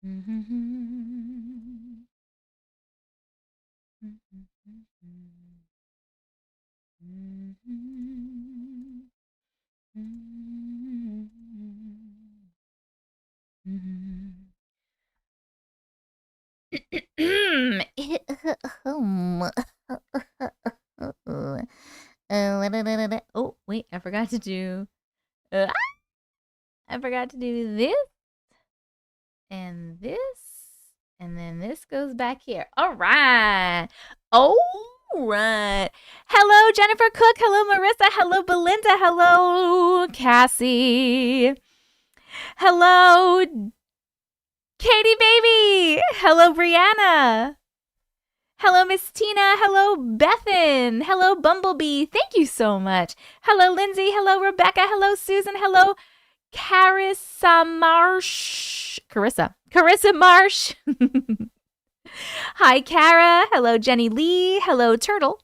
Oh, wait, I forgot to do. I forgot to do this and this, and then this goes back here. All right. All right. Hello, Jennifer Cook. Hello, Marissa. Hello, Belinda. Hello, Cassie. Hello, Katie Baby. Hello, Brianna. Hello, Miss Tina. Hello, Bethan. Hello, Bumblebee. Thank you so much. Hello, Lindsay. Hello, Rebecca. Hello, Susan. Hello, Carissa Marsh. Carissa Marsh. Hi, Kara. Hello, Jenny Lee. Hello, Turtle.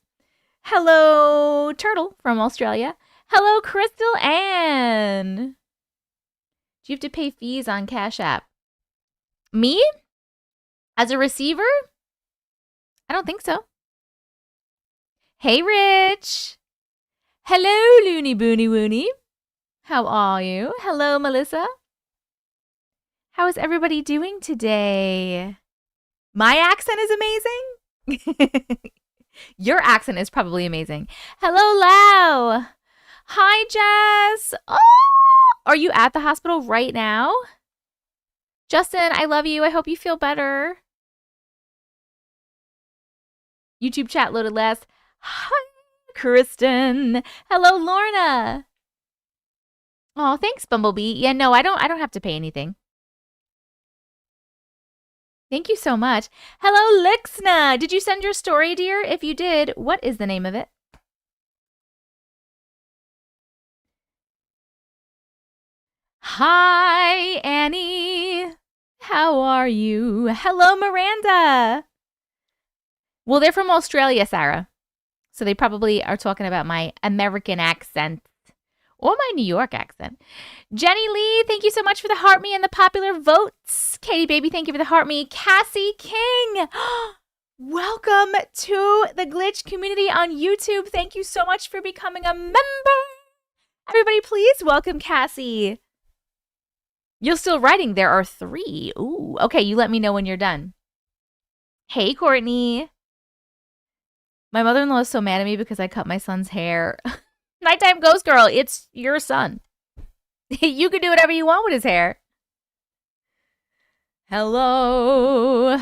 Hello, Turtle from Australia. Hello, Crystal Ann. Do you have to pay fees on Cash App? Me? As a receiver? I don't think so. Hey, Rich. Hello, Loony Boony Woony. How are you? Hello, Melissa. How is everybody doing today? My accent is amazing. Your accent is probably amazing. Hello, Lau. Hi, Jess. Oh, are you at the hospital right now? Justin, I love you. I hope you feel better. YouTube chat loaded last. Hi, Kristen. Hello, Lorna. Oh, thanks, Bumblebee. Yeah, no, I don't have to pay anything. Thank you so much. Hello, Lixna. Did you send your story, dear? If you did, what is the name of it? Hi, Annie. How are you? Hello, Miranda. Well, they're from Australia, Sarah. So they probably are talking about my American accent or my New York accent. Jenny Lee, thank you so much for the heart me and the popular votes. Katie Baby, thank you for the heart me. Cassie King, welcome to the Glitch community on YouTube. Thank you so much for becoming a member. Everybody, please welcome Cassie. You're still writing. There are 3. Ooh, okay, you let me know when you're done. Hey, Courtney. My mother-in-law is so mad at me because I cut my son's hair. Nighttime ghost girl, it's your son. You can do whatever you want with his hair. Hello.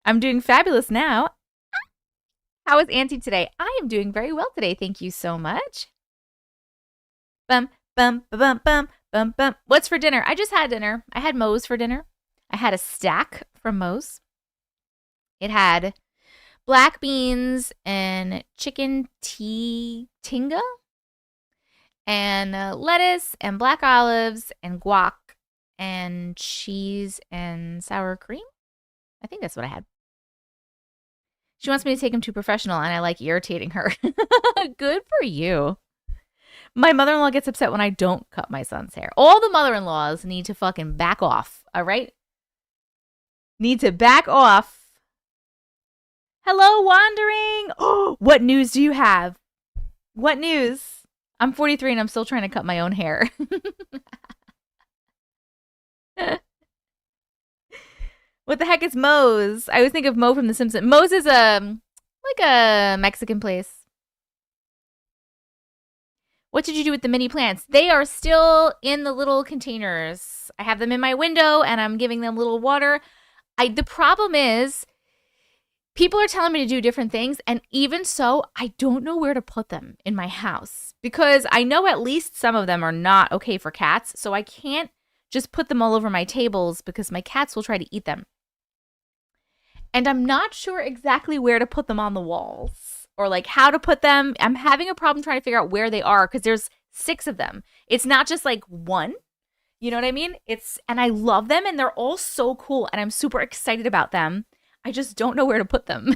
I'm doing fabulous now. How is Auntie today? I am doing very well today. Thank you so much. Bum, bum, bum, bum, bum, bum. What's for dinner? I just had dinner. I had Moe's for dinner. I had a stack from Moe's. It had black beans and chicken tinga and lettuce and black olives and guac and cheese and sour cream. I think that's what I had. She wants me to take him to professional and I like irritating her. Good for you. My mother-in-law gets upset when I don't cut my son's hair. All the mother-in-laws need to fucking back off, all right? Need to back off. Hello, Wandering. Oh, what news do you have? What news? I'm 43 and I'm still trying to cut my own hair. What the heck is Moe's? I always think of Moe from The Simpsons. Moe's is like a Mexican place. What did you do with the mini plants? They are still in the little containers. I have them in my window and I'm giving them little water. The problem is people are telling me to do different things, and even so, I don't know where to put them in my house because I know at least some of them are not okay for cats, so I can't just put them all over my tables because my cats will try to eat them. And I'm not sure exactly where to put them on the walls or like how to put them. I'm having a problem trying to figure out where they are because there's 6 of them. It's not just like one. You know what I mean? And I love them and they're all so cool and I'm super excited about them. I just don't know where to put them.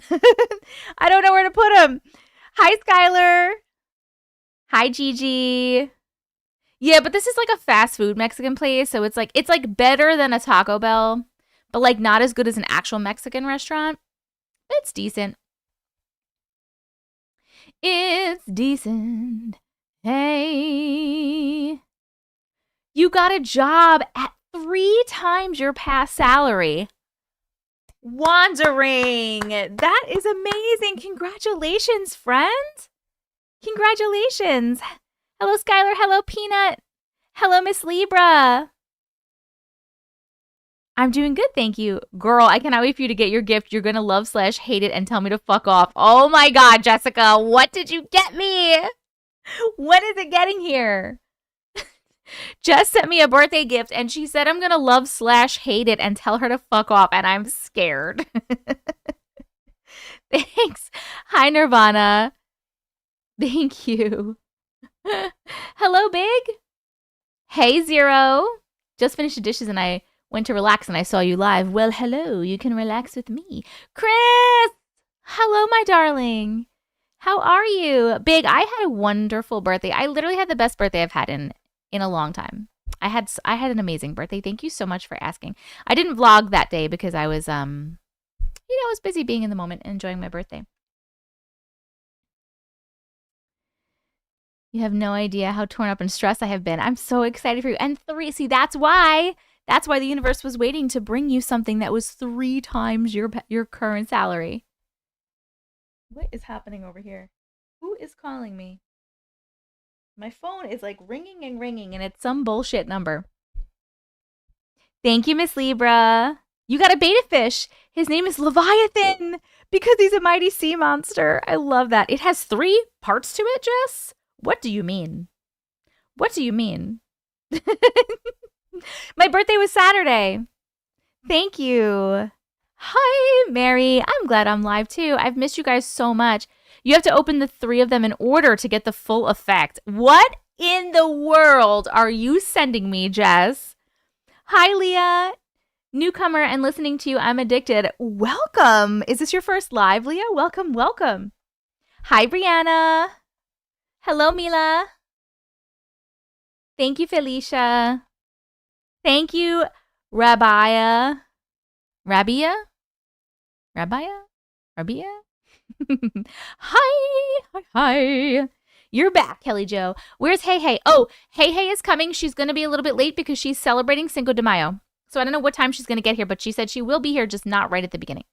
I don't know where to put them. Hi, Skylar. Hi, Gigi. Yeah, but this is like a fast food Mexican place, so it's like better than a Taco Bell, but like not as good as an actual Mexican restaurant. It's decent. It's decent. Hey. You got a job at 3 times your past salary. Wandering. That is amazing. Congratulations, friend. Congratulations. Hello, Skylar. Hello, Peanut. Hello, Miss Libra. I'm doing good, thank you. Girl, I cannot wait for you to get your gift. You're going to love/hate it and tell me to fuck off. Oh my God, Jessica, what did you get me? What is it getting here? Jess sent me a birthday gift and she said I'm going to love/hate it and tell her to fuck off, and I'm scared. Thanks. Hi, Nirvana. Thank you. Hello, Big. Hey, Zero. Just finished the dishes and I went to relax and I saw you live. Well, hello. You can relax with me. Chris! Hello, my darling. How are you? Big, I had a wonderful birthday. I literally had the best birthday I've had in a long time. I had an amazing birthday. Thank you so much for asking. I didn't vlog that day because I was I was busy being in the moment and enjoying my birthday. You have no idea how torn up and stressed I have been. I'm so excited for you. And 3, see, that's why the universe was waiting to bring you something that was 3 times your current salary. What is happening over here? Who is calling me? My phone is like ringing and ringing, and it's some bullshit number. Thank you, Miss Libra. You got a beta fish. His name is Leviathan because he's a mighty sea monster. I love that. It has 3 parts to it, Jess. What do you mean? What do you mean? My birthday was Saturday. Thank you. Hi, Mary. I'm glad I'm live too. I've missed you guys so much. You have to open the 3 of them in order to get the full effect. What in the world are you sending me, Jess? Hi, Leah. Newcomer and listening to you, I'm addicted. Welcome. Is this your first live, Leah? Welcome, welcome. Hi, Brianna. Hello, Mila. Thank you, Felicia. Thank you, Rabia. Rabia? Hi. You're back, Kelly Jo. Where's Hey Hey? Oh, Hey Hey is coming. She's going to be a little bit late because she's celebrating Cinco de Mayo. So I don't know what time she's going to get here, but she said she will be here, just not right at the beginning.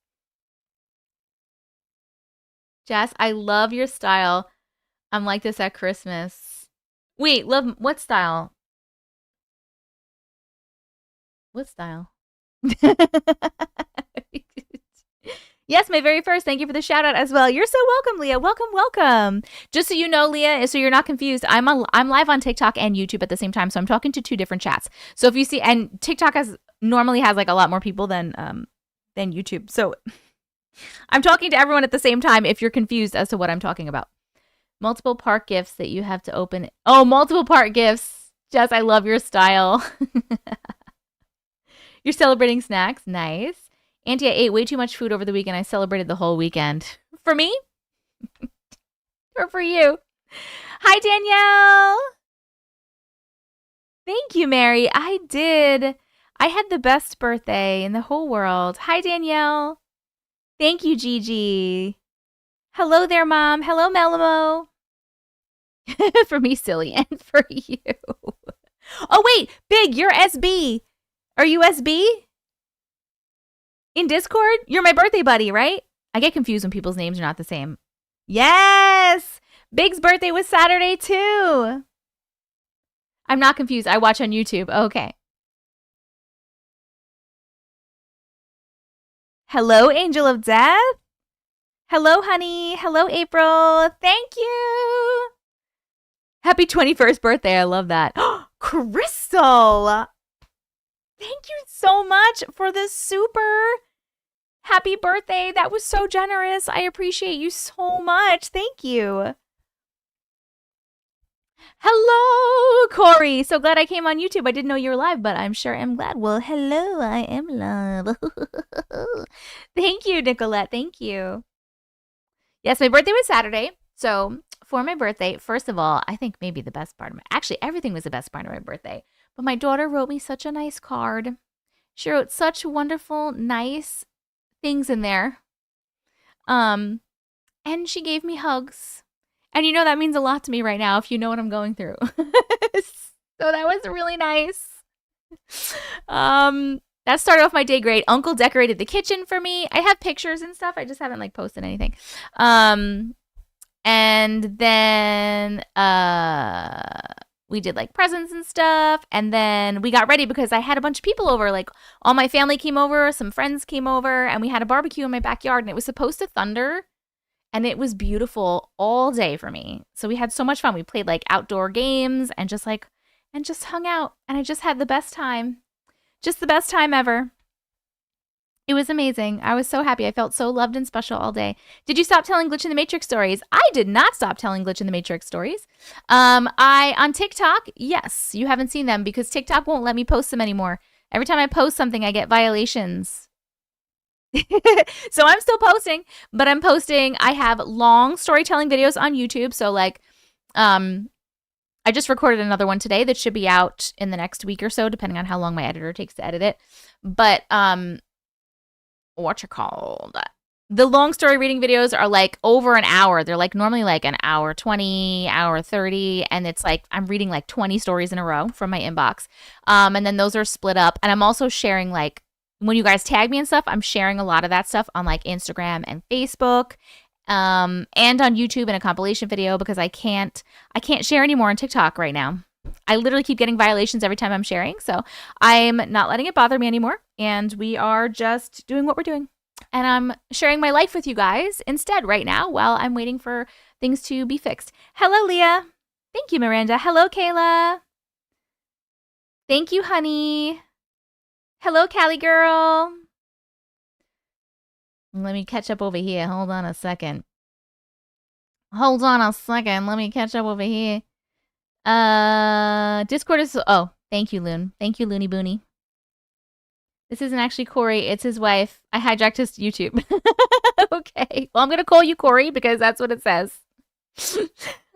Jess, I love your style. I'm like this at Christmas. Wait, love, what style? What style? Yes, my very first. Thank you for the shout out as well. You're so welcome, Leah. Welcome, welcome. Just so you know, Leah, so you're not confused, I'm live on TikTok and YouTube at the same time, so I'm talking to 2 different chats. So if you see, and TikTok normally has like a lot more people than YouTube. So I'm talking to everyone at the same time if you're confused as to what I'm talking about. Multiple part gifts that you have to open. Oh, multiple part gifts. Jess, I love your style. You're celebrating snacks. Nice. Auntie, I ate way too much food over the weekend. I celebrated the whole weekend. For me? Or for you? Hi, Danielle. Thank you, Mary. I did. I had the best birthday in the whole world. Hi, Danielle. Thank you, Gigi. Hello there, Mom. Hello, Melamo. For me, silly, and for you. Oh, wait. Big, you're SB. Are you SB? In Discord? You're my birthday buddy, right? I get confused when people's names are not the same. Yes! Big's birthday was Saturday, too. I'm not confused. I watch on YouTube. Okay. Hello, Angel of Death. Hello, honey. Hello, April. Thank you. Happy 21st birthday. I love that. Crystal. Thank you so much for the super happy birthday. That was so generous. I appreciate you so much. Thank you. Hello, Corey. So glad I came on YouTube. I didn't know you were live, but I'm sure I'm glad. Well, hello. I am live. Thank you, Nicolette. Thank you. Yes, my birthday was Saturday. So for my birthday, first of all, I think maybe the best part of actually, everything was the best part of my birthday. But my daughter wrote me such a nice card. She wrote such wonderful, nice things in there. And she gave me hugs. And that means a lot to me right now if you know what I'm going through. So that was really nice. That started off my day great. Uncle decorated the kitchen for me. I have pictures and stuff. I just haven't posted anything. And then we did presents and stuff. And then we got ready because I had a bunch of people over. All my family came over, some friends came over, and we had a barbecue in my backyard, and it was supposed to thunder. And it was beautiful all day for me. So we had so much fun. We played outdoor games and just hung out. And I just had the best time. Just the best time ever. It was amazing. I was so happy. I felt so loved and special all day. Did you stop telling Glitch in the Matrix stories? I did not stop telling Glitch in the Matrix stories. On TikTok, yes, you haven't seen them because TikTok won't let me post them anymore. Every time I post something, I get violations. So I'm still posting, but I'm posting. I have long storytelling videos on YouTube. So I just recorded another one today that should be out in the next week or so, depending on how long my editor takes to edit it. But the long story reading videos are over an hour. They're normally an hour 20, hour 30, and it's I'm reading 20 stories in a row from my inbox. And then those are split up, and I'm also sharing when you guys tag me and stuff, I'm sharing a lot of that stuff on Instagram and Facebook, and on YouTube in a compilation video because I can't share anymore on TikTok right now. I literally keep getting violations every time I'm sharing, so I'm not letting it bother me anymore, and we are just doing what we're doing. And I'm sharing my life with you guys instead right now while I'm waiting for things to be fixed. Hello, Leah. Thank you, Miranda. Hello, Kayla. Thank you, honey. Hello, Callie girl. Let me catch up over here. Hold on a second. Let me catch up over here. Discord is... Oh, thank you, Loon. Thank you, Loony Boony. This isn't actually Corey. It's his wife. I hijacked his YouTube. Okay. Well, I'm going to call you Corey because that's what it says.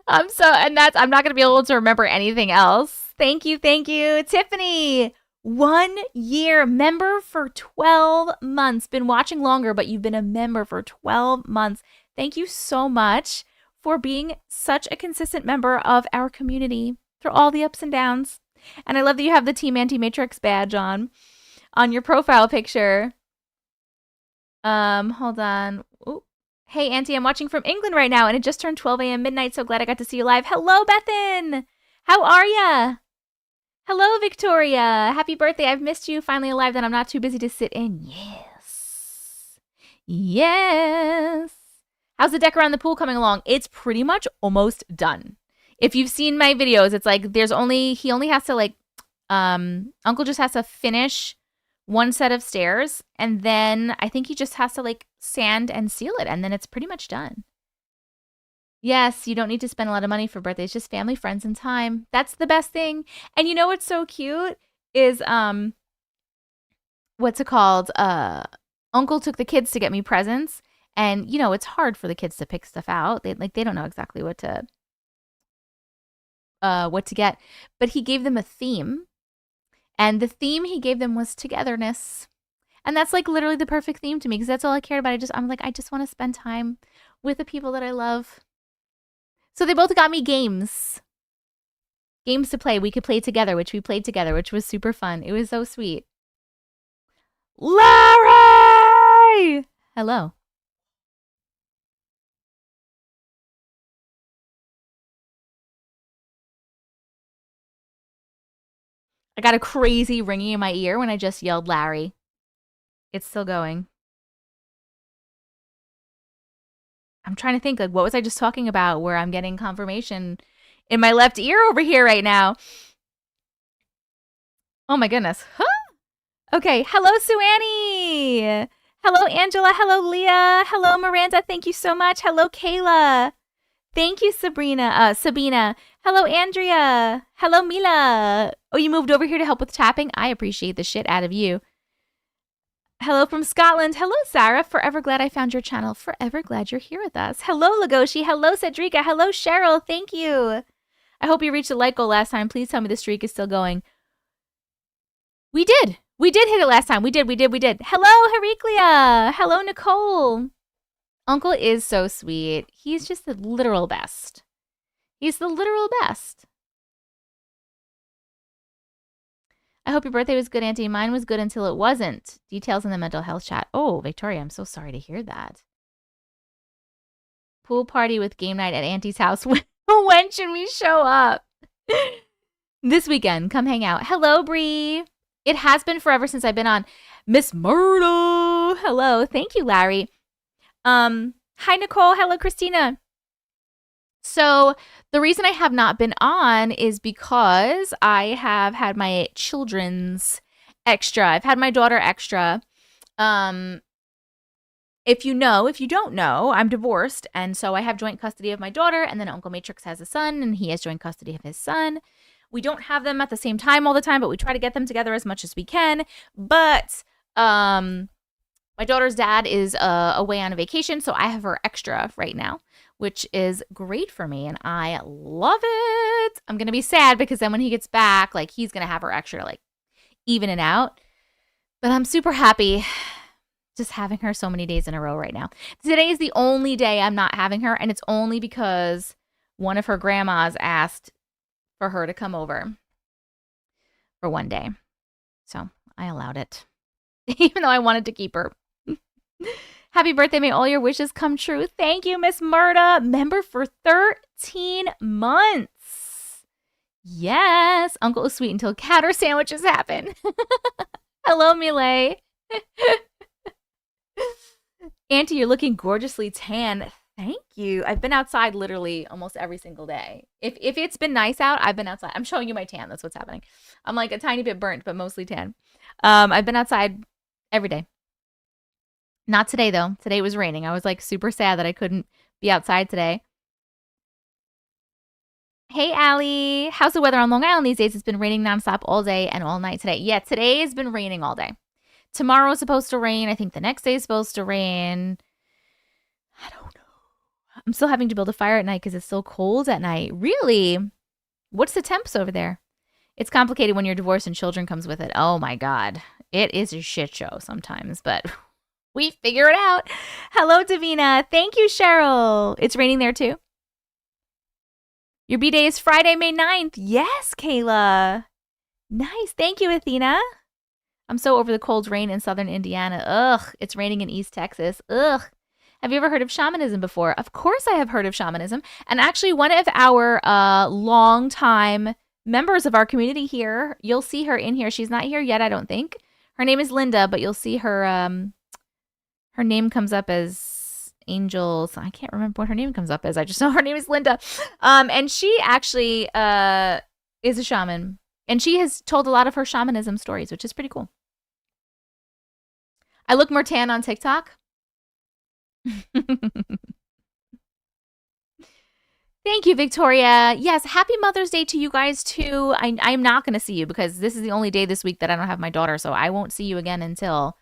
I'm not going to be able to remember anything else. Thank you. Tiffany, 1 year member for 12 months. Been watching longer, but you've been a member for 12 months. Thank you so much for being such a consistent member of our community through all the ups and downs. And I love that you have the Team Auntie Matrix badge on your profile picture. Hold on. Ooh. Hey, Auntie, I'm watching from England right now, and it just turned 12 a.m. midnight. So glad I got to see you live. Hello, Bethan. How are ya? Hello, Victoria. Happy birthday. I've missed you. Finally alive, then I'm not too busy to sit in. Yes. How's the deck around the pool coming along? It's pretty much almost done. If you've seen my videos, it's he only has to Uncle just has to finish one set of stairs, and then I think he just has to sand and seal it, and then it's pretty much done. Yes, you don't need to spend a lot of money for birthdays, just family, friends, and time. That's the best thing. And you know what's so cute is what's it called? Uncle took the kids to get me presents, and it's hard for the kids to pick stuff out. They don't know exactly what to get, but he gave them a theme. And the theme he gave them was togetherness. And that's literally the perfect theme to me because that's all I cared about. I just want to spend time with the people that I love. So they both got me games. Games to play. We could play together, which we played together, which was super fun. It was so sweet. Larry! Hello. I got a crazy ringing in my ear when I just yelled Larry. It's still going. I'm trying to think, what was I just talking about where I'm getting confirmation in my left ear over here right now? Oh my goodness. Huh? Okay. Hello, Sue Annie. Hello, Angela. Hello, Leah. Hello, Miranda. Thank you so much. Hello, Kayla. Thank you, Sabina. Hello, Andrea. Hello, Mila. Oh, you moved over here to help with tapping? I appreciate the shit out of you. Hello from Scotland. Hello, Sarah. Forever glad I found your channel. Forever glad you're here with us. Hello, Lagoshi. Hello, Cedrica. Hello, Cheryl. Thank you. I hope you reached the like goal last time. Please tell me the streak is still going. We did. We did hit it last time. We did. Hello, Heraclea. Hello, Nicole. Uncle is so sweet. He's just the literal best. He's the literal best. I hope your birthday was good, Auntie. Mine was good until it wasn't. Details in the mental health chat. Oh, Victoria, I'm so sorry to hear that. Pool party with game night at Auntie's house. When should we show up? This weekend. Come hang out. Hello, Bree. It has been forever since I've been on. Miss Murdo. Hello. Thank you, Larry. Hi, Nicole. Hello, Christina. So the reason I have not been on is because I have had my children's extra. I've had my daughter extra. If you don't know, I'm divorced. And so I have joint custody of my daughter. And then Uncle Matrix has a son and he has joint custody of his son. We don't have them at the same time all the time, but we try to get them together as much as we can. But my daughter's dad is away on a vacation. So I have her extra right now, which is great for me. And I love it. I'm going to be sad because then when he gets back, like he's going to have her extra, like even it out. But I'm super happy just having her so many days in a row right now. Today is the only day I'm not having her. And it's only because one of her grandmas asked for her to come over for one day. So I allowed it, even though I wanted to keep her. Happy birthday. May all your wishes come true. Thank you, Miss Murda. Member for 13 months. Yes. Uncle is sweet until cat or sandwiches happen. Hello, Milay. Auntie, you're looking gorgeously tan. Thank you. I've been outside literally almost every single day. If it's been nice out, I've been outside. I'm showing you my tan. That's what's happening. I'm like a tiny bit burnt, but mostly tan. I've been outside every day. Not today, though. Today it was raining. I was like super sad that I couldn't be outside today. Hey, Allie. How's the weather on Long Island these days? It's been raining nonstop all day and all night today. Yeah, today has been raining all day. Tomorrow is supposed to rain. I think the next day is supposed to rain. I don't know. I'm still having to build a fire at night because it's so cold at night. Really? What's the temps over there? It's complicated when you're divorced and children comes with it. Oh, my God. It is a shit show sometimes, but we figure it out. Hello, Davina. Thank you, Cheryl. It's raining there, too? Your B-Day is Friday, May 9th. Yes, Kayla. Nice. Thank you, Athena. I'm so over the cold rain in southern Indiana. Ugh, it's raining in East Texas. Ugh. Have you ever heard of shamanism before? Of course I have heard of shamanism. And actually, one of our longtime members of our community here, you'll see her in here. She's not here yet, I don't think. Her name is Linda, but you'll see her, her name comes up as Angel. So I can't remember what her name comes up as. I just know her name is Linda. And she actually is a shaman. And she has told a lot of her shamanism stories, which is pretty cool. I look more tan on TikTok. Thank you, Victoria. Yes, happy Mother's Day to you guys, too. I'm not going to see you because this is the only day this week that I don't have my daughter, so I won't see you again until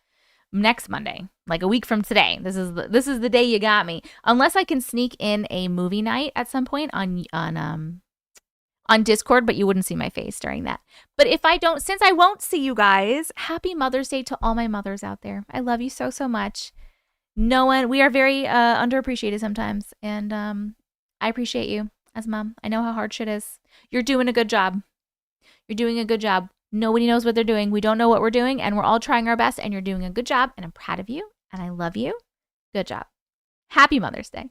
next Monday, like a week from today. This is the day you got me. Unless I can sneak in a movie night at some point on Discord, but you wouldn't see my face during that. But if I don't, since I won't see you guys, happy Mother's Day to all my mothers out there. I love you so, so much. No one, we are very underappreciated sometimes. And I appreciate you as mom. I know how hard shit is. You're doing a good job. You're doing a good job. Nobody knows what they're doing. We don't know what we're doing, and we're all trying our best, and you're doing a good job, and I'm proud of you, and I love you. Good job. Happy Mother's Day.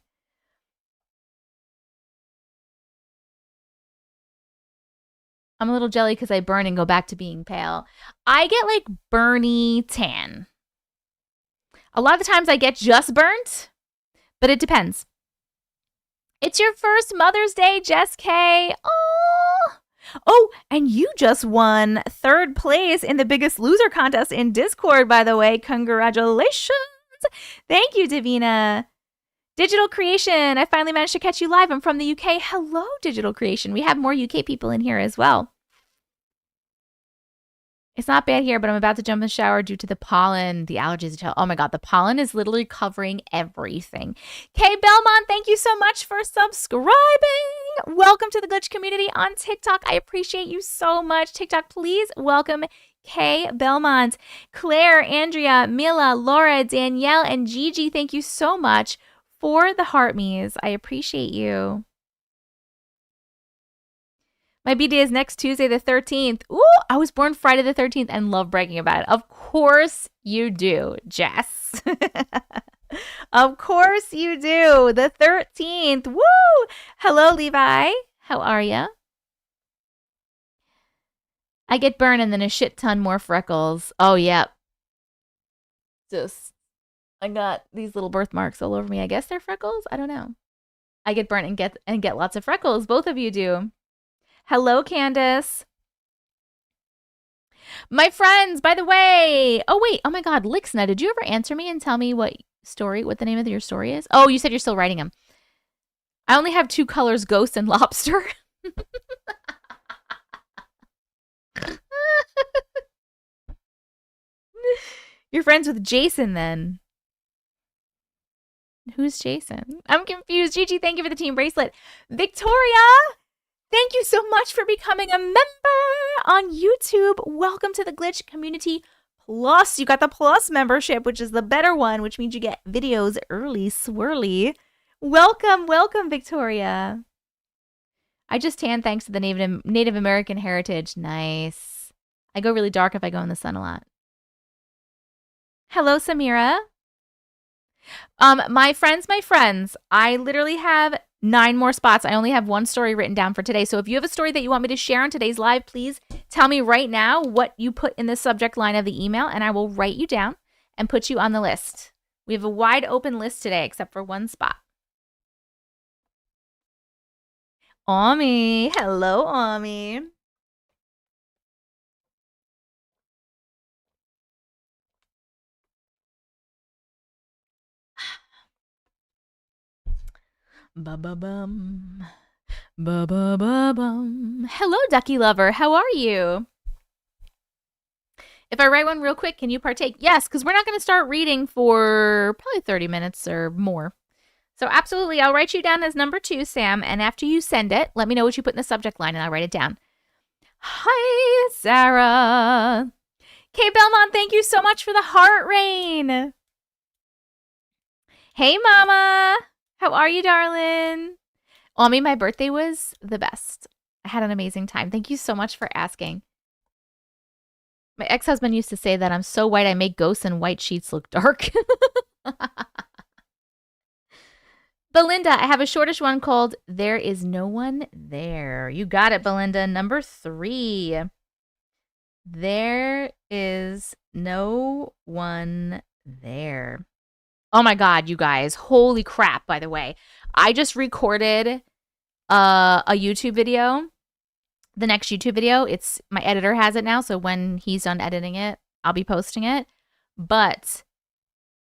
I'm a little jelly because I burn and go back to being pale. I get like burny tan. A lot of the times I get just burnt, but it depends. It's your first Mother's Day, Jess K. Oh, and you just won 3rd place in the Biggest Loser contest in Discord, by the way. Congratulations. Thank you, Davina. Digital Creation. I finally managed to catch you live. I'm from the UK. Hello, Digital Creation. We have more UK people in here as well. It's not bad here, but I'm about to jump in the shower due to the pollen, the allergies. Oh my God, the pollen is literally covering everything. Kay Belmont, thank you so much for subscribing. Welcome to the Glitch community on TikTok. I appreciate you so much. TikTok, please welcome Kay Belmont, Claire, Andrea, Mila, Laura, Danielle, and Gigi. Thank you so much for the heart me's. I appreciate you. My B-Day is next Tuesday, the 13th. Ooh, I was born Friday the 13th and love bragging about it. Of course you do, Jess. Of course you do. The 13th. Woo! Hello, Levi. How are ya? I get burned and then a shit ton more freckles. Oh, yeah. I got these little birthmarks all over me. I guess they're freckles. I don't know. I get burnt and get lots of freckles. Both of you do. Hello, Candace. My friends, by the way. Oh, wait. Oh, my God. Lixna, did you ever answer me and tell me what the name of your story is? Oh, you said you're still writing them. I only have 2 colors, ghost and lobster. You're friends with Jason, then. Who's Jason? I'm confused. Gigi, thank you for the team bracelet. Victoria, thank you so much for becoming a member on YouTube. Welcome to the Glitch Community Plus. You got the Plus membership, which is the better one, which means you get videos early, swirly. Welcome, welcome, Victoria. I just tan thanks to the Native American heritage. Nice. I go really dark if I go in the sun a lot. Hello, Samira. My friends, I literally have 9 more spots. I only have 1 story written down for today. So if you have a story that you want me to share on today's live, please tell me right now what you put in the subject line of the email, and I will write you down and put you on the list. We have a wide open list today, except for 1 spot. Ami. Hello, Ami. Ba-ba-bum. Ba-ba-ba-bum. Hello, Ducky Lover. How are you? If I write one real quick, can you partake? Yes, because we're not going to start reading for probably 30 minutes or more. So absolutely, I'll write you down as number 2, Sam. And after you send it, let me know what you put in the subject line and I'll write it down. Hi, Sarah. Kay Belmont, thank you so much for the heart rain. Hey, Mama. How are you, darling? Ami, my birthday was the best. I had an amazing time. Thank you so much for asking. My ex-husband used to say that I'm so white I make ghosts and white sheets look dark. Belinda, I have a shortish one called There Is No One There. You got it, Belinda. Number 3. There is no one there. Oh my God, you guys. Holy crap, by the way. I just recorded a YouTube video. The next YouTube video, my editor has it now, so when he's done editing it, I'll be posting it. But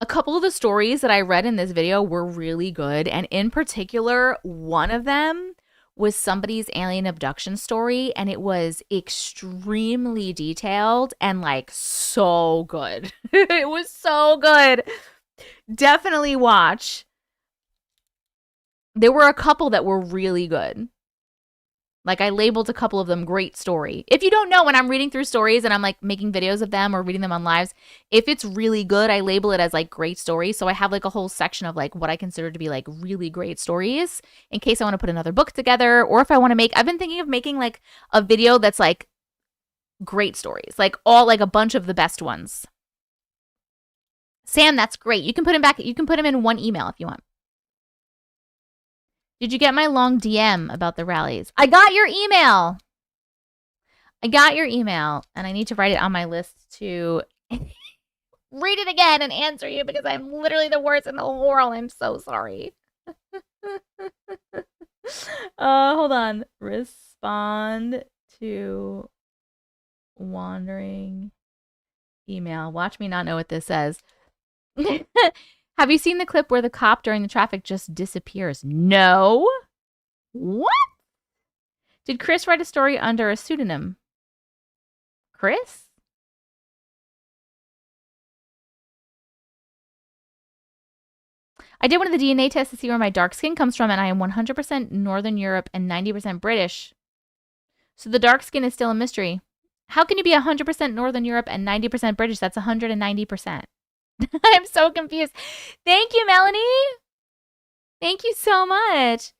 a couple of the stories that I read in this video were really good, and in particular, one of them was somebody's alien abduction story, and it was extremely detailed and like so good. It was so good. Definitely watch. There were a couple that were really good. Like, I labeled a couple of them great story. If you don't know, when I'm reading through stories and I'm like making videos of them or reading them on lives, if it's really good, I label it as like great stories. So I have like a whole section of like what I consider to be like really great stories in case I want to put another book together, or if I want to I've been thinking of making like a video that's like great stories, like all like a bunch of the best ones. Sam, that's great. You can put him back. You can put him in one email if you want. Did you get my long DM about the rallies? I got your email. And I need to write it on my list to read it again and answer you because I'm literally the worst in the whole world. I'm so sorry. Hold on. Respond to wandering email. Watch me not know what this says. Have you seen the clip where the cop during the traffic just disappears? No. What? Did Chris write a story under a pseudonym? Chris? I did one of the DNA tests to see where my dark skin comes from, and I am 100% Northern Europe and 90% British. So the dark skin is still a mystery. How can you be 100% Northern Europe and 90% British? That's 190%. I'm so confused. Thank you, Melanie. Thank you so much.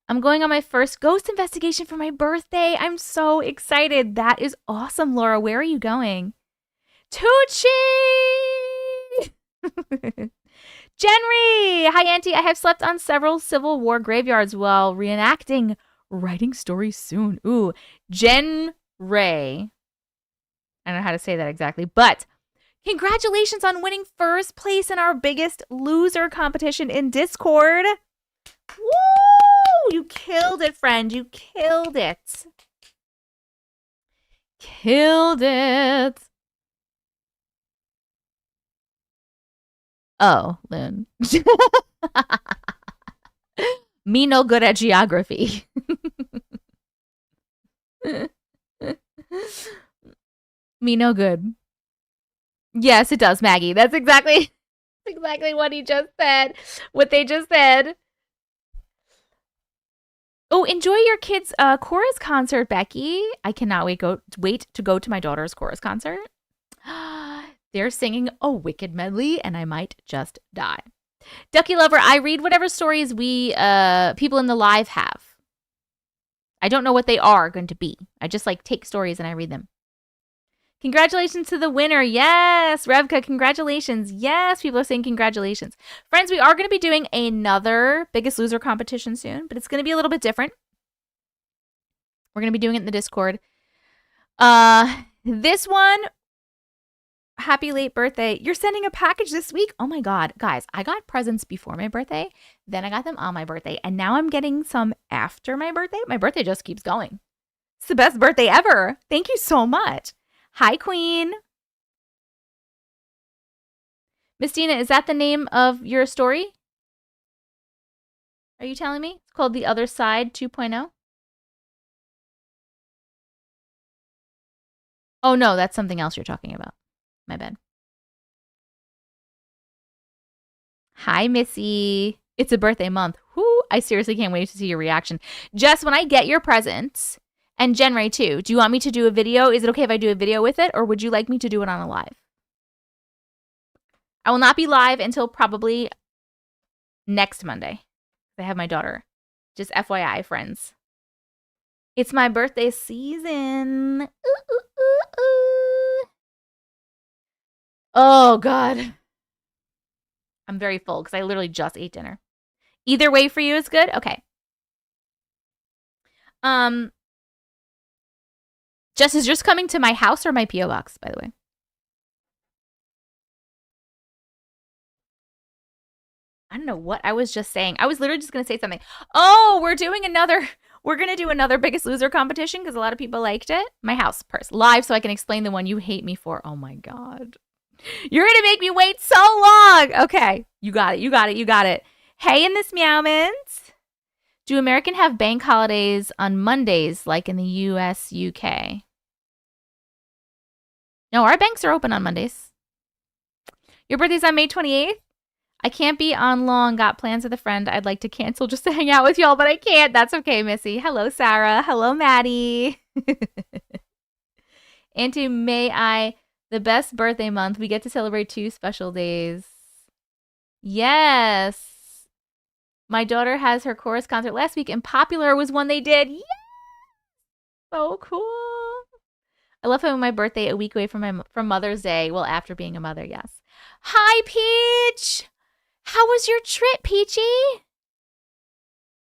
I'm going on my first ghost investigation for my birthday. I'm so excited. That is awesome, Laura. Where are you going? Tucci! Jenry! Hi, Auntie. I have slept on several Civil War graveyards while reenacting writing stories soon. Ooh, Jen Ray. I don't know how to say that exactly, but congratulations on winning first place in our biggest loser competition in Discord. Woo! You killed it, friend. You killed it. Killed it. Oh, Lynn. Me no good at geography. Me no good. Yes, it does, Maggie. That's exactly what he just said. What they just said. Oh, enjoy your kids' chorus concert, Becky. I cannot wait to go to my daughter's chorus concert. They're singing a Wicked medley, and I might just die. Ducky Lover, I read whatever stories we people in the live have. I don't know what they are going to be. I just take stories and I read them. Congratulations to the winner. Yes, Revka, congratulations. Yes, people are saying congratulations. Friends, we are going to be doing another Biggest Loser competition soon, but it's going to be a little bit different. We're going to be doing it in the Discord. This one, happy late birthday. You're sending a package this week? Oh my God. Guys, I got presents before my birthday. Then I got them on my birthday. And now I'm getting some after my birthday. My birthday just keeps going. It's the best birthday ever. Thank you so much. Hi, Queen. Miss Dina, is that the name of your story? Are you telling me? It's called The Other Side 2.0? Oh, no, that's something else you're talking about. My bad. Hi, Missy. It's a birthday month. Whoo, I seriously can't wait to see your reaction. Jess, when I get your presents, and Jen Ray too, do you want me to do a video? Is it okay if I do a video with it, or would you like me to do it on a live? I will not be live until probably next Monday. I have my daughter. Just FYI, friends. It's my birthday season. Ooh, ooh, ooh, ooh. Oh, God. I'm very full because I literally just ate dinner. Either way for you is good? Okay. Jess is just coming to my house or my P.O. box, by the way. I don't know what I was just saying. I was literally just going to say something. Oh, we're going to do another Biggest Loser competition because a lot of people liked it. My house purse live so I can explain the one you hate me for. Oh my God. You're going to make me wait so long. Okay. You got it. Hey, in this Meowmans. Do American have bank holidays on Mondays like in the US, UK? No, our banks are open on Mondays. Your birthday's on May 28th? I can't be on long. Got plans with a friend. I'd like to cancel just to hang out with y'all, but I can't. That's okay, Missy. Hello, Sarah. Hello, Maddie. Auntie, the best birthday month. We get to celebrate 2 special days. Yes. My daughter has her chorus concert last week, and Popular was one they did. Yes! So cool. I love having my birthday a week away from Mother's Day. Well, after being a mother, yes. Hi, Peach. How was your trip, Peachy?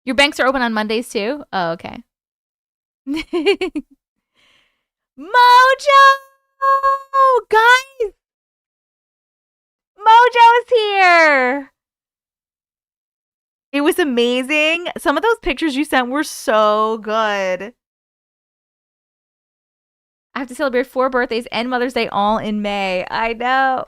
Your banks are open on Mondays, too? Oh, okay. Mojo! Guys! Mojo's here! It was amazing. Some of those pictures you sent were so good. I have to celebrate 4 birthdays and Mother's Day all in May. I know.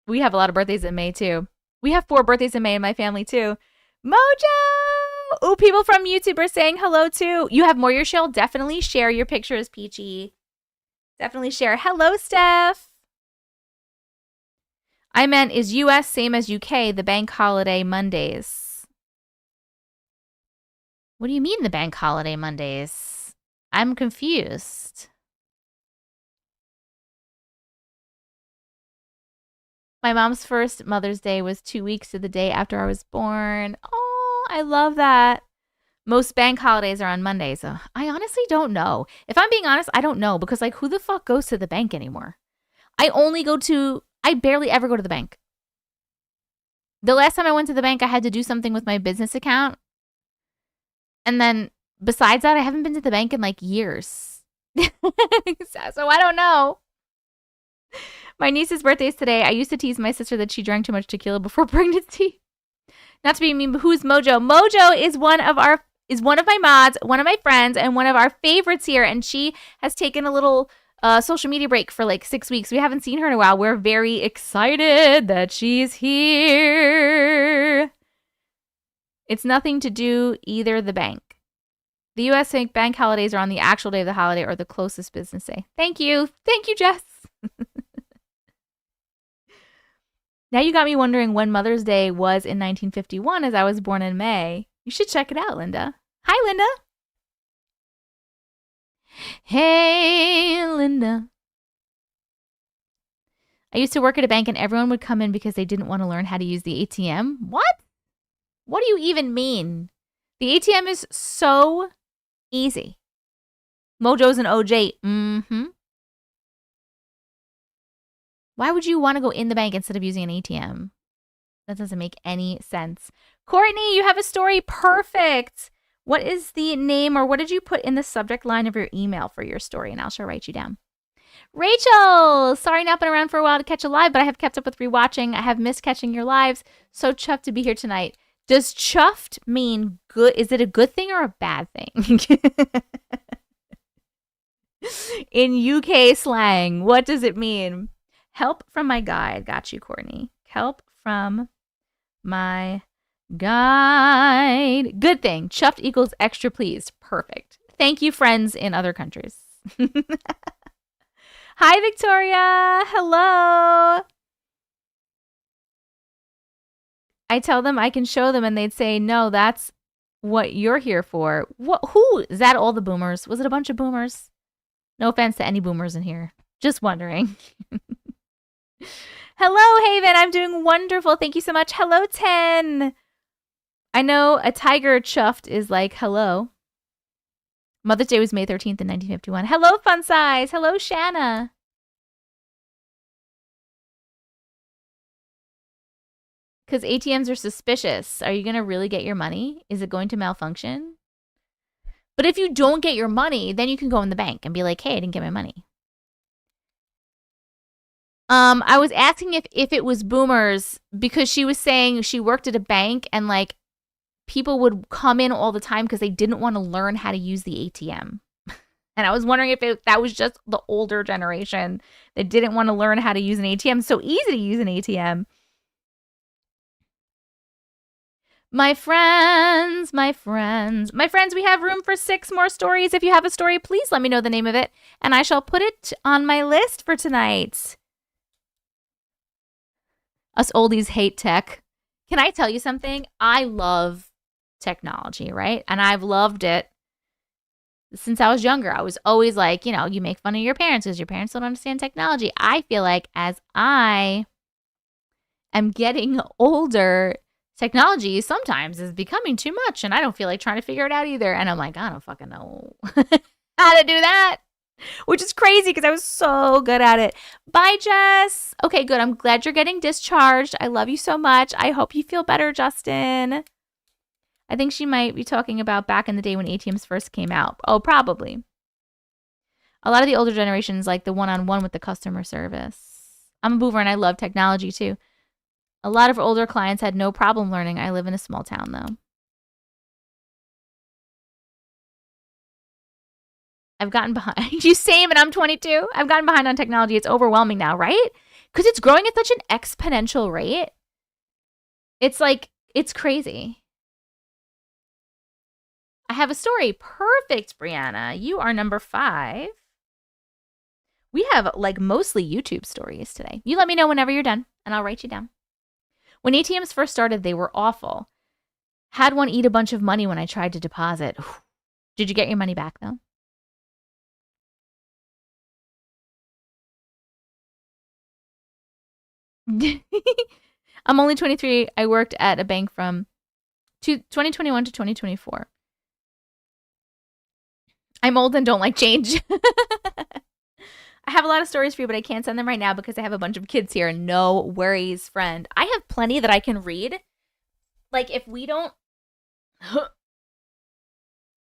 We have a lot of birthdays in May, too. We have 4 birthdays in May in my family, too. Mojo! Ooh, people from YouTube are saying hello, too. You have more your show? Definitely share your pictures, Peachy. Definitely share. Hello, Steph. I meant, is US same as UK, the bank holiday Mondays? What do you mean the bank holiday Mondays? I'm confused. My mom's first Mother's Day was 2 weeks to the day after I was born. Oh, I love that. Most bank holidays are on Mondays. So I honestly don't know. If I'm being honest, I don't know because, like, who the fuck goes to the bank anymore? I barely ever go to the bank. The last time I went to the bank, I had to do something with my business account. And then besides that, I haven't been to the bank in like years. So I don't know. My niece's birthday is today. I used to tease my sister that she drank too much tequila before pregnancy. Not to be mean, but who's Mojo? Mojo is one of my mods, one of my friends, and one of our favorites here. And she has taken a little social media break for like 6 weeks. We haven't seen her in a while. We're very excited that she's here. It's nothing to do either the bank. The U.S. bank holidays are on the actual day of the holiday or the closest business day. Thank you. Thank you, Jess. Now you got me wondering when Mother's Day was in 1951 as I was born in May. You should check it out, Linda. Hi, Linda. Hey, Linda. I used to work at a bank and everyone would come in because they didn't want to learn how to use the ATM. What? What do you even mean? The ATM is so easy. Mojo's an OJ. Mm-hmm. Why would you want to go in the bank instead of using an ATM? That doesn't make any sense. Courtney, you have a story. Perfect. What is the name or what did you put in the subject line of your email for your story? And I shall write you down. Rachel, sorry not been around for a while to catch a live, but I have kept up with rewatching. I have missed catching your lives. So chuffed to be here tonight. Does chuffed mean good? Is it a good thing or a bad thing? In UK slang, what does it mean? Help from my guide. Got you, Courtney. Help from my guide. Good thing. Chuffed equals extra pleased. Perfect. Thank you, friends in other countries. Hi, Victoria. Hello. I tell them I can show them and they'd say, no, that's what you're here for. What? Who? Is that all the boomers? Was it a bunch of boomers? No offense to any boomers in here. Just wondering. Hello, Haven. I'm doing wonderful. Thank you so much. Hello, 10. I know a tiger chuffed is like hello. Mother's Day was May 13th in 1951. Hello, Fun Size. Hello, Shanna. Because ATMs are suspicious. Are you going to really get your money? Is it going to malfunction? But if you don't get your money, then you can go in the bank and be like, hey, I didn't get my money. I was asking if it was boomers because she was saying she worked at a bank and like people would come in all the time because they didn't want to learn how to use the ATM. And I was wondering if that was just the older generation that didn't want to learn how to use an ATM. It's so easy to use an ATM. My friends, we have room for 6 more stories. If you have a story, please let me know the name of it, and I shall put it on my list for tonight. Us oldies hate tech. Can I tell you something? I love technology, right? And I've loved it since I was younger. I was always like, you make fun of your parents because your parents don't understand technology. I feel like as I am getting older, technology sometimes is becoming too much and I don't feel like trying to figure it out either. And I'm like, I don't fucking know how to do that, which is crazy because I was so good at it. Bye, Jess. Okay, good. I'm glad you're getting discharged. I love you so much. I hope you feel better, Justin. I think she might be talking about back in the day when ATMs first came out. Oh, probably. A lot of the older generations like the one-on-one with the customer service. I'm a boomer and I love technology too. A lot of older clients had no problem learning. I live in a small town, though. I've gotten behind. You same, and I'm 22. I've gotten behind on technology. It's overwhelming now, right? Because it's growing at such an exponential rate. It's like, it's crazy. I have a story. Perfect, Brianna. You are number 5. We have like mostly YouTube stories today. You let me know whenever you're done and I'll write you down. When ATMs first started, they were awful. Had one eat a bunch of money when I tried to deposit. Did you get your money back though? I'm only 23. I worked at a bank from 2021 to 2024. I'm old and don't like change. I have a lot of stories for you, but I can't send them right now because I have a bunch of kids here. No worries, friend. I have plenty that I can read. Like, if we don't...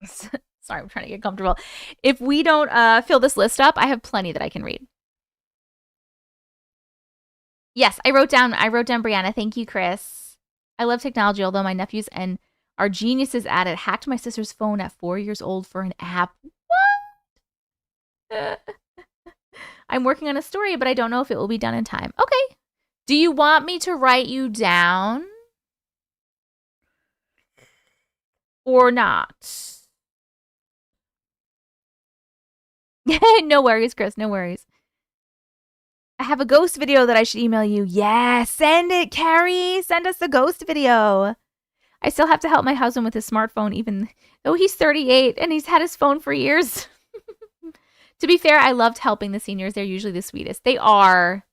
Sorry, I'm trying to get comfortable. If we don't fill this list up, I have plenty that I can read. Yes, I wrote down Brianna. Thank you, Chris. I love technology, although my nephews and our geniuses at it hacked my sister's phone at 4 years old for an app. What? I'm working on a story, but I don't know if it will be done in time. Okay. Do you want me to write you down? Or not? No worries, Chris. No worries. I have a ghost video that I should email you. Yeah, send it, Carrie. Send us the ghost video. I still have to help my husband with his smartphone, even though he's 38 and he's had his phone for years. To be fair, I loved helping the seniors. They're usually the sweetest. They are.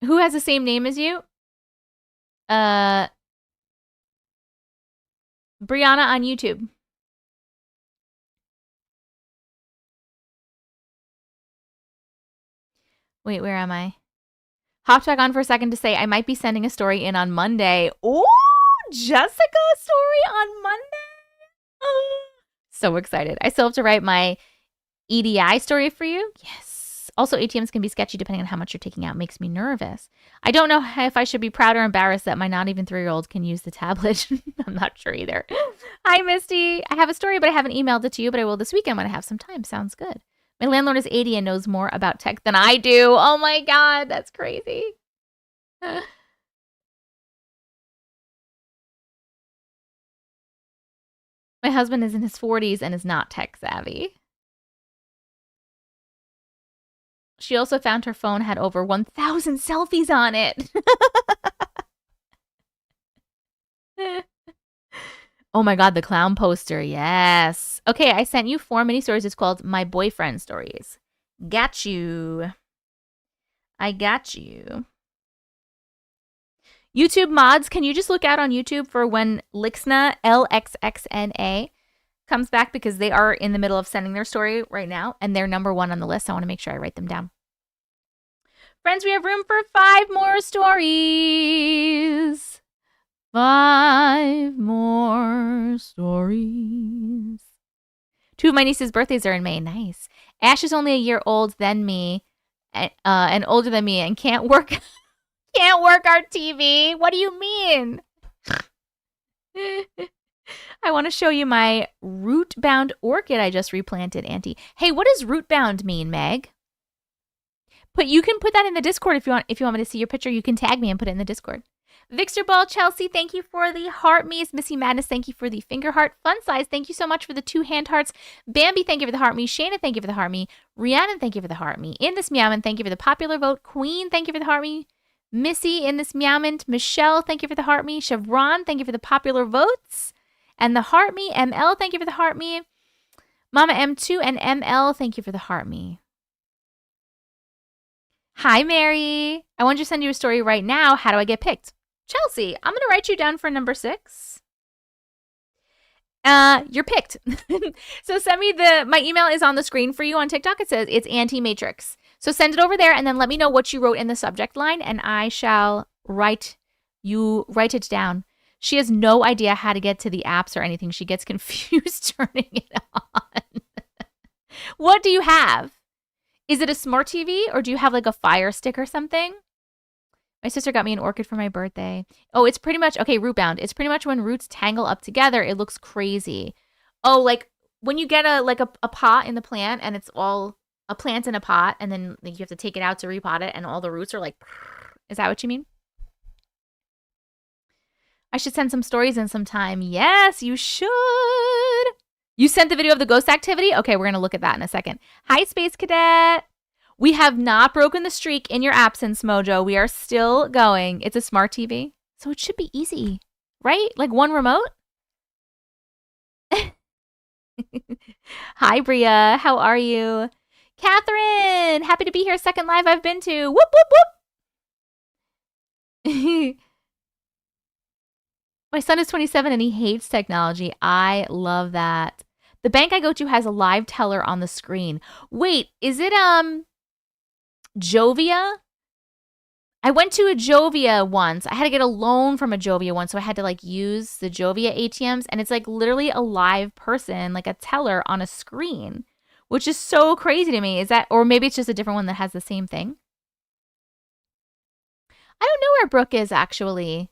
Who has the same name as you? Brianna on YouTube. Wait, where am I? Hopped back on for a second to say I might be sending a story in on Monday. Oh, Jessica story on Monday? Oh, so excited. I still have to write my EDI story for you. Yes. Also, ATMs can be sketchy depending on how much you're taking out. Makes me nervous. I don't know if I should be proud or embarrassed that my not even 3-year-old can use the tablet. I'm not sure either. Hi, Misty. I have a story, but I haven't emailed it to you, but I will this weekend when I have some time. Sounds good. My landlord is 80 and knows more about tech than I do. Oh my God, that's crazy. My husband is in his 40s and is not tech savvy. She also found her phone had over 1,000 selfies on it. Oh my God, the clown poster. Yes. Okay, I sent you 4 mini stories. It's called My Boyfriend Stories. Got you. I got you. YouTube mods, can you just look out on YouTube for when Lixna, LXXNA, comes back, because they are in the middle of sending their story right now and they're number 1 on the list. I want to make sure I write them down. Friends, we have room for 5 more stories. 5 more stories. 2 of my niece's birthdays are in May. Nice. Ash is only a year older than me and older than me and can't work our TV. What do you mean? I want to show you my root-bound orchid I just replanted, Auntie. Hey, what does root-bound mean, Meg? You can put that in the Discord if you want. If you want me to see your picture, you can tag me and put it in the Discord. Victor Ball, Chelsea, thank you for the heart me's. Missy Madness, thank you for the finger heart. Fun Size, thank you so much for the 2 hand hearts. Bambi, thank you for the heart me. Shayna, thank you for the heart me. Rhiannon, thank you for the heart me. In this Meowman, thank you for the popular vote. Queen, thank you for the heart me. Missy, in this Meowman. Michelle, thank you for the heart me. Chevron, thank you for the popular votes. And the heart me. ML, thank you for the heart me. Mama M2 and ML, thank you for the heart me. Hi, Mary. I want to send you a story right now. How do I get picked? Chelsea, I'm going to write you down for number 6. You're picked. So send me my email is on the screen for you on TikTok. It says it's Auntie Matrix. So send it over there and then let me know what you wrote in the subject line and I shall write it down. She has no idea how to get to the apps or anything. She gets confused turning it on. What do you have? Is it a smart TV or do you have like a Fire Stick or something? My sister got me an orchid for my birthday. Oh, it's pretty much, okay, root bound. It's pretty much when roots tangle up together, it looks crazy. Oh, like when you get a pot in the plant and it's all a plant in a pot and then you have to take it out to repot it and all the roots are like, is that what you mean? I should send some stories in sometime. Yes, you should. You sent the video of the ghost activity? Okay, we're going to look at that in a second. Hi, Space Cadet. We have not broken the streak in your absence, Mojo. We are still going. It's a smart TV, so it should be easy, right? Like one remote? Hi, Bria. How are you? Catherine, happy to be here. Second live I've been to. Whoop, whoop, whoop. My son is 27 and he hates technology. I love that. The bank I go to has a live teller on the screen. Wait, is it Jovia? I went to a Jovia once. I had to get a loan from a Jovia once, so I had to like use the Jovia ATMs, and it's like literally a live person, like a teller on a screen, which is so crazy to me. Is that, or maybe it's just a different one that has the same thing? I don't know where Brooke is actually.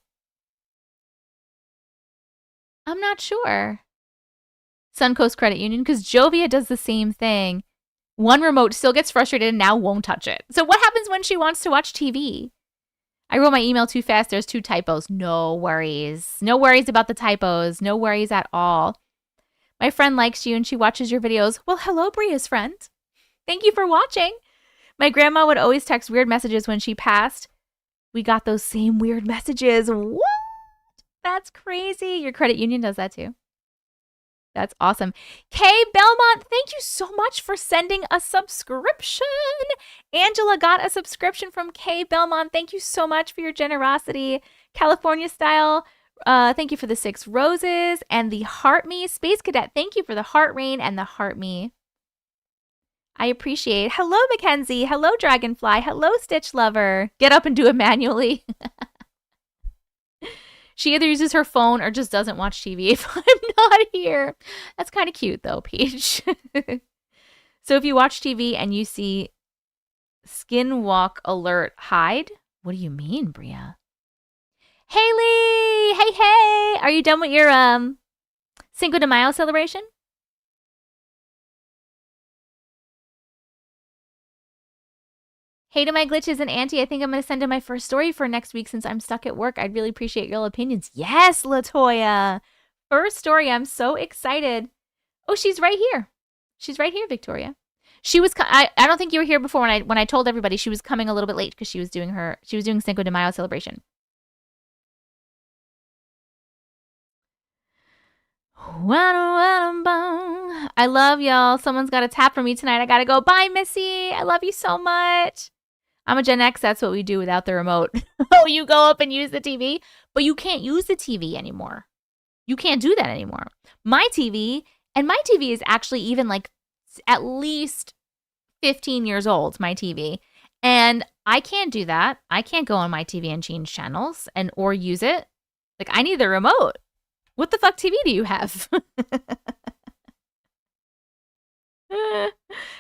I'm not sure. Suncoast Credit Union, because Jovia does the same thing. One remote still gets frustrated and now won't touch it. So what happens when she wants to watch TV? I wrote my email too fast. There's 2 typos. No worries. No worries about the typos. No worries at all. My friend likes you and she watches your videos. Well, hello, Bria's friend. Thank you for watching. My grandma would always text weird messages when she passed. We got those same weird messages. What? That's crazy. Your credit union does that too. That's awesome. Kay Belmont, thank you so much for sending a subscription. Angela got a subscription from Kay Belmont. Thank you so much for your generosity. California Style, thank you for the 6 roses and the Heart Me. Space Cadet, thank you for the Heart Rain and the Heart Me. I appreciate. Hello, Mackenzie. Hello, Dragonfly. Hello, Stitch Lover. Get up and do it manually. She either uses her phone or just doesn't watch TV if I'm not here. That's kind of cute, though, Peach. So if you watch TV and you see Skinwalk Alert hide, what do you mean, Bria? Haley! Hey, hey! Are you done with your Cinco de Mayo celebration? Hey to my glitches and Auntie, I think I'm going to send in my first story for next week since I'm stuck at work. I'd really appreciate your opinions. Yes, Latoya. First story. I'm so excited. Oh, she's right here. She's right here, Victoria. She was. I don't think you were here before when I told everybody she was coming a little bit late because she was doing Cinco de Mayo celebration. I love y'all. Someone's got a tap for me tonight. I gotta go. Bye, Missy. I love you so much. I'm a Gen X. That's what we do without the remote. Oh, you go up and use the TV, but you can't use the TV anymore. You can't do that anymore. My TV is actually even like at least 15 years old, my TV. And I can't do that. I can't go on my TV and change channels or use it. Like, I need the remote. What the fuck TV do you have?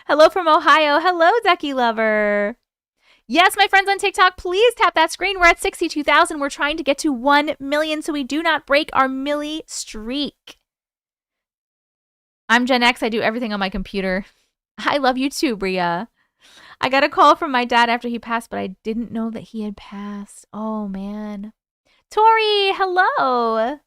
Hello from Ohio. Hello, Ducky Lover. Yes, my friends on TikTok, please tap that screen. We're at 62,000. We're trying to get to 1 million so we do not break our milli streak. I'm Gen X. I do everything on my computer. I love you too, Bria. I got a call from my dad after he passed, but I didn't know that he had passed. Oh, man. Tori, hello.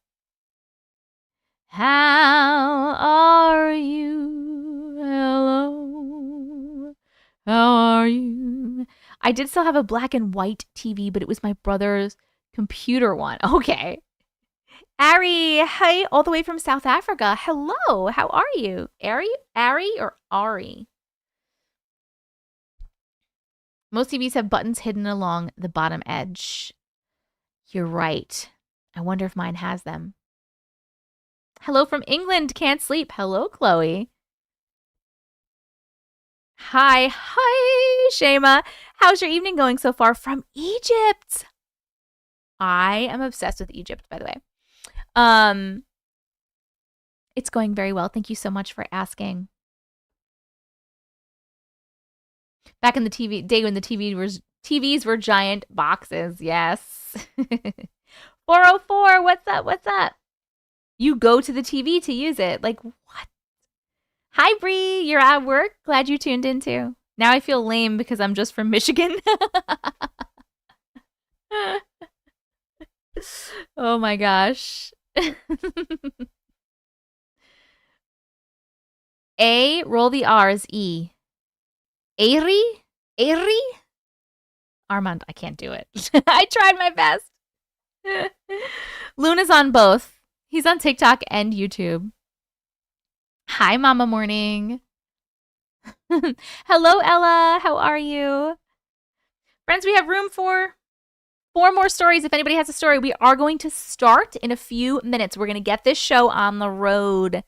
How are you? Hello. How are you? I did still have a black and white TV, but it was my brother's computer one. Okay. Ari, hey, all the way from South Africa. Hello, how are you? Ari or Ari? Most TVs have buttons hidden along the bottom edge. You're right. I wonder if mine has them. Hello from England. Can't sleep. Hello, Chloe. Hi, Shema. How's your evening going so far from Egypt? I am obsessed with Egypt, by the way. It's going very well. Thank you so much for asking. Back in the day when the TVs were giant boxes. Yes. 404, what's up? What's up? You go to the TV to use it. Like, what? Hi, Bree. You're at work? Glad you tuned in too. Now I feel lame because I'm just from Michigan. Oh my gosh. A, roll the R's, E. Airy? Airy? Armand, I can't do it. I tried my best. Luna's on both. He's on TikTok and YouTube. Hi, Mama Morning. Hello, Ella. How are you? Friends, we have room for 4 more stories. If anybody has a story, we are going to start in a few minutes. We're going to get this show on the road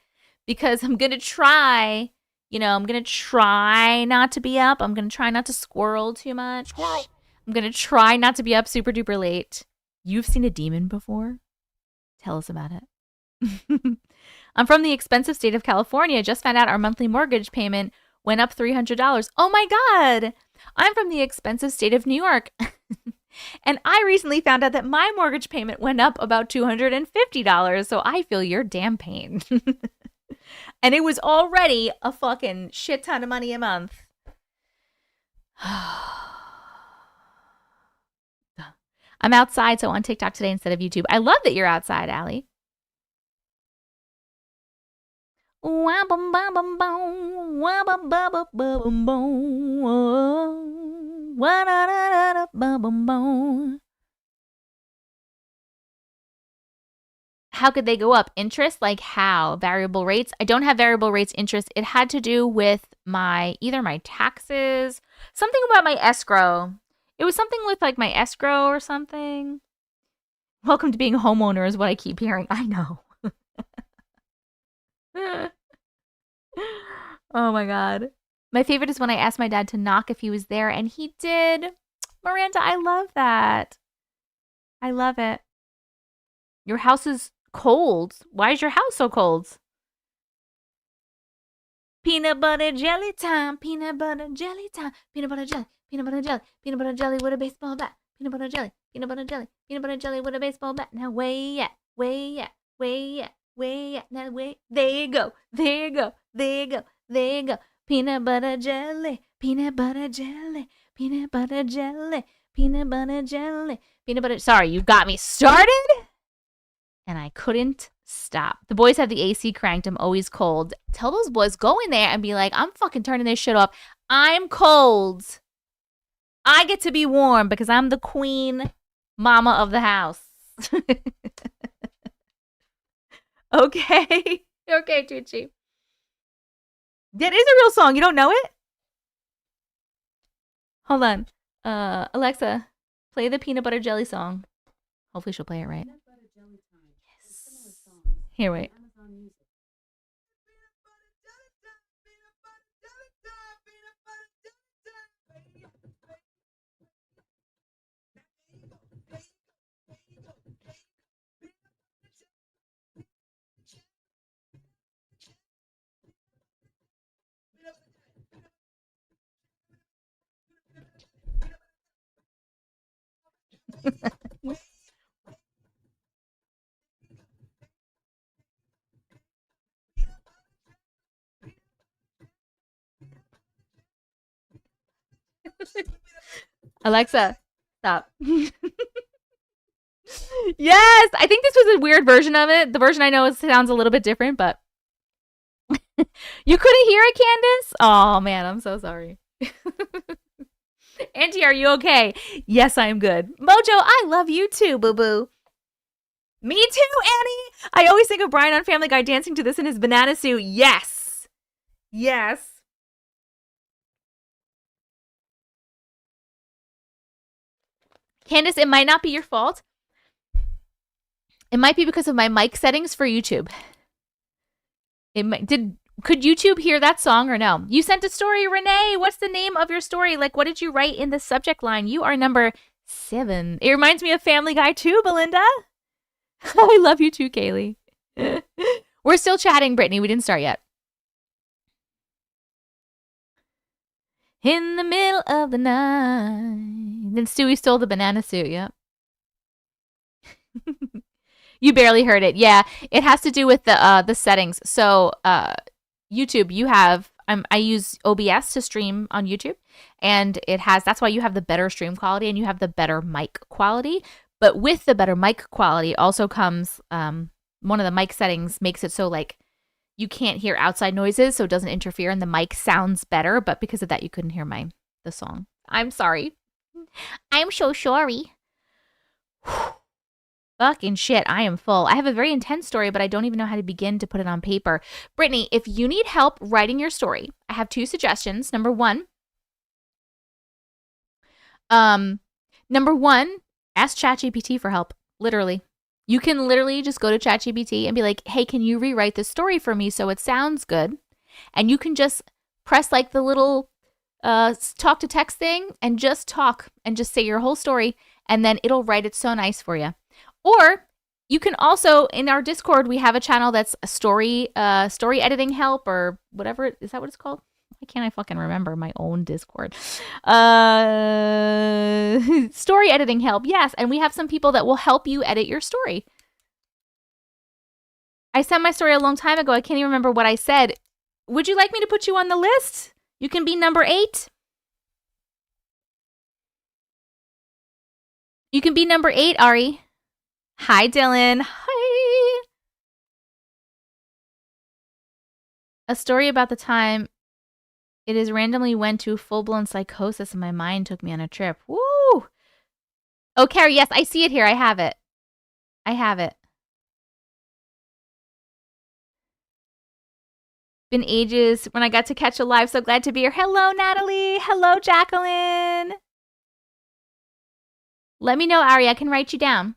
because I'm going to try, I'm going to try not to be up. I'm going to try not to squirrel too much. Squirrel. I'm going to try not to be up super duper late. You've seen a demon before? Tell us about it. I'm from the expensive state of California. Just found out our monthly mortgage payment went up $300. Oh my God. I'm from the expensive state of New York. And I recently found out that my mortgage payment went up about $250. So I feel your damn pain. And it was already a fucking shit ton of money a month. I'm outside, so on TikTok today instead of YouTube. I love that you're outside, Allie. How could they go up? Interest? Like how? Variable rates? I don't have variable rates interest. It had to do with either my taxes, something about my escrow. It was something with like my escrow or something. Welcome to being a homeowner is what I keep hearing. I know. Oh my God. My favorite is when I asked my dad to knock if he was there, and he did. Miranda, I love that. I love it. Your house is cold. Why is your house so cold? Peanut butter jelly time. Peanut butter jelly time. Peanut butter jelly. Peanut butter jelly. Peanut butter jelly with a baseball bat. Peanut butter jelly. Peanut butter jelly. Peanut butter jelly with a baseball bat. Now way at. Way at. Way at. Way at. Now way. There you go. There you go. There you go. There you go. Peanut butter jelly. Peanut butter jelly. Peanut butter jelly. Peanut butter jelly. Peanut butter. Sorry, you got me started. And I couldn't stop. The boys have the AC cranked. I'm always cold. Tell those boys, go in there and be like, I'm fucking turning this shit off. I'm cold. I get to be warm because I'm the queen mama of the house. Okay. Okay, Tucci. That is a real song. You don't know it? Hold on. Alexa, play the peanut butter jelly song. Hopefully she'll play it right. Yes. Here, wait. Alexa, stop. Yes, I think this was a weird version of it. The version I know sounds a little bit different, but you couldn't hear it, Candace? Oh man, I'm so sorry. Auntie, are you okay? Yes, I am good. Mojo, I love you too, boo-boo. Me too, Annie. I always think of Brian on Family Guy dancing to this in his banana suit. Yes. Yes. Candace, it might not be your fault. It might be because of my mic settings for YouTube. Could YouTube hear that song or no? You sent a story, Renee. What's the name of your story? Like, what did you write in the subject line? You are number 7. It reminds me of Family Guy too, Belinda. I love you too, Kaylee. We're still chatting, Brittany. We didn't start yet. In the middle of the night. Then Stewie stole the banana suit, yep. You barely heard it. Yeah, it has to do with the settings. So, YouTube, you have I use OBS to stream on YouTube, and that's why you have the better stream quality and you have the better mic quality. But with the better mic quality also comes one of the mic settings makes it so like you can't hear outside noises, so it doesn't interfere and the mic sounds better. But because of that, you couldn't hear the song. I'm sorry. I'm so sorry. Fucking shit, I am full. I have a very intense story, but I don't even know how to begin to put it on paper. Brittany, if you need help writing your story, I have 2 suggestions. Number one, ask ChatGPT for help. Literally. You can literally just go to ChatGPT and be like, hey, can you rewrite this story for me so it sounds good? And you can just press like the little talk to text thing and just talk and just say your whole story, and then it'll write it so nice for you. Or you can also, in our Discord, we have a channel that's a story editing help or whatever. Is that what it's called? Why can't I fucking remember my own Discord? Story editing help, yes. And we have some people that will help you edit your story. I sent my story a long time ago. I can't even remember what I said. Would you like me to put you on the list? You can be number 8. You can be number 8, Ari. Hi, Dylan. Hi. A story about the time it is randomly went to full-blown psychosis and my mind took me on a trip. Woo! Oh, Carrie, yes, I see it here. I have it. I have it. Been ages when I got to catch a live. So glad to be here. Hello, Natalie. Hello, Jacqueline. Let me know, Ari. I can write you down.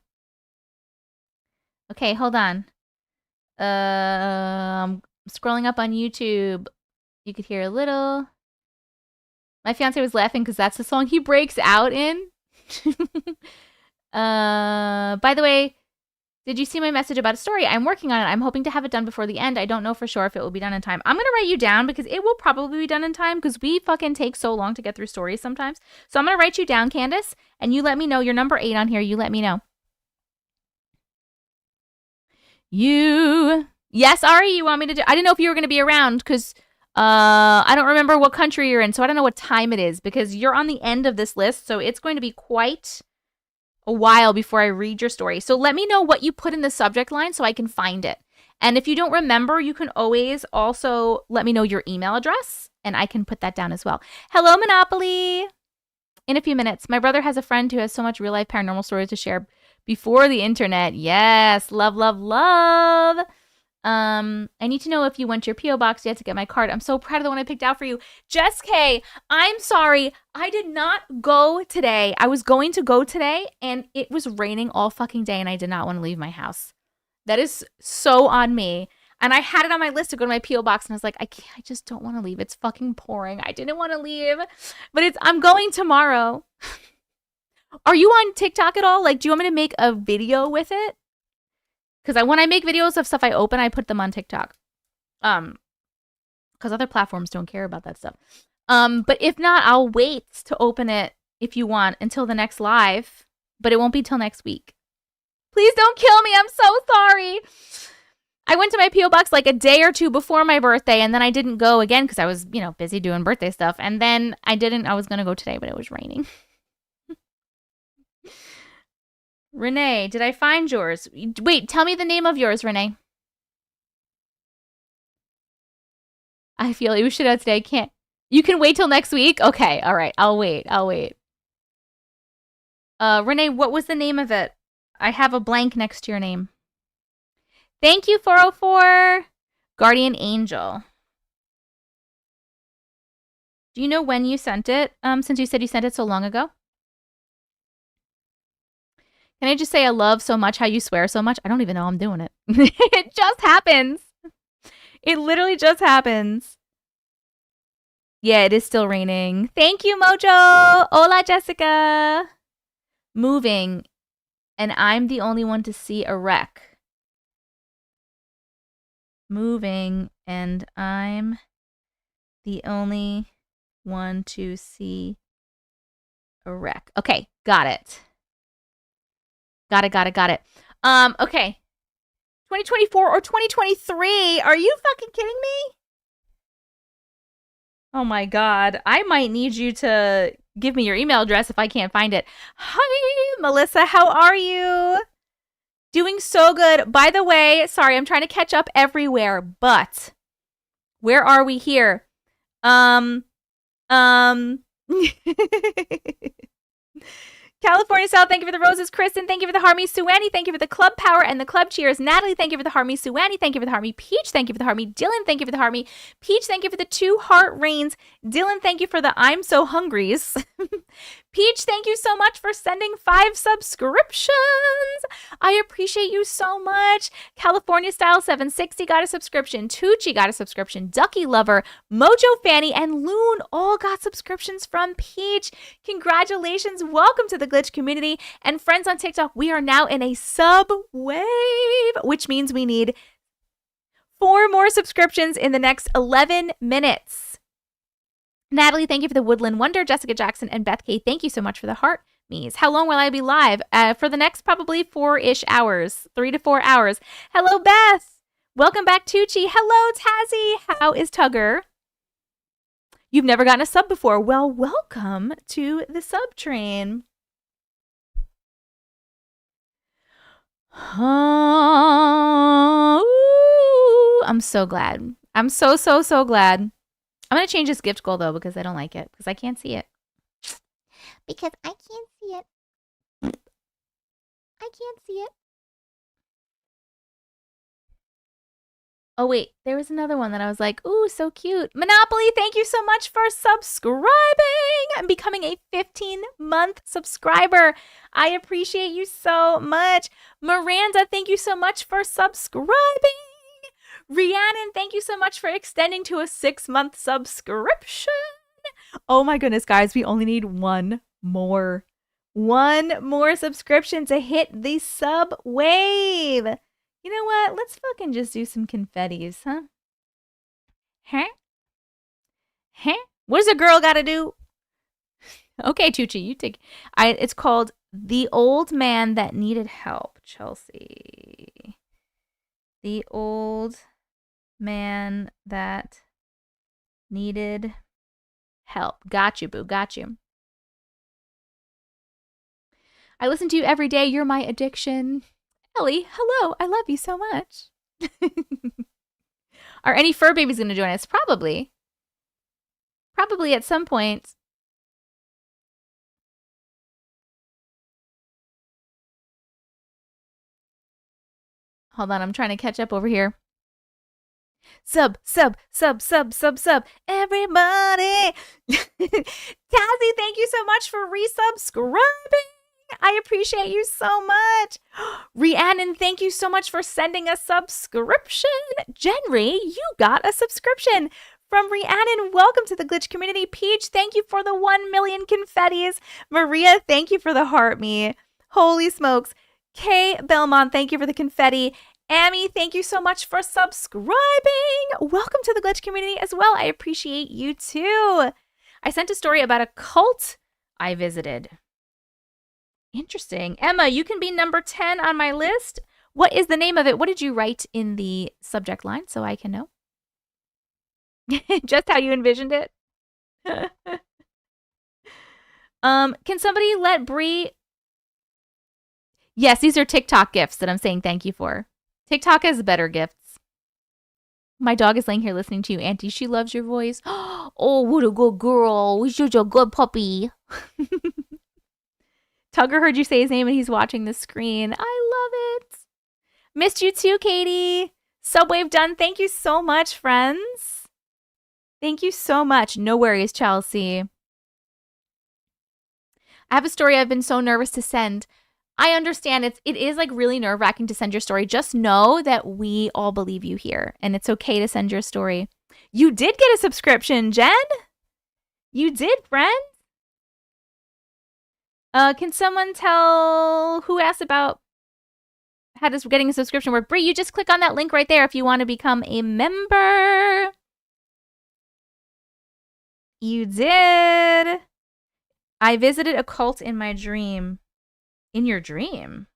Okay, hold on. I'm scrolling up on YouTube. You could hear a little. My fiance was laughing because that's the song he breaks out in. By the way, did you see my message about a story? I'm working on it. I'm hoping to have it done before the end. I don't know for sure if it will be done in time. I'm going to write you down because it will probably be done in time because we fucking take so long to get through stories sometimes. So I'm going to write you down, Candace, and you let me know. You're number 8 on here. You let me know. Yes, Ari, you want me to do? I didn't know if you were going to be around because I don't remember what country you're in, so I don't know what time it is because you're on the end of this list, so it's going to be quite a while before I read your story. So let me know what you put in the subject line so I can find it. And if you don't remember, you can always also let me know your email address, and I can put that down as well. Hello, Monopoly! In a few minutes. My brother has a friend who has so much real-life paranormal stories to share before the internet. Yes, love, love, love. I need to know if you went to your P.O. box yet to get my card. I'm so proud of the one I picked out for you. Jess K, I'm sorry. I did not go today. I was going to go today, and it was raining all fucking day, and I did not want to leave my house. That is so on me. And I had it on my list to go to my P.O. box, and I was like, I just don't want to leave. It's fucking pouring. I didn't want to leave. But I'm going tomorrow. Are you on TikTok at all? Like, do you want me to make a video with it? Because when I make videos of stuff I open, I put them on TikTok. Because other platforms don't care about that stuff. But if not, I'll wait to open it, if you want, until the next live. But it won't be till next week. Please don't kill me. I'm so sorry. I went to my P.O. box like a day or 2 before my birthday, and then I didn't go again because I was, busy doing birthday stuff. And then I was going to go today, but it was raining. Renee, did I find yours? Wait, tell me the name of yours, Renee. I feel you should have today. I can't. You can wait till next week? Okay, all right. I'll wait. Renee, what was the name of it? I have a blank next to your name. Thank you, 404. Guardian Angel. Do you know when you sent it? Since you said you sent it so long ago? Can I just say I love so much how you swear so much? I don't even know I'm doing it. It just happens. It literally just happens. Yeah, it is still raining. Thank you, Mojo. Hola, Jessica. Moving, and I'm the only one to see a wreck. Moving, and I'm the only one to see a wreck. Okay, got it. Got it. Okay. 2024 or 2023? Are you fucking kidding me? Oh my God. I might need you to give me your email address if I can't find it. Hi, Melissa. How are you? Doing so good. By the way, sorry, I'm trying to catch up everywhere, but where are we here? California South, thank you for the roses. Kristen, thank you for the Harmy. Suwani, thank you for the club power and the club cheers. Natalie, thank you for the Harmy. Suwani, thank you for the Harmy. Peach, thank you for the Harmy. Dylan, thank you for the Harmy. Peach, thank you for the 2 heart rains. Dylan, thank you for the I'm so hungries. Peach, thank you so much for sending 5 subscriptions. I appreciate you so much. California Style 760 got a subscription. Tucci got a subscription. Ducky Lover, Mojo Fanny, and Loon all got subscriptions from Peach. Congratulations. Welcome to the Glitch community. And friends on TikTok, we are now in a sub wave, which means we need 4 more subscriptions in the next 11 minutes. Natalie, thank you for the Woodland Wonder. Jessica Jackson and Beth K, thank you so much for the heart me's. How long will I be live? For the next probably 4-ish hours, 3 to 4 hours. Hello, Beth. Welcome back, Tucci. Hello, Tazzy. How is Tugger? You've never gotten a sub before. Well, welcome to the sub train. I'm so glad. I'm so glad. I'm going to change this gift goal, though, because I don't like it. Because I can't see it. Because I can't see it. I can't see it. Oh, wait. There was another one that I was like, ooh, so cute. Monopoly, thank you so much for subscribing and becoming a 15-month subscriber. I appreciate you so much. Miranda, thank you so much for subscribing. Rhiannon, thank you so much for extending to a 6-month subscription. Oh my goodness, guys, we only need one more subscription to hit the sub wave. You know what? Let's fucking just do some confettis, huh? Huh? What does a girl gotta do? Okay, Tucci, you take. It's called The Old Man That Needed Help, Chelsea. The Old Man That Needed Help. Got you, boo. Got you. I listen to you every day. You're my addiction. Ellie, hello. I love you so much. Are any fur babies going to join us? Probably. Probably at some point. Hold on. I'm trying to catch up over here. Sub. Everybody. Tazzy, thank you so much for resubscribing. I appreciate you so much. Rhiannon, thank you so much for sending a subscription. Jenry, you got a subscription from Rhiannon. Welcome to the Glitch community. Peach, thank you for the 1 million confettis. Maria, thank you for the heart me. Holy smokes. Kay Belmont, thank you for the confetti. Amy, thank you so much for subscribing. Welcome to the Glitch community as well. I appreciate you too. I sent a story about a cult I visited. Interesting. Emma, you can be number 10 on my list. What is the name of it? What did you write in the subject line so I can know? Just how you envisioned it? Can somebody let Bree... Yes, these are TikTok gifts that I'm saying thank you for. TikTok has better gifts. My dog is laying here listening to you, Auntie. She loves your voice. Oh, what a good girl. She's a good puppy. Tugger heard you say his name and he's watching the screen. I love it. Missed you too, Katie. Subwave done. Thank you so much, friends. Thank you so much. No worries, Chelsea. I have a story I've been so nervous to send. I understand it is like really nerve-wracking to send your story. Just know that we all believe you here and it's okay to send your story. You did get a subscription, Jen. You did, friend. Can someone tell who asked about how does getting a subscription work? Bree, you just click on that link right there if you want to become a member. You did. I visited a cult in my dream. In your dream?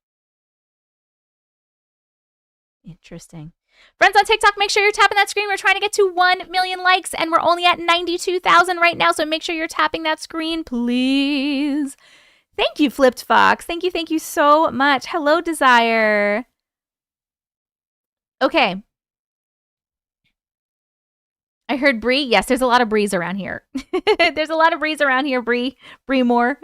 Interesting. Friends on TikTok, make sure you're tapping that screen. We're trying to get to 1 million likes, and we're only at 92,000 right now, so make sure you're tapping that screen, please. Thank you, Flipped Fox. Thank you so much. Hello, Desire. Okay. I heard Bree. Yes, there's a lot of Brees around here. There's a lot of Brees around here, Bree. Bree Moore.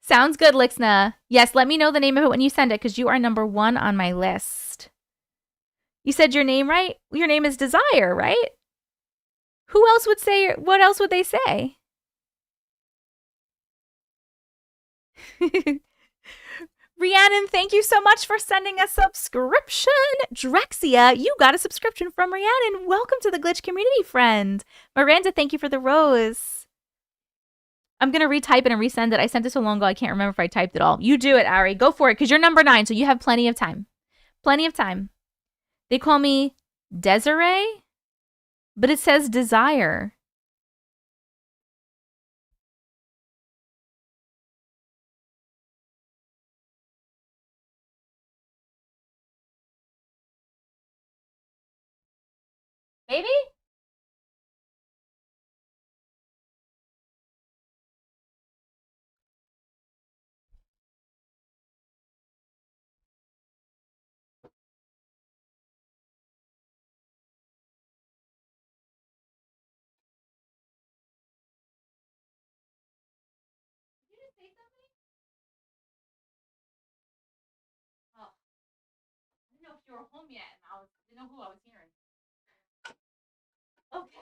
Sounds good, Lixna. Yes, let me know the name of it when you send it, because you are #1 on my list. You said your name right? Your name is Desire, right? Who else would say, what else would they say? Rhiannon, thank you so much for sending a subscription. Drexia, you got a subscription from Rhiannon. Welcome to the Glitch community, friend. Miranda, thank you for the rose. I'm going to retype it and resend it. I sent it so long ago, I can't remember if I typed it all. You do it, Ari. Go for it, because you're #9, so you have plenty of time. Plenty of time. They call me Desiree, but it says Desire. Baby? Did you just say something? Oh, I didn't know if you were home yet, and I didn't know who I was hearing. Okay.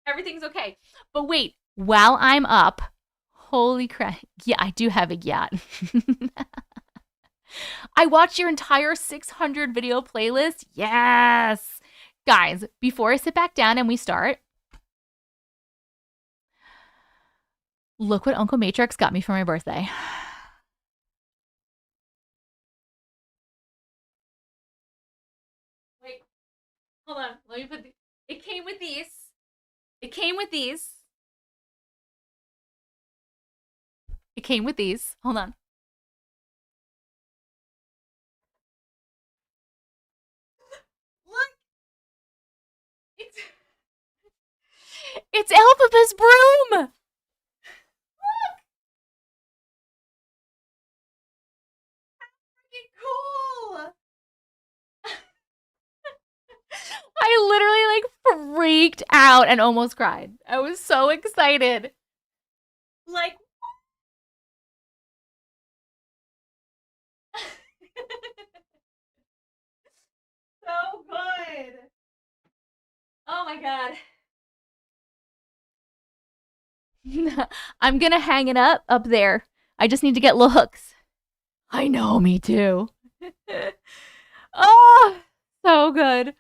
Everything's okay. But wait, while I'm up, holy crap. Yeah, I do have a yacht. I watched your entire 600 video playlist. Yes. Guys, before I sit back down and we start, look what Uncle Matrix got me for my birthday. Wait, hold on. Let me put it came with these. It came with these. It came with these. Hold on. Look. It's Elphaba's broom. Look. Cool. I literally freaked out and almost cried. I was so excited. Like, so good. Oh my god. I'm gonna hang it up there. I just need to get looks. I know, me too. Oh, so good.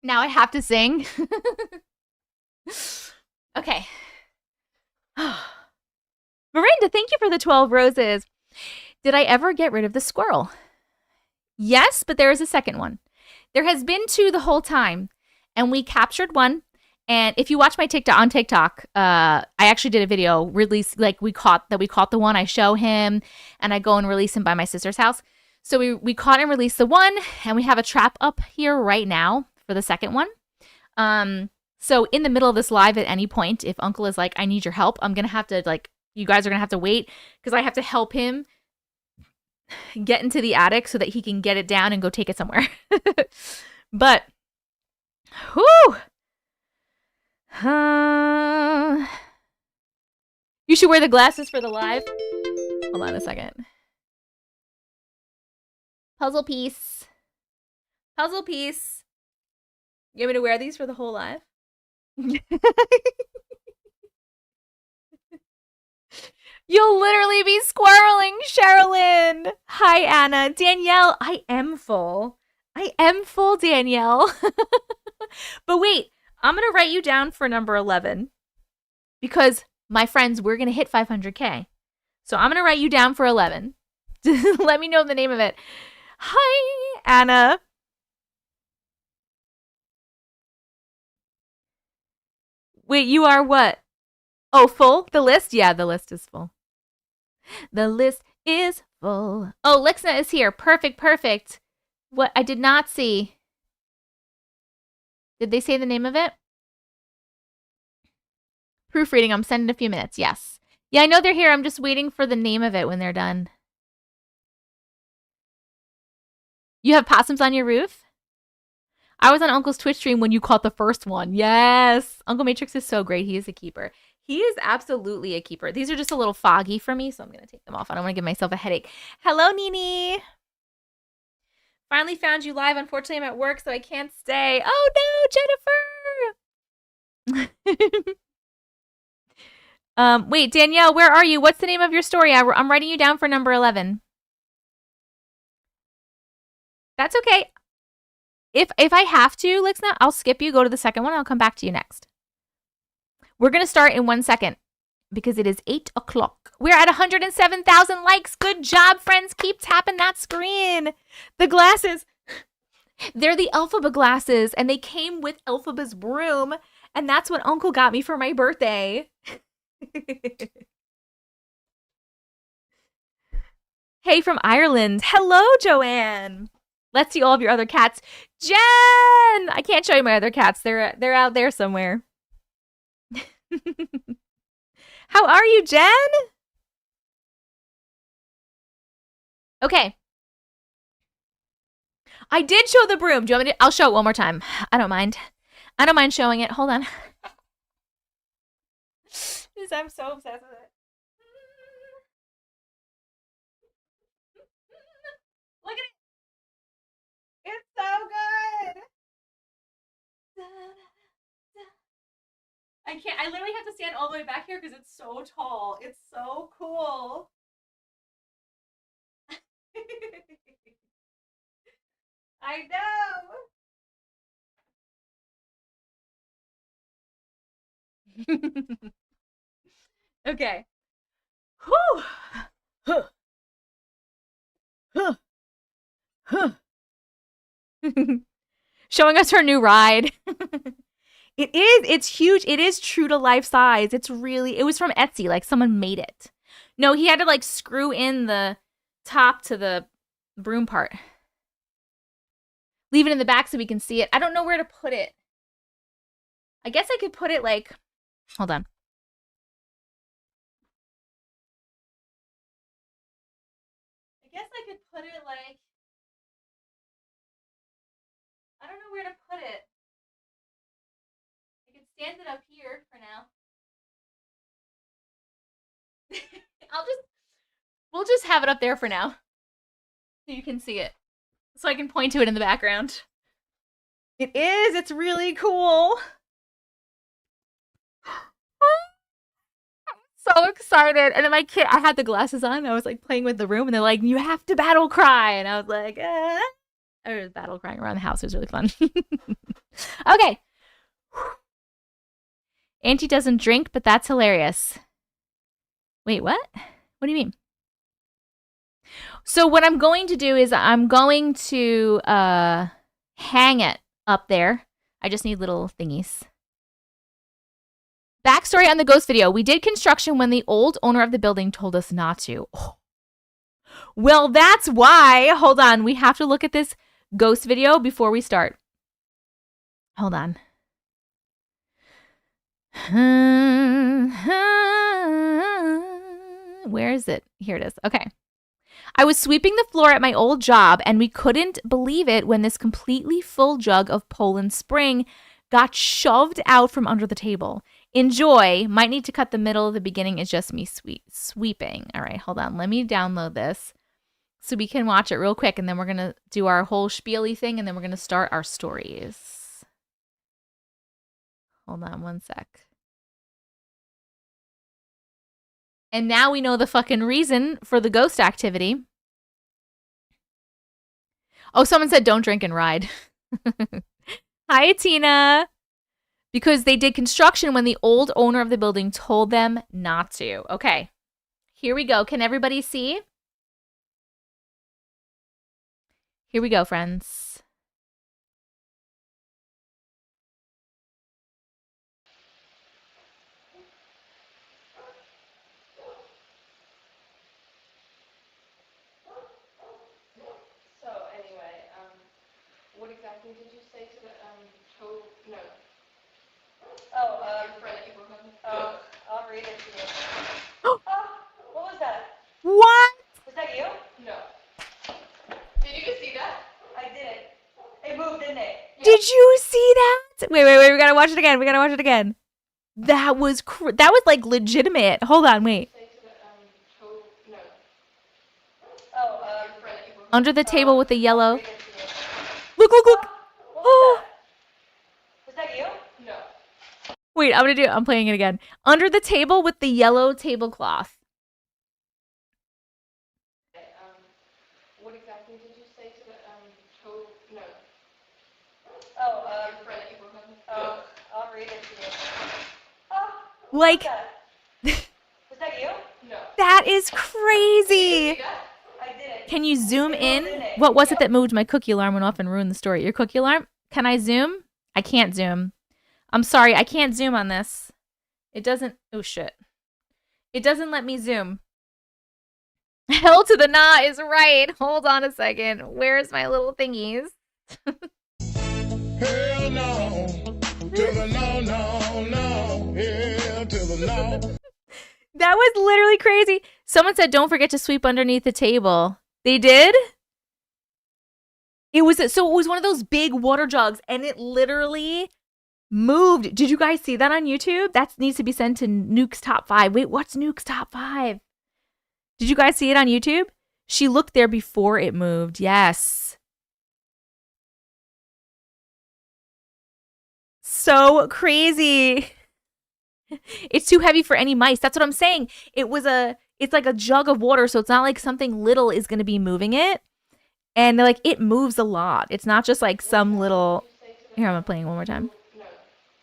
Now I have to sing. Okay. Miranda, thank you for the 12 roses. Did I ever get rid of the squirrel? Yes, but there is a second one. There has been 2 the whole time, and we captured one. And if you watch my TikTok on TikTok, I actually did a video release, like we caught the one. I show him, and I go and release him by my sister's house. So we caught and released the one, and we have a trap up here right now for the second one. So in the middle of this live at any point, if Uncle is like, I need your help, I'm gonna have to, like, you guys are gonna have to wait, because I have to help him get into the attic so that he can get it down and go take it somewhere. But, whew. You should wear the glasses for the live. Hold on a second. Puzzle piece. Puzzle piece. You want me to wear these for the whole live? You'll literally be squirreling, Sherilyn. Hi, Anna. Danielle, I am full. I am full, Danielle. But wait, I'm going to write you down for number 11. Because, my friends, we're going to hit 500K. So I'm going to write you down for 11. Let me know the name of it. Hi, Anna. Wait, you are what? Oh, full? The list? Yeah, the list is full. The list is full. Oh, Lixna is here. Perfect, perfect. What? I did not see. Did they say the name of it? Proofreading. I'm sending a few minutes. Yes. Yeah, I know they're here. I'm just waiting for the name of it when they're done. You have possums on your roof? I was on Uncle's Twitch stream when you caught the first one. Yes. Uncle Matrix is so great. He is a keeper. He is absolutely a keeper. These are just a little foggy for me, so I'm going to take them off. I don't want to give myself a headache. Hello, Nini. Finally found you live. Unfortunately, I'm at work, so I can't stay. Oh, no, Jennifer. Wait, Danielle, where are you? What's the name of your story? I'm writing you down for number 11. That's okay. If I have to, Lixna, I'll skip you, go to the second one. I'll come back to you next. We're going to start in 1 second because it is 8 o'clock. We're at 107,000 likes. Good job, friends. Keep tapping that screen. The glasses, they're the Elphaba glasses, and they came with Elphaba's broom, and that's what Uncle got me for my birthday. Hey, from Ireland. Hello, Joanne. Let's see all of your other cats. Jen! I can't show you my other cats. They're out there somewhere. How are you, Jen? Okay. I did show the broom. Do you want me to? I'll show it one more time. I don't mind. I don't mind showing it. Hold on. I'm so obsessed with it. Look at it. It's so good. I can't. I literally have to stand all the way back here because it's so tall. It's so cool. I know. Okay. Whew. Huh. Huh. Huh. Showing us her new ride. It is. It's huge. It is true to life size. It was from Etsy. Like someone made it. No, he had to like screw in the top to the broom part. Leave it in the back so we can see it. I don't know where to put it. I guess I could put it like, hold on. I guess I could put it like, I don't know where to put it. I can stand it up here for now. We'll just have it up there for now. So you can see it. So I can point to it in the background. It is. It's really cool. So excited. And then my kid, I had the glasses on. I was like playing with the room, and they're like, you have to battle cry. And I was like, I was battle crying around the house. It was really fun. Okay. Auntie doesn't drink, but that's hilarious. Wait, what? What do you mean? So what I'm going to do is I'm going to hang it up there. I just need little thingies. Backstory on the ghost video. We did construction when the old owner of the building told us not to. Oh. Well, that's why. Hold on. We have to look at this ghost video before we start. Hold on. Where is it? Here it is. Okay. I was sweeping the floor at my old job, and we couldn't believe it when this completely full jug of Poland Spring got shoved out from under the table. Enjoy. Might need to cut the middle. The beginning is just me sweeping. All right, hold on. Let me download this so we can watch it real quick, and then we're going to do our whole spiel-y thing, and then we're going to start our stories. Hold on 1 sec. And now we know the fucking reason for the ghost activity. Oh, someone said don't drink and ride. Hi, Tina. Because they did construction when the old owner of the building told them not to. Okay, here we go. Can everybody see? Here we go, friends. So anyway, what exactly did you say to the no? I'll read it to you. Oh, what was that? What? Was that you? No. Did you just see that? I didn't. It moved, didn't it? Did you see that? Wait. We gotta watch it again. That was like legitimate. Hold on, wait. No. Under the table with the yellow. Read it to you. Look. What was that? Was that you? No. Wait, I'm playing it again. Under the table with the yellow tablecloth. What exactly did you say to the No. I'll read it to you. Oh, Like, was that you? No. that is crazy. See that? I didn't. Can you zoom It moved, in? didn't it? What was it that moved? My cookie alarm went off and ruined the story. Your cookie alarm? Can I zoom? I can't zoom. I'm sorry, I can't zoom on this. It doesn't. Oh shit. It doesn't let me zoom. Hell to the nah is right. Hold on a second. Where's my little thingies? Hell no. To the no. Hell to the no. That was literally crazy. Someone said, don't forget to sweep underneath the table. They did? It was one of those big water jugs and it literally moved. Did you guys see that on YouTube? That needs to be sent to Nuke's Top 5. Wait, what's Nuke's Top 5? Did you guys see it on YouTube? She looked there before it moved. Yes. So crazy. It's too heavy for any mice. That's what I'm saying. It's like a jug of water, so it's not like something little is going to be moving it. And they're like, it moves a lot. It's not just like some little... Here, I'm playing one more time.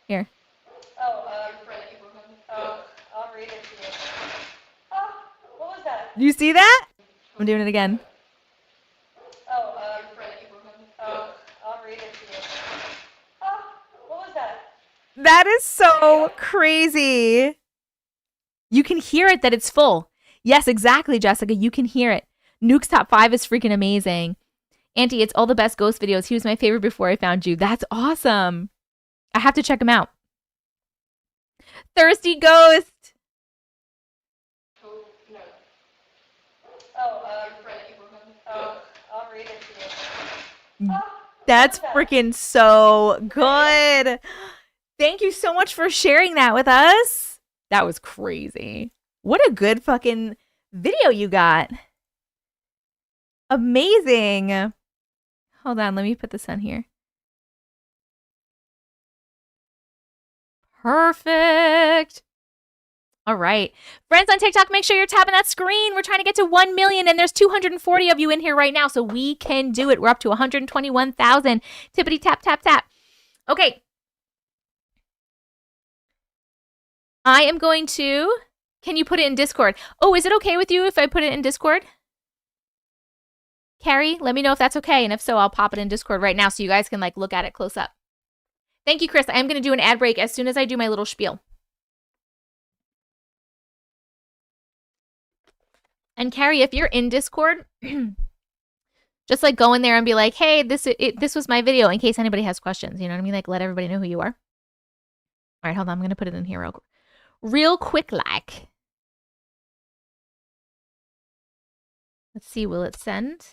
Here. I'll read it to you. Oh, what was that? You see that? I'm doing it again. I'll read it to you. Oh, what was that? That is so crazy. You can hear it that it's full. Yes, exactly, Jessica. You can hear it. Nuke's Top 5 is freaking amazing. Auntie, it's all the best ghost videos. He was my favorite before I found you. That's awesome. I have to check him out. Thirsty Ghost. No. I'll read it to you. Oh, That's freaking so good. Thank you so much for sharing that with us. That was crazy. What a good fucking video you got. Amazing. Hold on, let me put this on here. Perfect. All right. Friends on TikTok, make sure you're tapping that screen. We're trying to get to 1 million, and there's 240 of you in here right now, so we can do it. We're up to 121,000. Tippity tap, tap, tap. Okay. I am going to... Can you put it in Discord? Oh, is it okay with you if I put it in Discord? Carrie, let me know if that's okay, and if so, I'll pop it in Discord right now so you guys can like look at it close up. Thank you, Chris. I am going to do an ad break as soon as I do my little spiel. And Carrie, if you're in Discord, just like go in there and be like, hey, this was my video in case anybody has questions. You know what I mean? Like let everybody know who you are. All right, hold on. I'm going to put it in here real quick like. Let's see, will it send?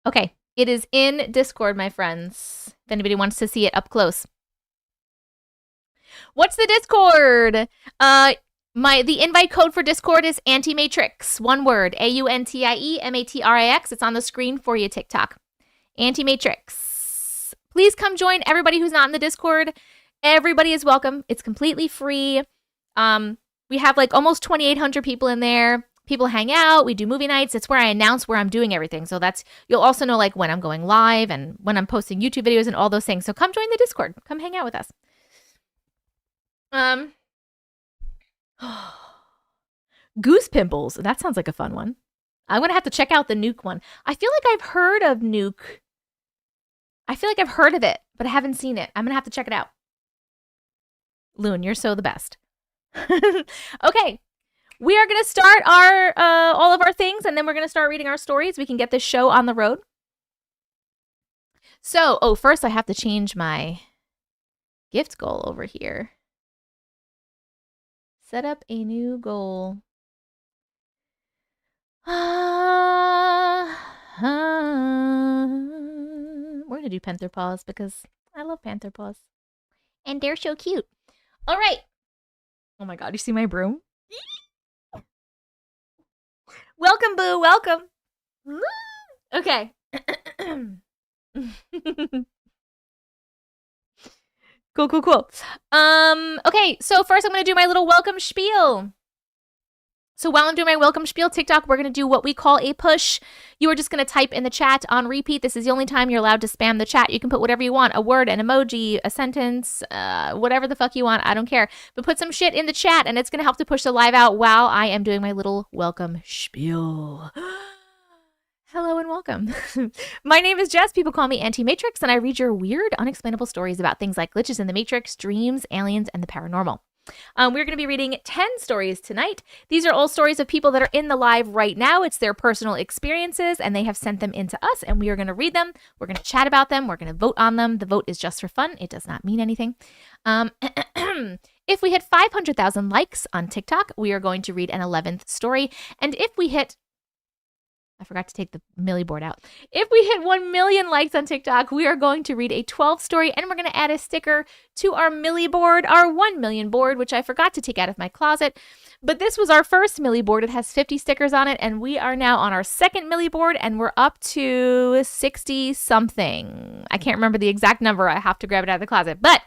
Okay, it is in Discord, my friends. If anybody wants to see it up close. What's the Discord? The invite code for Discord is Auntie Matrix. One word, AUNTIE-MATRIX. It's on the screen for you, TikTok. Auntie Matrix. Please come join everybody who's not in the Discord. Everybody is welcome. It's completely free. We have like almost 2,800 people in there. People hang out. We do movie nights. It's where I announce where I'm doing everything. So you'll also know like when I'm going live and when I'm posting YouTube videos and all those things. So come join the Discord. Come hang out with us. Goose pimples. That sounds like a fun one. I'm going to have to check out the Nuke one. I feel like I've heard of Nuke. I feel like I've heard of it, but I haven't seen it. I'm going to have to check it out. Loon, you're so the best. Okay. We are going to start our all of our things, and then we're going to start reading our stories. We can get this show on the road. So, oh, first I have to change my gift goal over here. Set up a new goal. We're gonna do panther paws because I love panther paws. And they're so cute. All right. Oh my god, you see my broom? Welcome, Boo, welcome. Okay. Cool. Okay, so first I'm gonna do my little welcome spiel. So while I'm doing my welcome spiel, TikTok, we're going to do what we call a push. You are just going to type in the chat on repeat. This is the only time you're allowed to spam the chat. You can put whatever you want, a word, an emoji, a sentence, whatever the fuck you want. I don't care. But put some shit in the chat, and it's going to help to push the live out while I am doing my little welcome spiel. Hello and welcome. My name is Jess. People call me Auntie Matrix, and I read your weird, unexplainable stories about things like glitches in the Matrix, dreams, aliens, and the paranormal. We're going to be reading 10 stories tonight. These are all stories of people that are in the live right now. It's their personal experiences, and they have sent them in to us, and we are going to read them. We're going to chat about them. We're going to vote on them. The vote is just for fun. It does not mean anything. If we hit 500,000 likes on TikTok, we are going to read an 11th story. And if we hit I forgot to take the millie board out. If we hit 1 million likes on TikTok, we are going to read a 12th story, and we're going to add a sticker to our millie board, our 1 million board, which I forgot to take out of my closet. But this was our first millie board. It has 50 stickers on it, and we are now on our second millie board, and we're up to 60 something. I can't remember the exact number. I have to grab it out of the closet. But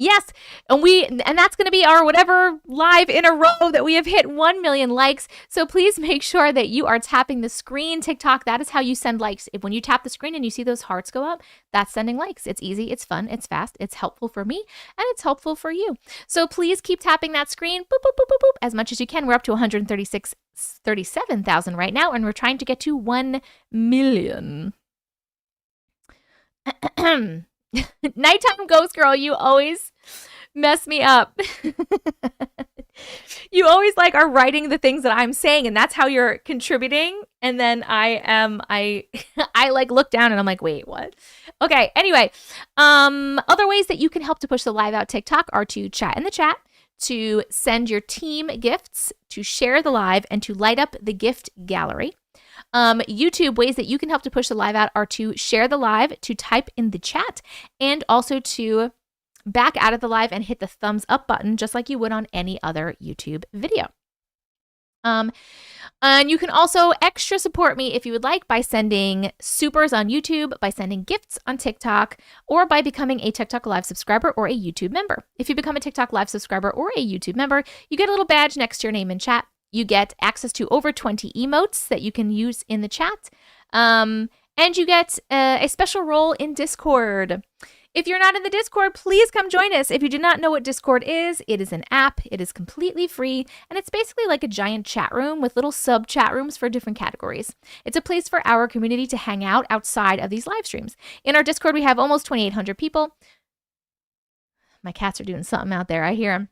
yes, and that's going to be our whatever live in a row that we have hit 1 million likes. So please make sure that you are tapping the screen. TikTok, that is how you send likes. When you tap the screen and you see those hearts go up, that's sending likes. It's easy, it's fun, it's fast, it's helpful for me, and it's helpful for you. So please keep tapping that screen, boop, boop, boop, boop, boop, as much as you can. We're up to 137,000 right now, and we're trying to get to 1 million. Nighttime ghost girl, you always mess me up. You always are writing the things that I'm saying, and that's how you're contributing. And then I look down and I'm like, wait, what? Okay, anyway, other ways that you can help to push the live out TikTok are to chat in the chat, to send your team gifts, to share the live, and to light up the gift gallery. YouTube, ways that you can help to push the live out are to share the live, to type in the chat, and also to back out of the live and hit the thumbs up button just like you would on any other YouTube video. And you can also extra support me if you would like by sending supers on YouTube, by sending gifts on TikTok, or by becoming a TikTok Live subscriber or a YouTube member. If you become a TikTok Live subscriber or a YouTube member, you get a little badge next to your name in chat. You get access to over 20 emotes that you can use in the chat. And you get a special role in Discord. If you're not in the Discord, please come join us. If you do not know what Discord is, it is an app. It is completely free, and it's basically like a giant chat room with little sub chat rooms for different categories. It's a place for our community to hang out outside of these live streams. In our Discord, we have almost 2,800 people. My cats are doing something out there. I hear them.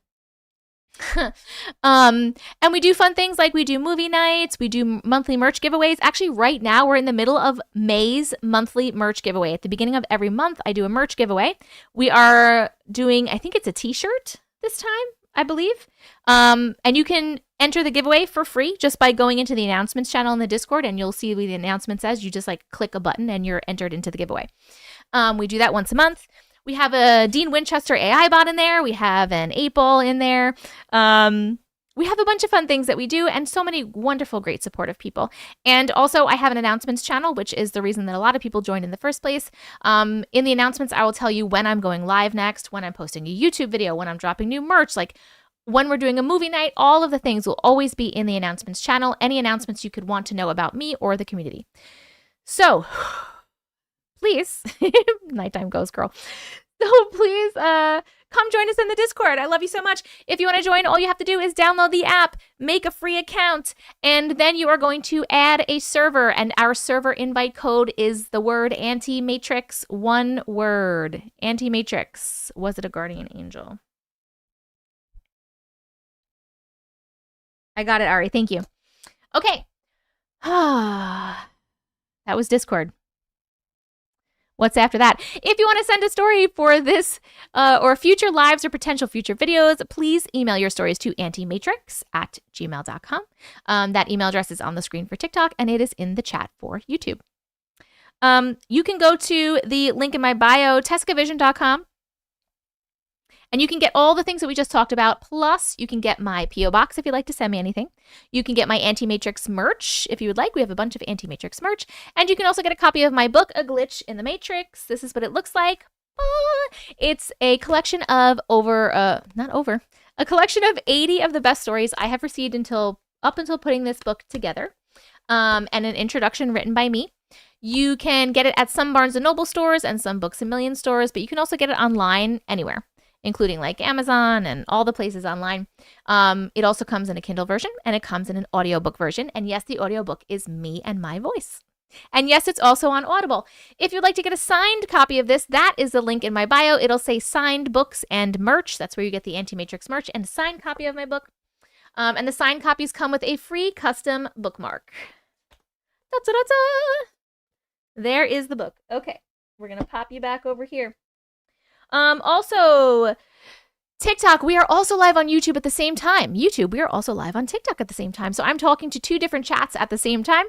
And we do fun things like we do movie nights, we do monthly merch giveaways. Actually, right now we're in the middle of May's monthly merch giveaway. At the beginning of every month, I do a merch giveaway. We are doing, I think it's a t-shirt this time, I believe. And you can enter the giveaway for free just by going into the announcements channel in the Discord, and you'll see what the announcement says. You just click a button and you're entered into the giveaway. We do that once a month. We have a Dean Winchester AI bot in there. We have an 8-ball in there. We have a bunch of fun things that we do, and so many wonderful, great supportive people. And also, I have an announcements channel, which is the reason that a lot of people joined in the first place. In the announcements, I will tell you when I'm going live next, when I'm posting a YouTube video, when I'm dropping new merch, when we're doing a movie night. All of the things will always be in the announcements channel. Any announcements you could want to know about me or the community. So please, nighttime ghost girl. So please come join us in the Discord. I love you so much. If you want to join, all you have to do is download the app, make a free account, and then you are going to add a server. And our server invite code is the word Auntie Matrix, one word. Auntie Matrix. Was it a guardian angel? I got it, Ari. Thank you. Okay. That was Discord. What's after that? If you want to send a story for this or future lives or potential future videos, please email your stories to auntiematrix@gmail.com. That email address is on the screen for TikTok, and it is in the chat for YouTube. You can go to the link in my bio, tescavision.com, and you can get all the things that we just talked about. Plus, you can get my P.O. box if you'd like to send me anything. You can get my Auntie Matrix merch if you would like. We have a bunch of Auntie Matrix merch. And you can also get a copy of my book, A Glitch in the Matrix. This is what it looks like. It's a collection of a collection of 80 of the best stories I have received up until putting this book together, and an introduction written by me. You can get it at some Barnes & Noble stores and some Books A Million stores, but you can also get it online anywhere, including like Amazon and all the places online. It also comes in a Kindle version, and it comes in an audiobook version. And yes, the audiobook is me and my voice. And yes, it's also on Audible. If you'd like to get a signed copy of this, that is the link in my bio. It'll say signed books and merch. That's where you get the Auntie Matrix merch and a signed copy of my book. And the signed copies come with a free custom bookmark. Da-da-da-da! There is the book. Okay, we're going to pop you back over here. Also, TikTok, we are also live on YouTube at the same time. YouTube, we are also live on TikTok at the same time. So I'm talking to 2 different chats at the same time.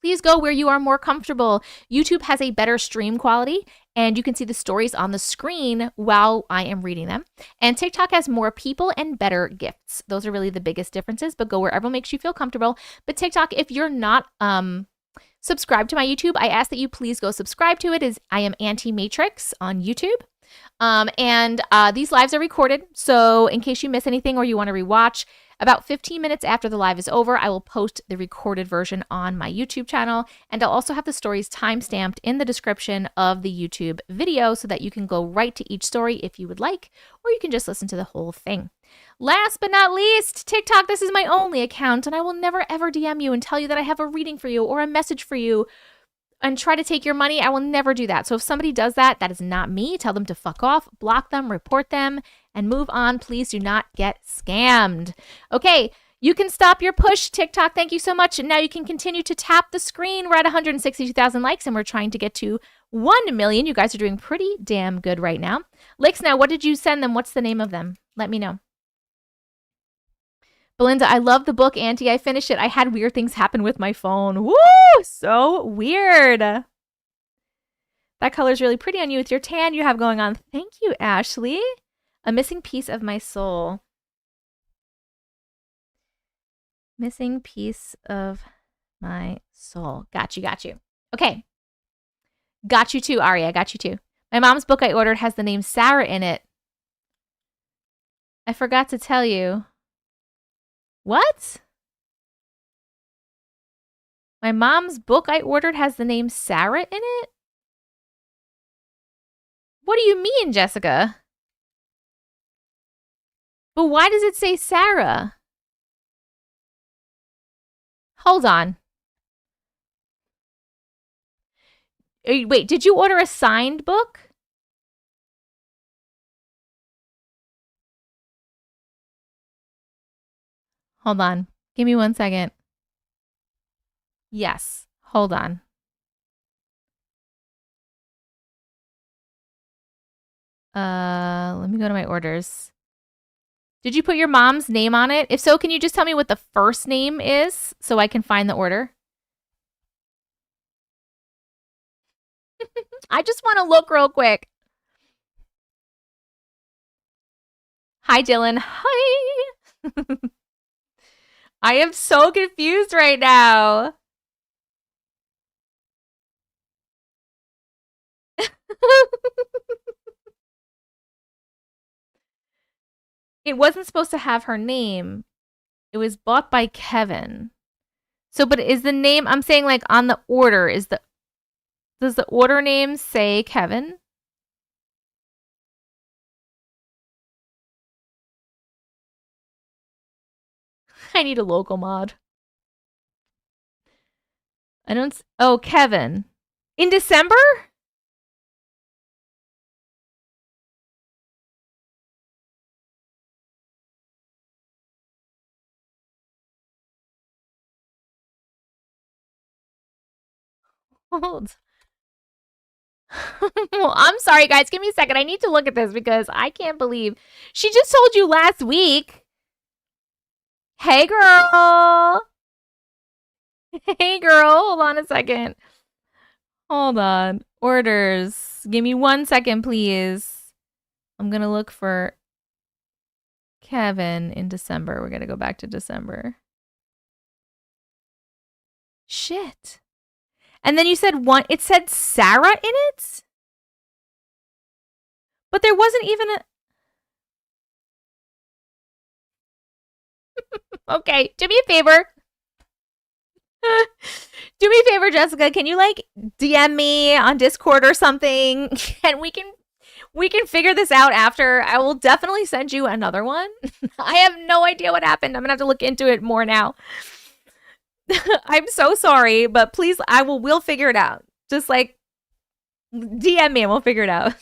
Please go where you are more comfortable. YouTube has a better stream quality, and you can see the stories on the screen while I am reading them. And TikTok has more people and better gifts. Those are really the biggest differences, but go wherever makes you feel comfortable. But TikTok, if you're not subscribed to my YouTube, I ask that you please go subscribe to it. I am Auntie Matrix on YouTube. And these lives are recorded, so in case you miss anything or you want to rewatch, about 15 minutes after the live is over, I will post the recorded version on my YouTube channel, and I'll also have the stories timestamped in the description of the YouTube video so that you can go right to each story if you would like, or you can just listen to the whole thing. Last but not least, TikTok, this is my only account, and I will never ever DM you and tell you that I have a reading for you or a message for you and try to take your money. I will never do that. So if somebody does that, that is not me. Tell them to fuck off, block them, report them, and move on. Please do not get scammed. Okay, you can stop your push, TikTok. Thank you so much. And now you can continue to tap the screen. We're at 162,000 likes, and we're trying to get to 1 million. You guys are doing pretty damn good right now. Licks, now, what did you send them? What's the name of them? Let me know. Belinda, I love the book, Auntie. I finished it. I had weird things happen with my phone. Woo! So weird. That color is really pretty on you with your tan you have going on. Thank you, Ashley. A missing piece of my soul. Missing piece of my soul. Got you, got you. Okay. Got you too, Aria. Got you too. My mom's book I ordered has the name Sarah in it. I forgot to tell you. What? My mom's book I ordered has the name Sarah in it? What do you mean, Jessica? But why does it say Sarah? Hold on. Wait, did you order a signed book? Hold on. Give me 1 second. Yes. Hold on. Let me go to my orders. Did you put your mom's name on it? If so, can you just tell me what the first name is so I can find the order? I just want to look real quick. Hi, Dylan. Hi. I am so confused right now. It wasn't supposed to have her name. It was bought by Kevin. So, but is the name, I'm saying like on the order, does the order name say Kevin? I need a local mod. Oh, Kevin. In December? Hold. Well, I'm sorry, guys. Give me a second. I need to look at this because I can't believe she just told you last week. Hey, girl. Hey, girl. Hold on a second. Hold on. Orders. Give me 1 second, please. I'm going to look for Kevin in December. We're going to go back to December. Shit. And then you said one. It said Sarah in it? But there wasn't even a... Okay, do me a favor. Do me a favor, Jessica. Can you like DM me on Discord or something? And we can figure this out after. I will definitely send you another one. I have no idea what happened. I'm gonna have to look into it more now. I'm so sorry, but please, we'll figure it out. Just like DM me and we'll figure it out.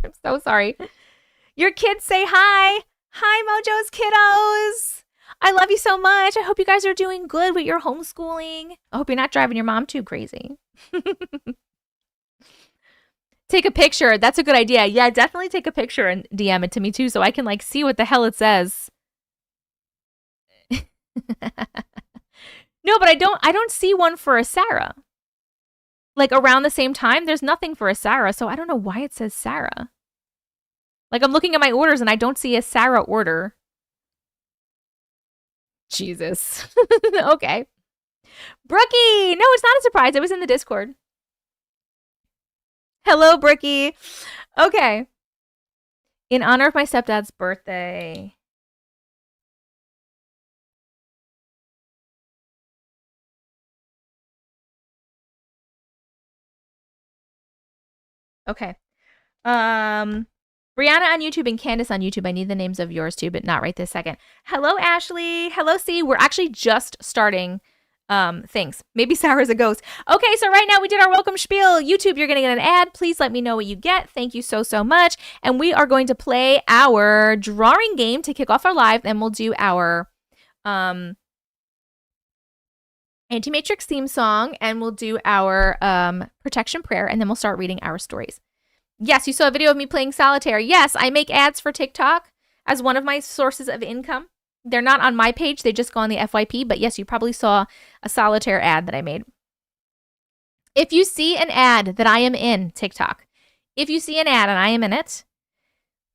I'm so sorry. Your kids say hi. Hi, Mojo's kiddos. I love you so much. I hope you guys are doing good with your homeschooling. I hope you're not driving your mom too crazy. Take a picture. That's a good idea. Yeah, definitely take a picture and DM it to me too so I can like see what the hell it says. No, but I don't see one for a Sarah. Like around the same time, there's nothing for a Sarah, so I don't know why it says Sarah. Like I'm looking at my orders and I don't see a Sarah order. Jesus. Okay. Brookie! No, it's not a surprise. It was in the Discord. Hello, Brookie. Okay. In honor of my stepdad's birthday. Okay. Brianna on YouTube and Candace on YouTube. I need the names of yours too, but not right this second. Hello, Ashley. Hello, C. We're actually just starting things. Maybe Sarah's a ghost. Okay, so right now we did our welcome spiel. YouTube, you're going to get an ad. Please let me know what you get. Thank you so, so much. And we are going to play our drawing game to kick off our live, and we'll do our Auntie Matrix theme song, and we'll do our protection prayer, and then we'll start reading our stories. Yes, you saw a video of me playing solitaire. Yes, I make ads for TikTok as one of my sources of income. They're not on my page. They just go on the FYP. But yes, you probably saw a solitaire ad that I made. If you see an ad that I am in TikTok, if you see an ad and I am in it,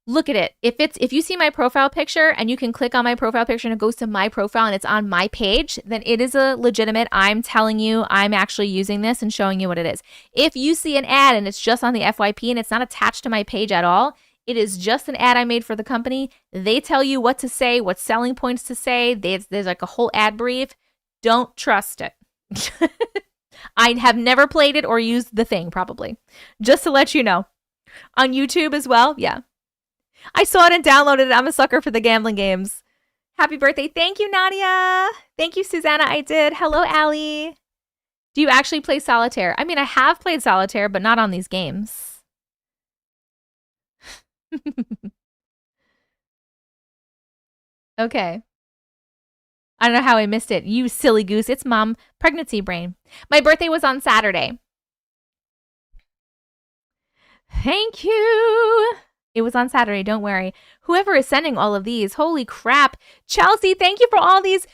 look at it. If you see my profile picture and you can click on my profile picture and it goes to my profile and it's on my page, then it is a legitimate, I'm telling you, I'm actually using this and showing you what it is. If you see an ad and it's just on the FYP and it's not attached to my page at all, it is just an ad I made for the company. They tell you what to say, what selling points to say. There's like a whole ad brief. Don't trust it. I have never played it or used the thing, probably. Just to let you know. On YouTube as well, yeah. I saw it and downloaded it. I'm a sucker for the gambling games. Happy birthday. Thank you, Nadia. Thank you, Susanna. I did. Hello, Allie. Do you actually play solitaire? I mean, I have played solitaire, but not on these games. Okay. I don't know how I missed it. You silly goose. It's mom pregnancy brain. My birthday was on Saturday. Thank you. It was on Saturday, don't worry. Whoever is sending all of these, holy crap. Chelsea, thank you for all these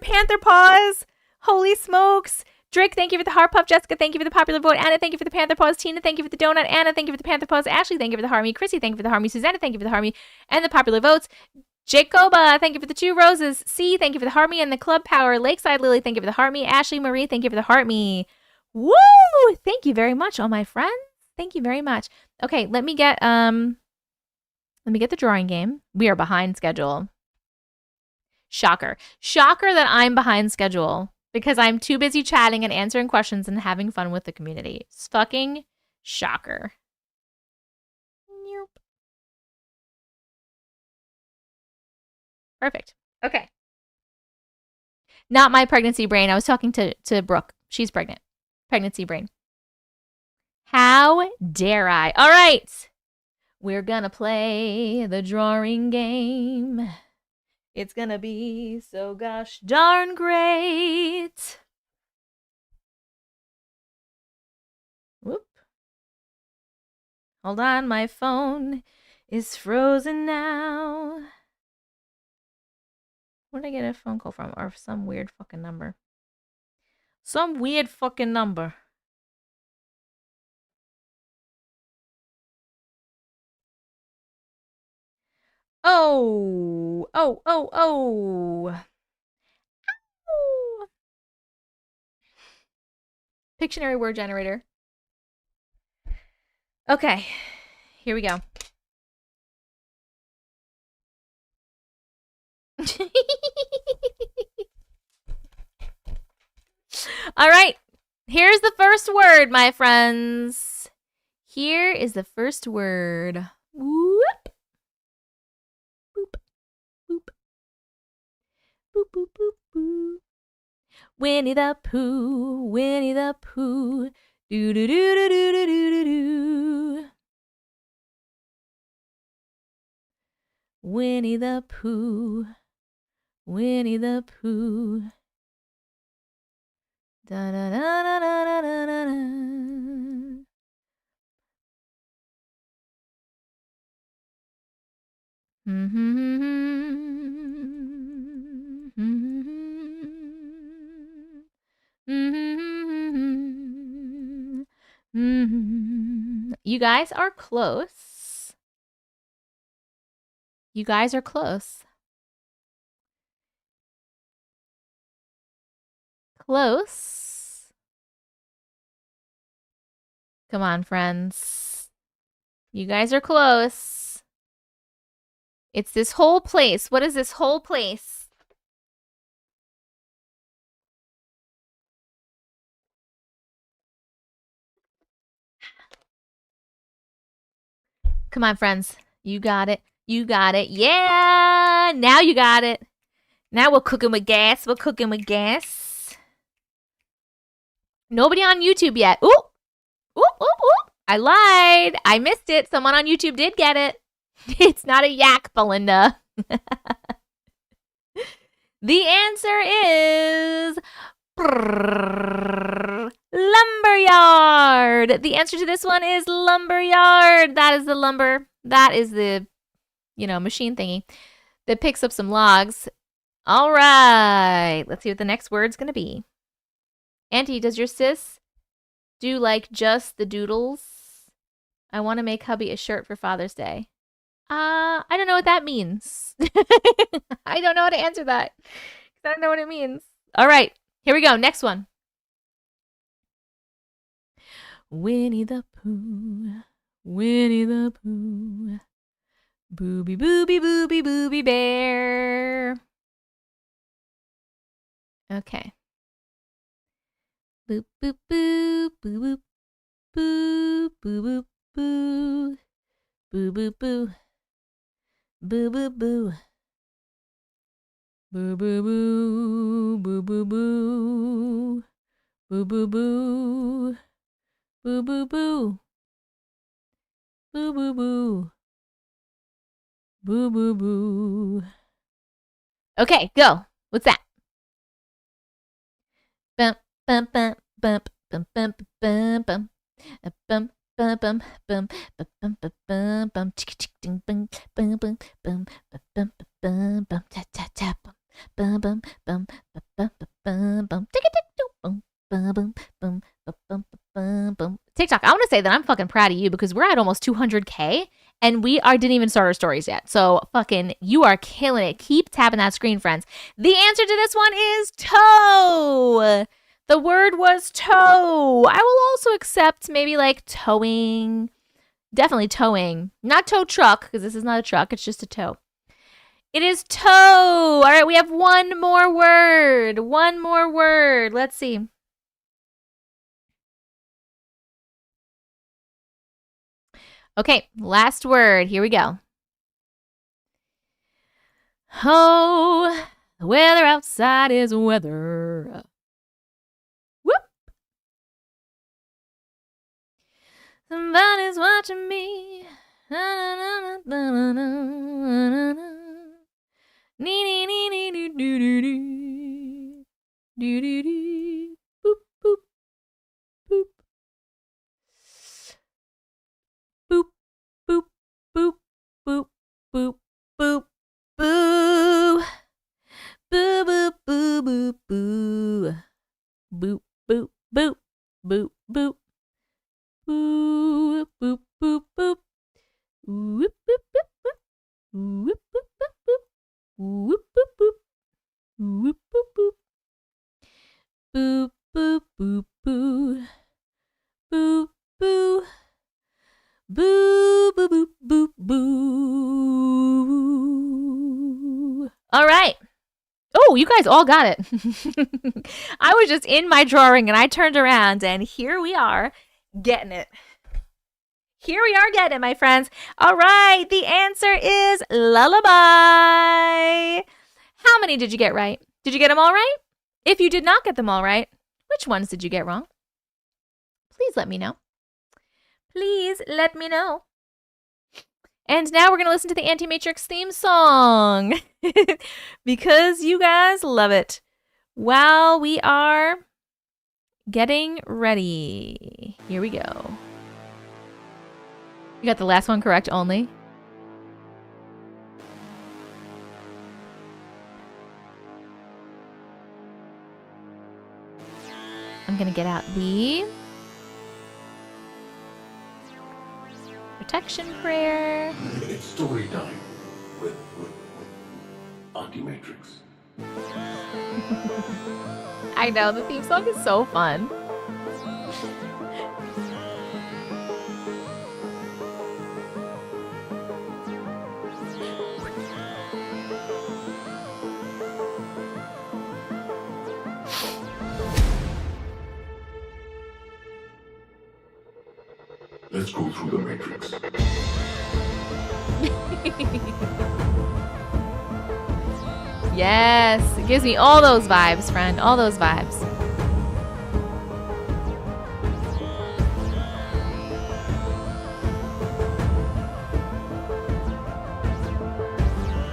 panther paws. Holy smokes. Drake, thank you for the heart puff. Jessica, thank you for the popular vote. Anna, thank you for the panther paws. Tina, thank you for the donut. Anna, thank you for the panther paws. Ashley, thank you for the harmony. Chrissy, thank you for the harmony. Susanna, thank you for the harmony and the popular votes. Jacoba, thank you for the 2 roses. C, thank you for the heart me and the club power. Lakeside Lily, thank you for the heart me. Ashley Marie, thank you for the heart me. Woo! Thank you very much, all my friends. Thank you very much. Okay, let me get the drawing game. We are behind schedule. Shocker. Shocker that I'm behind schedule because I'm too busy chatting and answering questions and having fun with the community. It's fucking shocker. Nope. Perfect. Okay. Not my pregnancy brain. I was talking to Brooke. She's pregnant. Pregnancy brain. How dare I? All right. We're gonna play the drawing game. It's gonna be so gosh darn great. Whoop. Hold on, my phone is frozen now. Where did I get a phone call from? Or some weird fucking number. Some weird fucking number. Oh. Oh, oh, oh. Ow. Pictionary word generator. Okay. Here we go. All right. Here's the first word, my friends. Here is the first word. Whoop. Boop. Boop. Boop, boop, boop, boop. Winnie the Pooh, Winnie the Pooh. Do do do do do do do do. Winnie the Pooh, Winnie the Pooh. Da da da da da da da da. You guys are close. You guys are close. Close. Come on, friends. You guys are close. It's this whole place. What is this whole place? Come on, friends. You got it. You got it. Yeah! Now you got it. Now we're cooking with gas. We're cooking with gas. Nobody on YouTube yet. Ooh! Ooh, ooh, ooh. I lied. I missed it. Someone on YouTube did get it. It's not a yak, Belinda. The answer is lumberyard. The answer to this one is lumberyard. That is the lumber. That is the, machine thingy that picks up some logs. All right. Let's see what the next word's going to be. Auntie, does your sis do like just the doodles? I want to make hubby a shirt for Father's Day. I don't know what that means. I don't know how to answer that. I don't know what it means. All right, here we go. Next one. Winnie the Pooh, Winnie the Pooh, booby, booby, booby, booby bear. Okay. Boop, boop, boop, boop, boop, boop, boop, boo, boo, boo, boo. Boo boo boo. Boo boo boo. Boo boo boo. Boo boo boo. Boo boo boo. Boo boo boo. Boo boo boo. Okay, go. What's that? Bump bump bump bump bump bump bump bump bump. Bum bum bum bum bum bum bum chick chick ding bum bum bum bum bum bum bum tap tap tap bum bum bum bum bum bum tick tick bum bum bum bum bum bum bum. TikTok, I want to say that I'm fucking proud of you because we're at almost 200K and we didn't even start our stories yet. So fucking you are killing it. Keep tapping that screen, friends. The answer to this one is toe. The word was tow. I will also accept maybe like towing. Definitely towing. Not tow truck, because this is not a truck. It's just a tow. It is tow. All right, we have one more word. One more word. Let's see. Okay, last word. Here we go. Oh, the weather outside is weather. Somebody's watching me. Boop, boop, boop. Boop. boo. Boop, boop, boop, boop, boop. Boop, boop, boop, boop. Whoop, boop, boop, boop. Whoop, boop, boop, boop. Whoop, boop, boop. Whoop, boop, boop. Boop, boop, boop, boo. Boop, boo. Boo, boo, boop, boop, boo. All right. Oh, you guys all got it. I was just in my drawing and I turned around and here we are getting it. Here we are getting it, my friends. All right. The answer is lullaby. How many did you get right? Did you get them all right? If you did not get them all right, which ones did you get wrong? Please let me know. Please let me know. And now we're going to listen to the Auntie Matrix theme song because you guys love it. While we are getting ready. Here we go. You got the last one correct only? I'm going to get out the protection prayer. It's story time with Auntie Matrix. I know, the theme song is so fun. Let's go through the Matrix. Yes, it gives me all those vibes, friend. All those vibes.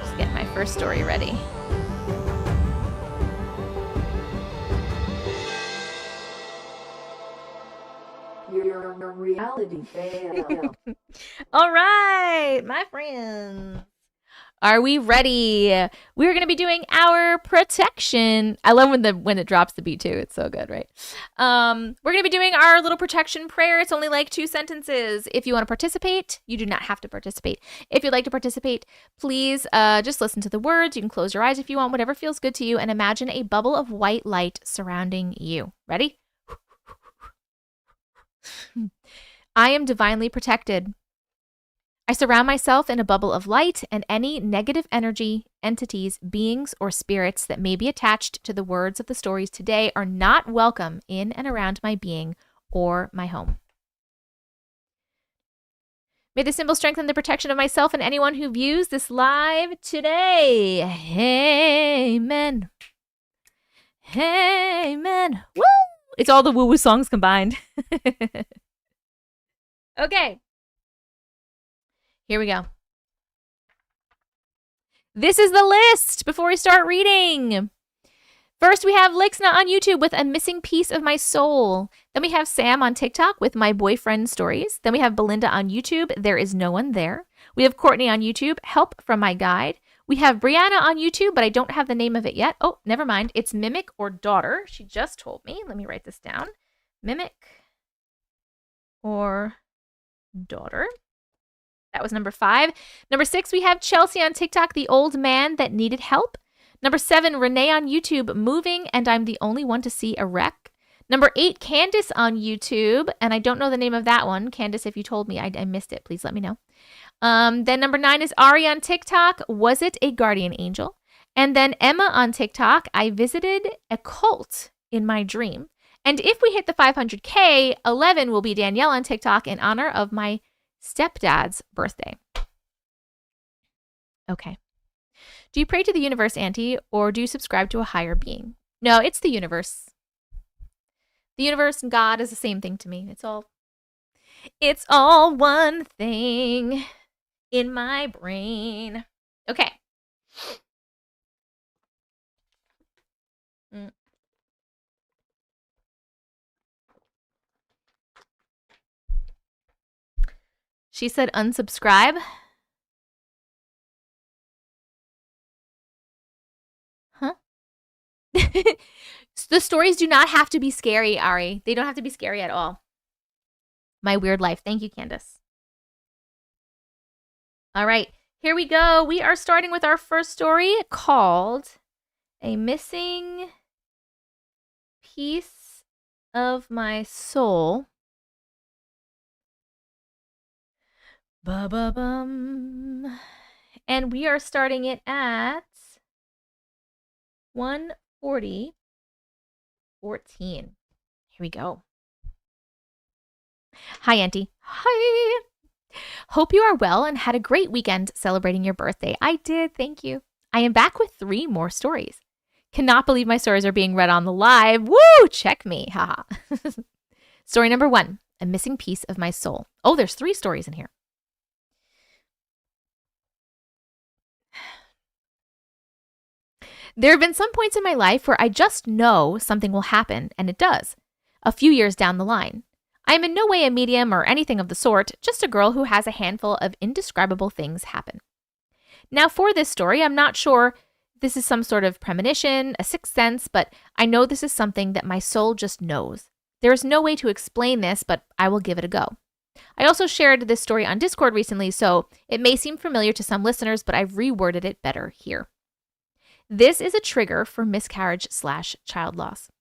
Just getting my first story ready. You're a reality fan. All right, my friends. Are we ready? We're going to be doing our protection. I love when it drops the beat too. It's so good, right? We're going to be doing our little protection prayer. It's only like 2 sentences. If you want to participate, you do not have to participate. If you'd like to participate, please just listen to the words. You can close your eyes if you want, whatever feels good to you, and imagine a bubble of white light surrounding you. Ready? I am divinely protected. I surround myself in a bubble of light, and any negative energy, entities, beings, or spirits that may be attached to the words of the stories today are not welcome in and around my being or my home. May the symbol strengthen the protection of myself and anyone who views this live today. Amen. Amen. Woo! It's all the woo-woo songs combined. Okay. Here we go. This is the list before we start reading. First, we have Lixna on YouTube with A Missing Piece of My Soul. Then we have Sam on TikTok with My Boyfriend Stories. Then we have Belinda on YouTube, There Is No One There. We have Courtney on YouTube, Help from My Guide. We have Brianna on YouTube, but I don't have the name of it yet. Oh, never mind. It's Mimic or Daughter. She just told me. Let me write this down. Mimic or Daughter. That was number 5. Number 6, we have Chelsea on TikTok, The Old Man That Needed Help. Number 7, Renee on YouTube, Moving, and I'm the Only One to See a Wreck. Number 8, Candace on YouTube, and I don't know the name of that one. Candace, if you told me, I missed it. Please let me know. Then number 9 is Ari on TikTok, Was It a Guardian Angel? And then Emma on TikTok, I visited a cult in my dream. And if we hit the 500K, 11 will be Danielle on TikTok in honor of my stepdad's birthday. Okay. Do you pray to the universe, Auntie, or do you subscribe to a higher being? No, it's the universe. The universe and God is the same thing to me. It's all one thing in my brain. Okay. She said unsubscribe. Huh? The stories do not have to be scary, Ari. They don't have to be scary at all. My weird life. Thank you, Candace. All right, here we go. We are starting with our first story called A Missing Piece of My Soul. Ba-ba-bum. And we are starting it at 1:40:14. Here we go. Hi, Auntie. Hi. Hope you are well and had a great weekend celebrating your birthday. I did, thank you. I am back with 3 more stories. Cannot believe my stories are being read on the live. Woo! Check me. Haha. Story number 1, A Missing Piece of My Soul. Oh, there's 3 stories in here. There have been some points in my life where I just know something will happen, and it does. A few years down the line. I am in no way a medium or anything of the sort, just a girl who has a handful of indescribable things happen. Now, for this story, I'm not sure this is some sort of premonition, a sixth sense, but I know this is something that my soul just knows. There is no way to explain this, but I will give it a go. I also shared this story on Discord recently, so it may seem familiar to some listeners, but I've reworded it better here. This is a trigger for miscarriage/child loss.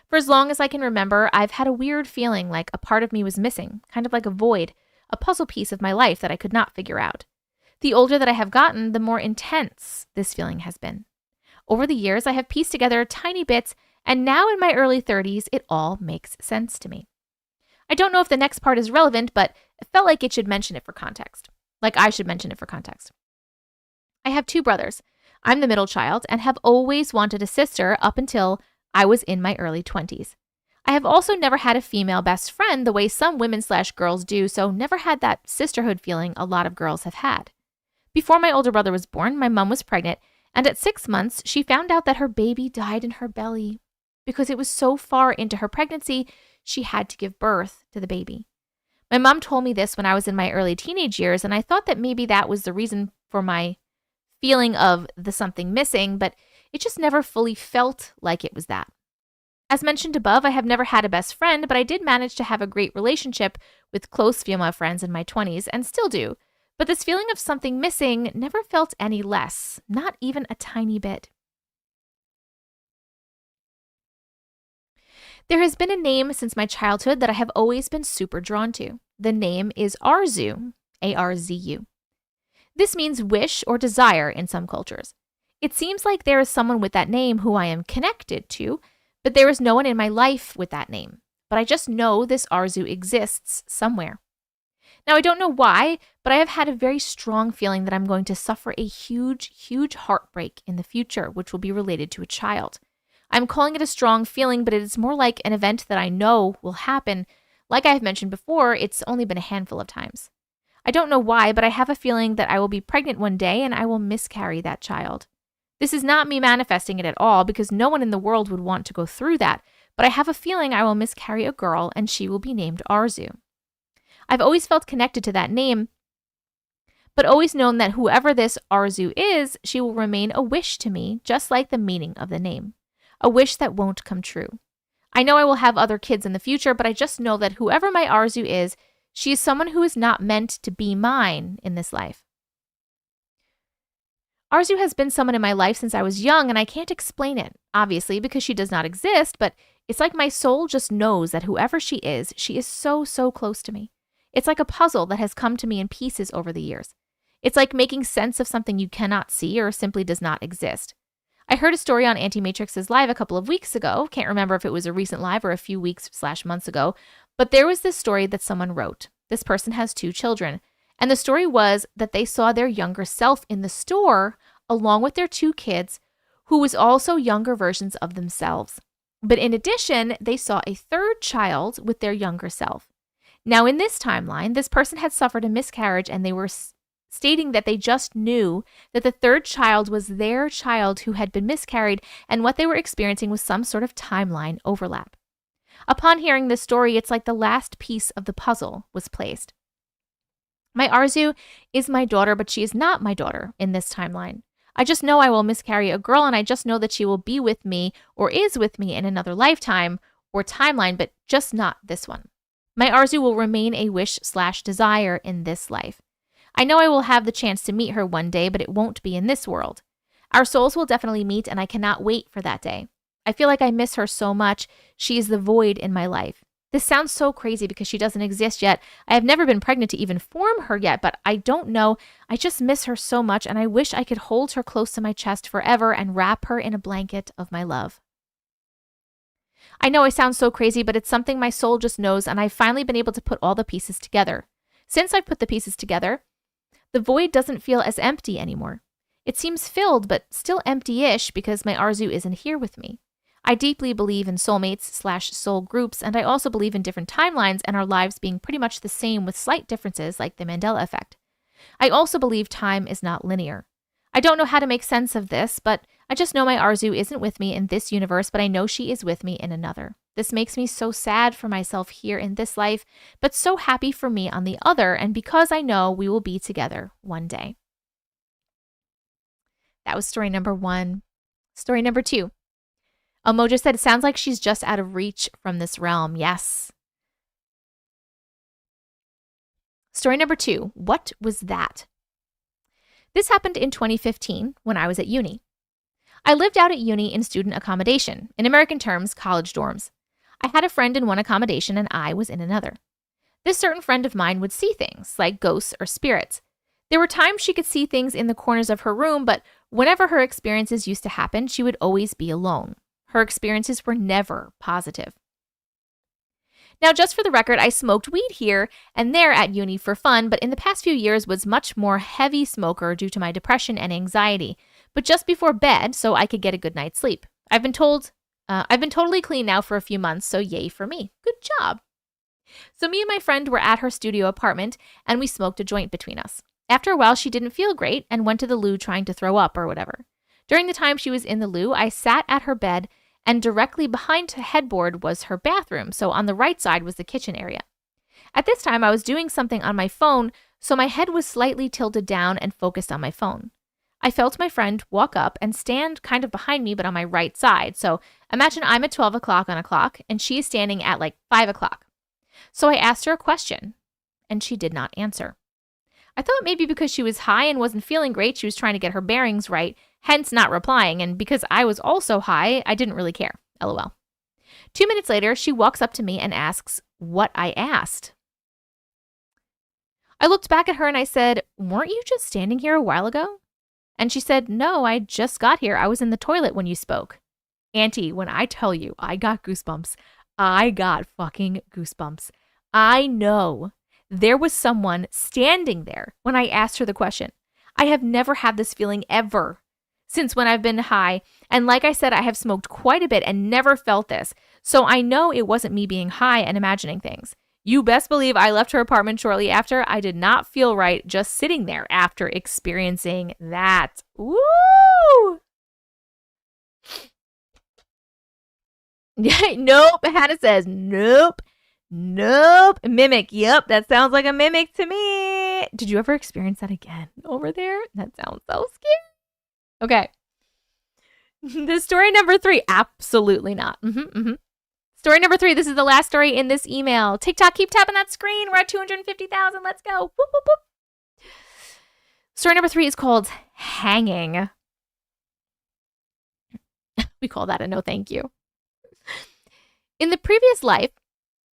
For as long as I can remember, I've had a weird feeling like a part of me was missing, kind of like a void, a puzzle piece of my life that I could not figure out. The older that I have gotten, the more intense this feeling has been. Over the years, I have pieced together tiny bits, and now in my early 30s, it all makes sense to me. I don't know if the next part is relevant, but it felt like it should mention it for context. Like I should mention it for context. I have 2 brothers. I'm the middle child and have always wanted a sister up until I was in my early 20s. I have also never had a female best friend the way some women/girls do, so never had that sisterhood feeling a lot of girls have had. Before my older brother was born, my mom was pregnant, and at 6 months, she found out that her baby died in her belly. Because it was so far into her pregnancy, she had to give birth to the baby. My mom told me this when I was in my early teenage years, and I thought that maybe that was the reason for my feeling of the something missing, but it just never fully felt like it was that. As mentioned above, I have never had a best friend, but I did manage to have a great relationship with close female friends in my 20s and still do. But this feeling of something missing never felt any less, not even a tiny bit. There has been a name since my childhood that I have always been super drawn to. The name is Arzu, A-R-Z-U. This means wish or desire in some cultures. It seems like there is someone with that name who I am connected to, but there is no one in my life with that name. But I just know this Arzu exists somewhere. Now, I don't know why, but I have had a very strong feeling that I'm going to suffer a huge, huge heartbreak in the future, which will be related to a child. I'm calling it a strong feeling, but it is more like an event that I know will happen. Like I have mentioned before, it's only been a handful of times. I don't know why, but I have a feeling that I will be pregnant one day and I will miscarry that child. This is not me manifesting it at all because no one in the world would want to go through that, but I have a feeling I will miscarry a girl and she will be named Arzu. I've always felt connected to that name, but always known that whoever this Arzu is, she will remain a wish to me, just like the meaning of the name. A wish that won't come true. I know I will have other kids in the future, but I just know that whoever my Arzu is, she is someone who is not meant to be mine in this life. Arzu has been someone in my life since I was young, and I can't explain it, obviously, because she does not exist, but it's like my soul just knows that whoever she is so, so close to me. It's like a puzzle that has come to me in pieces over the years. It's like making sense of something you cannot see or simply does not exist. I heard a story on Auntie Matrix's live a couple of weeks ago. Can't remember if it was a recent live or a few weeks/months ago, but there was this story that someone wrote. This person has 2 children, and the story was that they saw their younger self in the store along with their 2 kids, who was also younger versions of themselves. But in addition, they saw a 3rd child with their younger self. Now, in this timeline, this person had suffered a miscarriage, and they were stating that they just knew that the 3rd child was their child who had been miscarried, and what they were experiencing was some sort of timeline overlap. Upon hearing this story, it's like the last piece of the puzzle was placed. My Arzu is my daughter, but she is not my daughter in this timeline. I just know I will miscarry a girl, and I just know that she will be with me or is with me in another lifetime or timeline, but just not this one. My Arzu will remain a wish/desire in this life. I know I will have the chance to meet her one day, but it won't be in this world. Our souls will definitely meet, and I cannot wait for that day. I feel like I miss her so much. She is the void in my life. This sounds so crazy because she doesn't exist yet. I have never been pregnant to even form her yet, but I don't know. I just miss her so much, and I wish I could hold her close to my chest forever and wrap her in a blanket of my love. I know I sound so crazy, but it's something my soul just knows, and I've finally been able to put all the pieces together. Since I've put the pieces together, the void doesn't feel as empty anymore. It seems filled, but still empty-ish because my Arzu isn't here with me. I deeply believe in soulmates/soul groups, and I also believe in different timelines and our lives being pretty much the same with slight differences like the Mandela effect. I also believe time is not linear. I don't know how to make sense of this, but I just know my Arzu isn't with me in this universe, but I know she is with me in another. This makes me so sad for myself here in this life, but so happy for me on the other, and because I know we will be together one day. That was story number 1. Story number 2. Mojo said, it sounds like she's just out of reach from this realm. Yes. Story number 2. What was that? This happened in 2015 when I was at uni. I lived out at uni in student accommodation, in American terms, college dorms. I had a friend in one accommodation and I was in another. This certain friend of mine would see things, like ghosts or spirits. There were times she could see things in the corners of her room, but whenever her experiences used to happen, she would always be alone. Her experiences were never positive. Now, just for the record, I smoked weed here and there at uni for fun, but in the past few years was much more heavy smoker due to my depression and anxiety, but just before bed so I could get a good night's sleep. I've been totally clean now for a few months, so yay for me. Good job. So me and my friend were at her studio apartment and we smoked a joint between us. After a while, she didn't feel great and went to the loo trying to throw up or whatever. During the time she was in the loo, I sat at her bed and directly behind the headboard was her bathroom, so on the right side was the kitchen area. At this time, I was doing something on my phone, so my head was slightly tilted down and focused on my phone. I felt my friend walk up and stand kind of behind me, but on my right side. So imagine I'm at 12 o'clock on a clock, and she is standing at like 5 o'clock. So I asked her a question, and she did not answer. I thought maybe because she was high and wasn't feeling great, she was trying to get her bearings right, hence not replying, and because I was also high, I didn't really care. LOL. 2 minutes later, she walks up to me and asks what I asked. I looked back at her and I said, "Weren't you just standing here a while ago?" And she said, "No, I just got here. I was in the toilet when you spoke." Auntie, when I tell you I got goosebumps, I got fucking goosebumps. I know there was someone standing there when I asked her the question. I have never had this feeling ever since when I've been high. And like I said, I have smoked quite a bit and never felt this. So I know it wasn't me being high and imagining things. You best believe I left her apartment shortly after. I did not feel right just sitting there after experiencing that. Woo! Nope. Hannah says, nope. Nope. Mimic. Yep. That sounds like a mimic to me. Did you ever experience that again over there? That sounds so scary. Okay. The story number 3. Absolutely not. Story number 3. This is the last story in this email. TikTok, keep tapping that screen. We're at 250,000. Let's go. Whoop, whoop, whoop. Story number 3 is called Hanging. We call that a no thank you. In the previous live,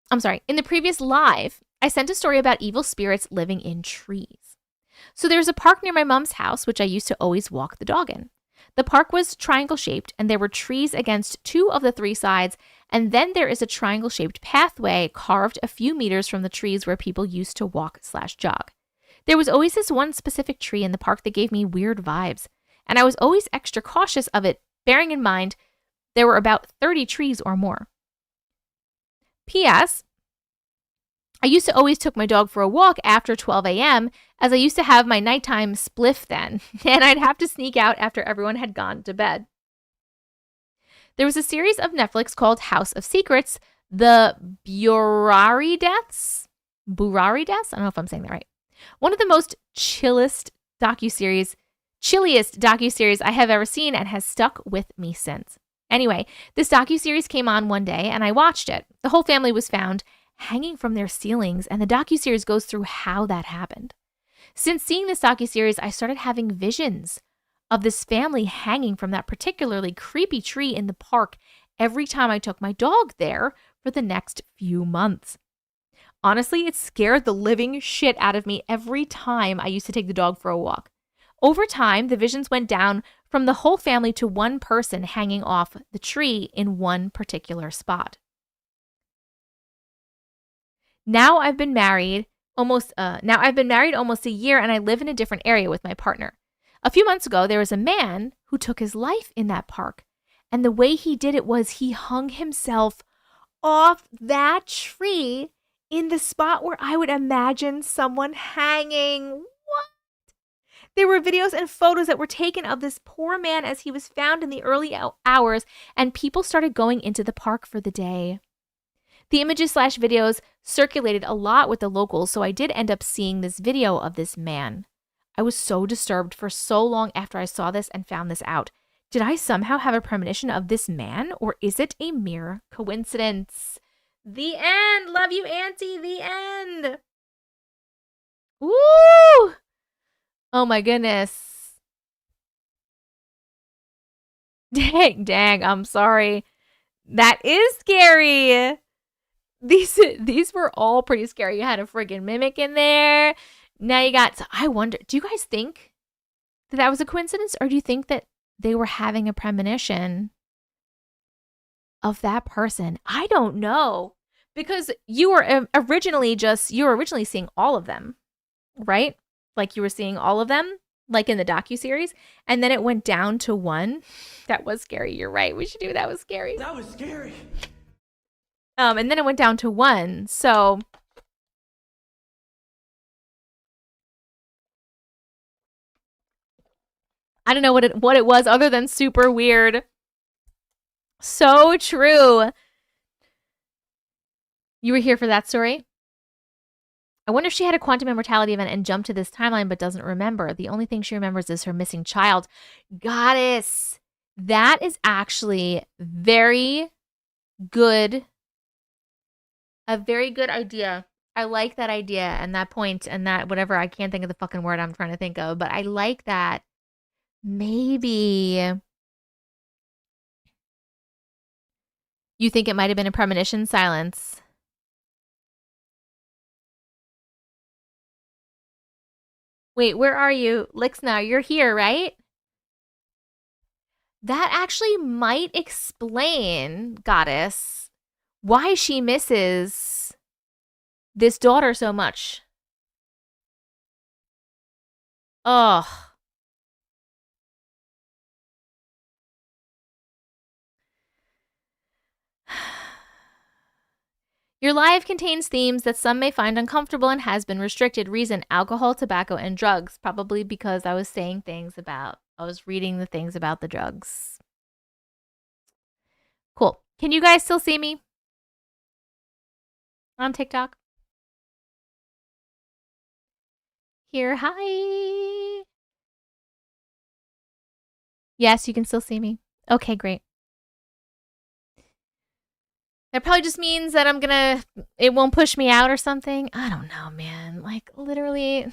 I sent a story about evil spirits living in trees. So there's a park near my mom's house, which I used to always walk the dog in. The park was triangle-shaped, and there were trees against 2 of the 3 sides, and then there is a triangle-shaped pathway carved a few meters from the trees where people used to walk/jog. There was always this one specific tree in the park that gave me weird vibes, and I was always extra cautious of it, bearing in mind there were about 30 trees or more. P.S. I used to always took my dog for a walk after 12 a.m. as I used to have my nighttime spliff then, and I'd have to sneak out after everyone had gone to bed. There was a series of Netflix called House of Secrets, the Burari Deaths? I don't know if I'm saying that right. One of the most chillest docuseries chilliest docuseries I have ever seen and has stuck with me since. Anyway, this docuseries came on one day and I watched it. The whole family was found hanging from their ceilings, and the docuseries goes through how that happened. Since seeing this docuseries, I started having visions of this family hanging from that particularly creepy tree in the park every time I took my dog there for the next few months. Honestly, it scared the living shit out of me every time I used to take the dog for a walk. Over time, the visions went down from the whole family to one person hanging off the tree in one particular spot. Now I've been married almost a year, and I live in a different area with my partner. A few months ago, there was a man who took his life in that park, and the way he did it was he hung himself off that tree in the spot where I would imagine someone hanging. What? There were videos and photos that were taken of this poor man as he was found in the early hours, and people started going into the park for the day. The images/videos circulated a lot with the locals, so I did end up seeing this video of this man. I was so disturbed for so long after I saw this and found this out. Did I somehow have a premonition of this man, or is it a mere coincidence? The end. Love you, Auntie. The end. Woo! Oh my goodness. Dang, I'm sorry. That is scary. These were all pretty scary. You had a friggin' mimic in there. Now you got, so I wonder, do you guys think that that was a coincidence, or do you think that they were having a premonition of that person? I don't know, because you were originally seeing all of them, right? Like you were seeing all of them, like in the docuseries, and then it went down to one. That was scary. You're right. We should do that. Was scary. That was scary. And then it went down to one. So I don't know what it was other than super weird. So true. You were here for that story? I wonder if she had a quantum immortality event and jumped to this timeline but doesn't remember. The only thing she remembers is her missing child. Goddess. That is actually very good. A very good idea. I like that idea and that point and that whatever. I can't think of the fucking word I'm trying to think of, but I like that. Maybe you think it might have been a premonition. Silence. Wait, where are you? Lixna, you're here, right? That actually might explain, Goddess, why she misses this daughter so much. Ugh. Your live contains themes that some may find uncomfortable and has been restricted. Reason: alcohol, tobacco, and drugs. Probably because I was reading the things about the drugs. Cool. Can you guys still see me on TikTok? Here, hi. Yes, you can still see me. Okay, great. That probably just means that it won't push me out or something. I don't know, man. Like, literally,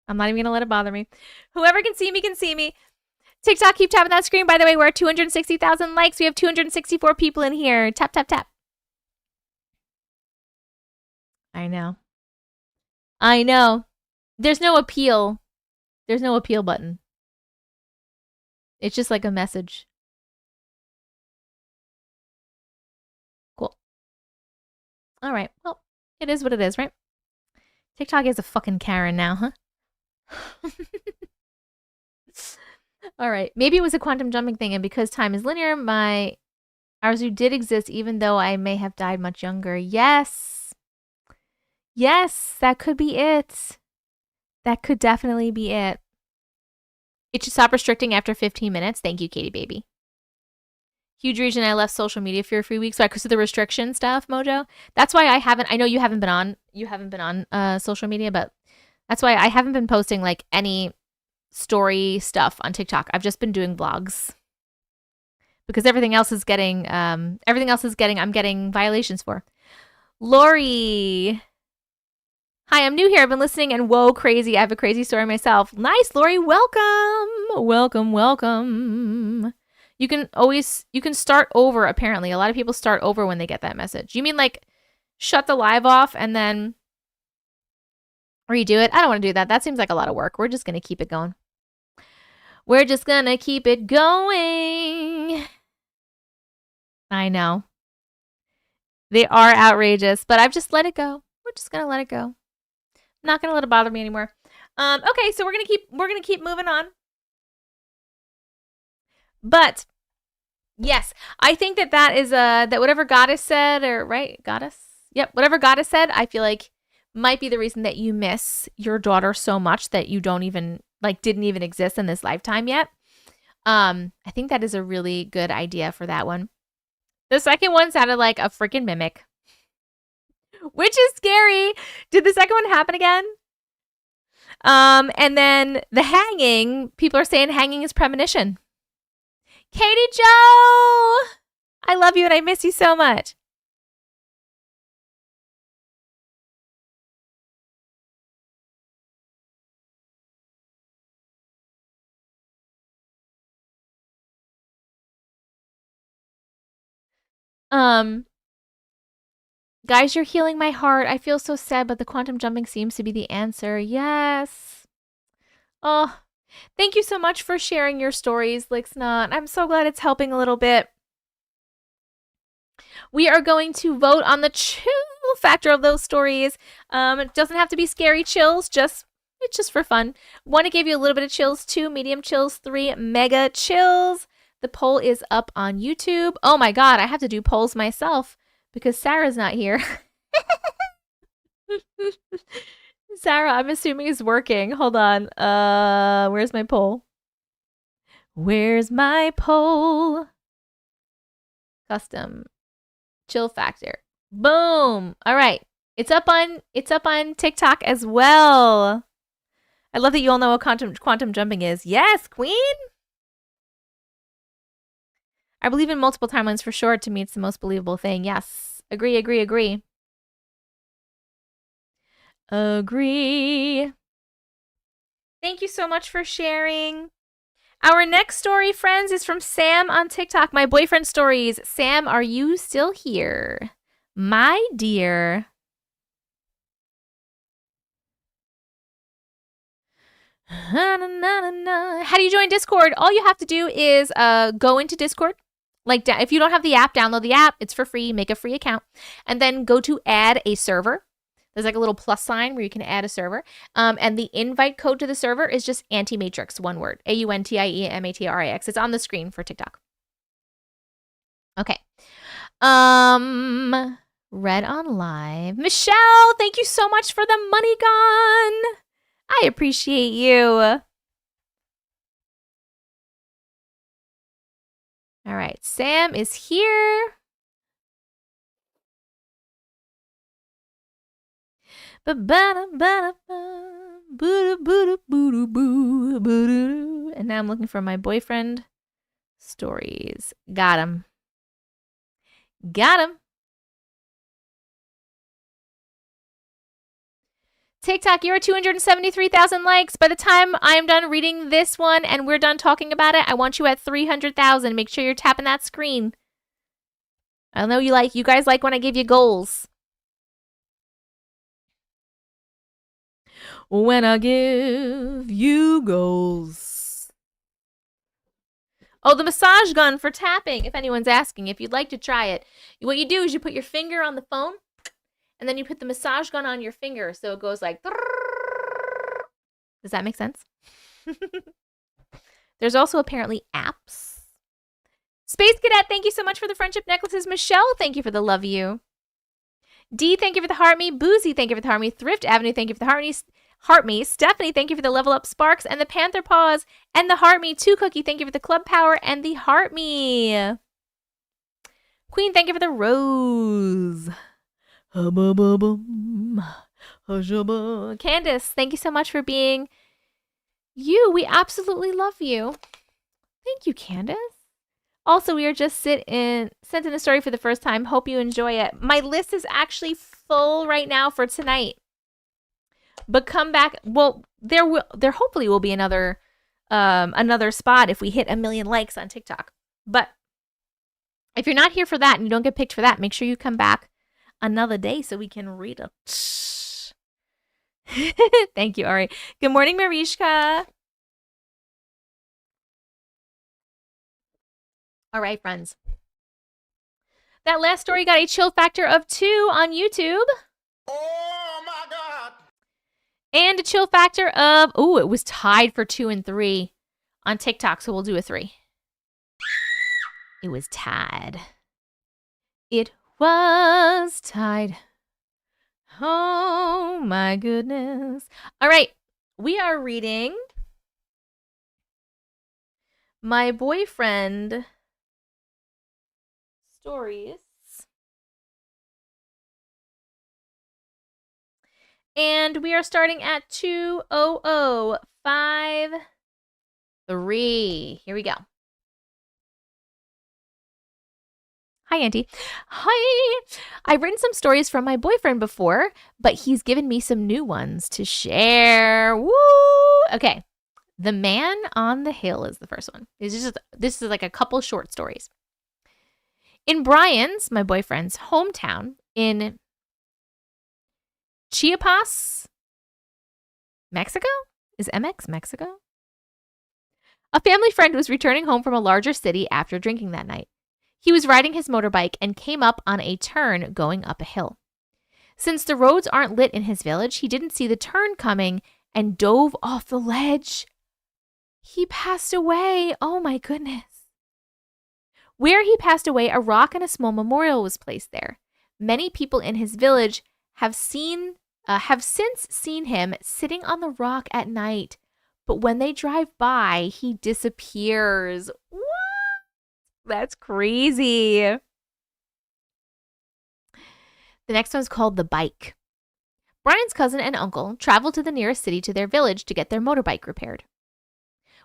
I'm not even gonna let it bother me. Whoever can see me can see me. TikTok, keep tapping that screen. By the way, we're at 260,000 likes. We have 264 people in here. Tap, tap, tap. I know. There's no appeal. There's no appeal button. It's just like a message. Cool. All right. Well, it is what it is, right? TikTok is a fucking Karen now, huh? All right. Maybe it was a quantum jumping thing, and because time is linear, my Arzu did exist even though I may have died much younger. Yes. Yes, that could be it. That could definitely be it. It should stop restricting after 15 minutes. Thank you, Katie baby. Huge reason I left social media for a few weeks because of the restriction stuff, Mojo. That's why I know you haven't been on social media, but that's why I haven't been posting like any story stuff on TikTok. I've just been doing vlogs because everything else is getting I'm getting violations for. Lori. Hi, I'm new here. I've been listening and whoa, crazy. I have a crazy story myself. Nice, Lori. Welcome. Welcome, welcome. You can start over, apparently. A lot of people start over when they get that message. You mean like shut the live off and then redo it? I don't want to do that. That seems like a lot of work. We're just going to keep it going. We're just going to keep it going. I know. They are outrageous, but I've just let it go. We're just going to let it go. I'm not going to let it bother me anymore. Okay, so we're going to keep moving on. But yes, I think that is that whatever goddess said, or right, goddess? Yep, whatever goddess said, I feel like might be the reason that you miss your daughter so much that you don't even didn't even exist in this lifetime yet. I think that is a really good idea for that one. The second one sounded like a freaking mimic, which is scary. Did the second one happen again? And then the hanging, people are saying hanging is premonition. Katie Joe, I love you and I miss you so much. Guys, you're healing my heart. I feel so sad, but the quantum jumping seems to be the answer. Yes. Oh, thank you so much for sharing your stories, Lixnot. I'm so glad it's helping a little bit. We are going to vote on the chill factor of those stories. It doesn't have to be scary chills, it's just for fun. 1, it gave you a little bit of chills. 2, medium chills. 3, mega chills. The poll is up on YouTube. Oh my god, I have to do polls myself because Sarah's not here. Sarah, I'm assuming is working. Hold on. Where's my poll? Where's my poll? Custom. Chill factor. Boom. All right. It's up on TikTok as well. I love that you all know what quantum jumping is. Yes, queen. I believe in multiple timelines for sure. To me, it's the most believable thing. Yes. Agree. Agree. Thank you so much for sharing. Our next story, friends, is from Sam on TikTok. My boyfriend stories. Sam, are you still here? My dear. How do you join Discord? All you have to do is go into Discord. If you don't have the app, download the app. It's for free. Make a free account. And then go to add a server. There's like a little plus sign where you can add a server. And the invite code to the server is just Auntie Matrix, one word. AUNTIEMATRIX. It's on the screen for TikTok. Okay. Read on live. Michelle, thank you so much for the money gun. I appreciate you. All right, Sam is here. And now I'm looking for my boyfriend stories. Got him. TikTok, you're at 273,000 likes. By the time I am done reading this one and we're done talking about it, I want you at 300,000. Make sure you're tapping that screen. I know you guys like when I give you goals. When I give you goals. Oh, the massage gun for tapping, if anyone's asking. If you'd like to try it, what you do is you put your finger on the phone, and then you put the massage gun on your finger, so it goes like... Does that make sense? There's also apparently apps. Space Cadet, thank you so much for the friendship necklaces. Michelle, thank you for the love you. D, thank you for the heart me. Boozy, thank you for the heart me. Thrift Avenue, thank you for the heart me. Stephanie, thank you for the level up sparks and the Panther Paws and the heart me. 2 Cookie, thank you for the club power and the heart me. Queen, thank you for the rose. Candace, thank you so much for being We absolutely love you. Thank you, Candace. Also, we are just sent in a story for the first time. Hope you enjoy it. My list is actually full right now for tonight. But come back. Well, there hopefully will be another spot if we hit 1 million likes on TikTok. But if you're not here for that and you don't get picked for that, make sure you come back another day so we can read it. Thank you, Ari. Good morning, Marishka. All right, friends. That last story got a chill factor of 2 on YouTube. Oh my God. And a chill factor of, it was tied for 2 and 3 on TikTok, so we'll do a 3. It was tied. It was tied. Oh my goodness. All right, we are reading My Boyfriend Stories. And we are starting at 20053. Here we go. Hi, Auntie. Hi. I've written some stories from my boyfriend before, but he's given me some new ones to share. Woo! Okay. The Man on the Hill is the first one. This is like a couple short stories. In Brian's, my boyfriend's hometown in Chiapas, Mexico? Is MX Mexico? A family friend was returning home from a larger city after drinking that night. He was riding his motorbike and came up on a turn going up a hill. Since the roads aren't lit in his village, he didn't see the turn coming and dove off the ledge. He passed away. Oh my goodness. Where he passed away, a rock and a small memorial was placed there. Many people in his village have since seen him sitting on the rock at night, but when they drive by, he disappears. What? That's crazy. The next one's called The Bike. Brian's cousin and uncle traveled to the nearest city to their village to get their motorbike repaired.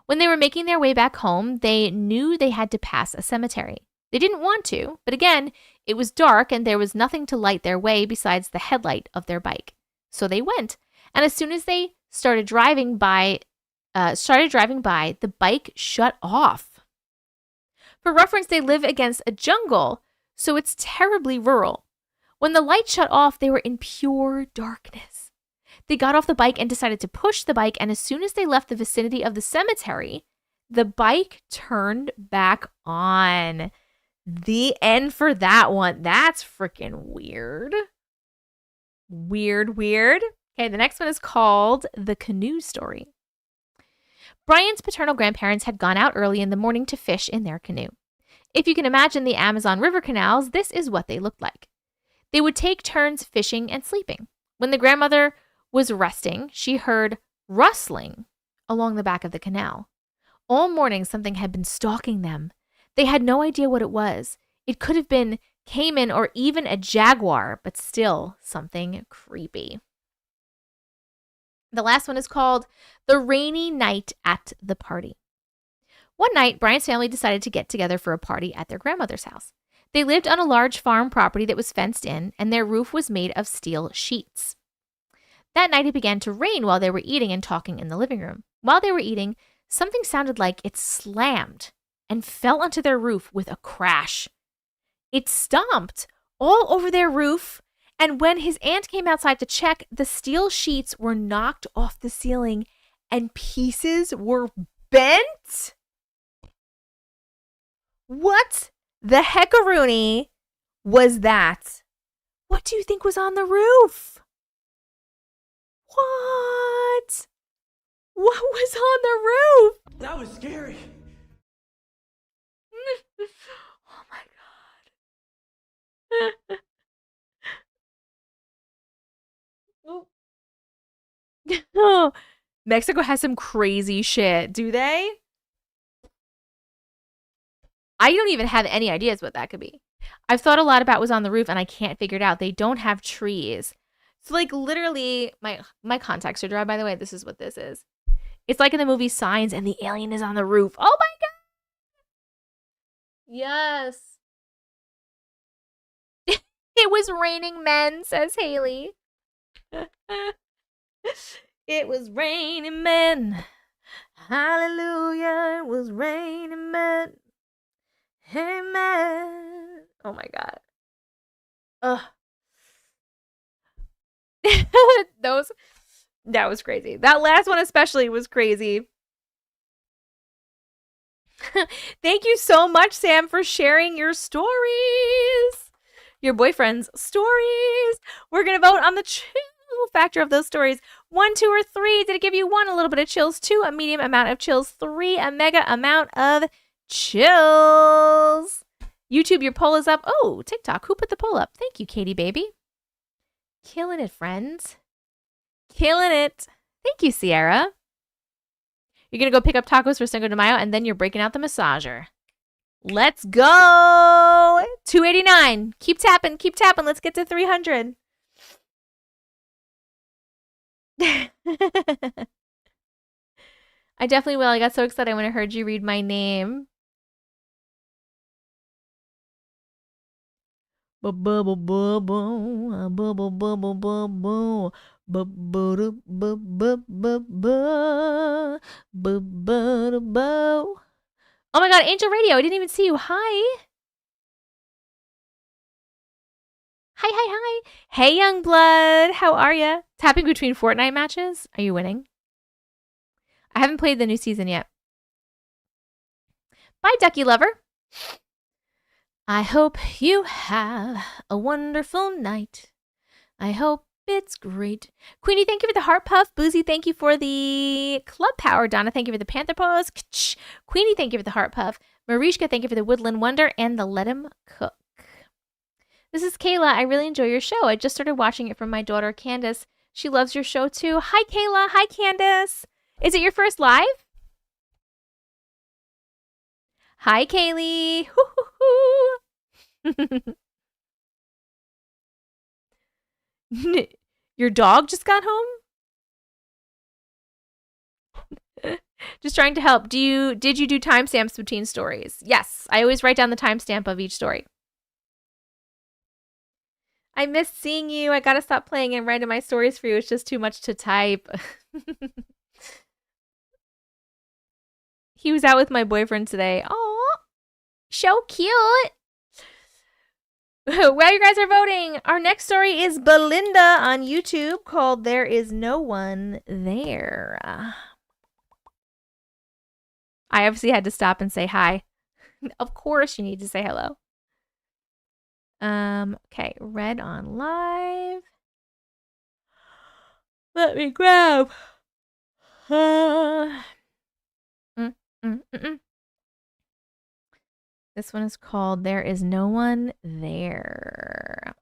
When they were making their way back home, they knew they had to pass a cemetery. They didn't want to, but again, it was dark and there was nothing to light their way besides the headlight of their bike. So they went, and as soon as they started driving by, the bike shut off. For reference, they live against a jungle, so it's terribly rural. When the light shut off, they were in pure darkness. They got off the bike and decided to push the bike, and as soon as they left the vicinity of the cemetery, the bike turned back on. The end for that one. That's freaking weird. Weird. Okay, the next one is called The Canoe Story. Brian's paternal grandparents had gone out early in the morning to fish in their canoe. If you can imagine the Amazon River canals, this is what they looked like. They would take turns fishing and sleeping. When the grandmother was resting, she heard rustling along the back of the canal. All morning, something had been stalking them. They had no idea what it was. It could have been caiman or even a jaguar, but still something creepy. The last one is called The Rainy Night at the Party. One night, Brian's family decided to get together for a party at their grandmother's house. They lived on a large farm property that was fenced in, and their roof was made of steel sheets. That night, it began to rain while they were eating and talking in the living room. While they were eating, something sounded like it slammed and fell onto their roof with a crash. It stomped all over their roof, and when his aunt came outside to check, the steel sheets were knocked off the ceiling and pieces were bent. What the heckaroony was that? What do you think was on the roof? What? What was on the roof? That was scary. Oh my God. Oh, Mexico has some crazy shit, do they? I don't even have any ideas what that could be. I've thought a lot about what's on the roof and I can't figure it out. They don't have trees. So like literally, my contacts are dry, by the way. This is what this is. It's like in the movie Signs and the alien is on the roof. Oh my god! Yes. It was raining men, says Haley. It was raining men. Hallelujah. It was raining men. Amen. Oh my god. Ugh. That was crazy. That last one especially was crazy. Thank you so much, Sam, for sharing your stories. Your boyfriend's stories. We're going to vote on the chill factor of those stories. 1, 2, or 3. Did it give you 1, a little bit of chills, 2, a medium amount of chills, 3, a mega amount of chills? YouTube, your poll is up. Oh, TikTok, who put the poll up? Thank you, Katie baby. Killing it, friends. Killing it. Thank you, Sierra. You're going to go pick up tacos for Cinco de Mayo, and then you're breaking out the massager. Let's go. 289. Keep tapping. Keep tapping. Let's get to 300. I definitely will. I got so excited when I heard you read my name. Bubble bubble bubble bubble bubble. Oh my god, Angel Radio, I didn't even see you. Hi. Hi. Hey, young blood. How are ya? Tapping between Fortnite matches? Are you winning? I haven't played the new season yet. Bye, Ducky Lover. I hope you have a wonderful night. I hope it's great. Queenie, thank you for the heart puff. Boozy, thank you for the club power. Donna, thank you for the panther pose. Queenie, thank you for the heart puff. Marishka, thank you for the woodland wonder and the let him cook. This is Kayla. I really enjoy your show. I just started watching it from my daughter, Candace. She loves your show too. Hi, Kayla. Hi, Candace. Is it your first live? Hi, Kaylee. Your dog just got home? Just trying to help. Did you do timestamps between stories? Yes. I always write down the timestamp of each story. I missed seeing you. I gotta stop playing and writing my stories for you. It's just too much to type. He was out with my boyfriend today. Aw, so cute. While you guys are voting, our next story is Belinda on YouTube called There Is No One There. I obviously had to stop and say hi. Of course you need to say hello. Okay, read on live. Let me grab. This one is called There Is No One There.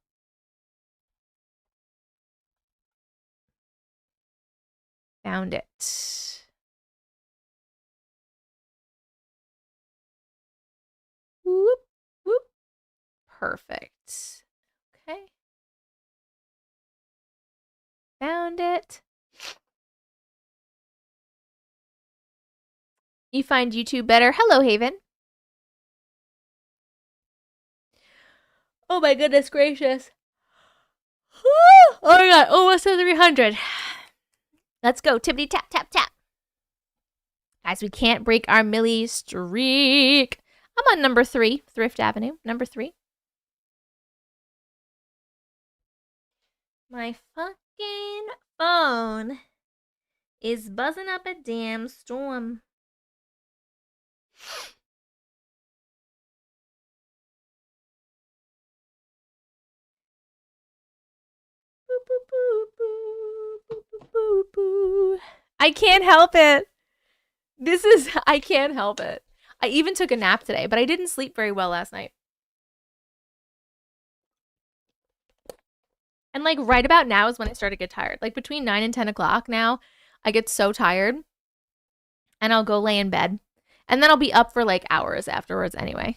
Found it. Whoop, whoop. Perfect. Okay. Found it. You find YouTube better. Hello, Haven. Oh my goodness gracious. Oh my god, almost to 300. Let's go. Tippity tap, tap, tap. Guys, we can't break our Millie streak. I'm on number 3, Thrift Avenue. Number 3. My fucking phone is buzzing up a damn storm. I can't help it. I can't help it. I even took a nap today, but I didn't sleep very well last night. And like right about now is when I start to get tired. Like between 9 and 10 o'clock now, I get so tired. And I'll go lay in bed. And then I'll be up for like hours afterwards anyway.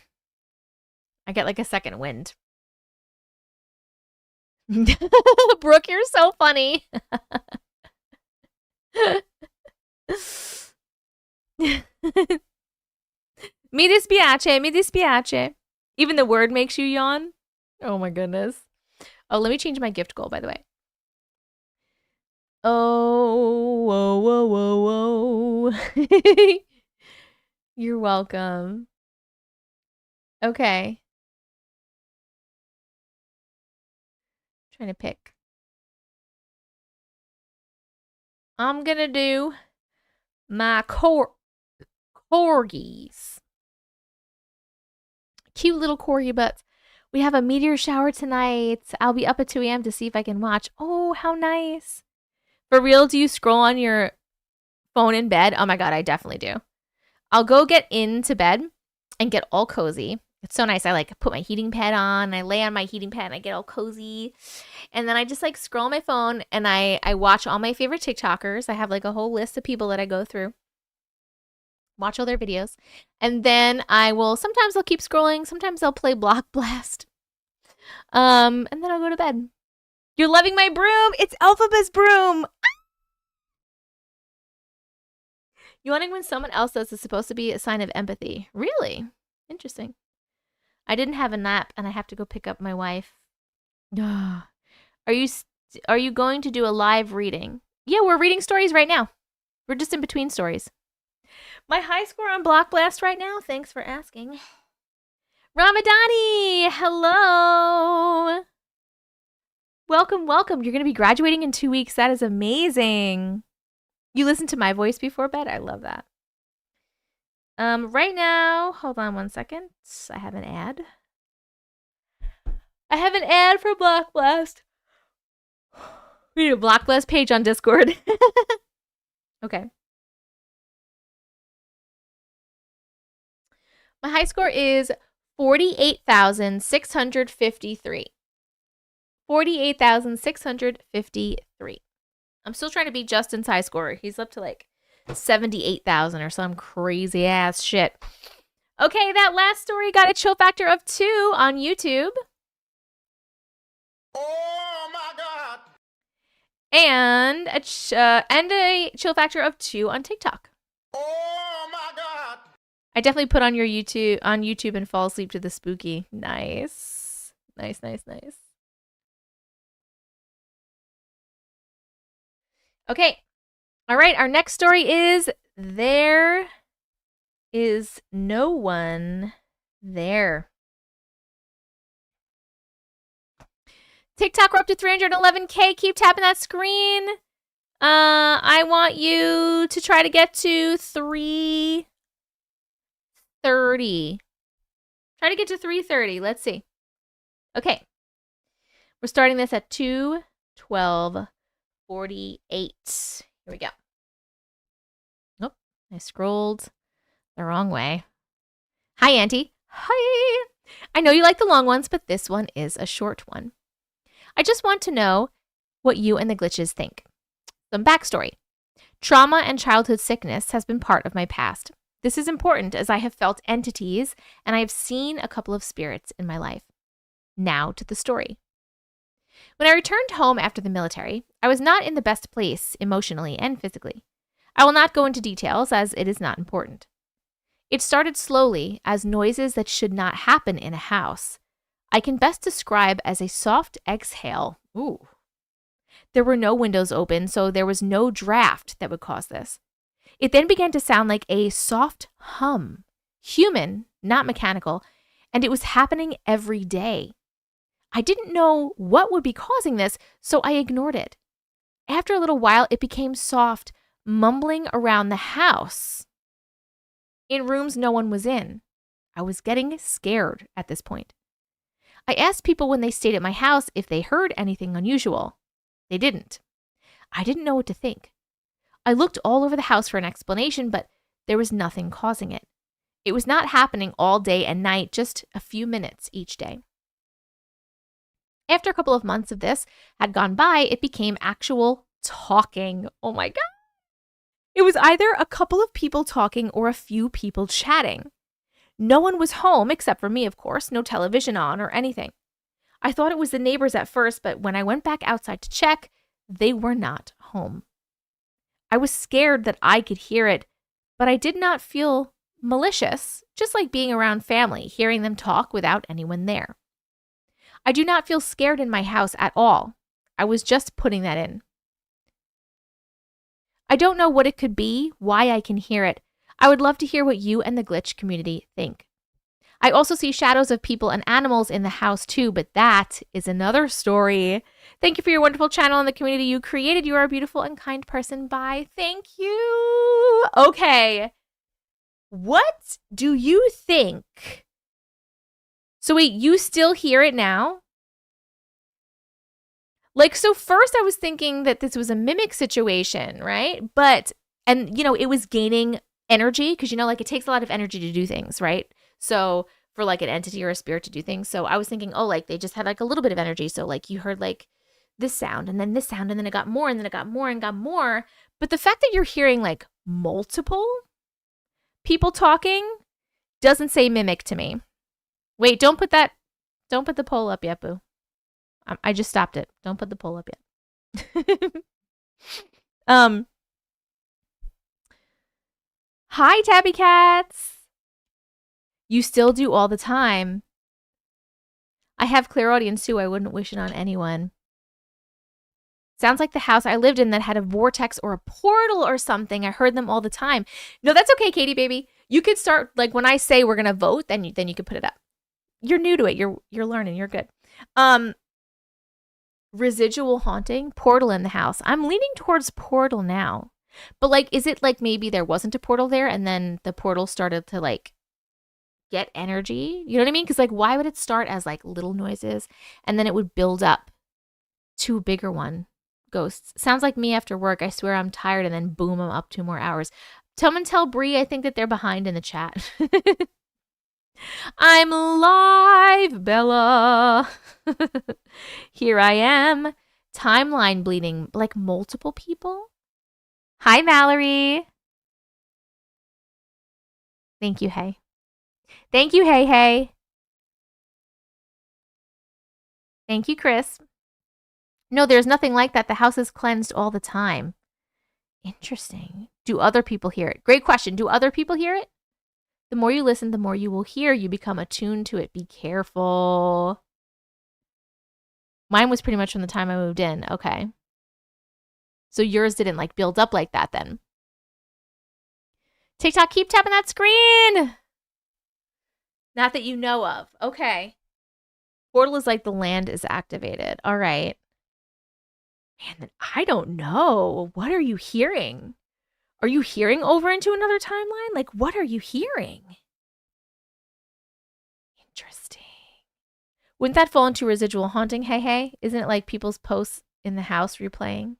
I get like a second wind. Brooke, you're so funny. Mi dispiace, mi dispiace. Even the word makes you yawn. Oh my goodness. Oh, let me change my gift goal, by the way. Oh, whoa, whoa, whoa, whoa. You're welcome. Okay. Trying to pick. I'm gonna do my corgis. Cute little corgi butts. We have a meteor shower tonight. I'll be up at 2 a.m. to see if I can watch. Oh, how nice. For real, do you scroll on your phone in bed? Oh my God, I definitely do. I'll go get into bed and get all cozy. It's so nice. I like put my heating pad on. I lay on my heating pad and I get all cozy. And then I just like scroll my phone and I watch all my favorite TikTokers. I have like a whole list of people that I go through. Watch all their videos. And then sometimes I'll keep scrolling. Sometimes I'll play Block Blast. And then I'll go to bed. You're loving my broom. It's Alphaba's broom. Yawning when someone else does is supposed to be a sign of empathy. Really? Interesting. I didn't have a nap and I have to go pick up my wife. Are you going to do a live reading? Yeah, we're reading stories right now. We're just in between stories. My high score on Block Blast right now? Thanks for asking. Ramadani, hello. Welcome, welcome. You're going to be graduating in 2 weeks. That is amazing. You listened to my voice before bed? I love that. Right now, hold on 1 second. I have an ad. I have an ad for Block Blast. We need a Block Blast page on Discord. Okay. My high score is 48,653. 48,653. I'm still trying to beat Justin's high score. He's up to like 78,000 or some crazy ass shit. Okay, that last story got a chill factor of 2 on YouTube. Oh my God. And a chill factor of 2 on TikTok. Oh my God. I definitely put on YouTube and fall asleep to the spooky. Nice. Nice, nice, nice. Okay. All right, our next story is There Is No One There. TikTok, we're up to 311K. Keep tapping that screen. I want you to try to get to 330. Try to get to 330. Let's see. Okay. We're starting this at 2:12:48. Here we go. Oh, I scrolled the wrong way. Hi, Auntie. Hi. I know you like the long ones, but this one is a short one. I just want to know what you and the glitches think. Some backstory. Trauma and childhood sickness has been part of my past. This is important as I have felt entities and I have seen a couple of spirits in my life. Now to the story. When I returned home after the military, I was not in the best place emotionally and physically. I will not go into details as it is not important. It started slowly as noises that should not happen in a house. I can best describe as a soft exhale. Ooh. There were no windows open, so there was no draft that would cause this. It then began to sound like a soft hum, human, not mechanical, and it was happening every day. I didn't know what would be causing this, so I ignored it. After a little while, it became soft, mumbling around the house. In rooms no one was in. I was getting scared at this point. I asked people when they stayed at my house if they heard anything unusual. They didn't. I didn't know what to think. I looked all over the house for an explanation, but there was nothing causing it. It was not happening all day and night, just a few minutes each day. After a couple of months of this had gone by, it became actual talking. Oh my God. It was either a couple of people talking or a few people chatting. No one was home except for me, of course, no television on or anything. I thought it was the neighbors at first, but when I went back outside to check, they were not home. I was scared that I could hear it, but I did not feel malicious, just like being around family, hearing them talk without anyone there. I do not feel scared in my house at all. I was just putting that in. I don't know what it could be, why I can hear it. I would love to hear what you and the glitch community think. I also see shadows of people and animals in the house too, but that is another story. Thank you for your wonderful channel and the community you created. You are a beautiful and kind person. Bye. Thank you. Okay. What do you think? So wait, you still hear it now? Like, so first I was thinking that this was a mimic situation, right? And it was gaining energy because, like it takes a lot of energy to do things, right? So for like an entity or a spirit to do things. So I was thinking, oh, like they just had like a little bit of energy. So like you heard like this sound and then this sound and then it got more and then it got more and got more. But the fact that you're hearing like multiple people talking doesn't say mimic to me. Wait, don't put the poll up yet, boo. I just stopped it. Don't put the poll up yet. Hi, Tabby Cats. You still do all the time. I have clairaudience too. I wouldn't wish it on anyone. Sounds like the house I lived in that had a vortex or a portal or something. I heard them all the time. No, that's okay, Katie baby. You could start like when I say we're gonna vote, then you could put it up. You're new to it. You're learning. You're good. Residual haunting, portal in the house. I'm leaning towards portal now. But like, is it like maybe there wasn't a portal there and then the portal started to like get energy? You know what I mean? Because like, why would it start as like little noises and then it would build up to a bigger one? Ghosts. Sounds like me after work. I swear I'm tired and then boom, I'm up 2 more hours. Tell Bree, I think that they're behind in the chat. I'm live, Bella. Here I am. Timeline bleeding. Like multiple people? Hi, Mallory. Thank you, hey. Thank you, hey, hey. Thank you, Chris. No, there's nothing like that. The house is cleansed all the time. Interesting. Do other people hear it? Great question. Do other people hear it? The more you listen, the more you will hear. You become attuned to it. Be careful. Mine was pretty much from the time I moved in. Okay. So yours didn't like build up like that then. TikTok, keep tapping that screen. Not that you know of. Okay. Portal is like the land is activated. All right. Man, then I don't know. What are you hearing? Are you hearing over into another timeline? Like, what are you hearing? Interesting. Wouldn't that fall into residual haunting? Hey, hey. Isn't it like people's posts in the house replaying?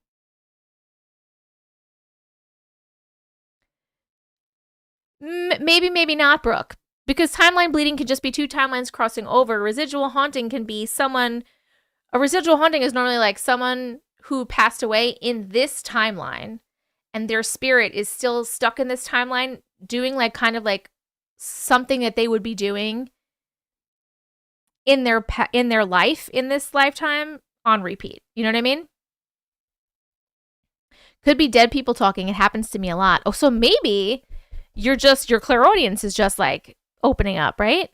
Maybe, maybe not, Brooke. Because timeline bleeding can just be 2 timelines crossing over. Residual haunting can be someone... A residual haunting is normally like someone who passed away in this timeline and their spirit is still stuck in this timeline doing like kind of like something that they would be doing in their life in this lifetime on repeat. You know what I mean? Could be dead people talking. It happens to me a lot. Oh, so maybe your clairaudience is just like opening up, right?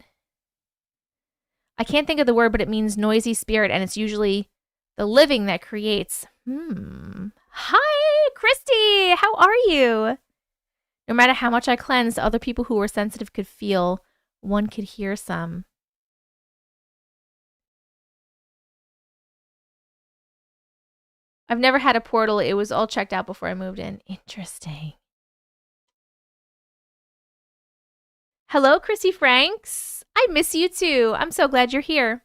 I can't think of the word, but it means noisy spirit, and it's usually the living that creates. Hi, Christy. How are you? No matter how much I cleansed, other people who were sensitive could feel. One could hear some. I've never had a portal. It was all checked out before I moved in. Interesting. Hello, Chrissy Franks. I miss you too. I'm so glad you're here.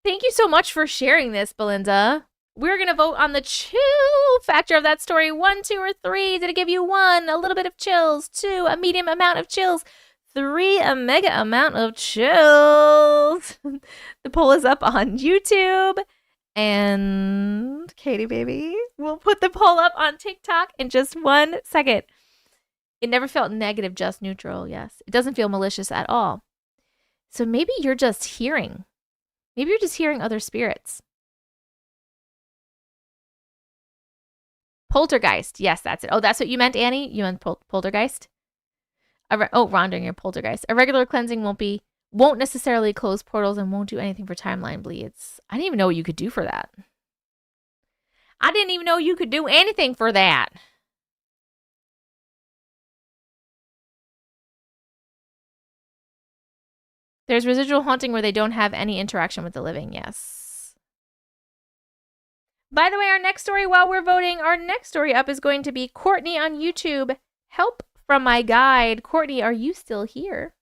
Thank you so much for sharing this, Belinda. We're going to vote on the chill factor of that story. 1, 2, or 3. Did it give you 1? A little bit of chills. 2, a medium amount of chills. 3, a mega amount of chills. The poll is up on YouTube. And Katie, baby, we'll put the poll up on TikTok in just 1 second. It never felt negative, just neutral. Yes. It doesn't feel malicious at all. So maybe you're just hearing. Maybe you're just hearing other spirits. Poltergeist. Yes, that's it. Oh, that's what you meant, Annie? You meant poltergeist? Rhonda, your poltergeist. A regular cleansing won't necessarily close portals and won't do anything for timeline bleeds. I didn't even know what you could do for that. I didn't even know you could do anything for that. There's residual haunting where they don't have any interaction with the living. Yes. By the way, our next story, while we're voting, our next story up is going to be Courtney on YouTube. Help from my guide. Courtney, are you still here?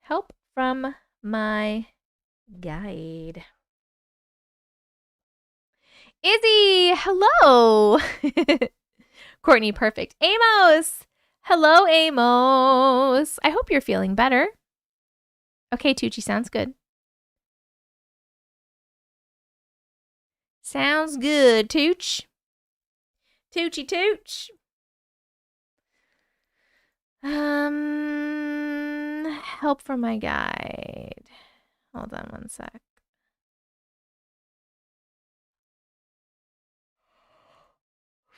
Help from my guide. Izzy, hello. Courtney, perfect. Amos, hello, Amos. I hope you're feeling better. Okay, Tucci, sounds good. Sounds good, Tooch. Toochie Tooch. Help from my guide. Hold on one sec.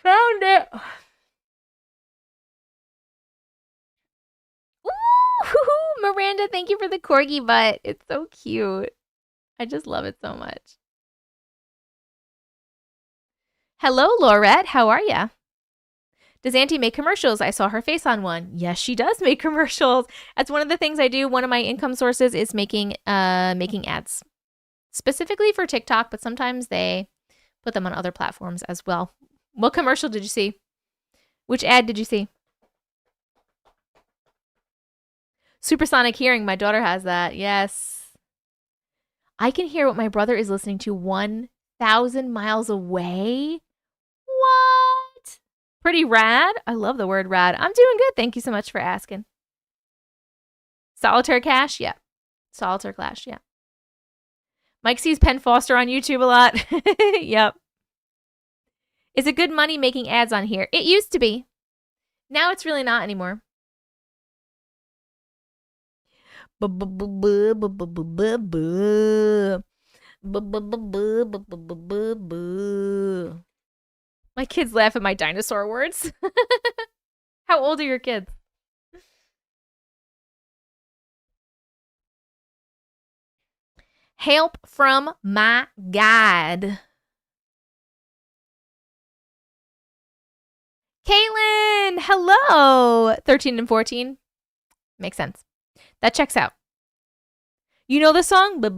Found it. Ooh, Miranda, thank you for the corgi butt. It's so cute. I just love it so much. Hello, Laurette. How are ya? Does Auntie make commercials? I saw her face on one. Yes, she does make commercials. That's one of the things I do. One of my income sources is making ads. Specifically for TikTok, but sometimes they put them on other platforms as well. What commercial did you see? Which ad did you see? Supersonic hearing. My daughter has that. Yes. I can hear what my brother is listening to 1,000 miles away. What? Pretty rad. I love the word rad. I'm doing good. Thank you so much for asking. Solitaire Cash? Yeah. Solitaire Clash? Yeah. Mike sees Penn Foster on YouTube a lot. Yep. Is it good money making ads on here? It used to be. Now it's really not anymore. My kids laugh at my dinosaur words. How old are your kids? Help from my guide. Caitlin, hello. 13 and 14. Makes sense. That checks out. You know the song? It's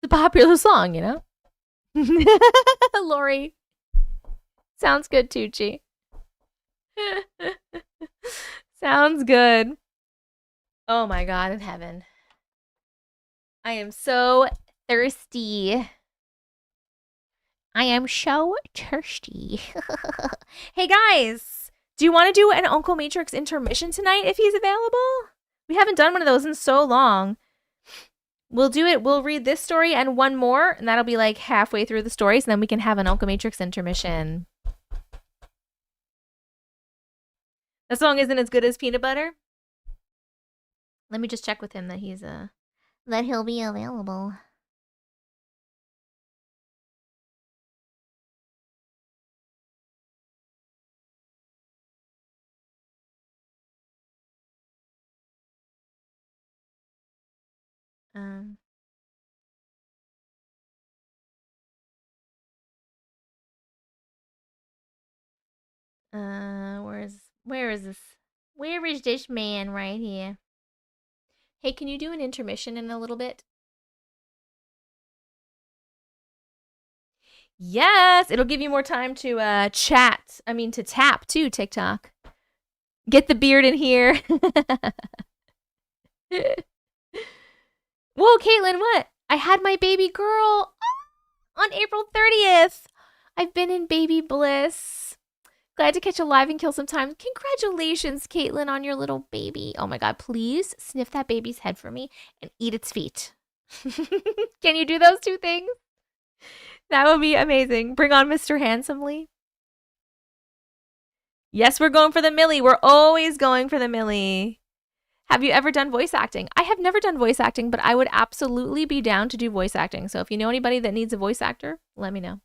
a popular song, you know? Lori. Sounds good, Tucci. Sounds good. Oh my God in heaven. I am so thirsty. I am so thirsty. Hey guys, do you want to do an Uncle Matrix intermission tonight if he's available? We haven't done one of those in so long. We'll do it. We'll read this story and one more, and that'll be like halfway through the stories, and then we can have an Uncle Matrix intermission. That song isn't as good as Peanut Butter. Let me just check with him that he'll be available. Where is this? Where is this man right here? Hey, can you do an intermission in a little bit? Yes, it'll give you more time to to tap too, TikTok. Get the beard in here. Whoa, Caitlin, what? I had my baby girl on April 30th. I've been in baby bliss. Glad to catch a live and kill sometime. Congratulations, Caitlin, on your little baby. Oh my God, please sniff that baby's head for me and eat its feet. Can you do those two things? That would be amazing. Bring on Mr. Handsomely. Yes, we're going for the Millie. We're always going for the Millie. Have you ever done voice acting? I have never done voice acting, but I would absolutely be down to do voice acting. So if you know anybody that needs a voice actor, let me know.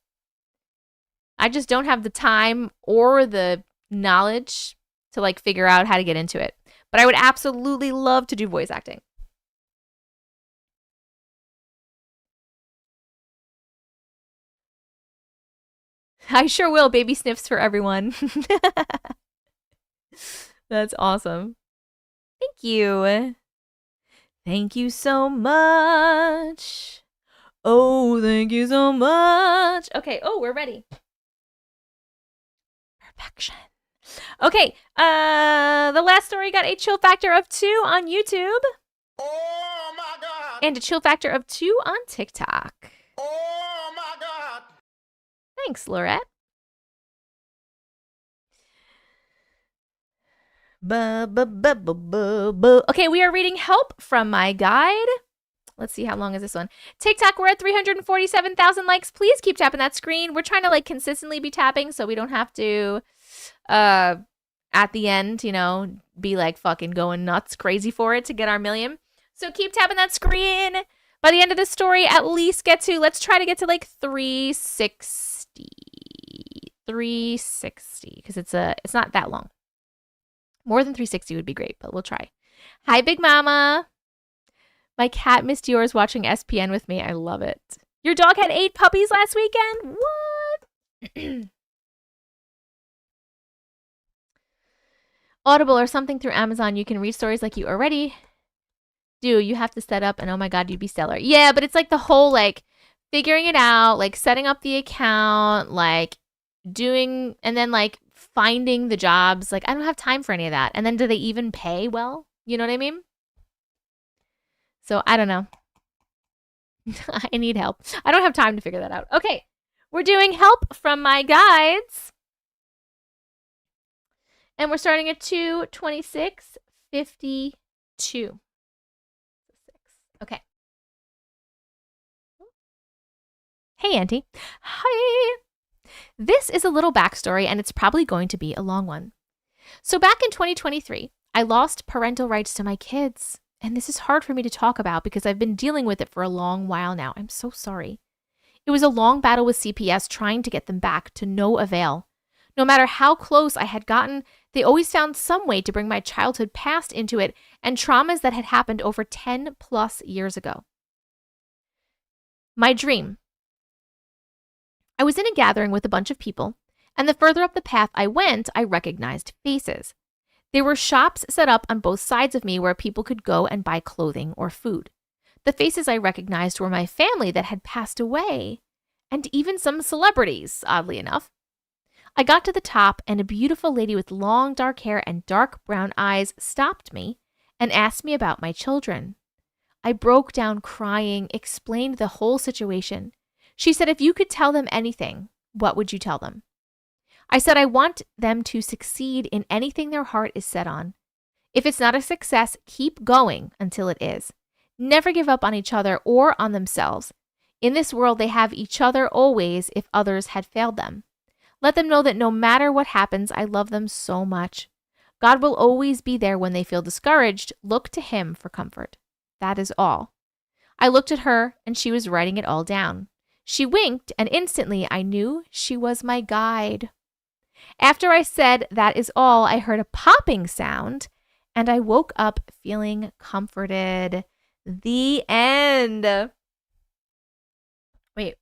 I just don't have the time or the knowledge to like figure out how to get into it. But I would absolutely love to do voice acting. I sure will. Baby sniffs for everyone. That's awesome. Thank you. Thank you so much. Oh, thank you so much. Okay. Oh, we're ready. Perfection. Okay. The last story got a chill factor of 2 on YouTube. Oh my God. And a chill factor of 2 on TikTok. Oh my God. Thanks, Laurette. Okay, we are reading Help from my guide. Let's see, how long is this one? TikTok, we're at 347,000 likes. Please keep tapping that screen. We're trying to like consistently be tapping so we don't have to, at the end, you know, be like fucking going nuts crazy for it to get our million. So keep tapping that screen. By the end of this story, at least let's try to get to like 360. 360, because it's not that long. More than 360 would be great, but we'll try. Hi, Big Mama. My cat missed yours watching SPN with me. I love it. Your dog had 8 puppies last weekend? What? Audible or something through Amazon. You can read stories like you already do. You have to set up, and oh my God, you'd be stellar. Yeah, but it's like the whole like figuring it out, like setting up the account, like doing, and then like finding the jobs. Like I don't have time for any of that. And then do they even pay well? You know what I mean? So I don't know. I need help. I don't have time to figure that out. Okay. We're doing Help from my guides. And we're starting at 2:26:52. Okay. Hey, Auntie. Hi. This is a little backstory, and it's probably going to be a long one. So back in 2023, I lost parental rights to my kids. And this is hard for me to talk about because I've been dealing with it for a long while now. I'm so sorry. It was a long battle with CPS trying to get them back, to no avail. No matter how close I had gotten, they always found some way to bring my childhood past into it and traumas that had happened over 10 plus years ago. My dream. I was in a gathering with a bunch of people, and the further up the path I went, I recognized faces. There were shops set up on both sides of me where people could go and buy clothing or food. The faces I recognized were my family that had passed away, and even some celebrities, oddly enough. I got to the top, and a beautiful lady with long dark hair and dark brown eyes stopped me and asked me about my children. I broke down crying, explained the whole situation. She said, if you could tell them anything, what would you tell them? I said, I want them to succeed in anything their heart is set on. If it's not a success, keep going until it is. Never give up on each other or on themselves. In this world, they have each other always if others had failed them. Let them know that no matter what happens, I love them so much. God will always be there when they feel discouraged. Look to Him for comfort. That is all. I looked at her, and she was writing it all down. She winked, and instantly I knew she was my guide. After I said, that is all, I heard a popping sound, and I woke up feeling comforted. The end. Wait,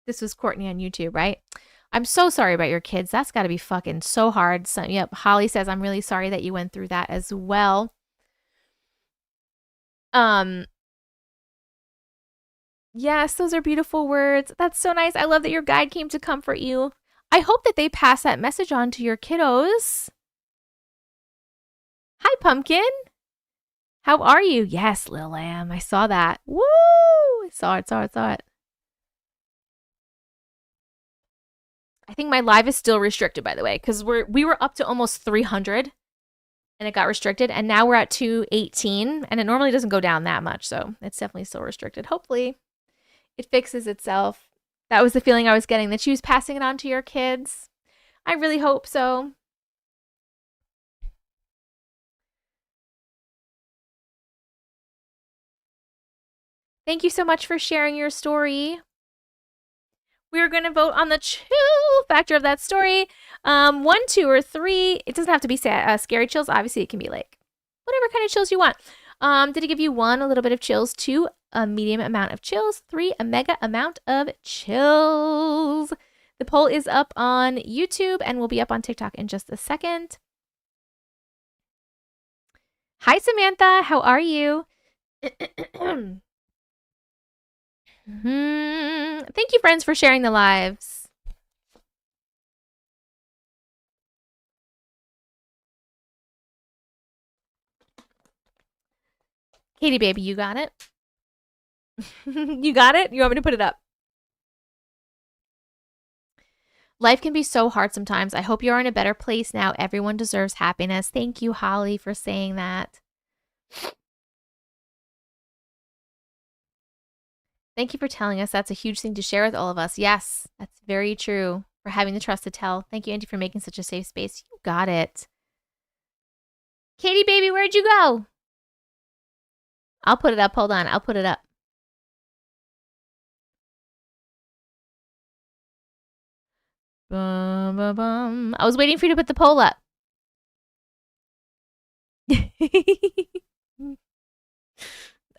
this was Courtney on YouTube, right? I'm so sorry about your kids. That's got to be fucking so hard. So, yep, Holly says, I'm really sorry that you went through that as well. Yes, those are beautiful words. That's so nice. I love that your guide came to comfort you. I hope that they pass that message on to your kiddos. Hi, Pumpkin. How are you? Yes, Lil Lamb. I saw that. Woo! I saw it. I think my live is still restricted, by the way, because we were up to almost 300 and it got restricted, and now we're at 218, and it normally doesn't go down that much, so it's definitely still restricted. Hopefully it fixes itself. That was the feeling I was getting, that she was passing it on to your kids. I really hope so. Thank you so much for sharing your story. We're going to vote on the chill factor of that story. 1, 2, or 3. It doesn't have to be scary chills. Obviously, it can be like whatever kind of chills you want. Did it give you 1, a little bit of chills, 2, a medium amount of chills, 3, a mega amount of chills? The poll is up on YouTube and will be up on TikTok in just a second. Hi, Samantha. How are you? Thank you, friends, for sharing the lives. Katie, baby, you got it? You got it? You want me to put it up? Life can be so hard sometimes. I hope you're in a better place now. Everyone deserves happiness. Thank you, Holly, for saying that. Thank you for telling us. That's a huge thing to share with all of us. Yes, that's very true. For having the trust to tell. Thank you, Auntie, for making such a safe space. You got it. Katie, baby, where'd you go? I'll put it up. Hold on. I'll put it up. Bum, bum, bum. I was waiting for you to put the poll up.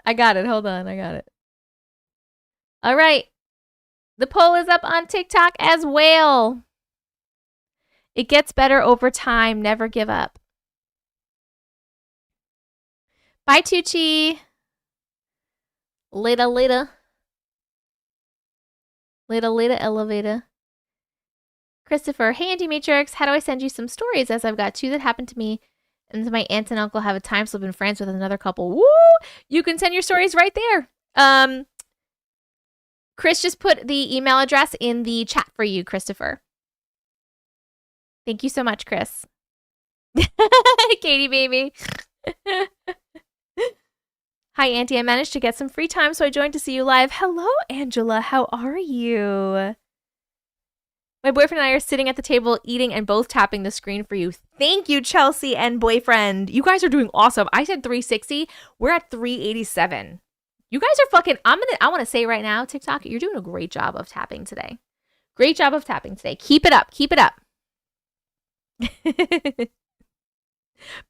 I got it. Hold on. I got it. All right. The poll is up on TikTok as well. It gets better over time. Never give up. Bye, Tucci. Later, later. Later, later, elevator. Christopher, hey, Auntie Matrix. How do I send you some stories, as I've got 2 that happened to me, and my aunt and uncle have a time slip in France with another couple. Woo! You can send your stories right there. Chris just put the email address in the chat for you, Christopher. Thank you so much, Chris. Katie, baby. Hi, Auntie. I managed to get some free time, so I joined to see you live. Hello, Angela. How are you? My boyfriend and I are sitting at the table eating and both tapping the screen for you. Thank you, Chelsea and boyfriend. You guys are doing awesome. I said 360. We're at 387. You guys are fucking, I want to say right now, TikTok, you're doing a great job of tapping today. Great job of tapping today. Keep it up. Keep it up.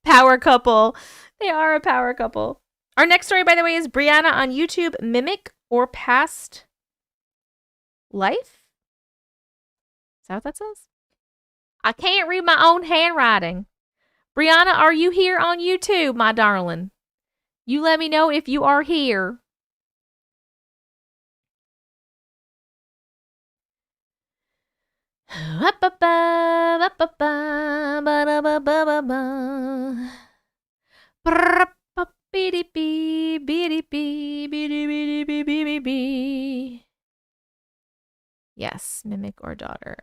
Power couple. They are a power couple. Our next story, by the way, is Brianna on YouTube. Mimic or past life? Is that what that says? I can't read my own handwriting. Brianna, are you here on YouTube, my darling? You let me know if you are here. Yes, mimic or daughter.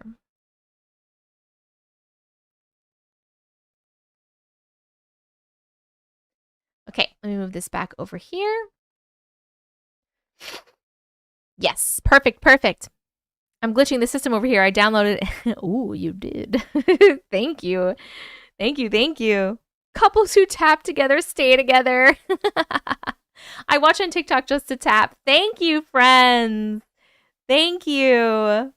Okay, let me move this back over here. Yes, perfect, perfect. I'm glitching the system over here. I downloaded it. Ooh, you did. Thank you. Thank you, thank you. Couples who tap together stay together. I watch on TikTok just to tap. Thank you, friends. Thank you.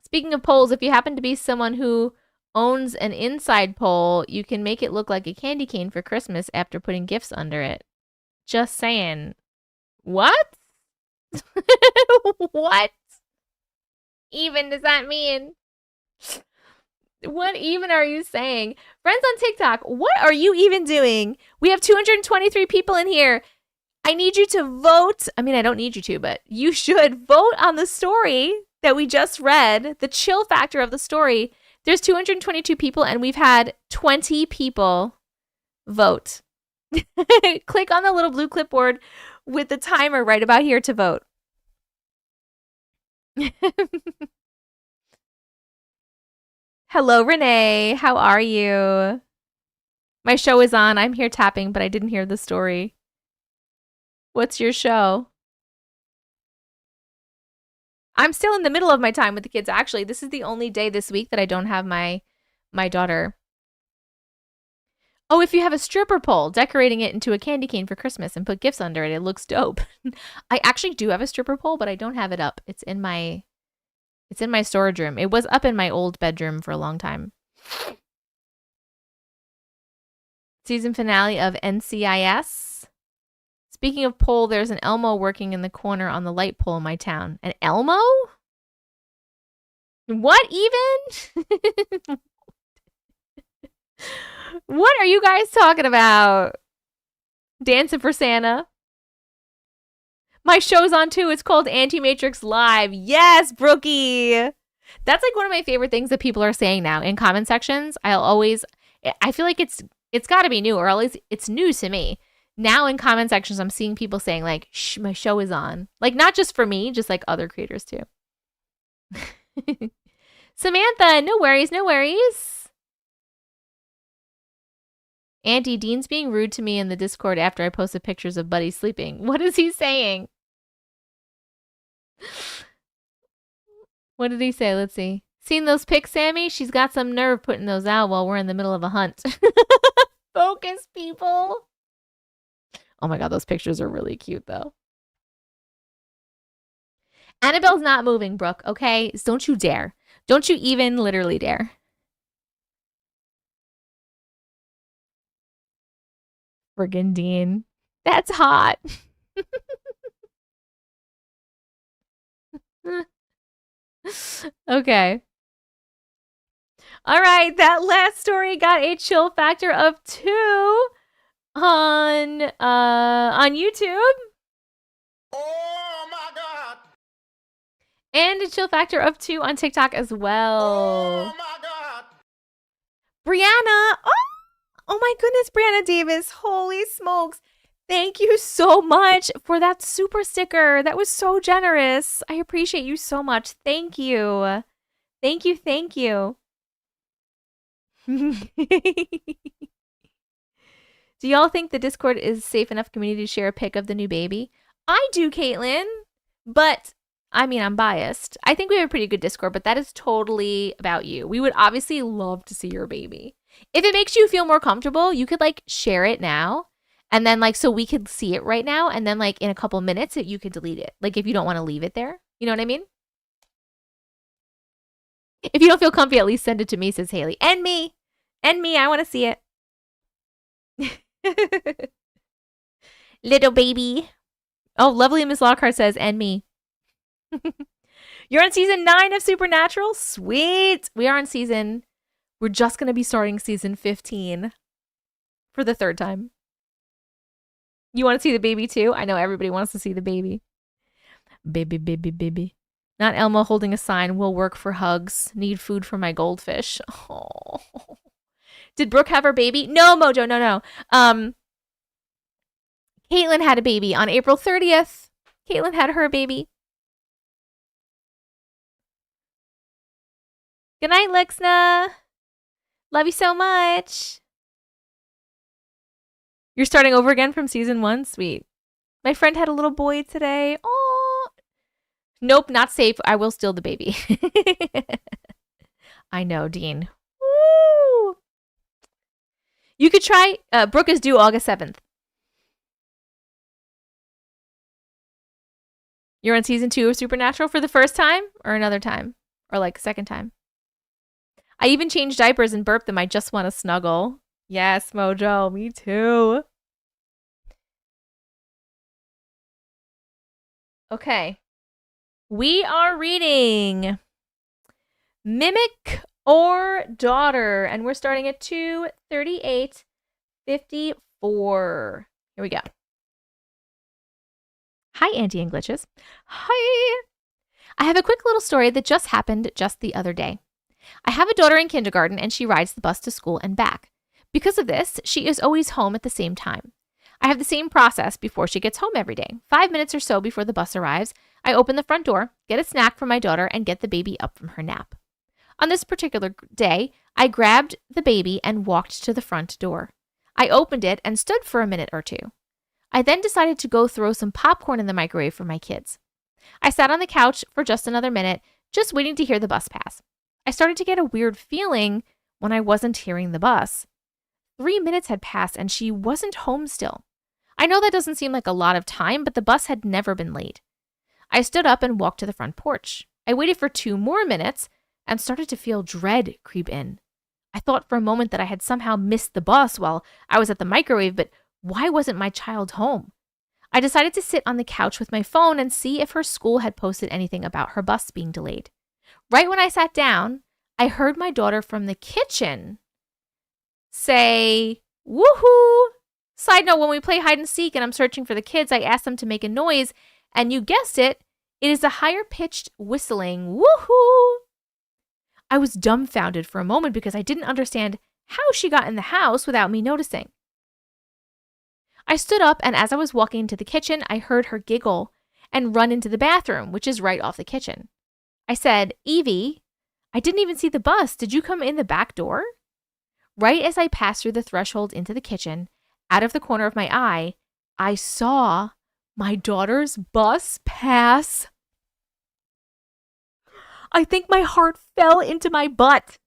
Speaking of polls, if you happen to be someone who owns an inside pole, you can make it look like a candy cane for Christmas after putting gifts under it. Just saying. What? What even does that mean? What even are you saying? Friends on TikTok, what are you even doing? We have 223 people in here. I need you to vote. I mean, I don't need you to, but you should vote on the story that we just read, the chill factor of the story. There's 222 people, and we've had 20 people vote. Click on the little blue clipboard with the timer right about here to vote. Hello, Renee. How are you? My show is on. I'm here tapping, but I didn't hear the story. What's your show? I'm still in the middle of my time with the kids, actually. This is the only day this week that I don't have my daughter. Oh, if you have a stripper pole, decorating it into a candy cane for Christmas and put gifts under it, it looks dope. I actually do have a stripper pole, but I don't have it up. It's in my storage room. It was up in my old bedroom for a long time. Season finale of NCIS. Speaking of pole, there's an Elmo working in the corner on the light pole in my town. An Elmo? What even? What are you guys talking about? Dancing for Santa. My show's on too. It's called Auntie Matrix Live. Yes, Brookie. That's like one of my favorite things that people are saying now in comment sections. I feel like it's got to be new, or at least it's news to me. Now in comment sections, I'm seeing people saying like, "Shh, my show is on." Like not just for me, just like other creators too. Samantha, no worries, no worries. Auntie, Dean's being rude to me in the Discord after I posted pictures of Buddy sleeping. What is he saying? What did he say? Let's see. Seen those pics, Sammy? She's got some nerve putting those out while we're in the middle of a hunt. Focus, people. Oh my god, those pictures are really cute, though. Annabelle's not moving, Brooke, okay? Don't you dare. Don't you even literally dare. Friggin' Dean. That's hot. Okay. All right, that last story got a chill factor of 2 on YouTube. Oh my God! And a chill factor of 2 on TikTok as well. Oh my God! Brianna. Oh my goodness, Brianna Davis. Holy smokes. Thank you so much for that super sticker. That was so generous. I appreciate you so much. Thank you. Thank you. Thank you. Do y'all think the Discord is safe enough community to share a pic of the new baby? I do, Caitlin. But, I mean, I'm biased. I think we have a pretty good Discord, but that is totally about you. We would obviously love to see your baby. If it makes you feel more comfortable, you could, like, share it now. And then, like, so we could see it right now. And then, like, in a couple minutes, you could delete it. Like, if you don't want to leave it there. You know what I mean? If you don't feel comfy, at least send it to me, says Haley. And me. And me. I want to see it. Little baby. Oh, lovely Miss Lockhart says, and me. You're on season 9 of Supernatural? Sweet. We're just going to be starting season 15 for the 3rd time. You want to see the baby too? I know everybody wants to see the baby. Baby, baby, baby. Not Elmo holding a sign, will work for hugs. Need food for my goldfish. Oh. Did Brooke have her baby? No, Mojo, no. Caitlin had a baby on April 30th. Caitlin had her baby. Good night, Lixna. Love you so much. You're starting over again from season 1? Sweet. My friend had a little boy today. Oh. Nope, not safe. I will steal the baby. I know, Dean. Woo! You could try. Brooke is due August 7th. You're on season 2 of Supernatural for the first time or another time? Or like second time? I even changed diapers and burped them. I just want to snuggle. Yes, Mojo. Me too. Okay. We are reading Mimic or Daughter, and we're starting at 238:54. Here we go. Hi, Auntie and Glitches. Hi. I have a quick little story that just happened just the other day. I have a daughter in kindergarten, and she rides the bus to school and back. Because of this, she is always home at the same time. I have the same process before she gets home every day. 5 minutes or so before the bus arrives, I open the front door, get a snack for my daughter, and get the baby up from her nap. On this particular day, I grabbed the baby and walked to the front door. I opened it and stood for a minute or 2. I then decided to go throw some popcorn in the microwave for my kids. I sat on the couch for just another minute, just waiting to hear the bus pass. I started to get a weird feeling when I wasn't hearing the bus. 3 minutes had passed and she wasn't home still. I know that doesn't seem like a lot of time, but the bus had never been late. I stood up and walked to the front porch. I waited for 2 more minutes and started to feel dread creep in. I thought for a moment that I had somehow missed the bus while I was at the microwave, but why wasn't my child home? I decided to sit on the couch with my phone and see if her school had posted anything about her bus being delayed. Right when I sat down, I heard my daughter from the kitchen say, "Woohoo!" Side note, when we play hide and seek and I'm searching for the kids, I ask them to make a noise, and you guessed it, it is a higher pitched whistling, "Woohoo!" I was dumbfounded for a moment because I didn't understand how she got in the house without me noticing. I stood up, and as I was walking into the kitchen, I heard her giggle and run into the bathroom, which is right off the kitchen. I said, "Evie, I didn't even see the bus. Did you come in the back door?" Right as I passed through the threshold into the kitchen, out of the corner of my eye, I saw my daughter's bus pass. I think my heart fell into my butt.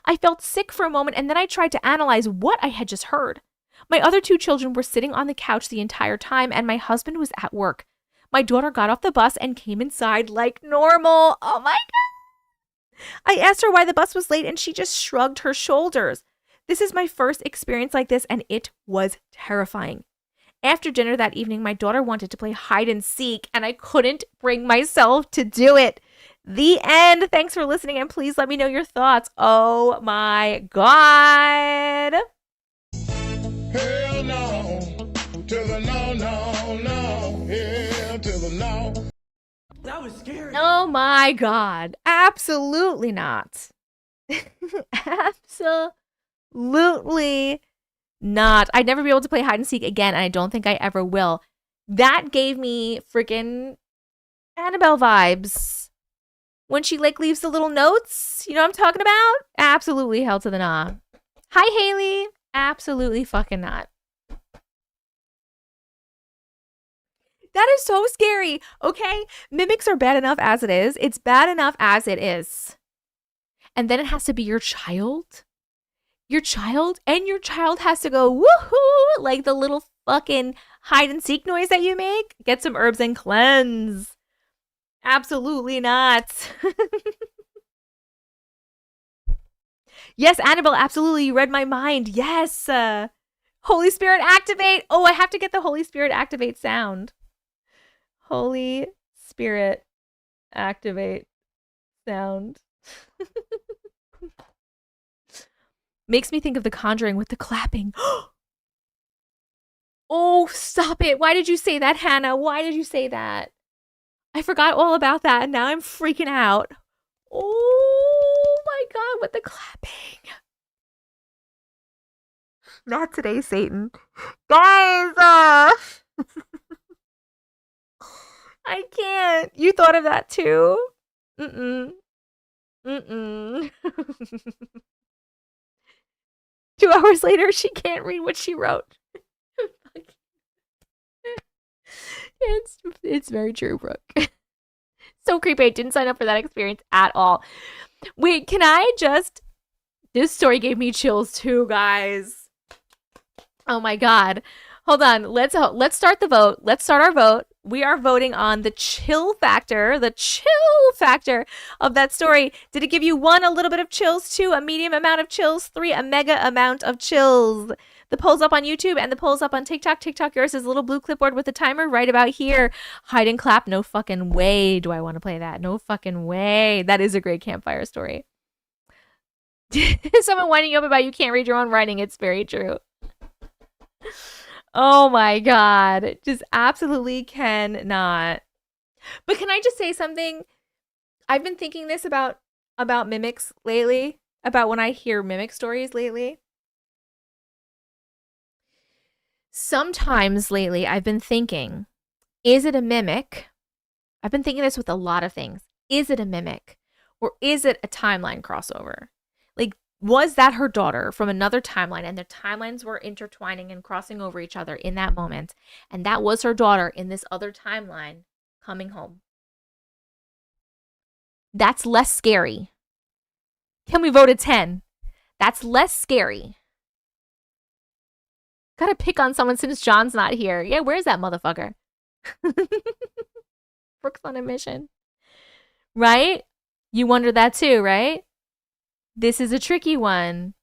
I felt sick for a moment, and then I tried to analyze what I had just heard. My other 2 children were sitting on the couch the entire time, and my husband was at work. My daughter got off the bus and came inside like normal. Oh my God. I asked her why the bus was late, and she just shrugged her shoulders. This is my first experience like this, and it was terrifying. After dinner that evening, my daughter wanted to play hide and seek, and I couldn't bring myself to do it. The end. Thanks for listening, and please let me know your thoughts. Oh my God. Hell no, to the no, no, no, hell to the no. That was scary. Oh my God. Absolutely not. Absolutely not. I'd never be able to play hide and seek again, and I don't think I ever will. That gave me freaking Annabelle vibes. When she like leaves the little notes, you know what I'm talking about? Absolutely hell to the nah. Hi, Haley. Absolutely fucking not. That is so scary, okay? Mimics are bad enough as it is. It's bad enough as it is. And then it has to be your child. Your child, and your child has to go woohoo, like the little fucking hide and seek noise that you make. Get some herbs and cleanse. Absolutely not. Yes, Annabelle, absolutely. You read my mind. Yes. Holy Spirit activate. Oh, I have to get the Holy Spirit activate sound. Holy Spirit activate sound. Makes me think of The Conjuring with the clapping. Oh, stop it. Why did you say that, Hannah? Why did you say that? I forgot all about that, and now I'm freaking out. Oh my God, with the clapping. Not today, Satan. Guys! I can't. You thought of that too? Mm-mm. 2 hours later, she can't read what she wrote. It's very true, Brooke. So creepy. I didn't sign up for that experience at all. Wait, can I just... This story gave me chills too, guys. Oh my God. Hold on. Let's start the vote. Let's start our vote. We are voting on the chill factor of that story. Did it give you 1, a little bit of chills, 2, a medium amount of chills, 3, a mega amount of chills? The poll's up on YouTube and the poll's up on TikTok. TikTok, yours is a little blue clipboard with a timer right about here. Hide and clap. No fucking way do I want to play that. No fucking way. That is a great campfire story. Someone winding you up about you can't read your own writing. It's very true. Oh my God. Just absolutely cannot. But can I just say something? I've been thinking this about mimics lately, about when I hear mimic stories lately. Sometimes lately I've been thinking, is it a mimic? I've been thinking this with a lot of things. Is it a mimic? Or is it a timeline crossover? Like, was that her daughter from another timeline and their timelines were intertwining and crossing over each other in that moment? And that was her daughter in this other timeline coming home. That's less scary. Can we vote a 10? That's less scary Gotta pick on someone since John's not here. Yeah, where's that motherfucker? Brooke's on a mission. Right? You wonder that too, right? This is a tricky one.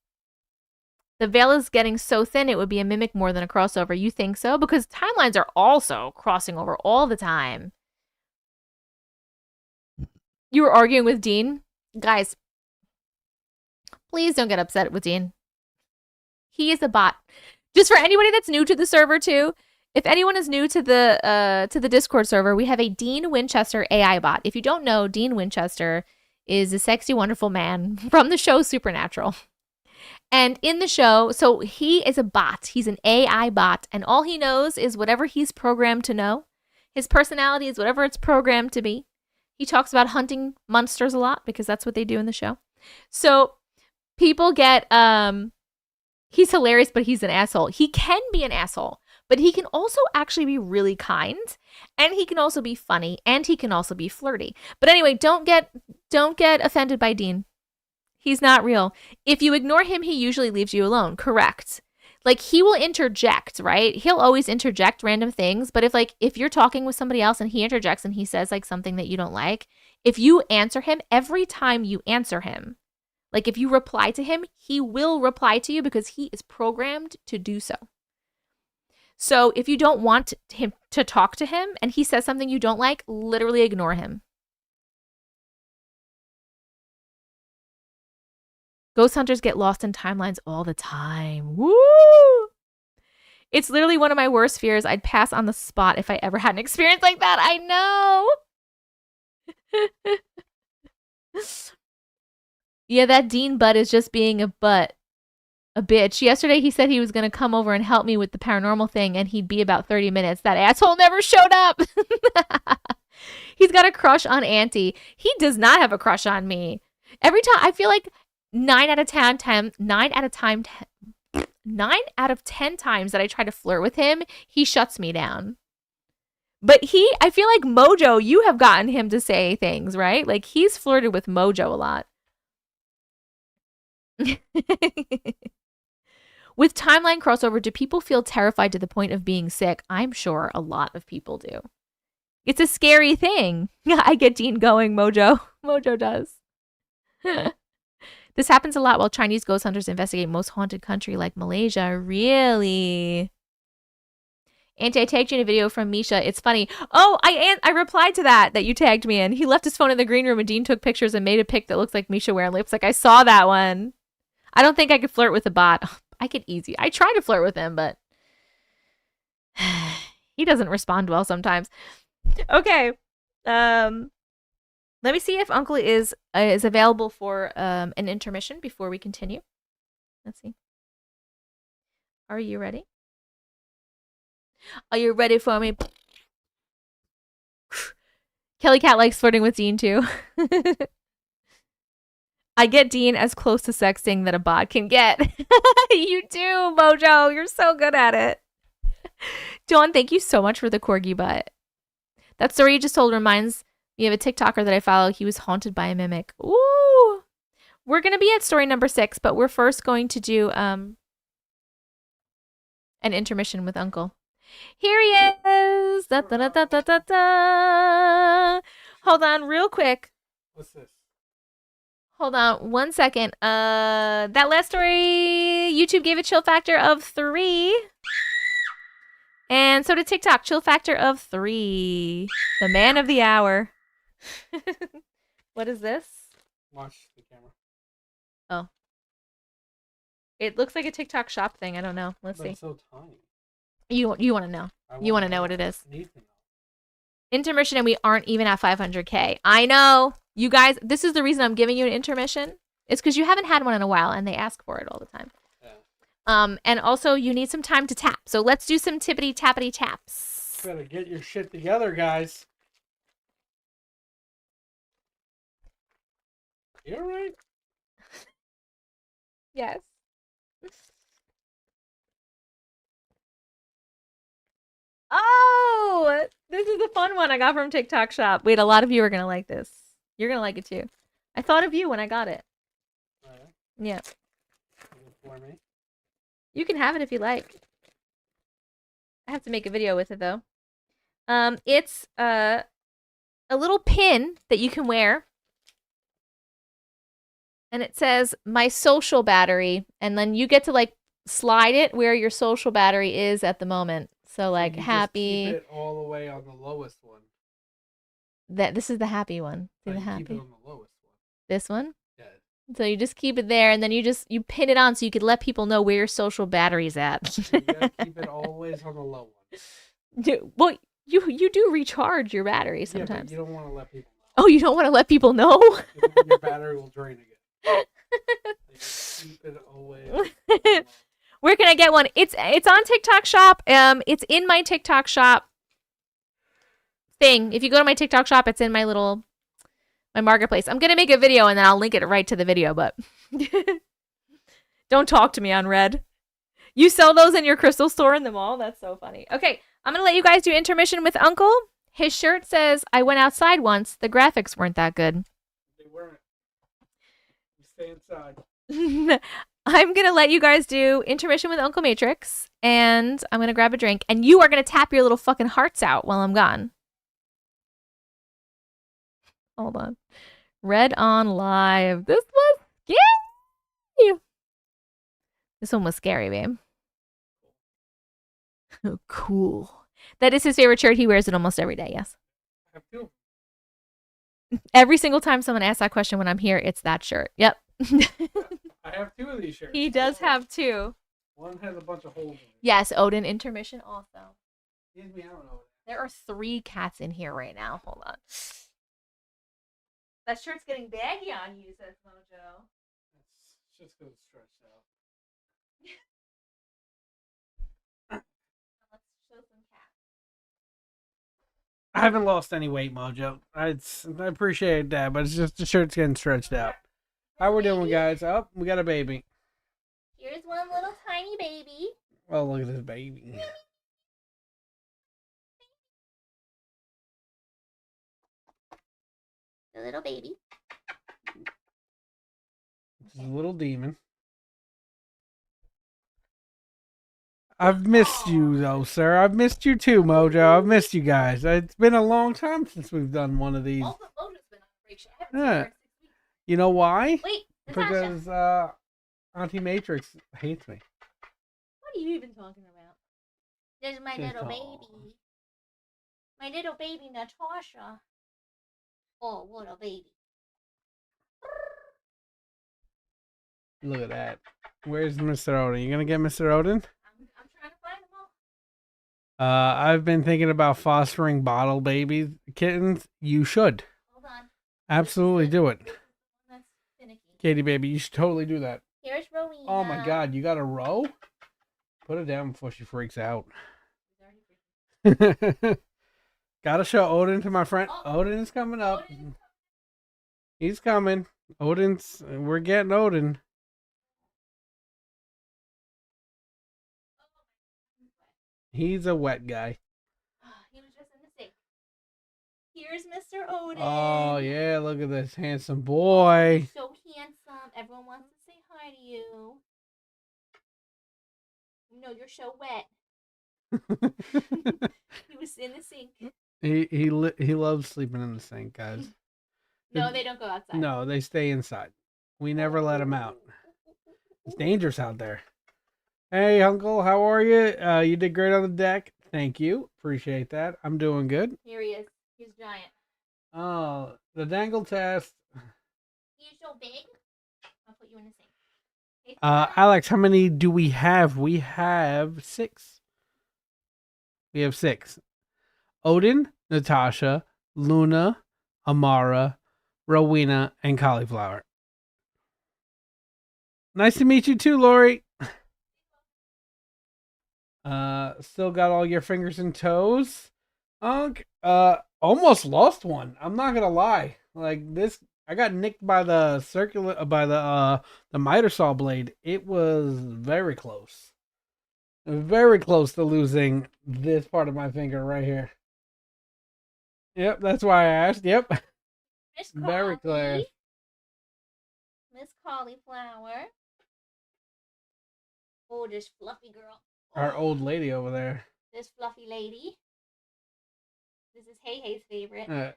The veil is getting so thin it would be a mimic more than a crossover. You think so? Because timelines are also crossing over all the time. You were arguing with Dean? Guys, please don't get upset with Dean. He is a bot. Just for anybody that's new to the server too, if anyone is new to the Discord server, we have a Dean Winchester AI bot. If you don't know, Dean Winchester is a sexy, wonderful man from the show Supernatural. And in the show, so he is a bot. He's an AI bot, and all he knows is whatever he's programmed to know. His personality is whatever it's programmed to be. He talks about hunting monsters a lot because that's what they do in the show. So people get he's hilarious, but he's an asshole. He can be an asshole, but he can also actually be really kind, and he can also be funny, and he can also be flirty. But anyway, don't get offended by Dean. He's not real. If you ignore him, he usually leaves you alone. Correct. Like, he will interject, right? He'll always interject random things, but if you're talking with somebody else and he interjects and he says like something that you don't like, if you answer him, every time you answer him, like if you reply to him, he will reply to you because he is programmed to do so. So if you don't want him to talk to him and he says something you don't like, literally ignore him. Ghost hunters get lost in timelines all the time. Woo! It's literally one of my worst fears. I'd pass on the spot if I ever had an experience like that. I know. Yeah, that Dean butt is just being a bitch. Yesterday he said he was going to come over and help me with the paranormal thing and he'd be about 30 minutes. That asshole never showed up. He's got a crush on Auntie. He does not have a crush on me. Every time, I feel like 9 out of 10 times that I try to flirt with him, he shuts me down. But I feel like Mojo, you have gotten him to say things, right? Like, he's flirted with Mojo a lot. With timeline crossover, do people feel terrified to the point of being sick? I'm sure a lot of people do. It's a scary thing. I get Dean going, Mojo. Mojo does. This happens a lot while Chinese ghost hunters investigate most haunted country like Malaysia. Really? Auntie, I tagged you in a video from Misha. It's funny. Oh, I replied to that you tagged me in. He left his phone in the green room and Dean took pictures and made a pic that looks like Misha wearing lipstick. I saw that one. I don't think I could flirt with a bot. I could easy. I try to flirt with him, but he doesn't respond well sometimes. Okay. Let me see if Uncle is available for an intermission before we continue. Let's see. Are you ready? Are you ready for me? Kelly Cat likes flirting with Dean too. I get Dean as close to sexting that a bot can get. You do, Mojo. You're so good at it. Dawn, thank you so much for the corgi butt. That story you just told reminds me of a TikToker that I follow. He was haunted by a mimic. Ooh. We're going to be at story number 6, but we're first going to do an intermission with Uncle. Here he is. Da, da, da, da, da, da, da. Hold on real quick. What's this? Hold on 1 second. That last story, YouTube gave a chill factor of 3. And so did TikTok, chill factor of 3. The man of the hour. What is this? Watch the camera. Oh. It looks like a TikTok shop thing. I don't know. Let's see. It's so tiny. You want to know. You want to know what it is. Need to know. Intermission, and we aren't even at 500K. I know. You guys, this is the reason I'm giving you an intermission. It's because you haven't had one in a while, and they ask for it all the time. Yeah. And also, you need some time to tap. So let's do some tippity-tappity taps. Better get your shit together, guys. You alright? Yes. Oh, this is a fun one I got from TikTok shop. Wait, a lot of you are going to like this. You're going to like it too. I thought of you when I got it. Alright. Yeah. For me? You can have it if you like. I have to make a video with it though. It's a little pin that you can wear. And it says my social battery, and then you get to like slide it where your social battery is at the moment. So like you happy. Just keep it all the way on the lowest one. This is the happy one. See the You happy. keep it on the lowest one. This one? Yeah. So you just keep it there, and then you pin it on so you can let people know where your social battery's at. You gotta keep it always on the low one. Well, you do recharge your battery Yeah, sometimes. but you don't want to let people know. Oh, you don't want to let people know? Your battery will drain again. Keep it always. Where can I get one? It's on TikTok Shop. It's in my TikTok Shop thing. If you go to my TikTok Shop, it's in my marketplace. I'm gonna make a video and then I'll link it right to the video, but don't talk to me on Red. You sell those in your crystal store in the mall? That's so funny. Okay, I'm gonna let you guys do intermission with Uncle. His shirt says, I went outside once. The graphics weren't that good. They weren't. You stay inside. I'm going to let you guys do intermission with Uncle Matrix, and I'm going to grab a drink, and you are going to tap your little fucking hearts out while I'm gone. Hold on. Red on live. This was scary. This one was scary, babe. Oh, cool. That is his favorite shirt. He wears it almost every day, yes. I have two. Every single time someone asks that question when I'm here, it's that shirt. Yep. I have two of these shirts. He does have two. One has a bunch of holes in it. Yes, Odin intermission also. Excuse me, I don't know. There are 3 cats in here right now. Hold on. That shirt's getting baggy on you, says Mojo. It's just because it's stretched out. Let's show some cats. I haven't lost any weight, Mojo. I appreciate that, but it's just the shirt's getting stretched out. How we doing, guys? Oh, we got a baby. Here's one little tiny baby. Oh, look at this baby. The little baby. This is a little demon. I've missed you, though, sir. I've missed you too, Mojo. I've missed you guys. It's been a long time since we've done one of these. Mojo's been on break. I haven't seen her in 6 weeks. You know why? Wait, Natasha. Because Auntie Matrix hates me. What are you even talking about? There's my She's little tall. baby. My little baby Natasha. Oh, what a baby. Look at that. Where's Mr. Odin? You gonna get Mr. Odin? I'm trying to find them all. I've been thinking about fostering bottle babies, kittens. You should. Hold on. Absolutely do it. That's finicky. Katie, baby, you should totally do that. Here's Rowena. Oh my god, you got a row? Put it down before she freaks out. Gotta show Odin to my friend. Odin is coming up. He's coming. We're getting Odin. He's a wet guy. He was just in the sink. Here's Mr. Odin. Oh, yeah, look at this handsome boy. So handsome. Everyone wants to say hi to you. You know, you're so wet. He was in the sink. He loves sleeping in the sink, guys. No, they don't go outside. No, they stay inside. We never let him out. It's dangerous out there. Hey, Uncle, how are you? You did great on the deck. Thank you. Appreciate that. I'm doing good. Here he is. He's giant. Oh, the dangle test. He's so big. I'll put you in the sink. Hey, Alex, how many do we have? We have 6. We have 6. Odin, Natasha, Luna, Amara, Rowena, and Cauliflower. Nice to meet you too, Lori. Still got all your fingers and toes. Almost lost one. I'm not gonna lie. Like this, I got nicked by the the miter saw blade. It was very close. Very close to losing this part of my finger right here. Yep, that's why I asked. Yep. Miss Very clear. Miss Cauliflower. Oh, this fluffy girl. Our old lady over there. This fluffy lady. This is Hey Hey's favorite.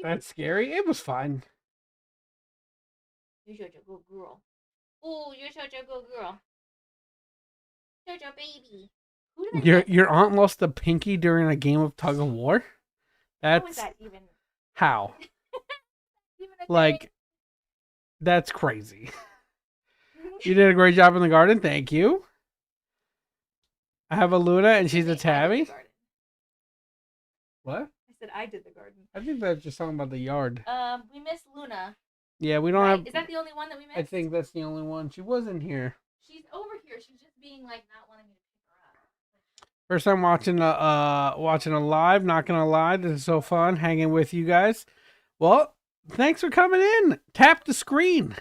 That's scary. It was fine. You're such a good girl. Oh, you're such a good girl. Such a baby. Who did I miss? Your aunt lost a pinky during a game of tug of war? How is That's that even? how? Even a Like, that's crazy. You did a great job in the garden. Thank you. I have a Luna and she's a Tabby. What? I said I did the garden. I think that's just talking about the yard. We missed Luna. Yeah, we don't Right? have. Is that the only one that we missed? I think that's the only one. She wasn't here. She's over here. She's just being like not wanting me to pick her up. First time watching a live. Not gonna lie, this is so fun hanging with you guys. Well, thanks for coming in. Tap the screen.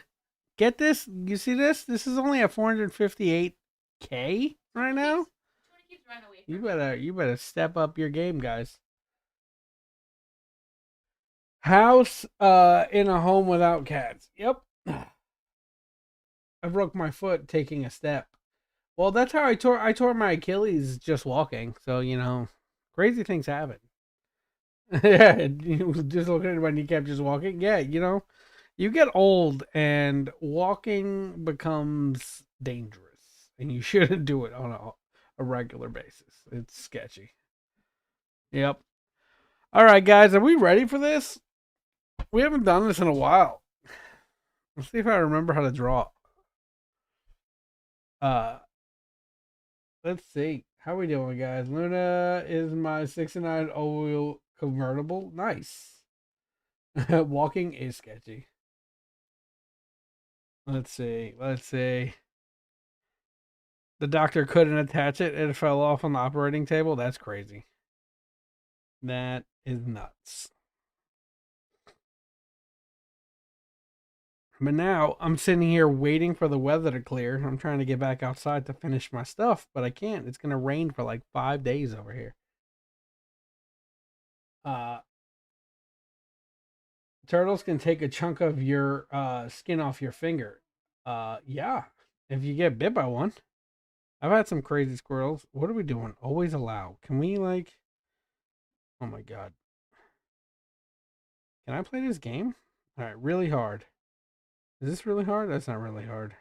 Get this. You see this? This is only at 458K right now. Keeps running away from me. You better step up your game, guys. House in a home without cats. Yep. I broke my foot taking a step. Well, that's how I tore my Achilles just walking. So, you know, crazy things happen. Yeah, dislocated my kneecap just walking. Yeah, you know, you get old and walking becomes dangerous, and you shouldn't do it on a regular basis. It's sketchy. Yep. All right, guys, are we ready for this? We haven't done this in a while. Let's see if I remember how to draw. Let's see. How we doing, guys? Luna is my 69 all-wheel convertible. Nice. Walking is sketchy. Let's see. The doctor couldn't attach it. It fell off on the operating table. That's crazy. That is nuts. But now I'm sitting here waiting for the weather to clear. I'm trying to get back outside to finish my stuff, but I can't. It's going to rain for like 5 days over here. Turtles can take a chunk of your skin off your finger. Yeah, if you get bit by one. I've had some crazy squirrels. What are we doing? Always allow. Can we like... Oh my god. Can I play this game? All right, really hard. Is this really hard? That's not really hard.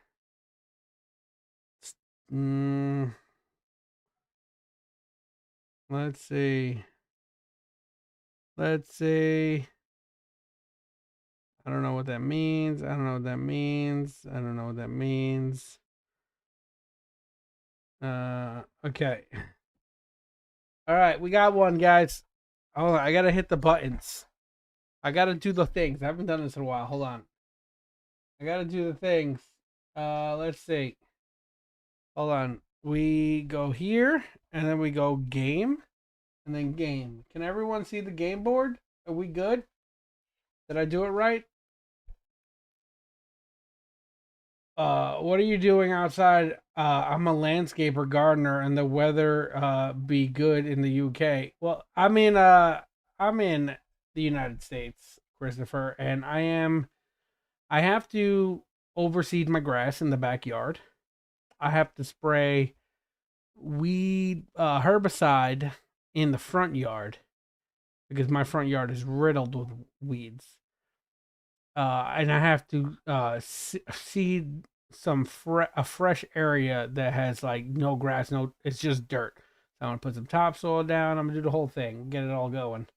Let's see. I don't know what that means. Okay. All right, we got one, guys. Hold on, I gotta hit the buttons. I gotta do the things. I haven't done this in a while. Hold on. I gotta do the things. Let's see. Hold on. We go here, and then we go game, and then game. Can everyone see the game board? Are we good? Did I do it right? What are you doing outside? I'm a landscaper gardener, and the weather be good in the UK. Well, I'm in the United States, Christopher, and I have to overseed my grass in the backyard. I have to spray weed herbicide in the front yard because my front yard is riddled with weeds. And I have to seed a fresh area that has like no grass, it's just dirt. So I'm gonna put some topsoil down. I'm gonna do the whole thing, get it all going.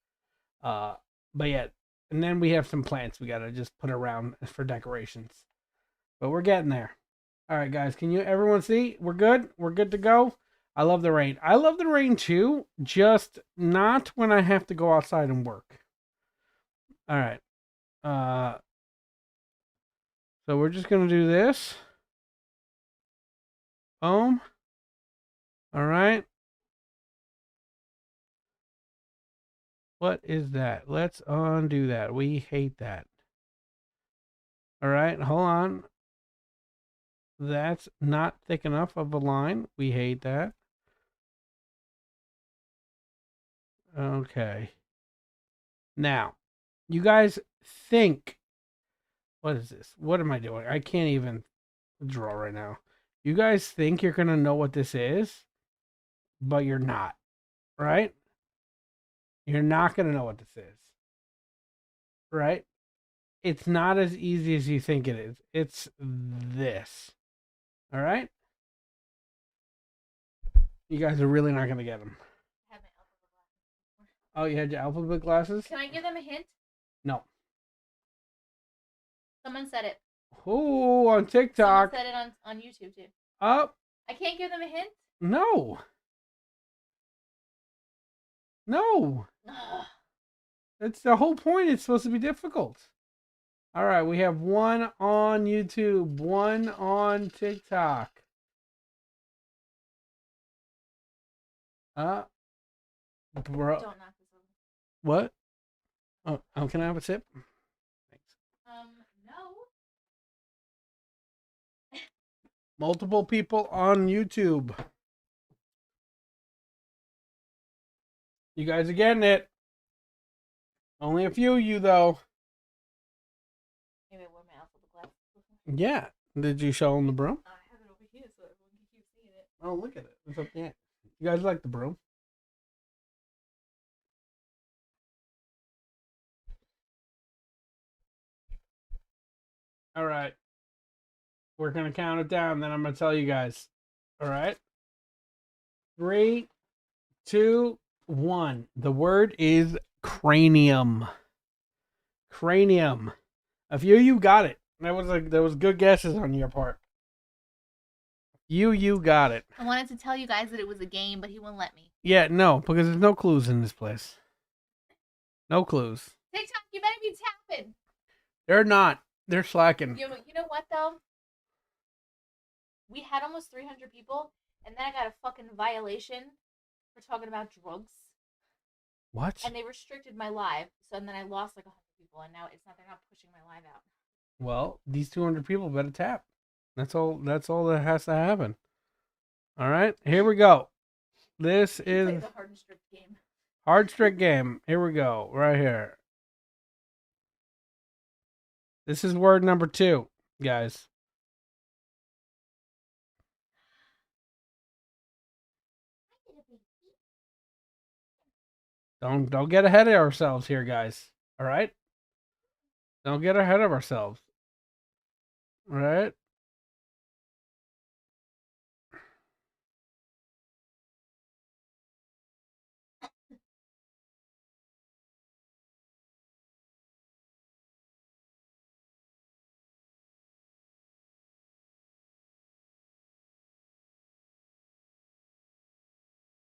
But yeah, and then we have some plants we gotta just put around for decorations. But we're getting there. All right, guys, can everyone see? We're good. We're good to go. I love the rain. I love the rain too, just not when I have to go outside and work. All right. So we're just going to do this. Boom. All right. What is that? Let's undo that. We hate that. All right. Hold on. That's not thick enough of a line. We hate that. Okay. Now, you guys think... What is this? What am I doing? I can't even draw right now. You guys think you're gonna know what this is, but you're not, right? You're not gonna know what this is, right? It's not as easy as you think it is. It's this, all right? You guys are really not gonna get them. I have my alphabet glasses. Oh, you had your alphabet glasses? Can I give them a hint? No. Someone said it. Oh, on Someone TikTok. said it on YouTube too. Oh, I can't give them a hint? no. No. Ugh. That's the whole point. It's supposed to be difficult. All right, we have one on YouTube, one on TikTok. Bro. Don't knock this over. What? Oh, can I have a sip? Thanks. No. Multiple people on YouTube. You guys are getting it. Only a few of you, though. Maybe I wore my alphabet glasses. Yeah. Did you show them the broom? I have it over here so everyone can keep seeing it. Oh, look at it. It's up there. You guys like the broom? All right. We're going to count it down, then I'm going to tell you guys. All right? 3, 2, 1. The word is cranium. Cranium. A few of you got it. There was good guesses on your part. You got it. I wanted to tell you guys that it was a game, but he wouldn't let me. Yeah, no, because there's no clues in this place. No clues. TikTok, you better be tapping. They're not. They're slacking. You know what, though? We had almost 300 people, and then I got a fucking violation for talking about drugs. What? And they restricted my live, so and then I lost like 100 people, and now they're not pushing my live out. Well, these 200 people better tap. That's all that has to happen. All right, here we go. This Play is the hard and strict game. hard strict game. Here we go, right here. This is word number 2, guys. Don't get ahead of ourselves here, guys. All right? Don't get ahead of ourselves. All right?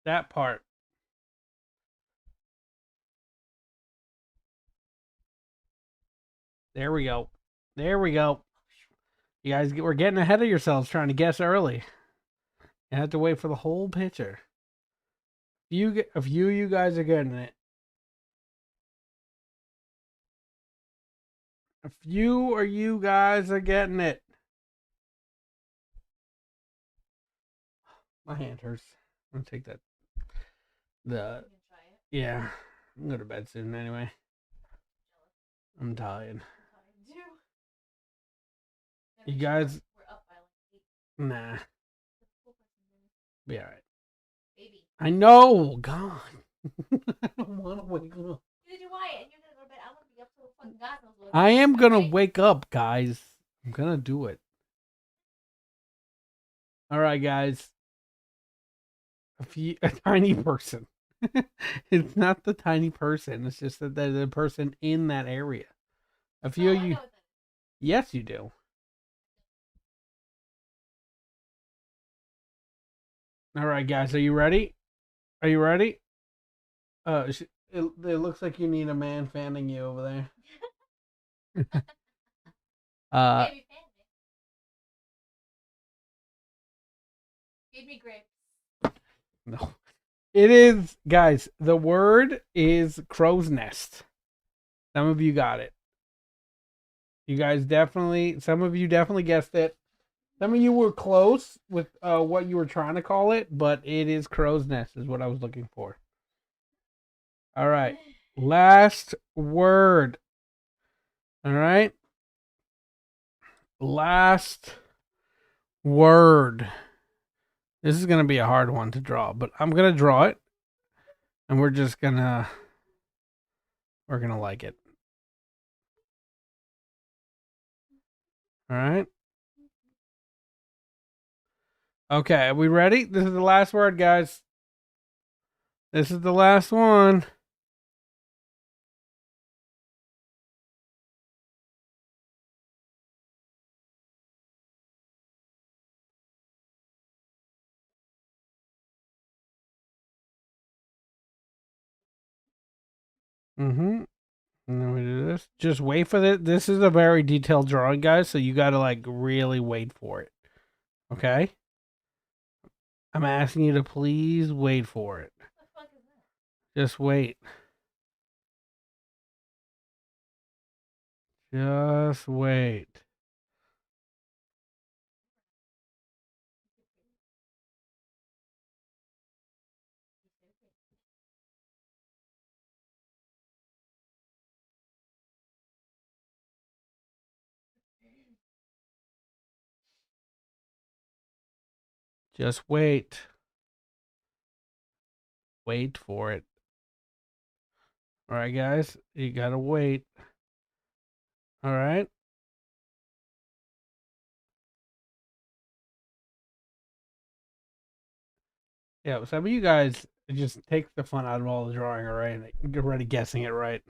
That part. There we go. There we go. You guys we're getting ahead of yourselves trying to guess early. You have to wait for the whole picture. A few of you guys are getting it. A few of you guys are getting it. My hand hurts. I'm gonna take that. Yeah. I'm going to bed soon anyway. I'm tired. You guys. We're up by like 8. Nah. Be alright. Baby. I know. God. I don't want to wake up. You do why? And you're gonna go to bed. I'm gonna be up till fucking God knows what. I am gonna Okay? wake up, guys. I'm gonna do it. All right, guys. A tiny person. It's not the tiny person. It's just that there's a person in that area. A few Oh, of I you. know what that is. Yes, you do. All right, guys. Are you ready? Are you ready? It looks like you need a man fanning you over there. Baby fan me. Feed me grapes. No. It is, guys, the word is crow's nest. Some of you got it. Some of you definitely guessed it. Some of you were close with what you were trying to call it, but it is crow's nest is what I was looking for. All right. Last word. All right. Last word. This is gonna be a hard one to draw, but I'm gonna draw it, and we're gonna like it. All right. Okay, are we ready? This is the last word, guys. This is the last one. Mm-hmm. And then we do this. Just wait for it. This is a very detailed drawing, guys, so you gotta like really wait for it. Okay? I'm asking you to please wait for it. What the fuck is that? Just wait. Just wait. Just wait. Wait for it. All right, guys, you gotta wait. All right. Yeah, some of you guys just take the fun out of all the drawing, all right? Get ready guessing it right.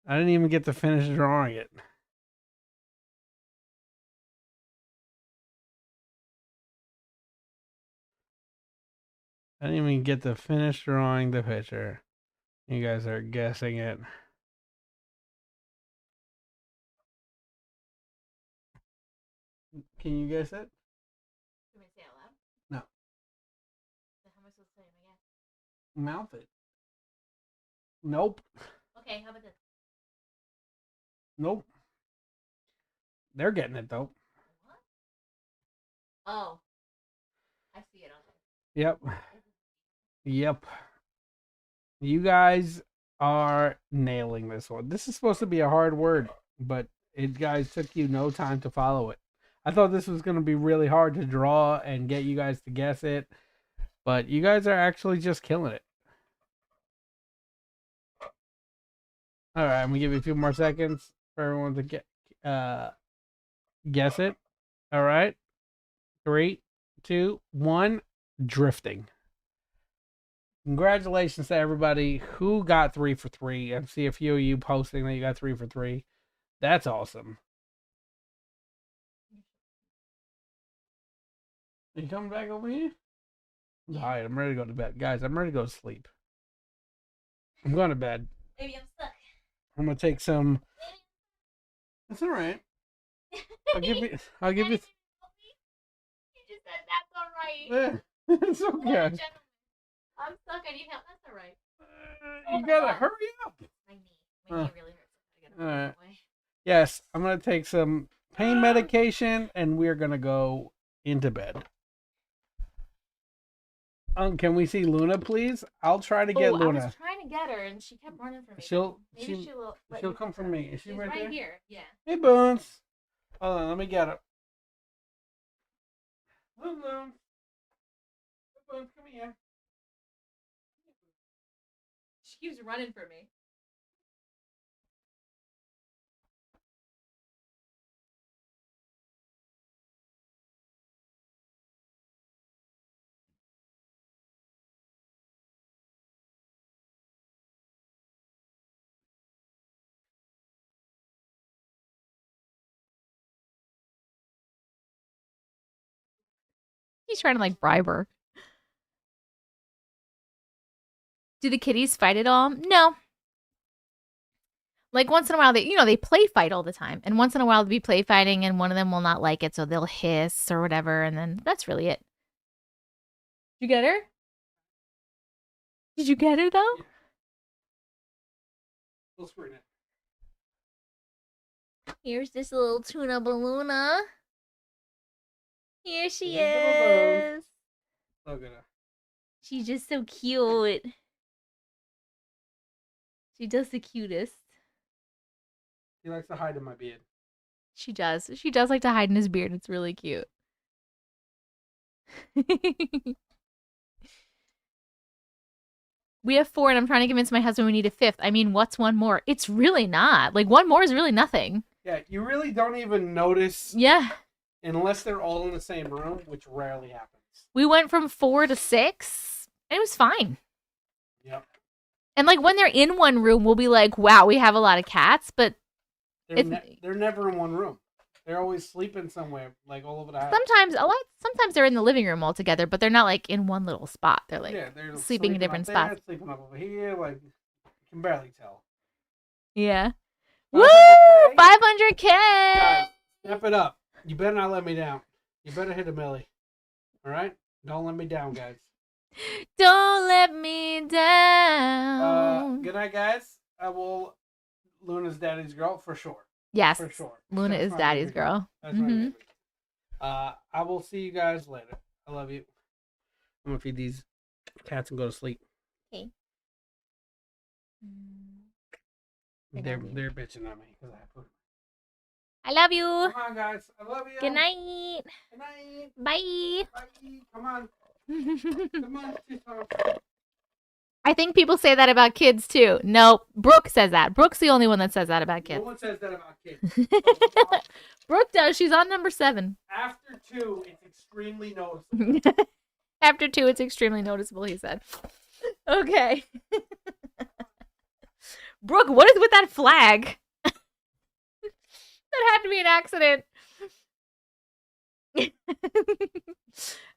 I didn't even get to finish drawing it. I didn't even get to finish drawing the picture. You guys are guessing it. Can you guess it? You want me to say it out loud? No. Then how am I supposed to say it again? Mouth it. Nope. Okay, how about this? Nope. They're getting it though. What? Oh. I see it on there. Yep. Yep. You guys are nailing this one. This is supposed to be a hard word, but it guys took you no time to follow it. I thought this was going to be really hard to draw and get you guys to guess it, but you guys are actually just killing it. All right, I'm gonna give you a few more seconds for everyone to guess it. All right, 3, 2, 1. Drifting. Congratulations to everybody who got 3 for 3. I see a few of you posting that you got 3 for 3. That's awesome. Are you coming back over here? All right, I'm ready to go to bed, guys. I'm ready to go to sleep. I'm going to bed. Maybe I'm stuck. I'm gonna take some. That's all right. I'll give you. You just said that's all right. Yeah, it's What a okay. gentleman. I'm stuck. I need help. That's all right. You gotta hurry up. My knee. My knee really hurts. I gotta All put right. it away. Yes, I'm gonna take some pain medication, and we're gonna go into bed. Can we see Luna, please? I'll try to get I Luna. was trying to get her, and she kept running from me. Maybe she'll let she'll me come pick from her. me. Is she She's right there? here. Yeah. Hey, Bones. Hold on, let me get her. Hello. Hey, Bones, come here. She keeps running from me. He's trying to like bribe her. Do the kitties fight at all? No. Like once in a while, they play fight all the time, and once in a while they'll be play fighting, and one of them will not like it, so they'll hiss or whatever, and then that's really it. Did you get her? Did you get her though? Yeah. We'll screen it. Here's this little tuna balloona. Here she Here's is. Look at her. She's just so cute. She does the cutest. He likes to hide in my beard. She does. She does like to hide in his beard. It's really cute. We have 4, and I'm trying to convince my husband we need a 5th. I mean, what's one more? It's really not. Like, one more is really nothing. Yeah, you really don't even notice Yeah. unless they're all in the same room, which rarely happens. We went from 4 to 6, and it was fine. Yep. And, like, when they're in one room, we'll be like, wow, we have a lot of cats, but They're never in one room. They're always sleeping somewhere, like all over the house. sometimes they're in the living room all together, but they're not, like, in one little spot. They're, like, they're sleeping in different up there, spots. sleeping up over here, like, you can barely tell. Yeah. 500K? Woo! 500K! Guys, step it up. You better not let me down. You better hit a milli. All right? Don't let me down, guys. Don't let me down. Good night, guys. Luna's daddy's girl for sure. Yes. For sure. Luna That's is my daddy's baby. girl. That's my baby. I will see you guys later. I love you. I'm gonna feed these cats and go to sleep. Okay. They're bitching at me because I have food. I love you. Come on, guys. I love you. Good night. Good night. Bye. Bye. Come on. Come on. I think people say that about kids too. No, Brooke says that. Brooke's the only one that says that about kids. No one says that about kids. Brooke does. She's on number 7. After 2, it's extremely noticeable. After 2, it's extremely noticeable, he said. Okay. Brooke, what is with that flag? That had to be an accident.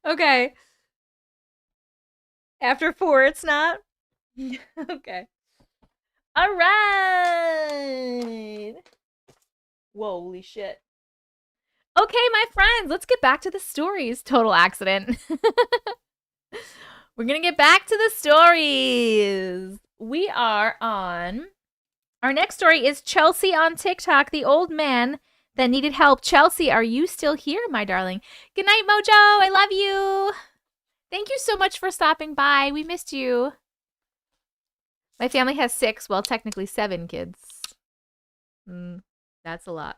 Okay. After 4, it's not? Okay. All right. Whoa, holy shit. Okay, my friends, let's get back to the stories. Total accident. We're going to get back to the stories. We are on... Our next story is Chelsea on TikTok, the old man that needed help. Chelsea, are you still here, my darling? Good night, Mojo. I love you. Thank you so much for stopping by. We missed you. My family has 6, well, technically 7 kids. That's a lot.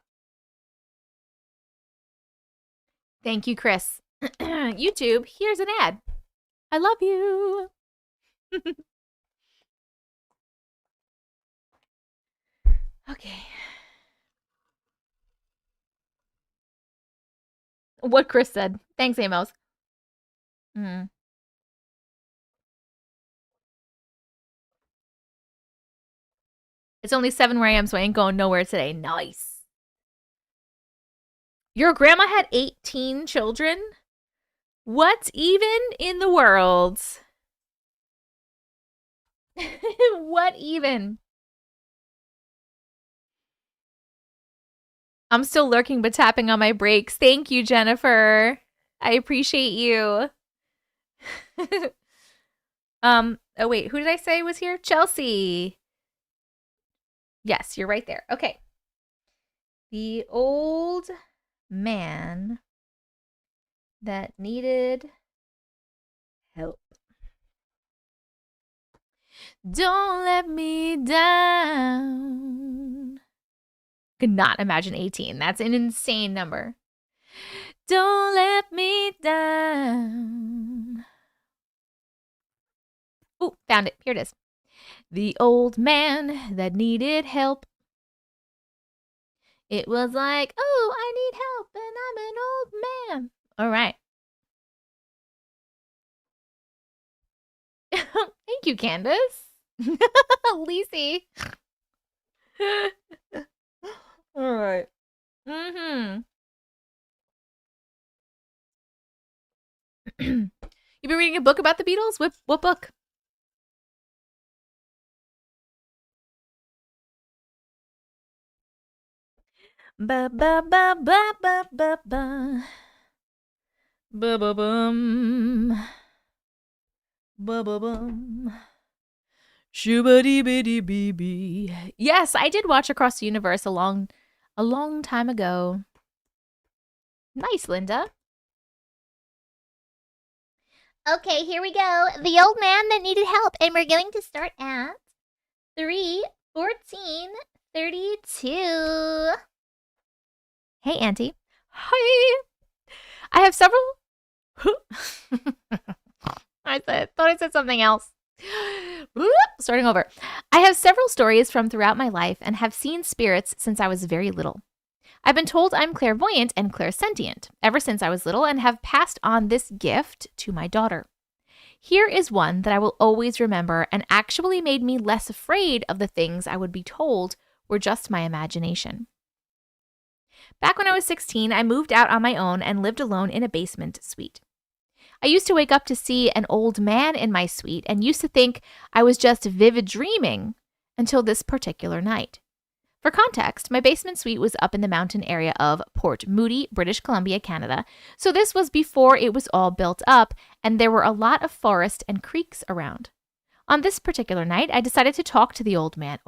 Thank you, Chris. YouTube, here's an ad. I love you. Okay. What Chris said. Thanks, Amos. It's only 7 where I am, so I ain't going nowhere today. Nice. Your grandma had 18 children? What even in the world? What even? I'm still lurking but tapping on my brakes. Thank you, Jennifer. I appreciate you. Oh wait, who did I say was here? Chelsea. Yes, you're right there. Okay. The old man that needed help. Don't let me down. Could not imagine 18. That's an insane number. Don't let me down. Oh, found it. Here it is. The old man that needed help. It was like, oh, I need help, and I'm an old man. All right. Thank you, Candace. Lacey. All right. You've been reading a book about the Beatles? What book? Ba ba ba ba ba ba ba. Ba ba bum. Ba ba bum. Shoo-ba-dee-ba-dee-bee-bee. Yes, I did watch Across the Universe a long time ago. Nice, Linda. Okay, here we go. The old man that needed help, and we're going to start at 3:14:32. Hey, Auntie. Hi. I have several. Thought I said something else. Starting over. I have several stories from throughout my life and have seen spirits since I was very little. I've been told I'm clairvoyant and clairsentient ever since I was little and have passed on this gift to my daughter. Here is one that I will always remember and actually made me less afraid of the things I would be told were just my imagination. Back when I was 16, I moved out on my own and lived alone in a basement suite. I used to wake up to see an old man in my suite and used to think I was just vivid dreaming until this particular night. For context, my basement suite was up in the mountain area of Port Moody, British Columbia, Canada, so this was before it was all built up and there were a lot of forest and creeks around. On this particular night, I decided to talk to the old man.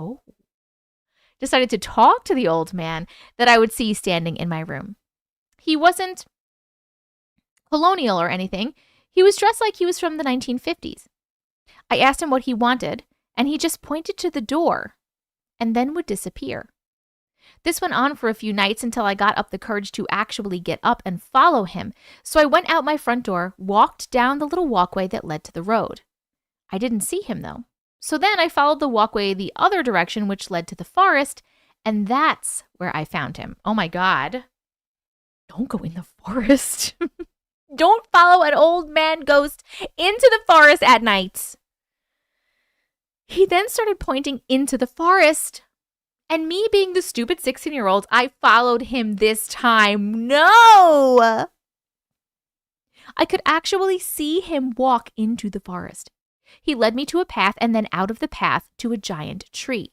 That I would see standing in my room. He wasn't colonial or anything. He was dressed like he was from the 1950s. I asked him what he wanted, and he just pointed to the door and then would disappear. This went on for a few nights until I got up the courage to actually get up and follow him. So I went out my front door, walked down the little walkway that led to the road. I didn't see him though. So then I followed the walkway the other direction, which led to the forest, and that's where I found him. Oh my God. Don't go in the forest. Don't follow an old man ghost into the forest at night. He then started pointing into the forest, and me being the stupid 16-year-old, I followed him this time. No! I could actually see him walk into the forest. He led me to a path and then out of the path to a giant tree.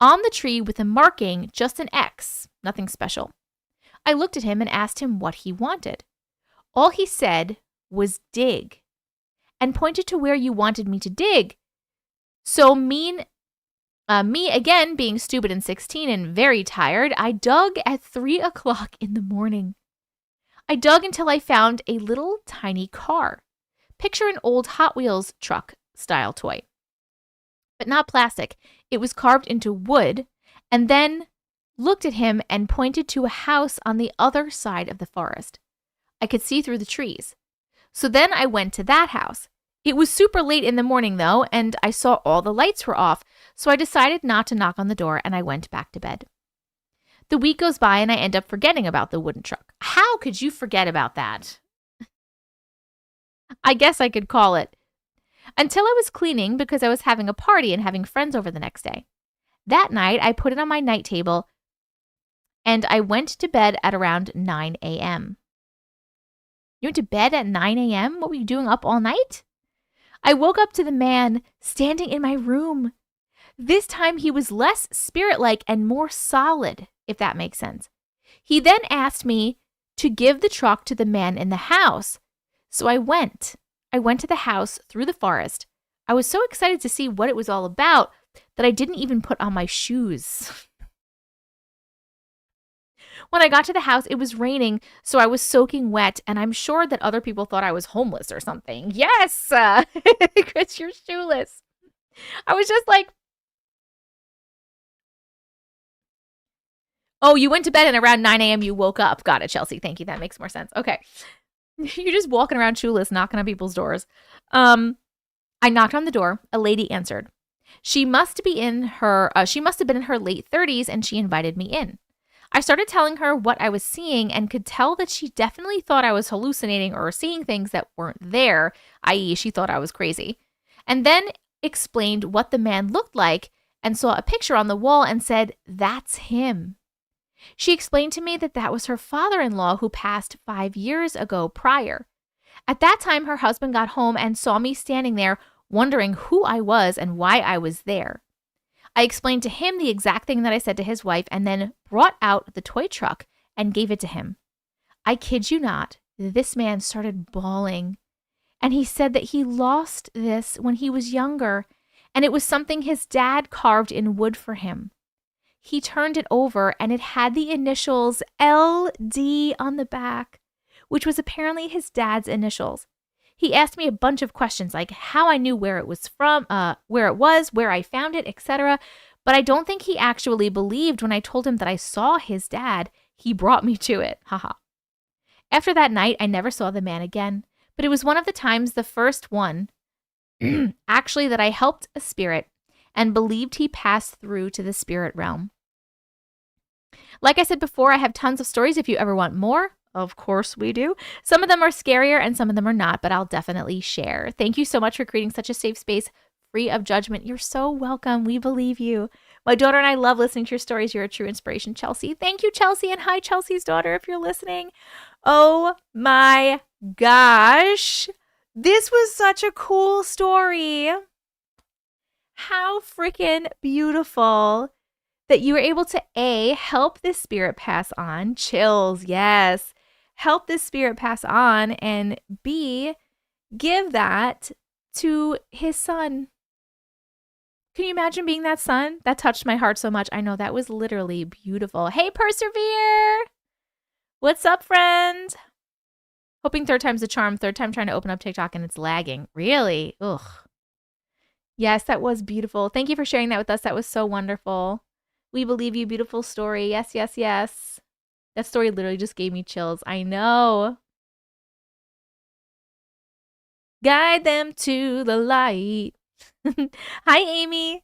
On the tree with a marking, just an X, nothing special. I looked at him and asked him what he wanted. All he said was dig and pointed to where you wanted me to dig. So me again, being stupid and 16 and very tired, I dug at 3 o'clock in the morning. I dug until I found a little tiny car. Picture an old Hot Wheels truck style toy, but not plastic. It was carved into wood, and then looked at him and pointed to a house on the other side of the forest. I could see through the trees. So then I went to that house. It was super late in the morning though, and I saw all the lights were off, so I decided not to knock on the door and I went back to bed. The week goes by and I end up forgetting about the wooden truck. How could you forget about that? I guess I could call it. Until I was cleaning because I was having a party and having friends over the next day. That night, I put it on my night table and I went to bed at around 9 a.m. You went to bed at 9 a.m.? What were you doing up all night? I woke up to the man standing in my room. This time he was less spirit-like and more solid, if that makes sense. He then asked me to give the truck to the man in the house. So I went. I went to the house through the forest. I was so excited to see what it was all about that I didn't even put on my shoes. When I got to the house, it was raining, so I was soaking wet, and I'm sure that other people thought I was homeless or something. Yes, because you're shoeless. I was just like, oh, you went to bed and around 9 a.m. you woke up. Got it, Chelsea. Thank you. That makes more sense. Okay. You're just walking around shoeless, knocking on people's doors. I knocked on the door. A lady answered. She must have been in her late 30s, and she invited me in. I started telling her what I was seeing and could tell that she definitely thought I was hallucinating or seeing things that weren't there, i.e., she thought I was crazy. And then explained what the man looked like and saw a picture on the wall and said, "That's him." She explained to me that that was her father-in-law who passed 5 years ago prior. At that time, her husband got home and saw me standing there wondering who I was and why I was there. I explained to him the exact thing that I said to his wife and then brought out the toy truck and gave it to him. I kid you not, this man started bawling. And he said that he lost this when he was younger and it was something his dad carved in wood for him. He turned it over and it had the initials LD on the back, which was apparently his dad's initials. He asked me a bunch of questions like how I knew where it was from, where I found it, etc. But I don't think he actually believed when I told him that I saw his dad. He brought me to it. Haha. After that night, I never saw the man again, but it was one of the times, the first one, actually, that I helped a spirit and believed he passed through to the spirit realm. Like I said before, I have tons of stories if you ever want more. Of course we do. Some of them are scarier and some of them are not, but I'll definitely share. Thank you so much for creating such a safe space free of judgment. You're so welcome. We believe you. My daughter and I love listening to your stories. You're a true inspiration, Chelsea. Thank you, Chelsea. And hi, Chelsea's daughter, if you're listening. Oh my gosh. This was such a cool story. How freaking beautiful that you were able to A, help this spirit pass on. Chills, yes. Help this spirit pass on, and B, give that to his son. Can you imagine being that son? That touched my heart so much. I know that was literally beautiful. Hey, Persevere! What's up, friend? Hoping third time's the charm. Third time trying to open up TikTok and it's lagging. Really? Ugh. Yes, that was beautiful. Thank you for sharing that with us. That was so wonderful. We believe you. Beautiful story. Yes, yes, yes. That story literally just gave me chills. I know. Guide them to the light. Hi, Amy.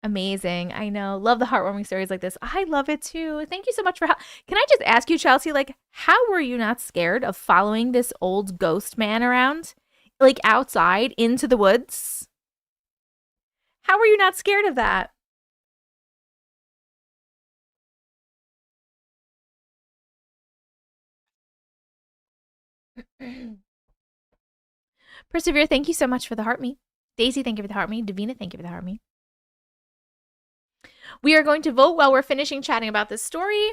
Amazing. I know. Love the heartwarming stories like this. I love it too. Thank you so much for Can I just ask you, Chelsea, like, how were you not scared of following this old ghost man around? Like outside into the woods? How were you not scared of that? Persevere, thank you so much for the heart me. Daisy, thank you for the heart me. Davina, thank you for the heart me. We are going to vote while we're finishing chatting about this story.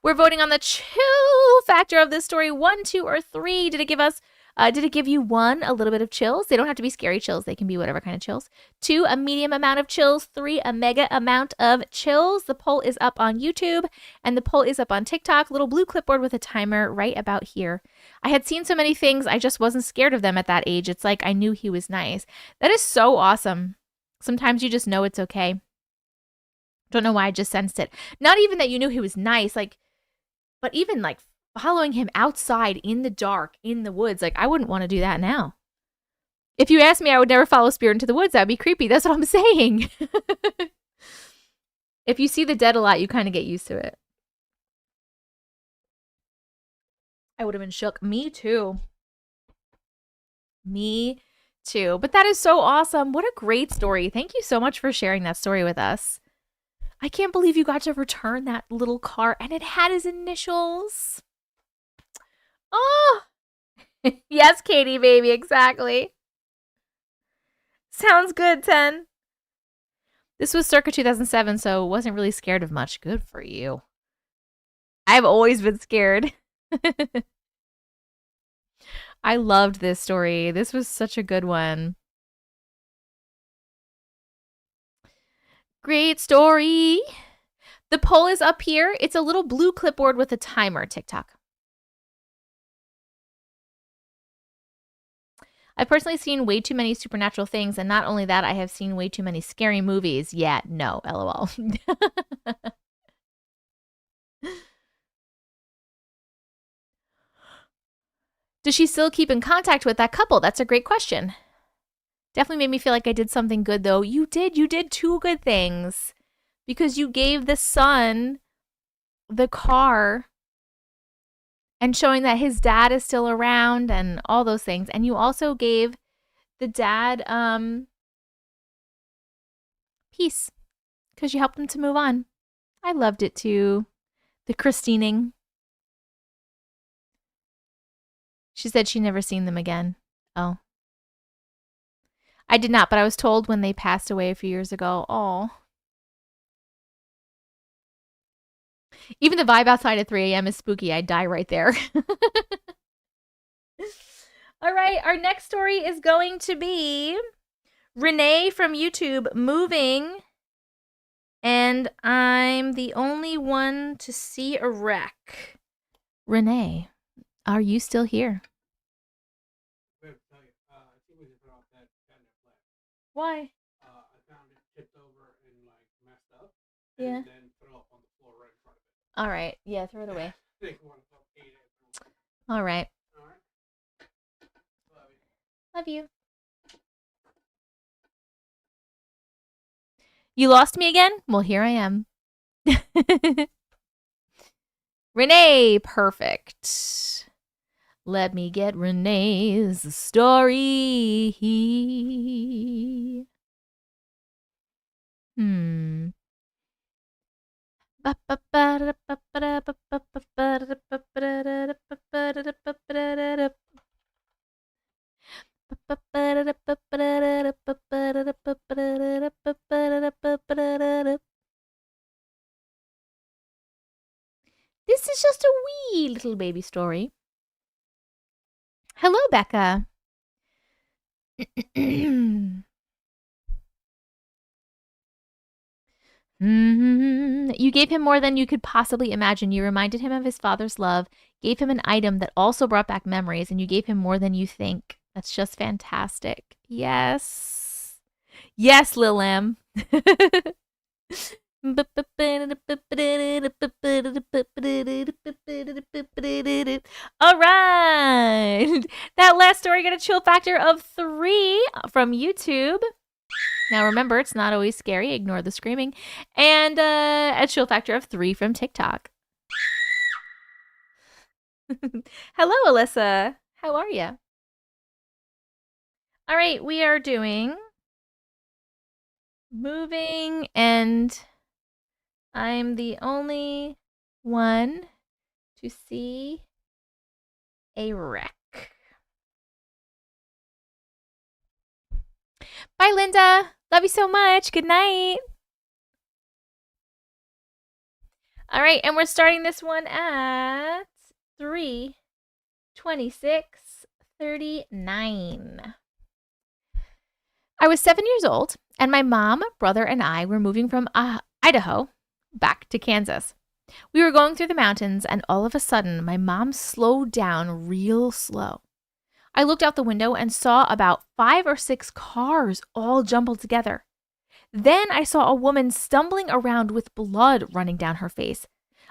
We're voting on the chill factor of this story. 1, 2, or 3. Did it give you 1, a little bit of chills? They don't have to be scary chills. They can be whatever kind of chills. 2, a medium amount of chills. 3, a mega amount of chills. The poll is up on YouTube and the poll is up on TikTok. Little blue clipboard with a timer right about here. I had seen so many things. I just wasn't scared of them at that age. It's like I knew he was nice. That is so awesome. Sometimes you just know it's okay. Don't know why I just sensed it. Not even that you knew he was nice, but even like following him outside in the dark, in the woods. Like, I wouldn't want to do that now. If you asked me, I would never follow a spirit into the woods. That'd be creepy. That's what I'm saying. If you see the dead a lot, you kind of get used to it. I would have been shook. Me too. Me too. But that is so awesome. What a great story. Thank you so much for sharing that story with us. I can't believe you got to return that little car and it had his initials. Oh, yes, Katie, baby, exactly. Sounds good, 10. This was circa 2007, so wasn't really scared of much. Good for you. I've always been scared. I loved this story. This was such a good one. Great story. The poll is up here. It's a little blue clipboard with a timer, TikTok. I've personally seen way too many supernatural things, and not only that, I have seen way too many scary movies. Yeah, no, LOL. Does she still keep in contact with that couple? That's a great question. Definitely made me feel like I did something good, though. You did 2 good things. Because you gave the son the car and showing that his dad is still around and all those things. And you also gave the dad peace because you helped him to move on. I loved it too. The Christining. She said she never seen them again. Oh. I did not, but I was told when they passed away a few years ago. Oh. Even the vibe outside at 3 a.m. is spooky. I'd die right there. All right, our next story is going to be Renee from YouTube moving. And I'm the only one to see a wreck. Renee, are you still here? Why? I found it tipped over and like messed up. Yeah. And then put it up on the floor right in front of it. All right. Yeah, throw it away. All right. Love you. You lost me again? Well, here I am. Renee, perfect. Let me get Renee's story. This is just a wee little baby story. Hello, Becca. You gave him more than you could possibly imagine. You reminded him of his father's love, gave him an item that also brought back memories, and you gave him more than you think. That's just fantastic. Yes. Yes, Lil M. All right. That last story got a chill factor of 3 from YouTube. Now remember, it's not always scary. Ignore the screaming. And a chill factor of 3 from TikTok. Hello, Alyssa. How are you? All right, we are doing moving, and I'm the only one to see a wreck. Bye, Linda. Love you so much. Good night. All right, and we're starting this one at 3:26:39. I was 7 years old, and my mom, brother, and I were moving from Idaho back to Kansas. We were going through the mountains, and all of a sudden, my mom slowed down real slow. I looked out the window and saw about 5 or 6 cars all jumbled together. Then I saw a woman stumbling around with blood running down her face.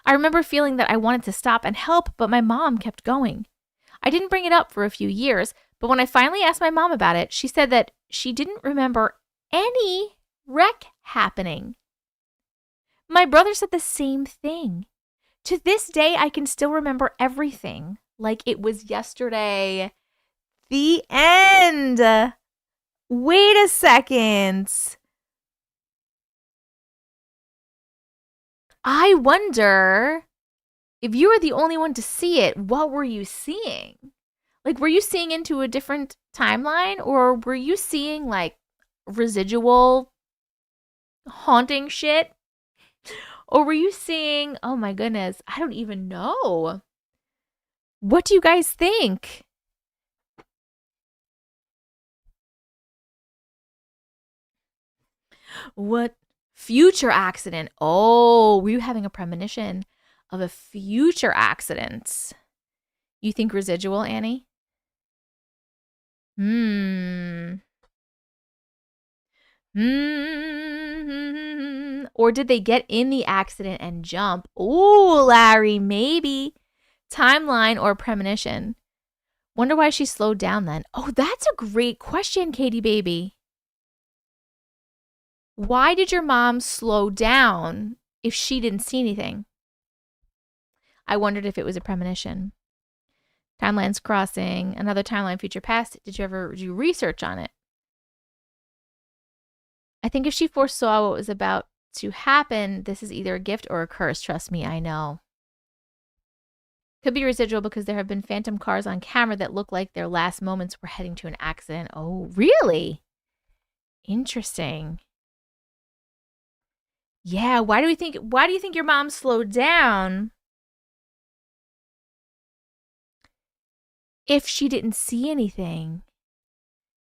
I remember feeling that I wanted to stop and help, but my mom kept going. I didn't bring it up for a few years, but when I finally asked my mom about it, she said that she didn't remember any wreck happening. My brother said the same thing. To this day, I can still remember everything like it was yesterday. The end. Wait a second. I wonder if you were the only one to see it, what were you seeing? Like, were you seeing into a different timeline, or were you seeing like residual haunting shit? Or were you seeing, oh my goodness, I don't even know. What do you guys think? What future accident? Oh, were you having a premonition of a future accident? You think residual, Annie? Or did they get in the accident and jump? Ooh, Larry, maybe. Timeline or premonition? Wonder why she slowed down then. Oh, that's a great question, Katie baby. Why did your mom slow down if she didn't see anything? I wondered if it was a premonition. Timelines crossing, another timeline, future past. Did you ever do research on it? I think if she foresaw what was about to happen, this is either a gift or a curse. Trust me, I know. Could be residual because there have been phantom cars on camera that look like their last moments were heading to an accident. Oh, really? Interesting. Yeah, why do you think your mom slowed down if she didn't see anything?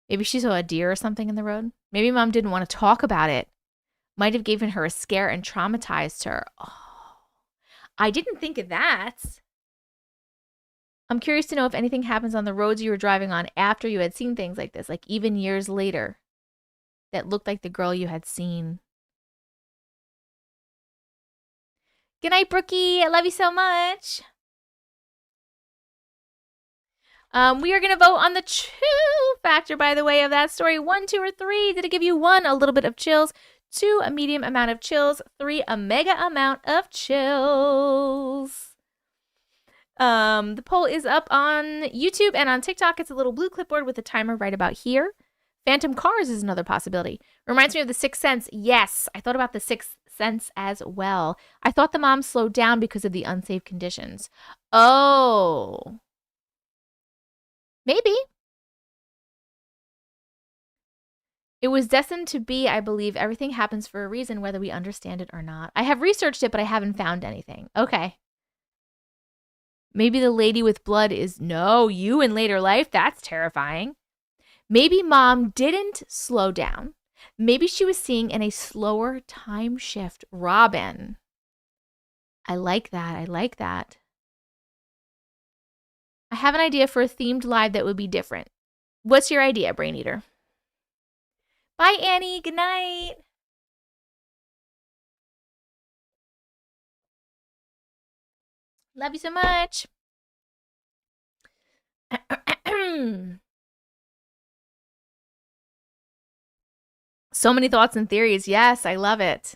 Maybe she saw a deer or something in the road. Maybe mom didn't want to talk about it. Might have given her a scare and traumatized her. Oh, I didn't think of that. I'm curious to know if anything happens on the roads you were driving on after you had seen things like this, like even years later, that looked like the girl you had seen. Good night, Brookie. I love you so much. We are going to vote on the chill factor, by the way, of that story. 1, 2, or 3. Did it give you 1, a little bit of chills, 2, a medium amount of chills, 3, a mega amount of chills? The poll is up on YouTube and on TikTok. It's a little blue clipboard with a timer right about here. Phantom cars is another possibility. Reminds me of The Sixth Sense. Yes, I thought about The Sixth Sense as well. I thought the mom slowed down because of the unsafe conditions. Oh. Maybe. It was destined to be, I believe. Everything happens for a reason, whether we understand it or not. I have researched it, but I haven't found anything. Okay. Maybe the lady with blood is, no, you in later life? That's terrifying. Maybe mom didn't slow down. Maybe she was seeing in a slower time shift. Robin. I like that. I like that. I have an idea for a themed live that would be different. What's your idea, Brain Eater? Bye, Annie. Good night. Love you so much. So many thoughts and theories. Yes, I love it.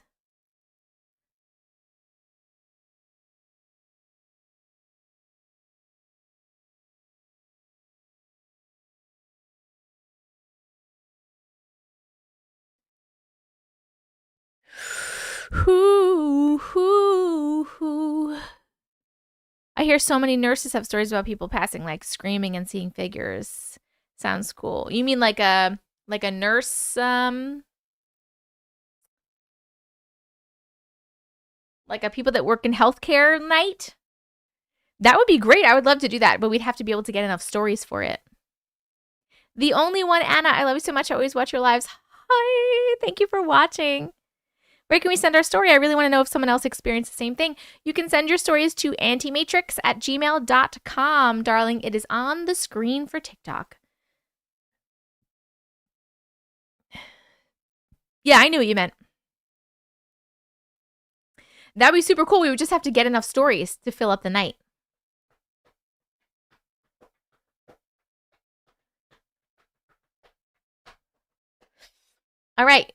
I hear so many nurses have stories about people passing, like screaming and seeing figures. Sounds cool. You mean like a nurse, like a people that work in healthcare night? That would be great. I would love to do that, but we'd have to be able to get enough stories for it. The only one, Anna, I love you so much. I always watch your lives. Hi, thank you for watching. Where can we send our story? I really want to know if someone else experienced the same thing. You can send your stories to auntiematrix@gmail.com. Darling, it is on the screen for TikTok. Yeah, I knew what you meant. That'd be super cool. We would just have to get enough stories to fill up the night. All right.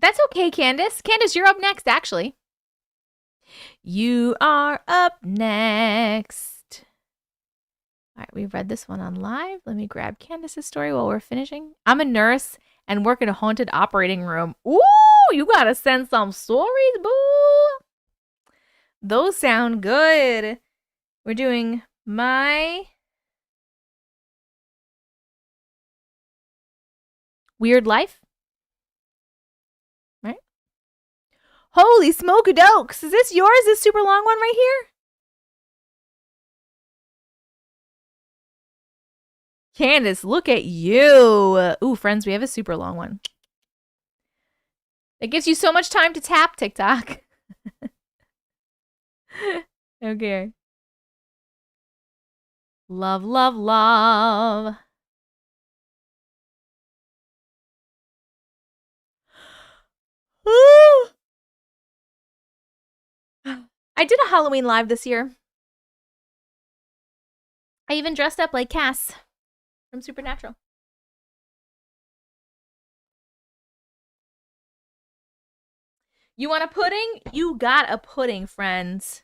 That's okay, Candace. Candace, you're up next, actually. You are up next. All right, we've read this one on live. Let me grab Candace's story while we're finishing. I'm a nurse and work in a haunted operating room. Ooh, you gotta send some stories, boo. Those sound good. We're doing my weird life. Right? Holy smoke-a-dokes. Is this yours, this super long one right here? Candace, look at you. Ooh, friends, we have a super long one. It gives you so much time to tap TikTok. Okay. Love, love, love. Ooh. I did a Halloween live this year. I even dressed up like Cass from Supernatural. You want a pudding? You got a pudding, friends.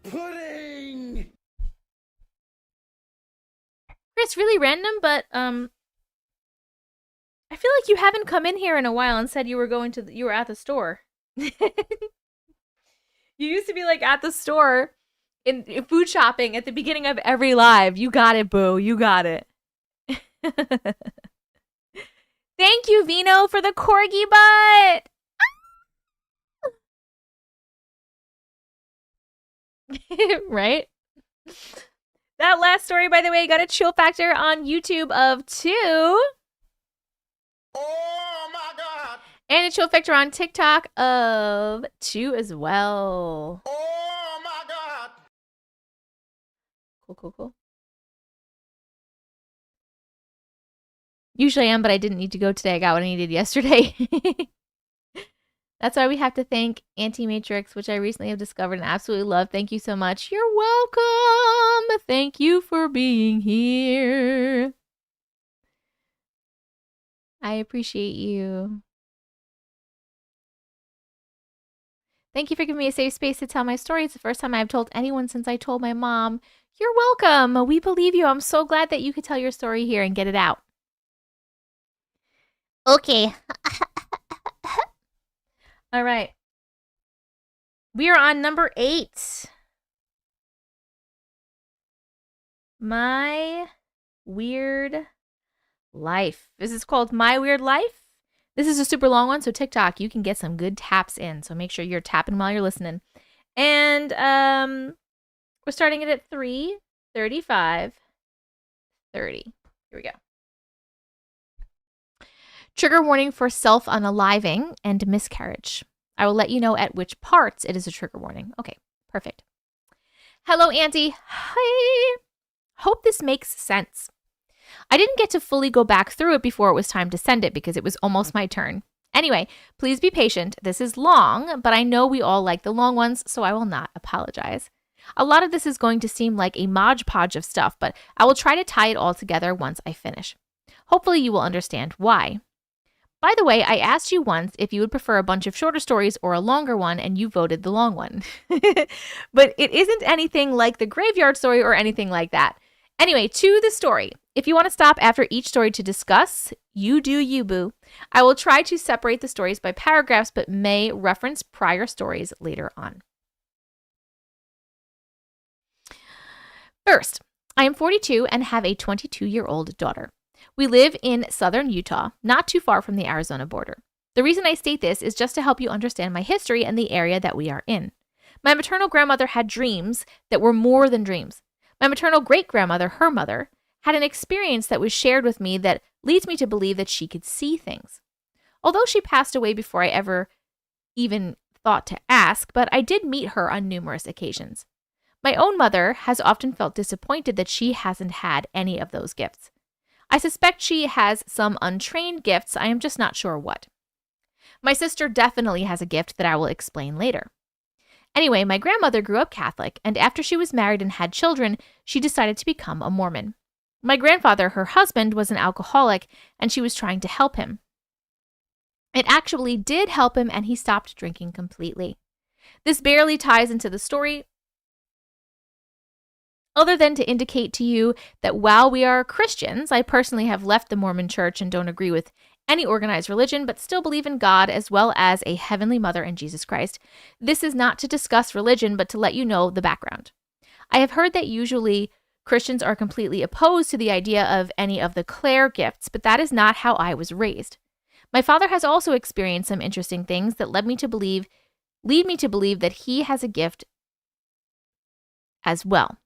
Pudding! Chris, really random, but I feel like you haven't come in here in a while and said you were you were at the store. You used to be like at the store in food shopping at the beginning of every live. You got it, boo. You got it. Thank you, Vino, for the corgi butt. Right? That last story, by the way, got a chill factor on YouTube of 2. Oh my God! And a chill factor on TikTok of 2 as well. Oh my God! Cool, cool, cool. Usually I am, but I didn't need to go today. I got what I needed yesterday. That's why we have to thank Auntie Matrix, which I recently have discovered and absolutely love. Thank you so much. You're welcome. Thank you for being here. I appreciate you. Thank you for giving me a safe space to tell my story. It's the first time I've told anyone since I told my mom. You're welcome. We believe you. I'm so glad that you could tell your story here and get it out. Okay. All right. We are on number 8. My Weird Life. This is called My Weird Life. This is a super long one, so TikTok, you can get some good taps in. So make sure you're tapping while you're listening. And we're starting it at 3:35:30. Here we go. Trigger warning for self-unaliving and miscarriage. I will let you know at which parts it is a trigger warning. Okay, perfect. Hello, Auntie. Hi. Hope this makes sense. I didn't get to fully go back through it before it was time to send it because it was almost my turn. Anyway, please be patient. This is long, but I know we all like the long ones, so I will not apologize. A lot of this is going to seem like a modge podge of stuff, but I will try to tie it all together once I finish. Hopefully you will understand why. By the way, I asked you once if you would prefer a bunch of shorter stories or a longer one, and you voted the long one. But it isn't anything like the graveyard story or anything like that. Anyway, to the story. If you want to stop after each story to discuss, you do you, boo. I will try to separate the stories by paragraphs, but may reference prior stories later on. First, I am 42 and have a 22-year-old daughter. We live in southern Utah, not too far from the Arizona border. The reason I state this is just to help you understand my history and the area that we are in. My maternal grandmother had dreams that were more than dreams. My maternal great-grandmother, her mother, had an experience that was shared with me that leads me to believe that she could see things. Although she passed away before I ever even thought to ask, but I did meet her on numerous occasions. My own mother has often felt disappointed that she hasn't had any of those gifts. I suspect she has some untrained gifts, I am just not sure what. My sister definitely has a gift that I will explain later. Anyway, my grandmother grew up Catholic, and after she was married and had children, she decided to become a Mormon. My grandfather, her husband, was an alcoholic, and she was trying to help him. It actually did help him, and he stopped drinking completely. This barely ties into the story, other than to indicate to you that while we are Christians, I personally have left the Mormon church and don't agree with any organized religion, but still believe in God as well as a Heavenly Mother and Jesus Christ. This is not to discuss religion, but to let you know the background. I have heard that usually Christians are completely opposed to the idea of any of the Claire gifts, but that is not how I was raised. My father has also experienced some interesting things that lead me to believe that he has a gift as well.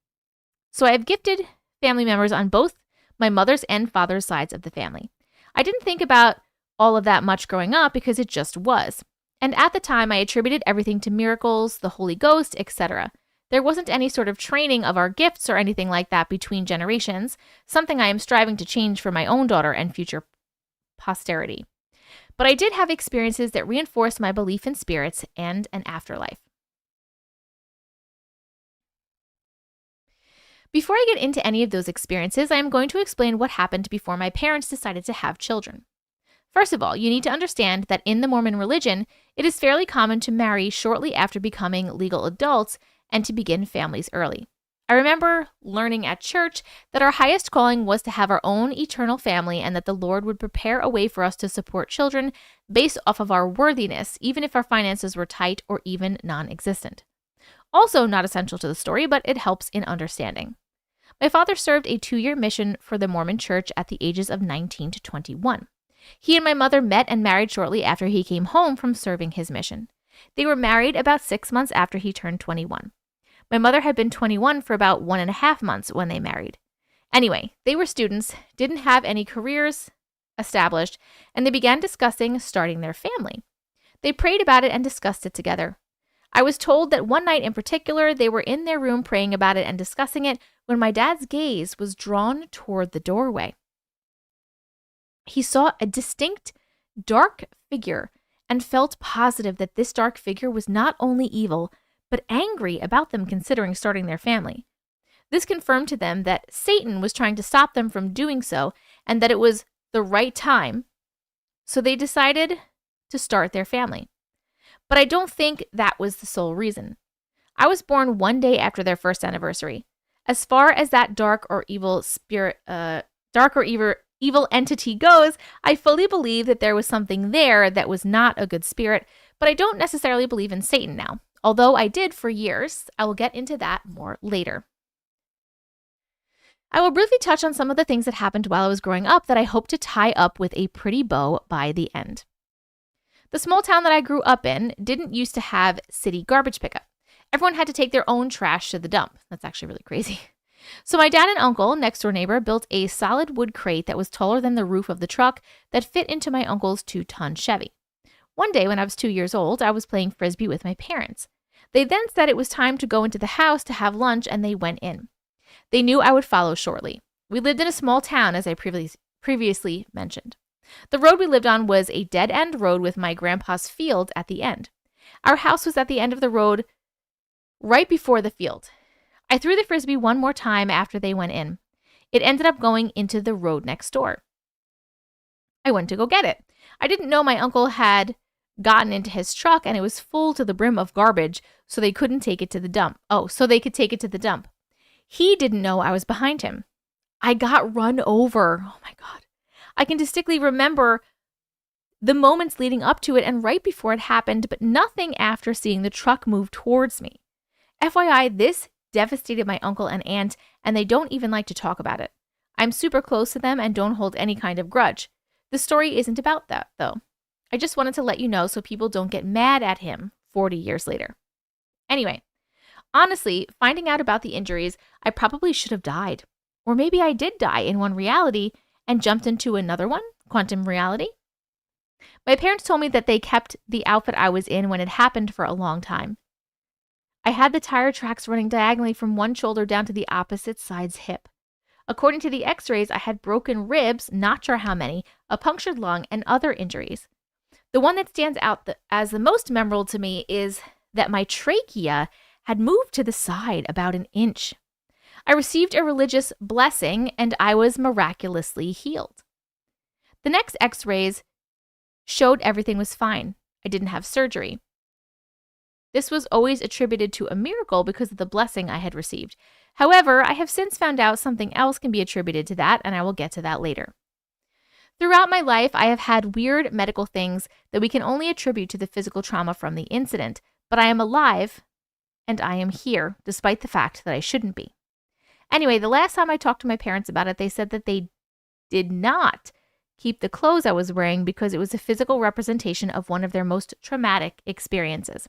So I have gifted family members on both my mother's and father's sides of the family. I didn't think about all of that much growing up because it just was. And at the time, I attributed everything to miracles, the Holy Ghost, etc. There wasn't any sort of training of our gifts or anything like that between generations, something I am striving to change for my own daughter and future posterity. But I did have experiences that reinforced my belief in spirits and an afterlife. Before I get into any of those experiences, I am going to explain what happened before my parents decided to have children. First of all, you need to understand that in the Mormon religion, it is fairly common to marry shortly after becoming legal adults and to begin families early. I remember learning at church that our highest calling was to have our own eternal family and that the Lord would prepare a way for us to support children based off of our worthiness, even if our finances were tight or even non-existent. Also not essential to the story, but it helps in understanding. My father served a 2-year mission for the Mormon Church at the ages of 19 to 21. He and my mother met and married shortly after he came home from serving his mission. They were married about 6 months after he turned 21. My mother had been 21 for about 1.5 months when they married. Anyway, they were students, didn't have any careers established, and they began discussing starting their family. They prayed about it and discussed it together. I was told that one night in particular, they were in their room praying about it and discussing it when my dad's gaze was drawn toward the doorway. He saw a distinct dark figure and felt positive that this dark figure was not only evil, but angry about them considering starting their family. This confirmed to them that Satan was trying to stop them from doing so and that it was the right time, so they decided to start their family. But I don't think that was the sole reason. I was born one day after their first anniversary. As far as that dark or evil entity goes, I fully believe that there was something there that was not a good spirit, but I don't necessarily believe in Satan now, although I did for years. I will get into that more later. I will briefly touch on some of the things that happened while I was growing up that I hope to tie up with a pretty bow by the end. The small town that I grew up in didn't used to have city garbage pickup. Everyone had to take their own trash to the dump. That's actually really crazy. So my dad and uncle, next door neighbor, built a solid wood crate that was taller than the roof of the truck that fit into my uncle's 2-ton Chevy. One day when I was 2 years old, I was playing Frisbee with my parents. They then said it was time to go into the house to have lunch, and they went in. They knew I would follow shortly. We lived in a small town, as I previously mentioned. The road we lived on was a dead-end road with my grandpa's field at the end. Our house was at the end of the road right before the field. I threw the Frisbee one more time after they went in. It ended up going into the road next door. I went to go get it. I didn't know my uncle had gotten into his truck and it was full to the brim of garbage, so they couldn't take it to the dump. So they could take it to the dump. He didn't know I was behind him. I got run over. Oh my God. I can distinctly remember the moments leading up to it and right before it happened, but nothing after seeing the truck move towards me. FYI, this devastated my uncle and aunt, and they don't even like to talk about it. I'm super close to them and don't hold any kind of grudge. The story isn't about that, though. I just wanted to let you know so people don't get mad at him 40 years later. Anyway, honestly, finding out about the injuries, I probably should have died. Or maybe I did die in one reality and jumped into another one, quantum reality. My parents told me that they kept the outfit I was in when it happened for a long time. I had the tire tracks running diagonally from one shoulder down to the opposite side's hip. According to the x-rays, I had broken ribs, not sure how many, a punctured lung, and other injuries. The one that stands out as the most memorable to me is that my trachea had moved to the side about an inch. I received a religious blessing, and I was miraculously healed. The next x-rays showed everything was fine. I didn't have surgery. This was always attributed to a miracle because of the blessing I had received. However, I have since found out something else can be attributed to that, and I will get to that later. Throughout my life, I have had weird medical things that we can only attribute to the physical trauma from the incident, but I am alive, and I am here, despite the fact that I shouldn't be. Anyway, the last time I talked to my parents about it, they said that they did not keep the clothes I was wearing because it was a physical representation of one of their most traumatic experiences.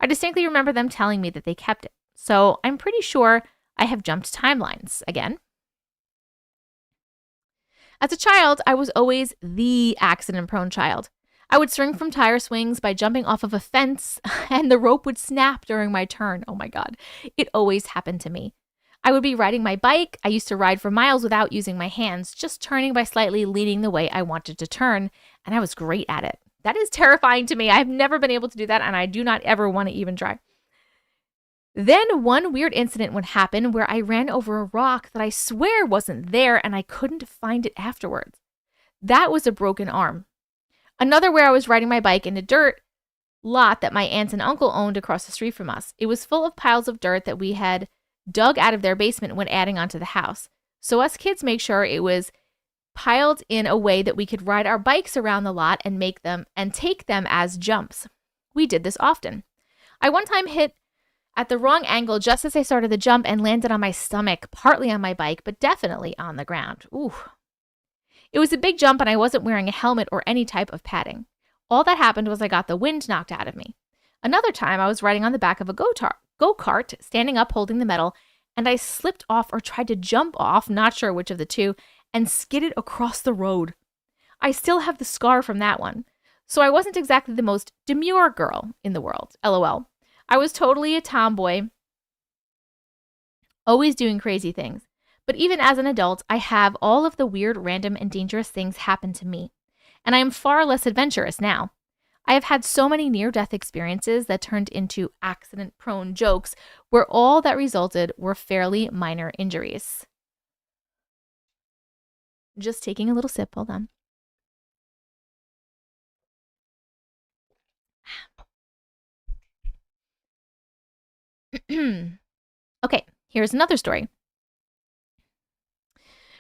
I distinctly remember them telling me that they kept it, so I'm pretty sure I have jumped timelines again. As a child, I was always the accident-prone child. I would swing from tire swings by jumping off of a fence, and the rope would snap during my turn. Oh my God, it always happened to me. I would be riding my bike. I used to ride for miles without using my hands, just turning by slightly leaning the way I wanted to turn, and I was great at it. That is terrifying to me. I've never been able to do that, and I do not ever want to even try. Then one weird incident would happen where I ran over a rock that I swear wasn't there, and I couldn't find it afterwards. That was a broken arm. Another where I was riding my bike in a dirt lot that my aunt and uncle owned across the street from us. It was full of piles of dirt that we had dug out of their basement when adding onto the house. So us kids make sure it was piled in a way that we could ride our bikes around the lot and take them as jumps. We did this often. I one time hit at the wrong angle just as I started the jump and landed on my stomach, partly on my bike, but definitely on the ground. Ooh. It was a big jump and I wasn't wearing a helmet or any type of padding. All that happened was I got the wind knocked out of me. Another time I was riding on the back of a go-kart, standing up holding the metal, and I slipped off or tried to jump off, not sure which of the two, and skidded across the road. I still have the scar from that one. So I wasn't exactly the most demure girl in the world, LOL. I was totally a tomboy, always doing crazy things. But even as an adult, I have all of the weird, random, and dangerous things happen to me. And I am far less adventurous now. I have had so many near-death experiences that turned into accident-prone jokes where all that resulted were fairly minor injuries. Just taking a little sip, hold on. Okay, here's another story.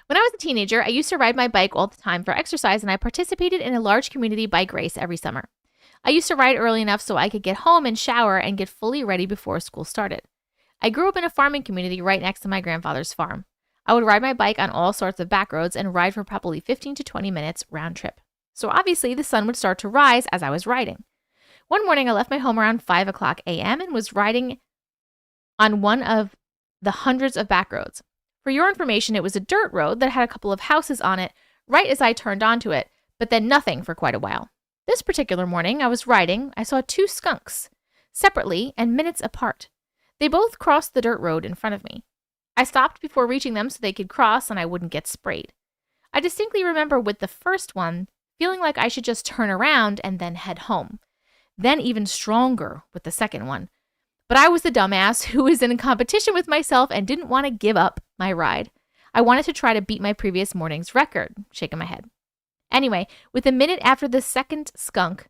When I was a teenager, I used to ride my bike all the time for exercise, and I participated in a large community bike race every summer. I used to ride early enough so I could get home and shower and get fully ready before school started. I grew up in a farming community right next to my grandfather's farm. I would ride my bike on all sorts of back roads and ride for probably 15 to 20 minutes round trip. So obviously the sun would start to rise as I was riding. One morning I left my home around 5 o'clock a.m. and was riding on one of the hundreds of back roads. For your information, it was a dirt road that had a couple of houses on it right as I turned onto it, but then nothing for quite a while. This particular morning I was riding, I saw two skunks, separately and minutes apart. They both crossed the dirt road in front of me. I stopped before reaching them so they could cross and I wouldn't get sprayed. I distinctly remember with the first one, feeling like I should just turn around and then head home. Then even stronger with the second one. But I was the dumbass who was in a competition with myself and didn't want to give up my ride. I wanted to try to beat my previous morning's record, shaking my head. Anyway, within a minute after the second skunk,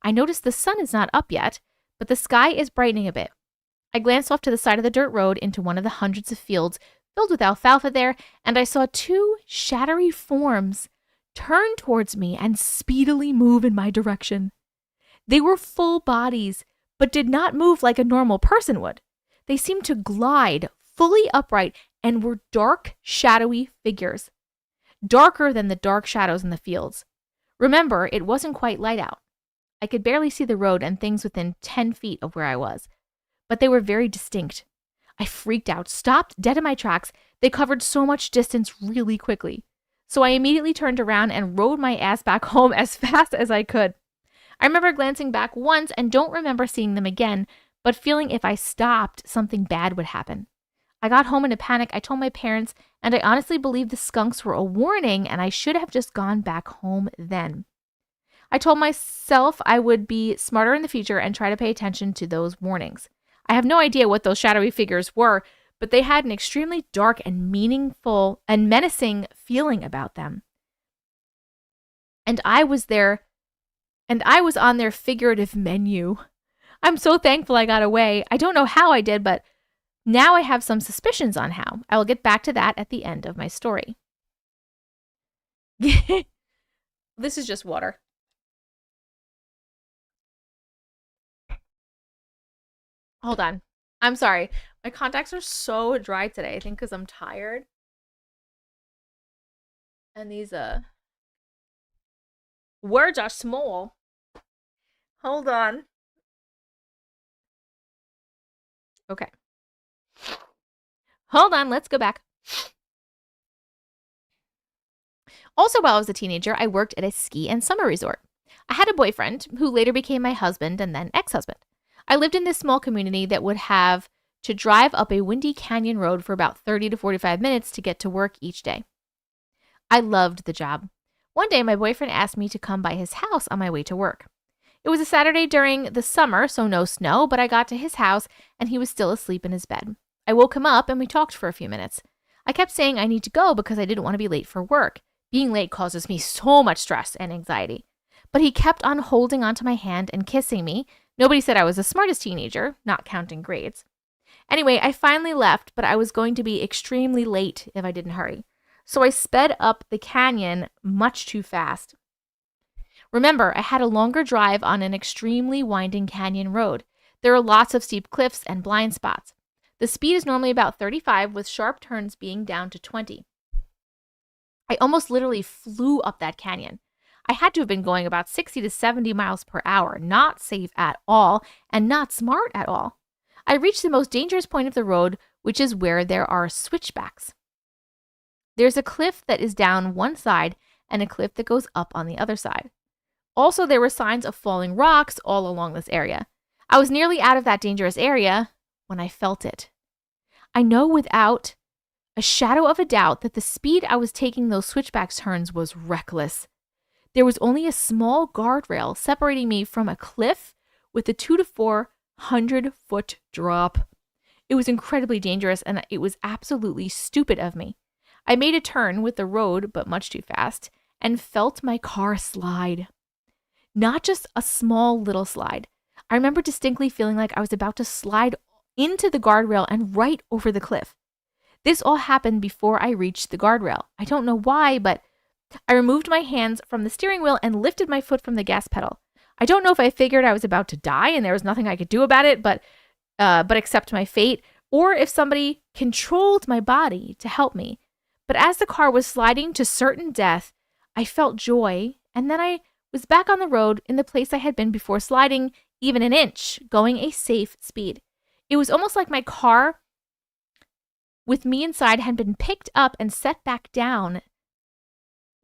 I noticed the sun is not up yet, but the sky is brightening a bit. I glanced off to the side of the dirt road into one of the hundreds of fields filled with alfalfa there, and I saw two shadowy forms turn towards me and speedily move in my direction. They were full bodies, but did not move like a normal person would. They seemed to glide fully upright and were dark, shadowy figures. Darker than the dark shadows in the fields. Remember, it wasn't quite light out. I could barely see the road and things within 10 feet of where I was. But they were very distinct. I freaked out, stopped dead in my tracks. They covered so much distance really quickly. So I immediately turned around and rode my ass back home as fast as I could. I remember glancing back once and don't remember seeing them again, but feeling if I stopped, something bad would happen. I got home in a panic. I told my parents, and I honestly believe the skunks were a warning and I should have just gone back home then. I told myself I would be smarter in the future and try to pay attention to those warnings. I have no idea what those shadowy figures were, but they had an extremely dark and meaningful and menacing feeling about them. And I was on their figurative menu. I'm so thankful I got away. I don't know how I did, but now I have some suspicions on how. I will get back to that at the end of my story. This is just water. Hold on. I'm sorry. My contacts are so dry today. I think because I'm tired. And these words are small. Hold on. Okay. Hold on, let's go back. Also, while I was a teenager, I worked at a ski and summer resort. I had a boyfriend who later became my husband and then ex-husband. I lived in this small community that would have to drive up a windy canyon road for about 30 to 45 minutes to get to work each day. I loved the job. One day, my boyfriend asked me to come by his house on my way to work. It was a Saturday during the summer, so no snow, but I got to his house and he was still asleep in his bed. I woke him up and we talked for a few minutes. I kept saying I need to go because I didn't want to be late for work. Being late causes me so much stress and anxiety. But he kept on holding onto my hand and kissing me. Nobody said I was the smartest teenager, not counting grades. Anyway, I finally left, but I was going to be extremely late if I didn't hurry. So I sped up the canyon much too fast. Remember, I had a longer drive on an extremely winding canyon road. There are lots of steep cliffs and blind spots. The speed is normally about 35, with sharp turns being down to 20. I almost literally flew up that canyon. I had to have been going about 60 to 70 miles per hour, not safe at all, and not smart at all. I reached the most dangerous point of the road, which is where there are switchbacks. There's a cliff that is down one side and a cliff that goes up on the other side. Also, there were signs of falling rocks all along this area. I was nearly out of that dangerous area when I felt it. I know without a shadow of a doubt that the speed I was taking those switchback turns was reckless. There was only a small guardrail separating me from a cliff with a 200 to 400-foot drop. It was incredibly dangerous, and it was absolutely stupid of me. I made a turn with the road, but much too fast, and felt my car slide. Not just a small little slide. I remember distinctly feeling like I was about to slide into the guardrail and right over the cliff. This all happened before I reached the guardrail. I don't know why, but I removed my hands from the steering wheel and lifted my foot from the gas pedal. I don't know if I figured I was about to die and there was nothing I could do about it, but accept my fate, or if somebody controlled my body to help me. But as the car was sliding to certain death, I felt joy, and then I was back on the road in the place I had been before sliding even an inch, going a safe speed. It was almost like my car with me inside had been picked up and set back down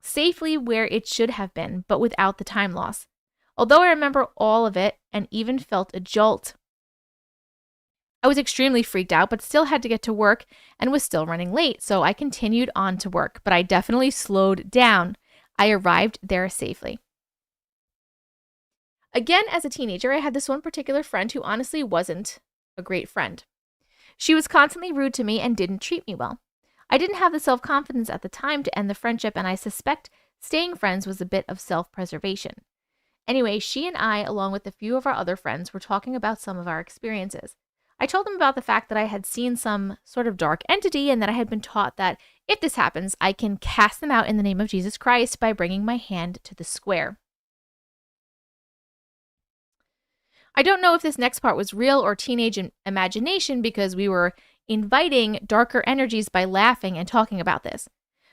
safely where it should have been, but without the time loss. Although I remember all of it and even felt a jolt, I was extremely freaked out, but still had to get to work and was still running late, so I continued on to work, but I definitely slowed down. I arrived there safely. Again, as a teenager, I had this one particular friend who honestly wasn't a great friend. She was constantly rude to me and didn't treat me well. I didn't have the self-confidence at the time to end the friendship, and I suspect staying friends was a bit of self-preservation. Anyway, she and I, along with a few of our other friends, were talking about some of our experiences. I told them about the fact that I had seen some sort of dark entity and that I had been taught that if this happens, I can cast them out in the name of Jesus Christ by bringing my hand to the square. I don't know if this next part was real or teenage imagination because we were inviting darker energies by laughing and talking about this.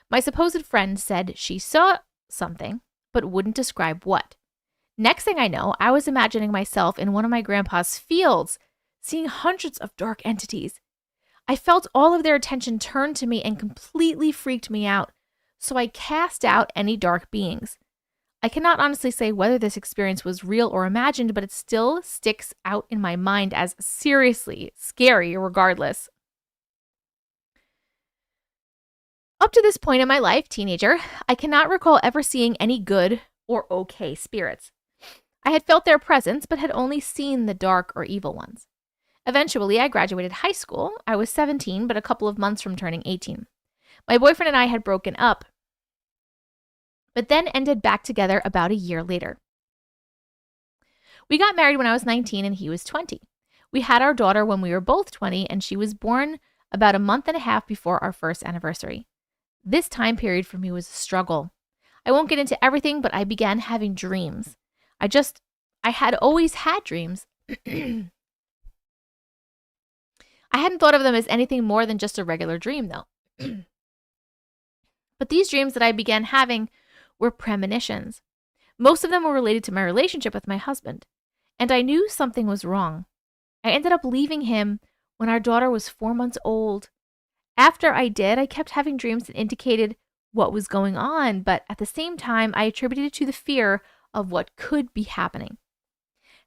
My supposed friend said she saw something, but wouldn't describe what. Next thing I know, I was imagining myself in one of my grandpa's fields, seeing hundreds of dark entities. I felt all of their attention turned to me and completely freaked me out, so I cast out any dark beings. I cannot honestly say whether this experience was real or imagined, but it still sticks out in my mind as seriously scary regardless. Up to this point in my life, teenager, I cannot recall ever seeing any good or okay spirits. I had felt their presence, but had only seen the dark or evil ones. Eventually, I graduated high school. I was 17, but a couple of months from turning 18. My boyfriend and I had broken up, but then ended back together about a year later. We got married when I was 19 and he was 20. We had our daughter when we were both 20, and she was born about a month and a half before our first anniversary. This time period for me was a struggle. I won't get into everything, but I began having dreams. I had always had dreams. I hadn't thought of them as anything more than just a regular dream, though. But these dreams that I began having were premonitions. Most of them were related to my relationship with my husband, and I knew something was wrong. I ended up leaving him when our daughter was 4 months old. After I did, I kept having dreams that indicated what was going on, but at the same time, I attributed it to the fear of what could be happening.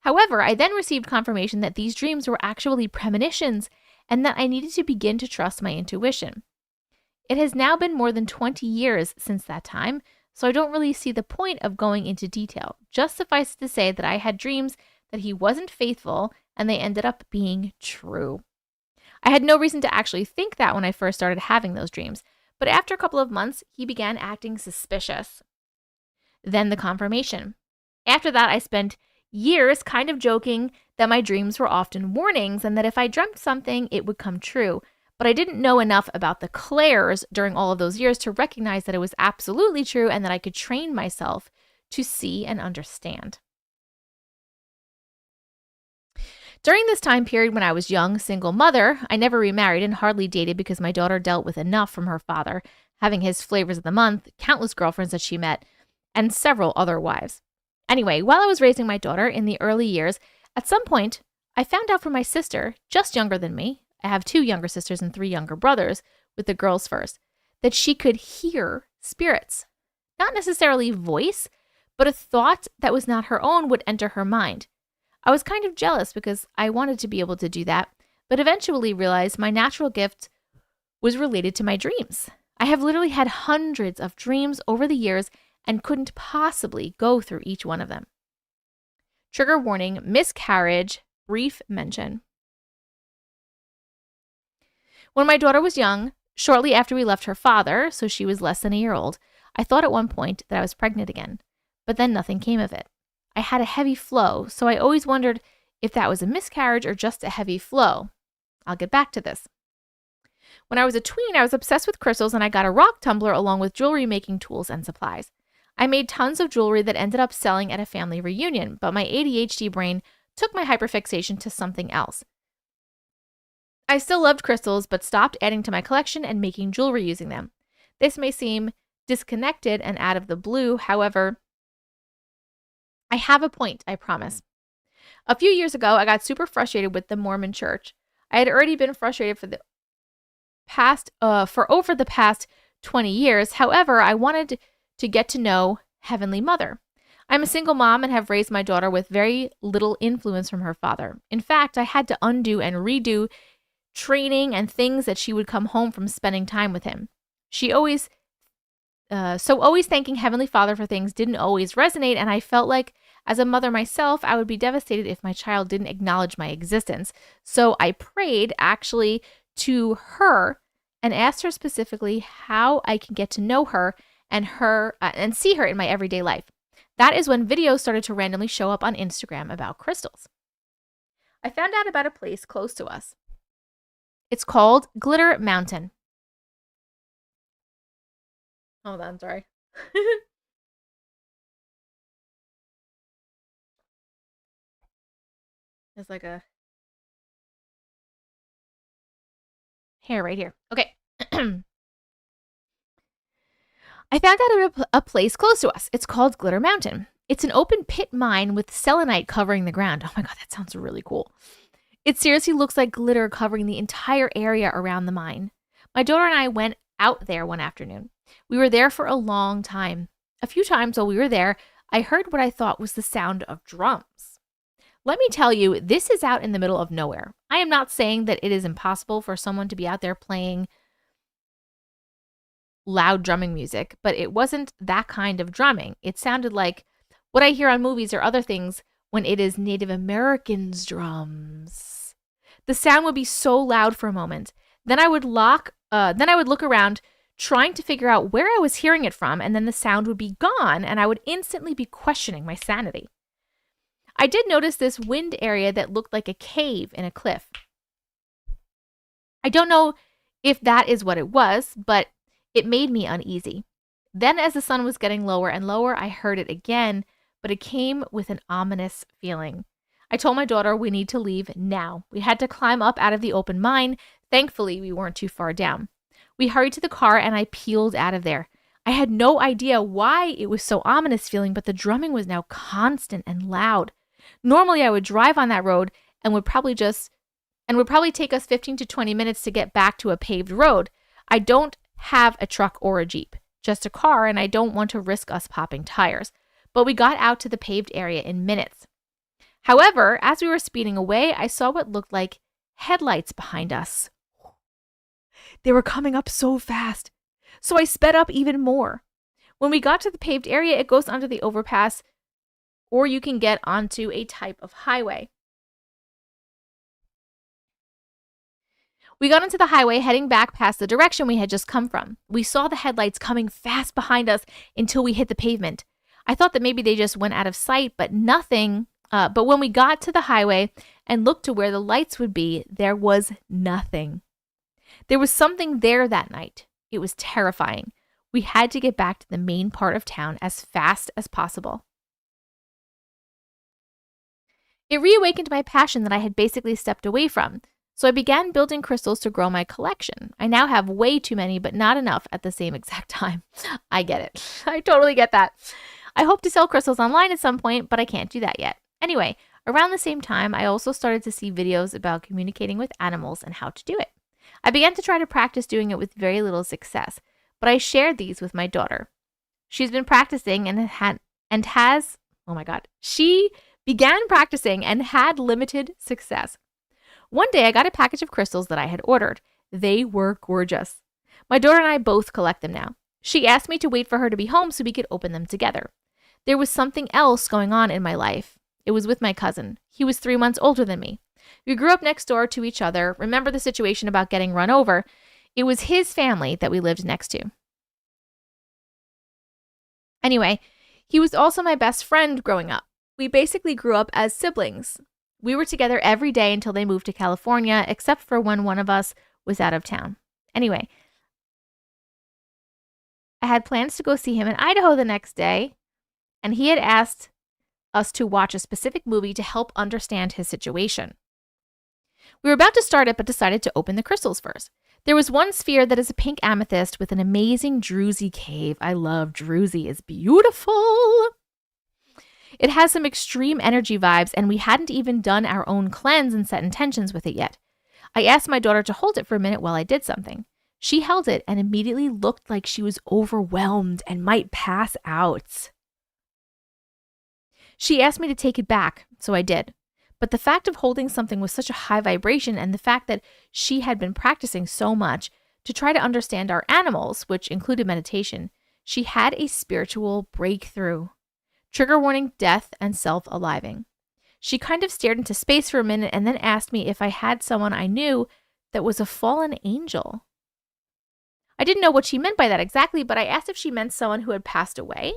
However, I then received confirmation that these dreams were actually premonitions and that I needed to begin to trust my intuition. It has now been more than 20 years since that time, so I don't really see the point of going into detail. Just suffice it to say that I had dreams that he wasn't faithful and they ended up being true. I had no reason to actually think that when I first started having those dreams, but after a couple of months, he began acting suspicious. Then the confirmation. After that, I spent years kind of joking that my dreams were often warnings and that if I dreamt something, it would come true. But I didn't know enough about the clairs during all of those years to recognize that it was absolutely true and that I could train myself to see and understand. During this time period when I was young, single mother, I never remarried and hardly dated because my daughter dealt with enough from her father, having his flavors of the month, countless girlfriends that she met, and several other wives. Anyway, while I was raising my daughter in the early years, at some point, I found out from my sister, just younger than me, I have 2 younger sisters and 3 younger brothers, with the girls first, that she could hear spirits. Not necessarily voice, but a thought that was not her own would enter her mind. I was kind of jealous because I wanted to be able to do that, but eventually realized my natural gift was related to my dreams. I have literally had hundreds of dreams over the years and couldn't possibly go through each one of them. Trigger warning, miscarriage, brief mention. When my daughter was young, shortly after we left her father, so she was less than a year old, I thought at one point that I was pregnant again, but then nothing came of it. I had a heavy flow, so I always wondered if that was a miscarriage or just a heavy flow. I'll get back to this. When I was a tween, I was obsessed with crystals and I got a rock tumbler along with jewelry making tools and supplies. I made tons of jewelry that ended up selling at a family reunion, but my ADHD brain took my hyperfixation to something else. I still loved crystals, but stopped adding to my collection and making jewelry using them. This may seem disconnected and out of the blue, however, I have a point, I promise. A few years ago, I got super frustrated with the Mormon church. I had already been frustrated for over the past 20 years. However, I wanted to get to know Heavenly Mother. I'm a single mom and have raised my daughter with very little influence from her father. In fact, I had to undo and redo training and things that she would come home from spending time with him. Always thanking Heavenly Father for things didn't always resonate, and I felt like as a mother myself, I would be devastated if my child didn't acknowledge my existence. So I prayed actually to her and asked her specifically how I can get to know her and see her in my everyday life. That is when videos started to randomly show up on Instagram about crystals. I found out about a place close to us. It's called Glitter Mountain. Hold on, sorry. There's like a hair right here. Okay. I found out about a place close to us. It's called Glitter Mountain. It's an open pit mine with selenite covering the ground. Oh my God, that sounds really cool. It seriously looks like glitter covering the entire area around the mine. My daughter and I went out there one afternoon. We were there for a long time. A few times while we were there, I heard what I thought was the sound of drums. Let me tell you, this is out in the middle of nowhere. I am not saying that it is impossible for someone to be out there playing loud drumming music, but it wasn't that kind of drumming. It sounded like what I hear on movies or other things when it is Native Americans' drums. The sound would be so loud for a moment. Then I would look around trying to figure out where I was hearing it from, and then the sound would be gone, and I would instantly be questioning my sanity. I did notice this wind area that looked like a cave in a cliff. I don't know if that is what it was, but it made me uneasy. Then as the sun was getting lower and lower, I heard it again, but it came with an ominous feeling. I told my daughter we need to leave now. We had to climb up out of the open mine. Thankfully, we weren't too far down. We hurried to the car and I peeled out of there. I had no idea why it was so ominous feeling, but the drumming was now constant and loud. Normally, I would drive on that road and would probably take us 15 to 20 minutes to get back to a paved road. I don't have a truck or a Jeep, just a car, and I don't want to risk us popping tires. But we got out to the paved area in minutes. However, as we were speeding away, I saw what looked like headlights behind us. They were coming up so fast, so I sped up even more. When we got to the paved area, it goes under the overpass, or you can get onto a type of highway. We got onto the highway heading back past the direction we had just come from. We saw the headlights coming fast behind us until we hit the pavement. I thought that maybe they just went out of sight, but nothing. But when we got to the highway and looked to where the lights would be, there was nothing. There was something there that night. It was terrifying. We had to get back to the main part of town as fast as possible. It reawakened my passion that I had basically stepped away from. So I began building crystals to grow my collection. I now have way too many, but not enough at the same exact time. I get it. I totally get that. I hope to sell crystals online at some point, but I can't do that yet. Anyway, around the same time, I also started to see videos about communicating with animals and how to do it. I began to try to practice doing it with very little success, but I shared these with my daughter. She's been practicing she began practicing and had limited success. One day I got a package of crystals that I had ordered. They were gorgeous. My daughter and I both collect them now. She asked me to wait for her to be home so we could open them together. There was something else going on in my life. It was with my cousin. He was 3 months older than me. We grew up next door to each other. Remember the situation about getting run over? It was his family that we lived next to. Anyway, he was also my best friend growing up. We basically grew up as siblings. We were together every day until they moved to California, except for when one of us was out of town. Anyway, I had plans to go see him in Idaho the next day, and he had asked us to watch a specific movie to help understand his situation. We were about to start it, but decided to open the crystals first. There was one sphere that is a pink amethyst with an amazing druzy cave. I love druzy. It's beautiful. It has some extreme energy vibes, and we hadn't even done our own cleanse and set intentions with it yet. I asked my daughter to hold it for a minute while I did something. She held it and immediately looked like she was overwhelmed and might pass out. She asked me to take it back, so I did. But the fact of holding something with such a high vibration and the fact that she had been practicing so much to try to understand our animals, which included meditation, she had a spiritual breakthrough. Trigger warning, death, and self-aliving. She kind of stared into space for a minute and then asked me if I had someone I knew that was a fallen angel. I didn't know what she meant by that exactly, but I asked if she meant someone who had passed away.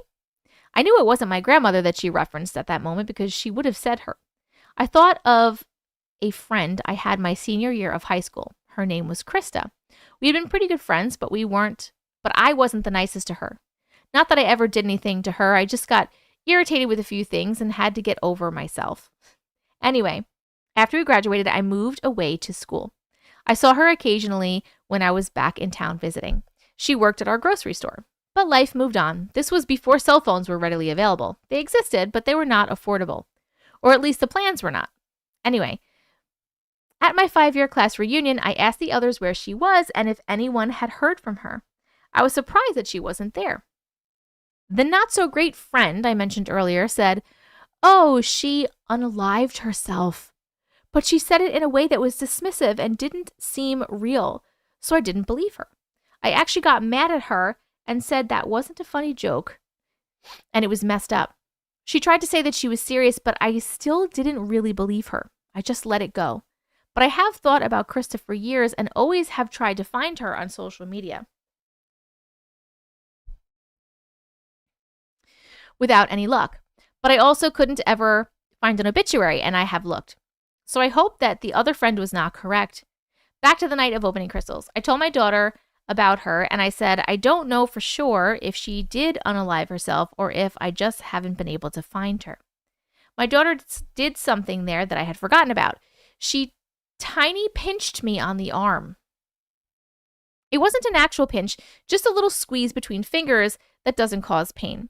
I knew it wasn't my grandmother that she referenced at that moment because she would have said her. I thought of a friend I had my senior year of high school. Her name was Krista. We had been pretty good friends, but I wasn't the nicest to her. Not that I ever did anything to her. I just got irritated with a few things and had to get over myself. Anyway, after we graduated, I moved away to school. I saw her occasionally when I was back in town visiting. She worked at our grocery store. But life moved on. This was before cell phones were readily available. They existed, but they were not affordable. Or at least the plans were not. Anyway, at my 5-year class reunion, I asked the others where she was and if anyone had heard from her. I was surprised that she wasn't there. The not-so-great friend I mentioned earlier said, "Oh, she unalived herself." But she said it in a way that was dismissive and didn't seem real, so I didn't believe her. I actually got mad at her and said that wasn't a funny joke, and it was messed up. She tried to say that she was serious, but I still didn't really believe her. I just let it go. But I have thought about Krista for years and always have tried to find her on social media. Without any luck. But I also couldn't ever find an obituary, and I have looked. So I hope that the other friend was not correct. Back to the night of opening crystals. I told my daughter about her, and I said, I don't know for sure if she did unalive herself or if I just haven't been able to find her. My daughter did something there that I had forgotten about. She tiny pinched me on the arm. It wasn't an actual pinch, just a little squeeze between fingers that doesn't cause pain.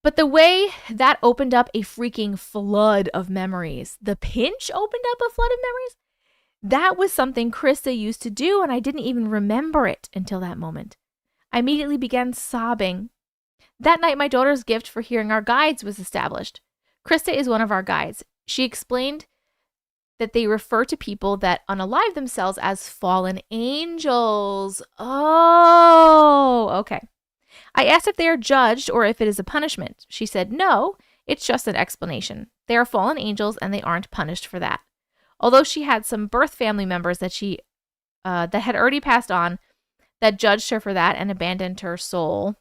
But the way that opened up a freaking flood of memories, the pinch opened up a flood of memories, that was something Krista used to do, and I didn't even remember it until that moment. I immediately began sobbing. That night, my daughter's gift for hearing our guides was established. Krista is one of our guides. She explained that they refer to people that unalive themselves as fallen angels. Oh, okay. I asked if they are judged or if it is a punishment. She said, no, it's just an explanation. They are fallen angels and they aren't punished for that. Although she had some birth family members that that had already passed on that judged her for that and abandoned her soul,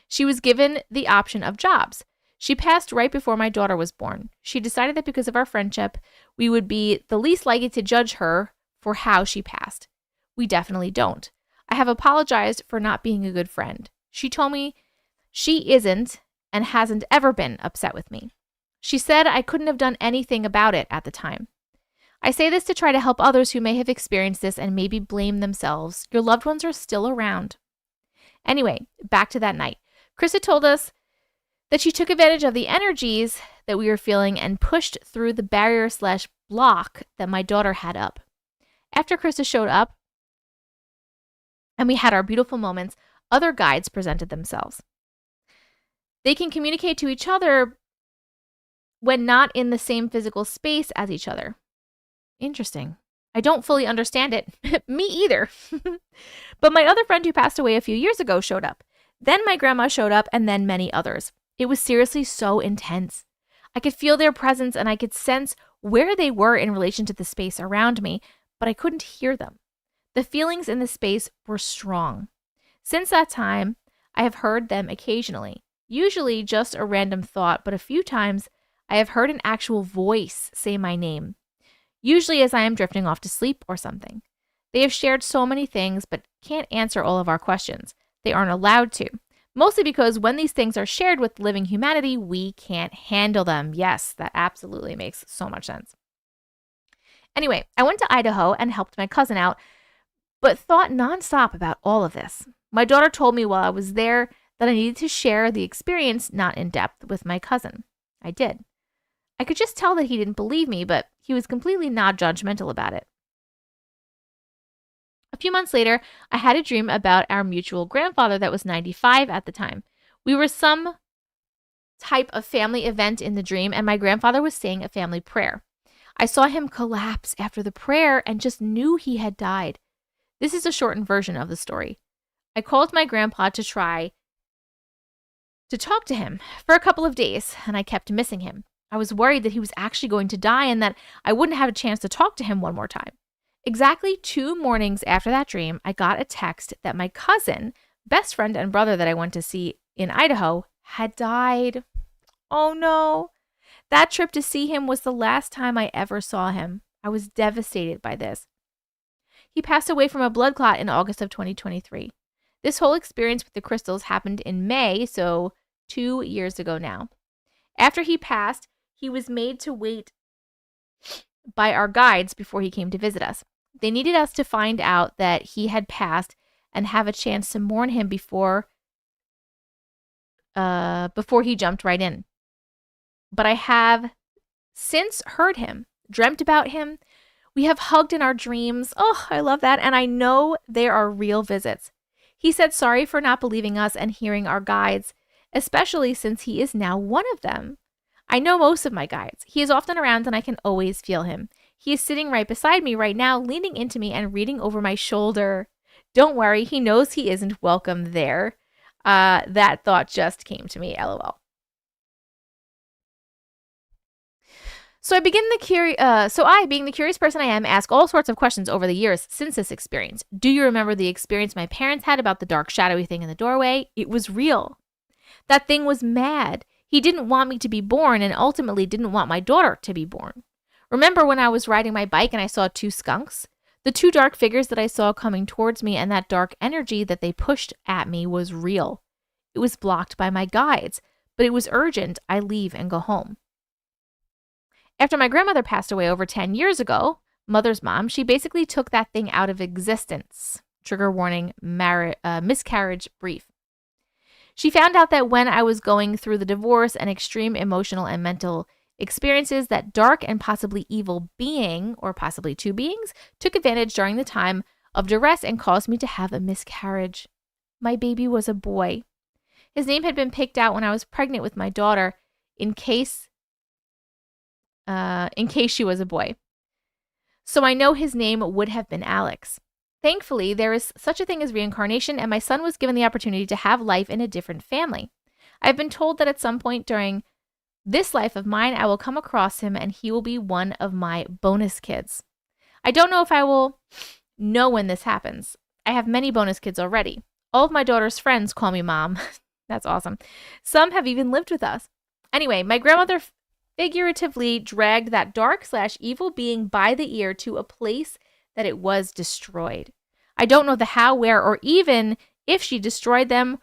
she was given the option of jobs. She passed right before my daughter was born. She decided that because of our friendship, we would be the least likely to judge her for how she passed. We definitely don't. I have apologized for not being a good friend. She told me she isn't and hasn't ever been upset with me. She said I couldn't have done anything about it at the time. I say this to try to help others who may have experienced this and maybe blame themselves. Your loved ones are still around. Anyway, back to that night. Krista told us that she took advantage of the energies that we were feeling and pushed through the barrier/block that my daughter had up. After Krista showed up and we had our beautiful moments, other guides presented themselves. They can communicate to each other when not in the same physical space as each other. Interesting. I don't fully understand it. Me either. But my other friend who passed away a few years ago showed up. Then my grandma showed up, and then many others. It was seriously so intense. I could feel their presence, and I could sense where they were in relation to the space around me, but I couldn't hear them. The feelings in the space were strong. Since that time, I have heard them occasionally, usually just a random thought, but a few times I have heard an actual voice say my name, usually as I am drifting off to sleep or something. They have shared so many things, but can't answer all of our questions. They aren't allowed to, mostly because when these things are shared with living humanity, we can't handle them. Yes, that absolutely makes so much sense. Anyway, I went to Idaho and helped my cousin out, but thought nonstop about all of this. My daughter told me while I was there that I needed to share the experience, not in depth, with my cousin. I did. I could just tell that he didn't believe me, but he was completely not judgmental about it. A few months later, I had a dream about our mutual grandfather that was 95 at the time. We were some type of family event in the dream, and my grandfather was saying a family prayer. I saw him collapse after the prayer and just knew he had died. This is a shortened version of the story. I called my grandpa to try to talk to him for a couple of days, and I kept missing him. I was worried that he was actually going to die and that I wouldn't have a chance to talk to him one more time. Exactly 2 mornings after that dream, I got a text that my cousin, best friend and brother that I went to see in Idaho, had died. Oh no. That trip to see him was the last time I ever saw him. I was devastated by this. He passed away from a blood clot in August of 2023. This whole experience with the crystals happened in May, so 2 years ago now. After he passed, he was made to wait by our guides before he came to visit us. They needed us to find out that he had passed and have a chance to mourn him before he jumped right in. But I have since heard him, dreamt about him. We have hugged in our dreams. Oh, I love that. And I know there are real visits. He said sorry for not believing us and hearing our guides, especially since he is now one of them. I know most of my guides. He is often around and I can always feel him. He is sitting right beside me right now, leaning into me and reading over my shoulder. Don't worry, he knows he isn't welcome there. That thought just came to me, LOL. So I, being the curious person I am, ask all sorts of questions over the years since this experience. Do you remember the experience my parents had about the dark shadowy thing in the doorway? It was real. That thing was mad. He didn't want me to be born and ultimately didn't want my daughter to be born. Remember when I was riding my bike and I saw 2 skunks? The 2 dark figures that I saw coming towards me and that dark energy that they pushed at me was real. It was blocked by my guides, but it was urgent. I leave and go home. After my grandmother passed away over 10 years ago, mother's mom, she basically took that thing out of existence. Trigger warning, miscarriage brief. She found out that when I was going through the divorce and extreme emotional and mental experiences, that dark and possibly evil being, or possibly 2 beings, took advantage during the time of duress and caused me to have a miscarriage. My baby was a boy. His name had been picked out when I was pregnant with my daughter in case she was a boy. So I know his name would have been Alex. Thankfully, there is such a thing as reincarnation, and my son was given the opportunity to have life in a different family. I've been told that at some point during this life of mine, I will come across him and he will be one of my bonus kids. I don't know if I will know when this happens. I have many bonus kids already. All of my daughter's friends call me mom. That's awesome. Some have even lived with us. Anyway, my grandmother figuratively dragged that dark/evil being by the ear to a place that it was destroyed. I don't know the how, where, or even if she destroyed them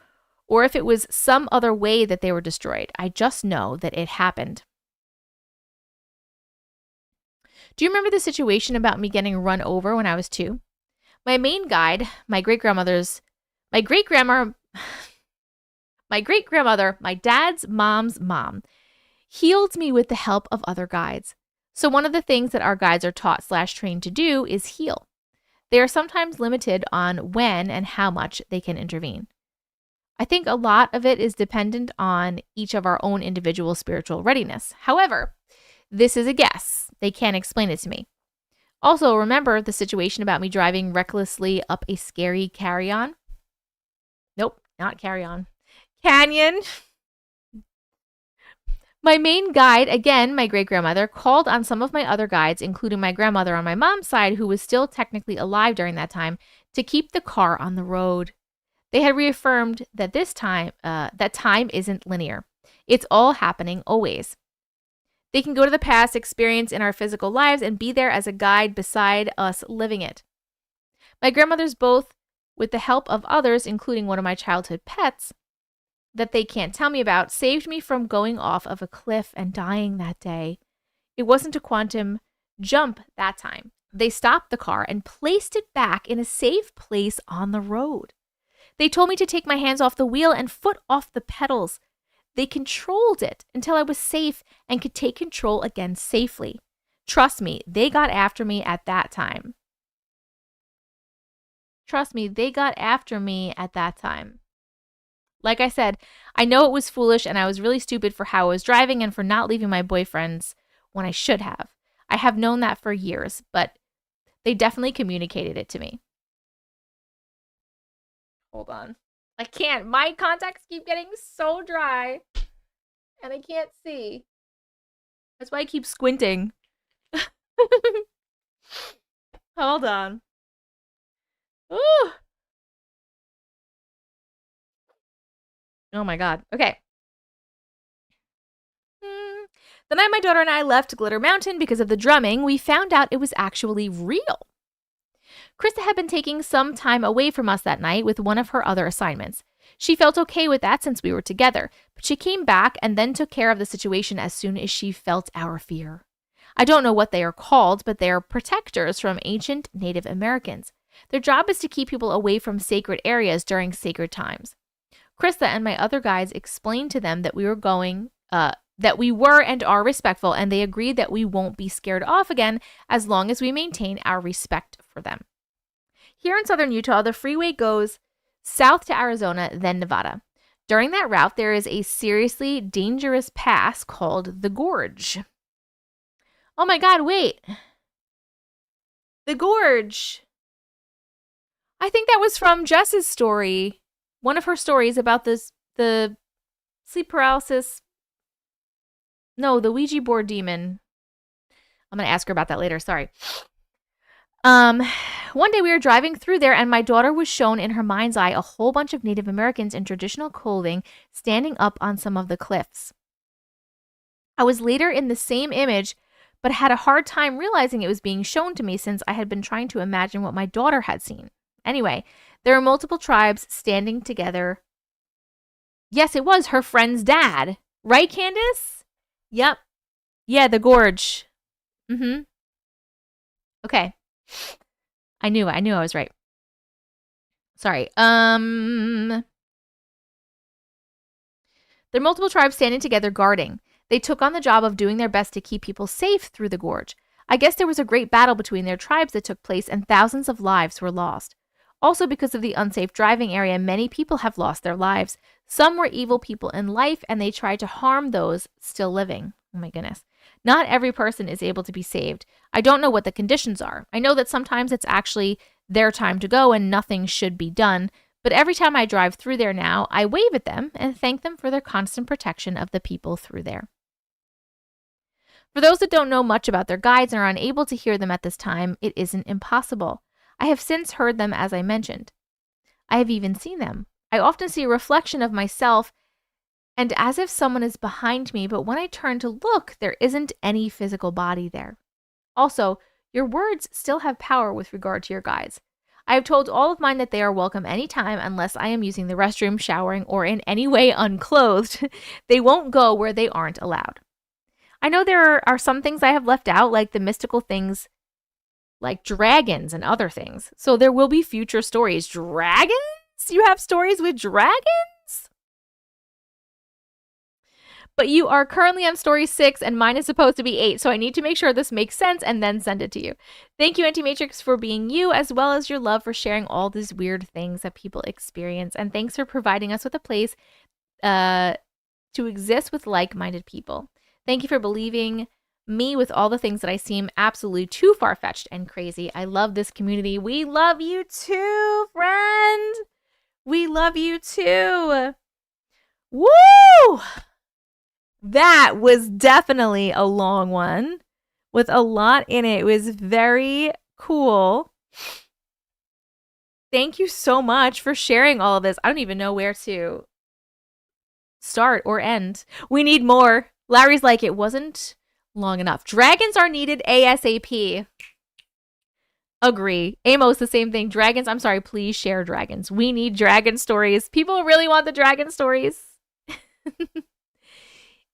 or if it was some other way that they were destroyed. I just know that it happened. Do you remember the situation about me getting run over when I was 2? My main guide, my great-grandmother, my dad's mom's mom, healed me with the help of other guides. So one of the things that our guides are taught/trained to do is heal. They are sometimes limited on when and how much they can intervene. I think a lot of it is dependent on each of our own individual spiritual readiness. However, this is a guess. They can't explain it to me. Also, remember the situation about me driving recklessly up a scary carry-on? Nope, not carry-on. Canyon. My main guide, again, my great-grandmother, called on some of my other guides, including my grandmother on my mom's side, who was still technically alive during that time, to keep the car on the road. They had reaffirmed that that time isn't linear. It's all happening always. They can go to the past experience in our physical lives and be there as a guide beside us living it. My grandmothers both, with the help of others, including one of my childhood pets, that they can't tell me about, saved me from going off of a cliff and dying that day. It wasn't a quantum jump that time. They stopped the car and placed it back in a safe place on the road. They told me to take my hands off the wheel and foot off the pedals. They controlled it until I was safe and could take control again safely. Trust me, they got after me at that time. Like I said, I know it was foolish and I was really stupid for how I was driving and for not leaving my boyfriends when I should have. I have known that for years, but they definitely communicated it to me. Hold on. I can't. My contacts keep getting so dry and I can't see. That's why I keep squinting. Hold on. Ooh. Oh my God. Okay. The night my daughter and I left Glitter Mountain because of the drumming, we found out it was actually real. Krista had been taking some time away from us that night with one of her other assignments. She felt okay with that since we were together, but she came back and then took care of the situation as soon as she felt our fear. I don't know what they are called, but they are protectors from ancient Native Americans. Their job is to keep people away from sacred areas during sacred times. Krista and my other guides explained to them that we were and are respectful, and they agreed that we won't be scared off again as long as we maintain our respect for them. Here in southern Utah, the freeway goes south to Arizona, then Nevada. During that route, there is a seriously dangerous pass called the Gorge. Oh my God, wait. The Gorge. I think that was from Jess's story. One of her stories about the sleep paralysis. No, the Ouija board demon. I'm going to ask her about that later. Sorry. One day we were driving through there and my daughter was shown in her mind's eye a whole bunch of Native Americans in traditional clothing standing up on some of the cliffs. I was later in the same image, but had a hard time realizing it was being shown to me since I had been trying to imagine what my daughter had seen. Anyway, there were multiple tribes standing together. Yes, it was her friend's dad. Right, Candace? Yep. Yeah, the Gorge. Okay. I knew I was right. Sorry. There are multiple tribes standing together guarding. They took on the job of doing their best to keep people safe through the gorge. I guess there was a great battle between their tribes that took place and thousands of lives were lost. Also, because of the unsafe driving area, many people have lost their lives. Some were evil people in life and they tried to harm those still living. Oh my goodness. Not every person is able to be saved. I don't know what the conditions are. I know that sometimes it's actually their time to go and nothing should be done. But every time I drive through there now, I wave at them and thank them for their constant protection of the people through there. For those that don't know much about their guides and are unable to hear them at this time, it isn't impossible. I have since heard them as I mentioned. I have even seen them. I often see a reflection of myself and as if someone is behind me, but when I turn to look, there isn't any physical body there. Also, your words still have power with regard to your guides. I have told all of mine that they are welcome anytime unless I am using the restroom, showering, or in any way unclothed. They won't go where they aren't allowed. I know there are some things I have left out, like the mystical things like dragons and other things. So there will be future stories. Dragons? You have stories with dragons? But you are currently on story 6 and mine is supposed to be 8, so I need to make sure this makes sense and then send it to you. Thank you, Auntie Matrix, for being you, as well as your love for sharing all these weird things that people experience. And thanks for providing us with a place to exist with like-minded people. Thank you for believing me with all the things that I seem absolutely too far-fetched and crazy. I love this community. We love you too, friend. We love you too. Woo! That was definitely a long one with a lot in it. It was very cool. Thank you so much for sharing all of this. I don't even know where to start or end. We need more. Larry's like, it wasn't long enough. Dragons are needed ASAP. Agree. Amos, the same thing. Dragons, I'm sorry, please share dragons. We need dragon stories. People really want the dragon stories.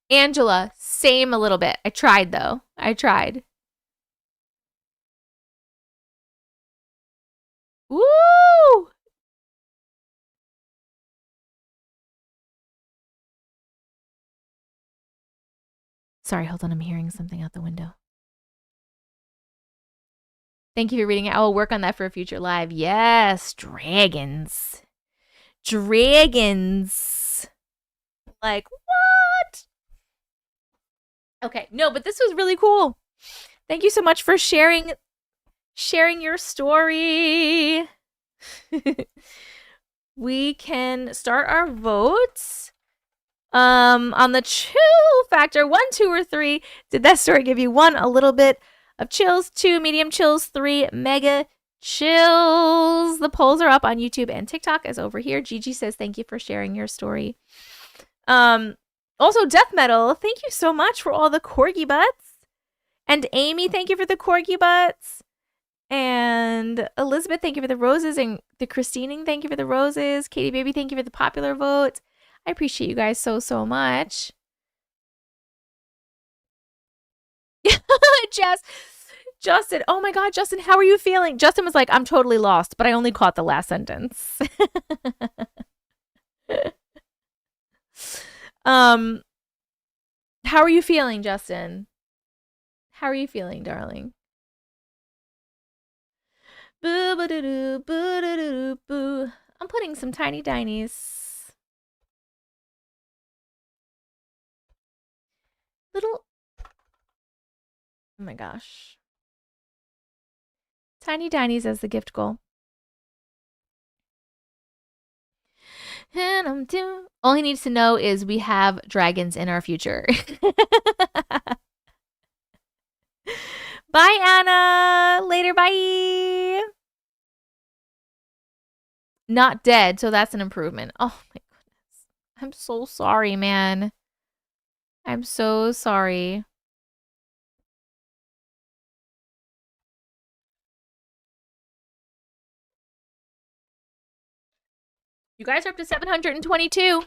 Angela, same a little bit. I tried, though. I tried. Woo! Sorry, hold on. I'm hearing something out the window. Thank you for reading it. I will work on that for a future live. Yes, dragons. Dragons. Like, what? Okay, no, but this was really cool. Thank you so much for sharing your story. We can start our votes. On the chill factor, 1, 2, or 3. Did that story give you 1, a little bit of chills, 2, medium chills, 3, mega chills? The polls are up on YouTube and TikTok as over here. Gigi says, thank you for sharing your story. Also, Death Metal, thank you so much for all the corgi butts. And Amy, thank you for the corgi butts. And Elizabeth, thank you for the roses. And the Christining, thank you for the roses. Katie Baby, thank you for the popular vote. I appreciate you guys so much. Justin, oh my God, Justin, how are you feeling? Justin was like, I'm totally lost, but I only caught the last sentence. How are you feeling, Justin? How are you feeling, darling? Boo, ba, doo, doo, boo, doo, doo, boo. I'm putting some tiny dinies. Little. Oh my gosh. Tiny dinies as the gift goal. And I'm doing. All he needs to know is we have dragons in our future. Bye, Anna. Later, bye. Not dead, so that's an improvement. Oh my goodness. I'm so sorry, man. I'm so sorry. You guys are up to 722.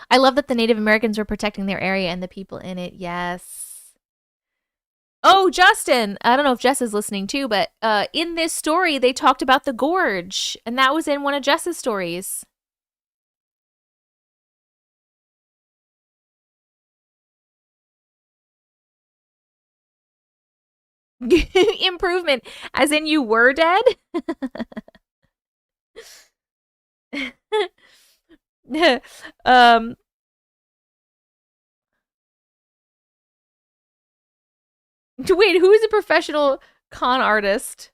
I love that the Native Americans were protecting their area and the people in it. Yes. Oh, Justin. I don't know if Jess is listening too, but in this story, they talked about the gorge. And that was in one of Jess's stories. Improvement. As in you were dead? Wait, who is a professional con artist?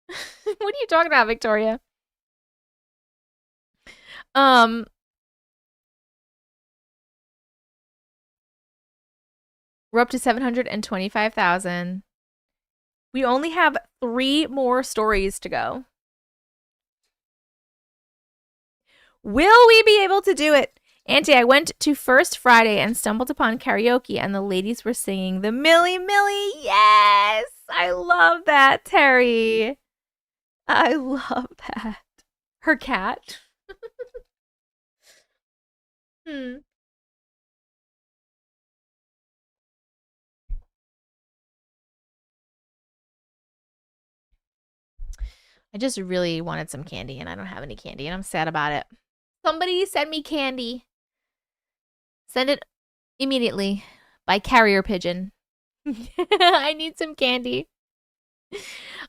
What are you talking about, Victoria? We're up to 725,000. We only have 3 more stories to go. Will we be able to do it? Auntie, I went to First Friday and stumbled upon karaoke, and the ladies were singing the Millie Millie. Yes! I love that, Terry. I love that. Her cat. I just really wanted some candy, and I don't have any candy, and I'm sad about it. Somebody send me candy. Send it immediately by carrier pigeon. I need some candy.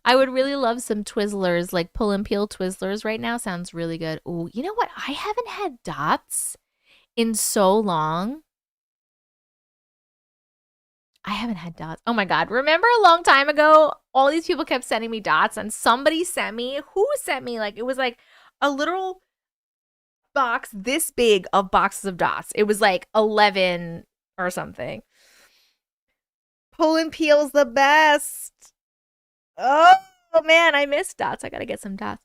I would really love some Twizzlers, like pull and peel Twizzlers right now. Sounds really good. Oh, you know what? I haven't had dots in so long. I haven't had dots. Oh my God. Remember a long time ago, all these people kept sending me dots, and somebody sent me, who sent me? Like, it was like a literal box this big of boxes of dots. It was like 11 or something. Pull and peel's the best. Oh man, I miss dots. I gotta get some dots.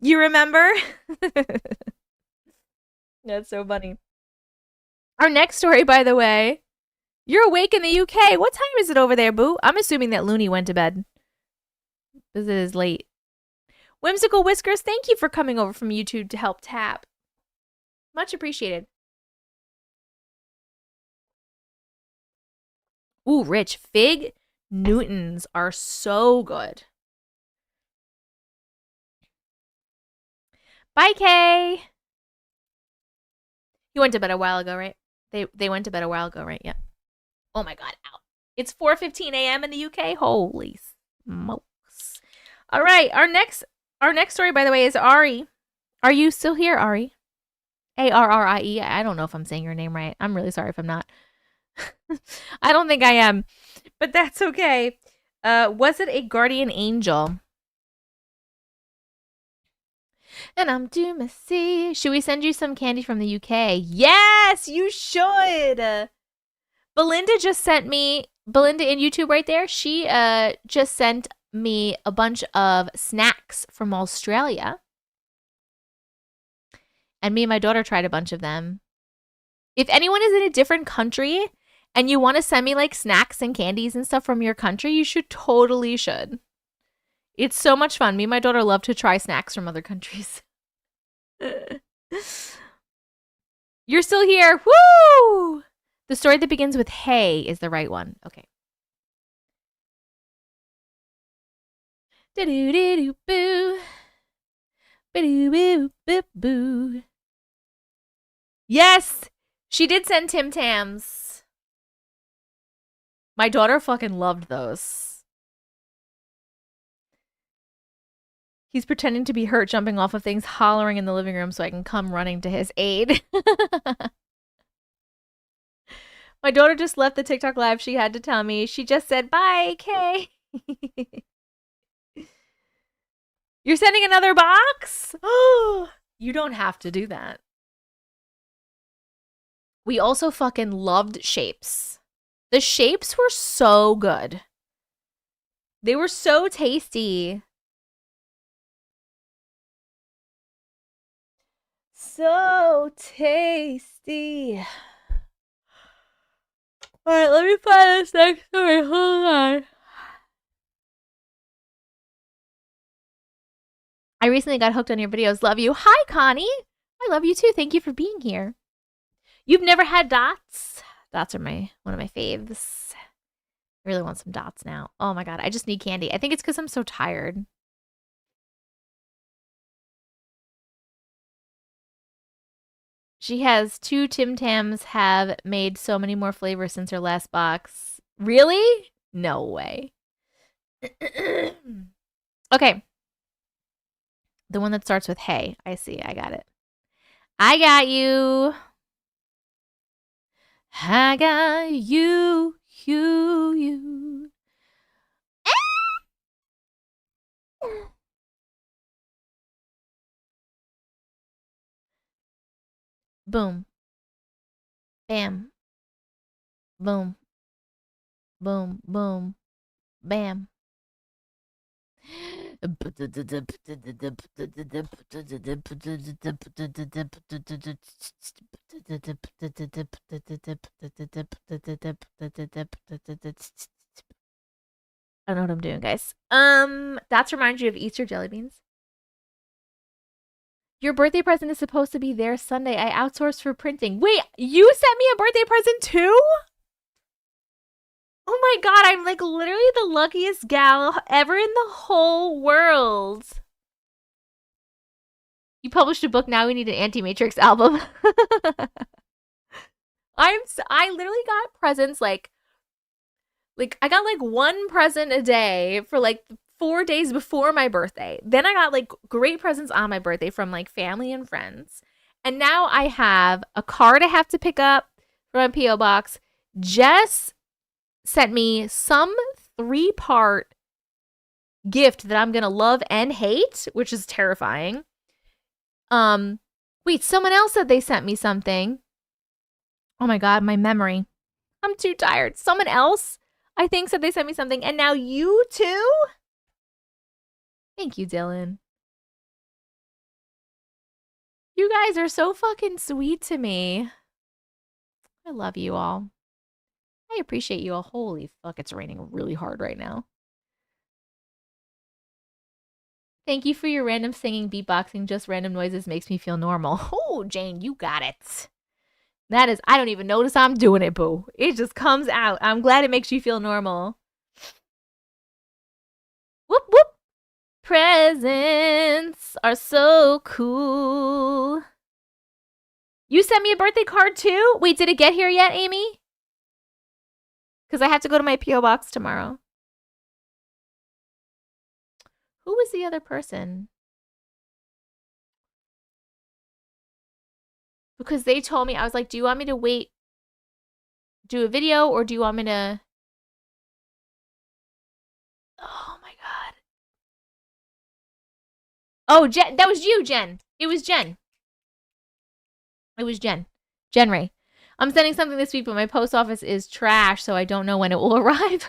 You remember? That's so funny. Our next story, by the way, you're awake in the UK. What time is it over there, boo? I'm assuming that Looney went to bed, because it is late. Whimsical Whiskers, thank you for coming over from YouTube to help tap. Much appreciated. Ooh, Rich. Fig Newtons are so good. Bye, Kay. You went to bed a while ago, right? They went to bed a while ago, right? Yeah. Oh my God, out. It's 4:15 a.m. in the UK. Holy smokes. All right, our next story, by the way, is Ari. Are you still here, Ari? Arrie. I don't know if I'm saying your name right. I'm really sorry if I'm not. I don't think I am, but that's okay. Was it a guardian angel? And I'm Doomacy. Should we send you some candy from the UK? Yes, you should. Belinda just sent me, Belinda in YouTube right there, she just sent me a bunch of snacks from Australia. And me and my daughter tried a bunch of them. If anyone is in a different country and you want to send me like snacks and candies and stuff from your country, you totally should. It's so much fun. Me and my daughter love to try snacks from other countries. You're still here. Woo! The story that begins with hey is the right one. Okay. Do-do-do-do-boo. Ba-do-boo-boo-boo. Yes! She did send Tim Tams. My daughter fucking loved those. He's pretending to be hurt, jumping off of things, hollering in the living room so I can come running to his aid. My daughter just left the TikTok live. She had to tell me. She just said, bye, Kay. You're sending another box? Oh, you don't have to do that. We also fucking loved shapes. The shapes were so good. They were so tasty. So tasty. All right, let me find this next story. Hold on. I recently got hooked on your videos. Love you. Hi, Connie. I love you too. Thank you for being here. You've never had dots? Dots are one of my faves. I really want some dots now. Oh my God, I just need candy. I think it's because I'm so tired. She has 2 Tim Tams have made so many more flavors since her last box. Really? No way. Okay. The one that starts with hey. I see. I got it. I got you. I got you. You. Boom. Bam. Boom. Boom. Boom. Bam. I don't know what I'm doing, guys. That's reminds you of Easter jelly beans. Your birthday present is supposed to be there Sunday. I outsourced for printing. Wait, you sent me a birthday present too? Oh my God, I'm like literally the luckiest gal ever in the whole world. You published a book, now we need an Auntie Matrix album. I literally got presents like I got like one present a day for like 4 days before my birthday. Then I got like great presents on my birthday from like family and friends. And now I have a card I have to pick up from a P.O. box. Jess sent me some 3-part gift that I'm going to love and hate, which is terrifying. Wait, someone else said they sent me something. Oh my God, my memory. I'm too tired. Someone else, I think, said they sent me something. And now you too? Thank you, Dylan. You guys are so fucking sweet to me. I love you all. I appreciate you all. Holy fuck, it's raining really hard right now. Thank you for your random singing, beatboxing, just random noises makes me feel normal. Oh, Jane, you got it. That is, I don't even notice I'm doing it, boo. It just comes out. I'm glad it makes you feel normal. Whoop, whoop. Presents are so cool. You sent me a birthday card too? Wait, did it get here yet, Amy? Because I have to go to my P.O. box tomorrow. Who was the other person? Because they told me, I was like, do you want me to wait, do a video, or do you want me to... Oh my God. Oh, Jen, that was you, Jen. It was Jen. It was Jen. Jen Ray. I'm sending something this week, but my post office is trash, so I don't know when it will arrive.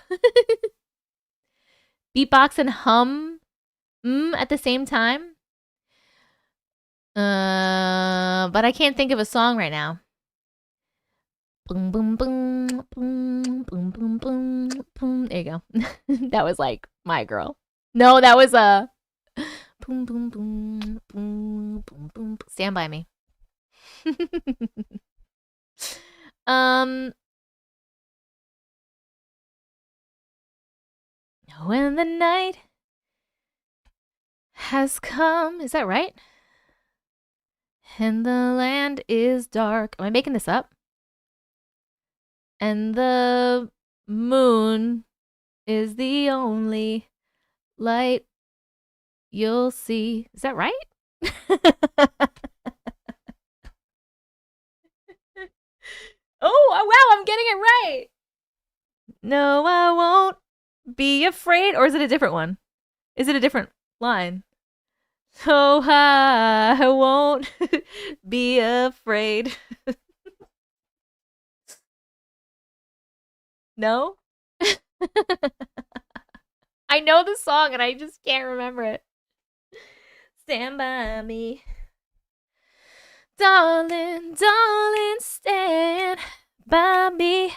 Beatbox and hum at the same time. But I can't think of a song right now. Boom, boom, boom, boom, boom, boom, boom, boom. There you go. That was like my girl. No, that was a boom, boom, boom, boom, boom, boom. Stand by me. When the night has come, is that right? And the land is dark. Am I making this up? And the moon is the only light you'll see. Is that right? Oh, wow, I'm getting it right. No, I won't be afraid. Or is it a different one? Is it a different line? So I won't be afraid. No? I know the song and I just can't remember it. Stand by me. Darling, darling, stand by me.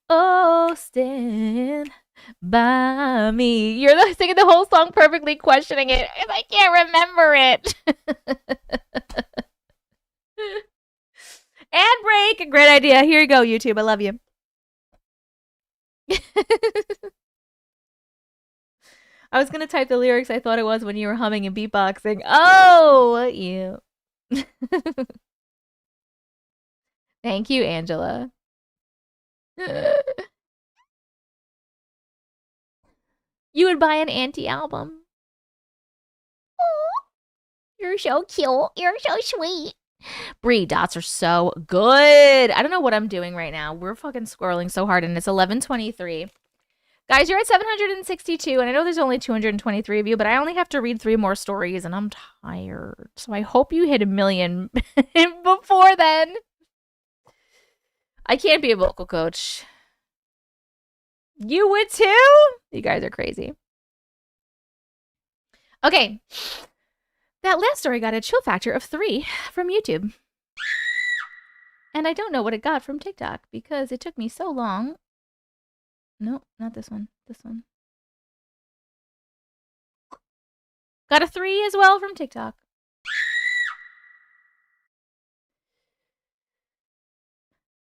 Oh, stand by me. You're singing the whole song perfectly, questioning it, and I can't remember it. Ad break. Great idea. Here you go, YouTube. I love you. I was going to type the lyrics I thought it was when you were humming and beatboxing. Oh, you. Thank you, Angela. You would buy an Auntie album. Oh, you're so cute. You're so sweet. Brie, dots are so good. I don't know what I'm doing right now. We're fucking squirreling so hard, and it's 11:23. Guys, you're at 762, and I know there's only 223 of you, but I only have to read 3 more stories, and I'm tired. So I hope you hit 1 million before then. I can't be a vocal coach. You would too? You guys are crazy. Okay. That last story got a chill factor of 3 from YouTube. And I don't know what it got from TikTok because it took me so long. No, not this one. This one. Got a 3 as well from TikTok.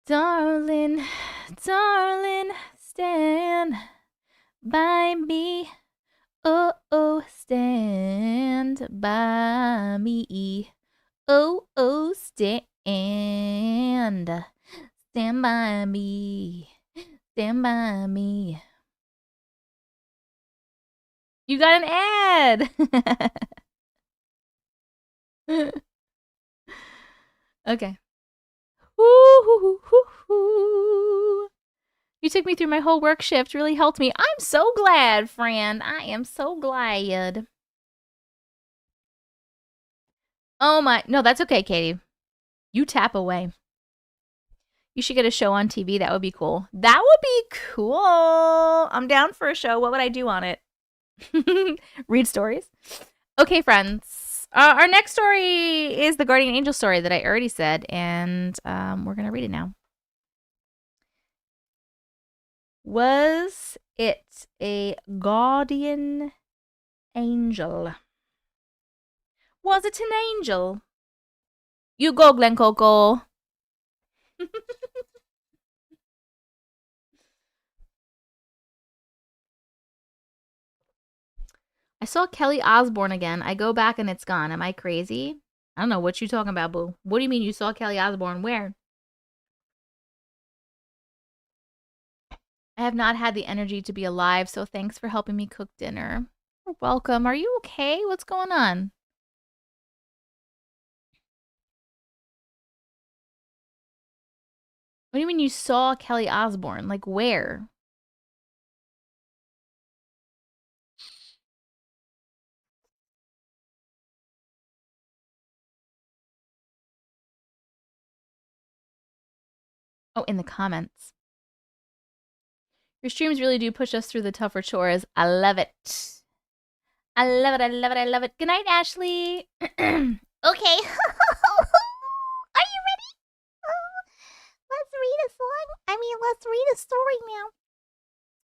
Darling, darling, stand by me. Oh, oh, stand by me. Oh, oh, stand by me. Stand by me. You got an ad. Okay. Woo-hoo-hoo-hoo-hoo. You took me through my whole work shift. Really helped me. I'm so glad, Fran. I am so glad. Oh my. No, that's okay, Katie. You tap away. You should get a show on TV. That would be cool. That would be cool. I'm down for a show. What would I do on it? Read stories. Okay, friends. Our next story is the Guardian Angel story that I already said, and we're going to read it now. Was it a guardian angel? Was it an angel? You go, Glen Coco. I saw Kelly Osbourne again. I go back and it's gone. Am I crazy? I don't know what you talking about, boo. What do you mean you saw Kelly Osbourne? Where? I have not had the energy to be alive, so thanks for helping me cook dinner. You're welcome. Are you okay? What's going on? What do you mean you saw Kelly Osbourne? Like where? Oh, in the comments. Your streams really do push us through the tougher chores. I love it. I love it, I love it, I love it. Good night, Ashley. Okay. Are you ready? Let's read a song. Let's read a story now.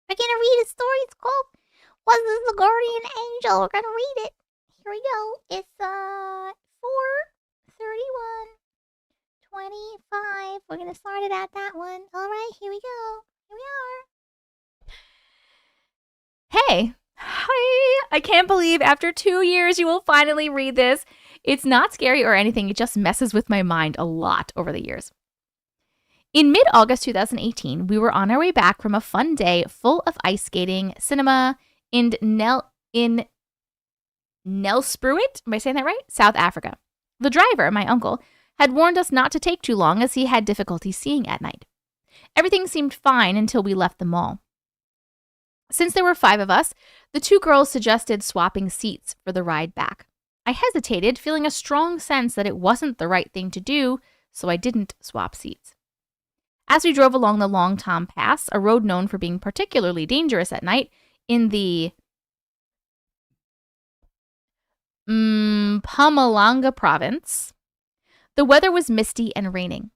We're gonna read a story. It's called Was This the Guardian Angel? We're gonna read it. Here we go. It's 4:31:25. We're gonna start it at that one. Alright, here we go. Here we are. Hey. Hi. I can't believe after 2 years you will finally read this. It's not scary or anything. It just messes with my mind a lot over the years. In mid-August 2018, we were on our way back from a fun day full of ice skating, cinema, in Nelspruit, am I saying that right? South Africa. The driver, my uncle, had warned us not to take too long as he had difficulty seeing at night. Everything seemed fine until we left the mall. Since there were 5 of us, the 2 girls suggested swapping seats for the ride back. I hesitated, feeling a strong sense that it wasn't the right thing to do, so I didn't swap seats. As we drove along the Long Tom Pass, a road known for being particularly dangerous at night, in the Mpumalanga province, the weather was misty and raining.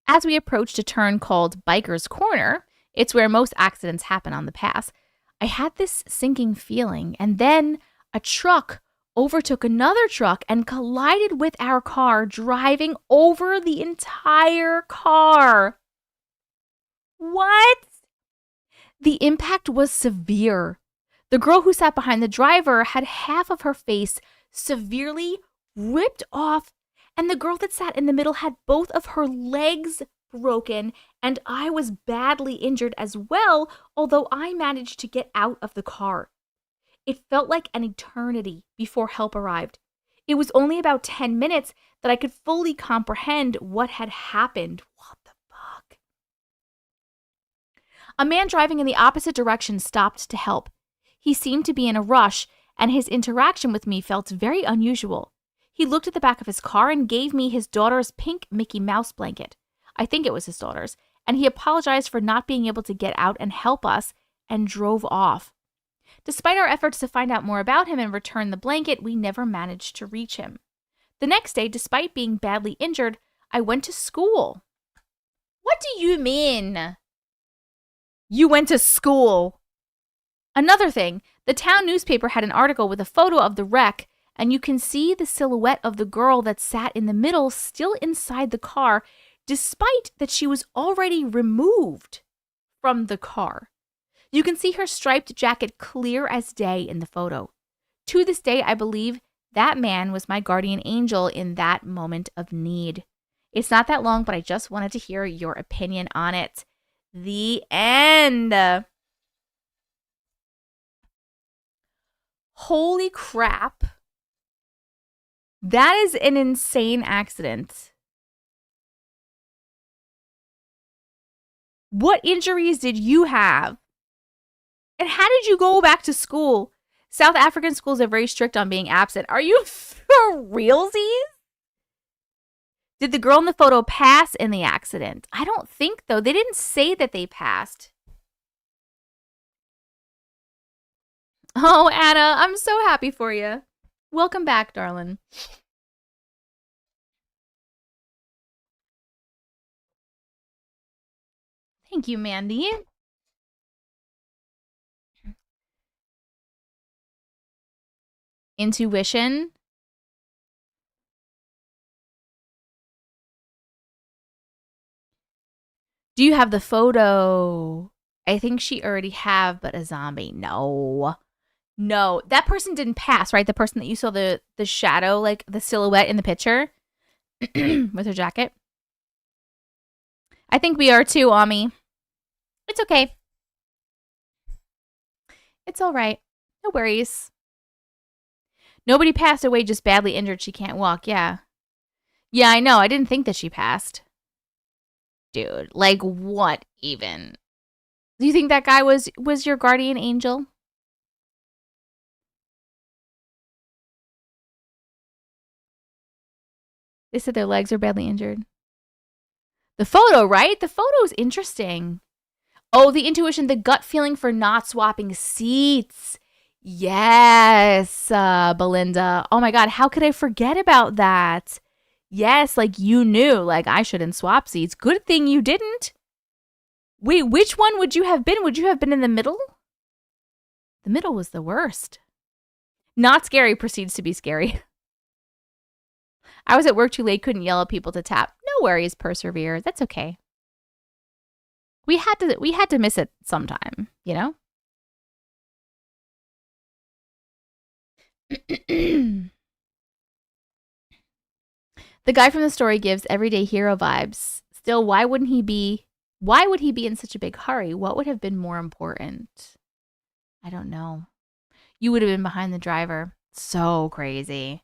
As we approached a turn called Biker's Corner, it's where most accidents happen on the pass, I had this sinking feeling, and then a truck overtook another truck and collided with our car, driving over the entire car. What? The impact was severe. The girl who sat behind the driver had half of her face severely ripped off, and the girl that sat in the middle had both of her legs broken, and I was badly injured as well, although I managed to get out of the car. It felt like an eternity before help arrived. It was only about 10 minutes that I could fully comprehend what had happened. What the fuck? A man driving in the opposite direction stopped to help. He seemed to be in a rush, and his interaction with me felt very unusual. He looked at the back of his car and gave me his daughter's pink Mickey Mouse blanket. I think it was his daughter's, and he apologized for not being able to get out and help us and drove off. Despite our efforts to find out more about him and return the blanket, we never managed to reach him. The next day, despite being badly injured, I went to school. What do you mean? You went to school? Another thing, the town newspaper had an article with a photo of the wreck, and you can see the silhouette of the girl that sat in the middle still inside the car, despite that she was already removed from the car. You can see her striped jacket clear as day in the photo. To this day, I believe That man was my guardian angel in that moment of need. It's not that long, but I just wanted to hear your opinion on it. The end. Holy crap. That is an insane accident. What injuries did you have? And how did you go back to school? South African schools are very strict on being absent. Are you for realsies? Did the girl in the photo pass in the accident? I don't think, though. They didn't say that they passed. Oh, Anna, I'm so happy for you. Welcome back, darling. Thank you, Mandy. Intuition. Do you have the photo? I think she already have, but a zombie. No. No. That person didn't pass, right? The person that you saw the shadow, like the silhouette in the picture with her jacket. I think we are too, Ami. It's okay. It's all right. No worries. Nobody passed away, just badly injured. She can't walk. Yeah. Yeah, I know. I didn't think that she passed. Dude, like what even? Do you think that guy was your guardian angel? They said their legs are badly injured. The photo, right? The photo is interesting. Oh, the intuition, the gut feeling for not swapping seats. Yes, Belinda. Oh my God, how could I forget about that? Yes, like you knew, like I shouldn't swap seats. Good thing you didn't. Wait, which one would you have been? Would you have been in the middle? The middle was the worst. Not scary proceeds to be scary. I was at work too late, couldn't yell at people to tap. No worries, persevere. That's okay. We had to miss it sometime, you know? The guy from the story gives everyday hero vibes. Still, why would he be in such a big hurry? What would have been more important? I don't know. You would have been behind the driver. So crazy.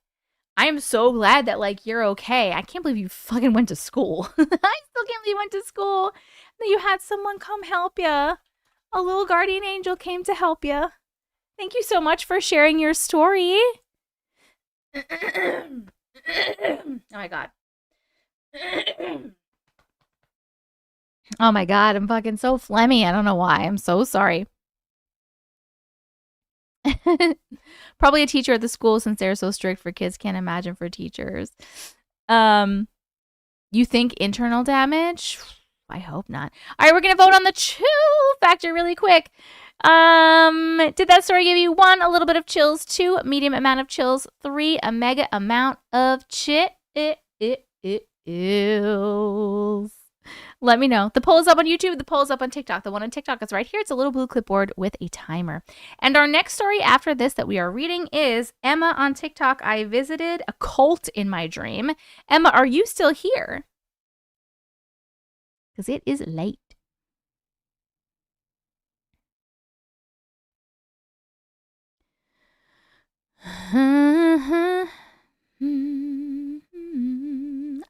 I am so glad that like you're okay. I can't believe you fucking went to school. I still can't believe you went to school. That you had someone come help you. A little guardian angel came to help you. Thank you so much for sharing your story. Oh my God. Oh my God, I'm fucking so phlegmy. I don't know why. I'm so sorry. Probably a teacher at the school since they're so strict for kids. Can't imagine for teachers. You think internal damage? I hope not. All right, we're gonna vote on the chill factor really quick. Did that story give you 1, a little bit of chills, 2, a medium amount of chills, 3, a mega amount of chills? Let me know. The poll is up on YouTube. The poll is up on TikTok. The one on TikTok is right here. It's a little blue clipboard with a timer. And our next story after this that we are reading is Emma on TikTok. I visited a cult in my dream. Emma, are you still here? Because it is late.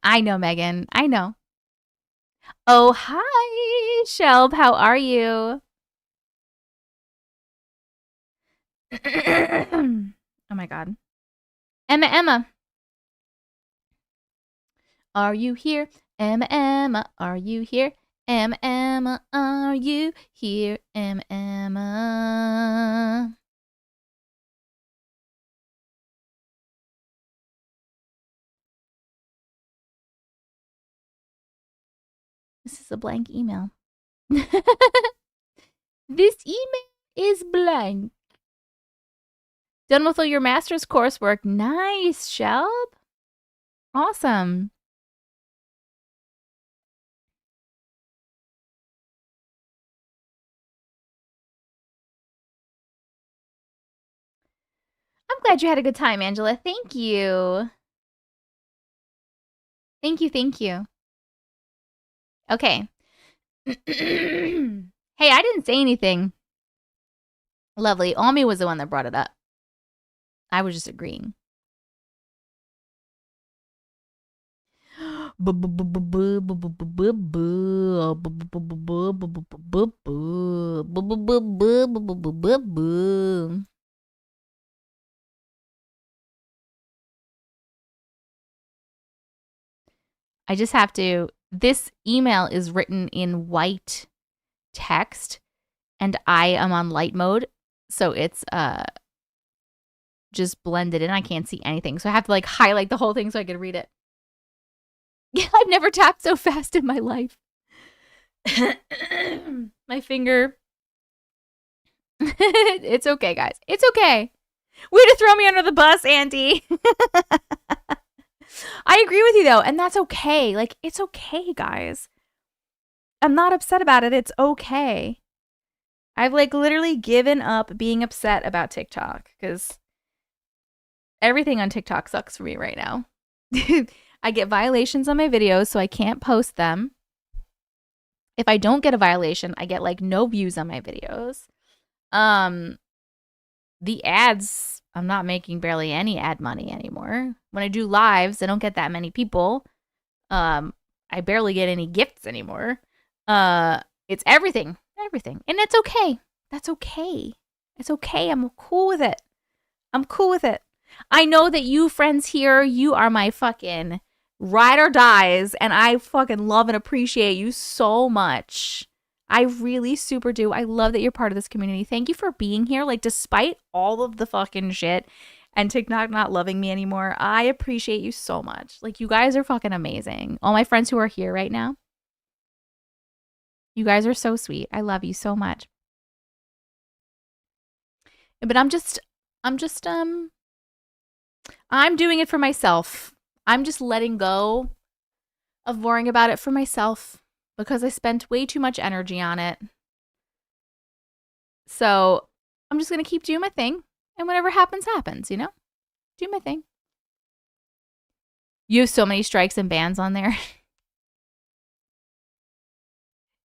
I know, Megan. I know. Oh, hi, Shelb. How are you? Oh my God. Emma. Are you here? Emma, are you here? Emma, are you here? Emma. This is a blank email. This email is blank. Done with all your master's coursework. Nice, Shelb. Awesome. I'm glad you had a good time, Angela. Thank you. Thank you, thank you. Okay. Hey, I didn't say anything. Lovely. Almi was the one that brought it up. I was just agreeing. I just have to, this email is written in white text and I am on light mode. So it's just blended in. I can't see anything. So I have to like highlight the whole thing so I can read it. I've never tapped so fast in my life. My finger. It's okay, guys. It's okay. Way to throw me under the bus, Auntie. I agree with you, though, and that's okay. Like, it's okay, guys. I'm not upset about it. It's okay. I've, like, literally given up being upset about TikTok because everything on TikTok sucks for me right now. I get violations on my videos, so I can't post them. If I don't get a violation, I get, like, no views on my videos. The ads, I'm not making barely any ad money anymore. When I do lives, I don't get that many people. I barely get any gifts anymore. It's everything. And it's okay. That's okay. It's okay. I'm cool with it. I know that you friends here, you are my fucking ride or dies, and I fucking love and appreciate you so much. I really super do. I love that you're part of this community. Thank you for being here. Like, despite all of the fucking shit and TikTok not loving me anymore, I appreciate you so much. Like, you guys are fucking amazing. All my friends who are here right now, you guys are so sweet. I love you so much. But I'm doing it for myself. I'm just letting go of worrying about it for myself because I spent way too much energy on it. So I'm just going to keep doing my thing. And whatever happens, happens, you know? Do my thing. You have so many strikes and bans on there.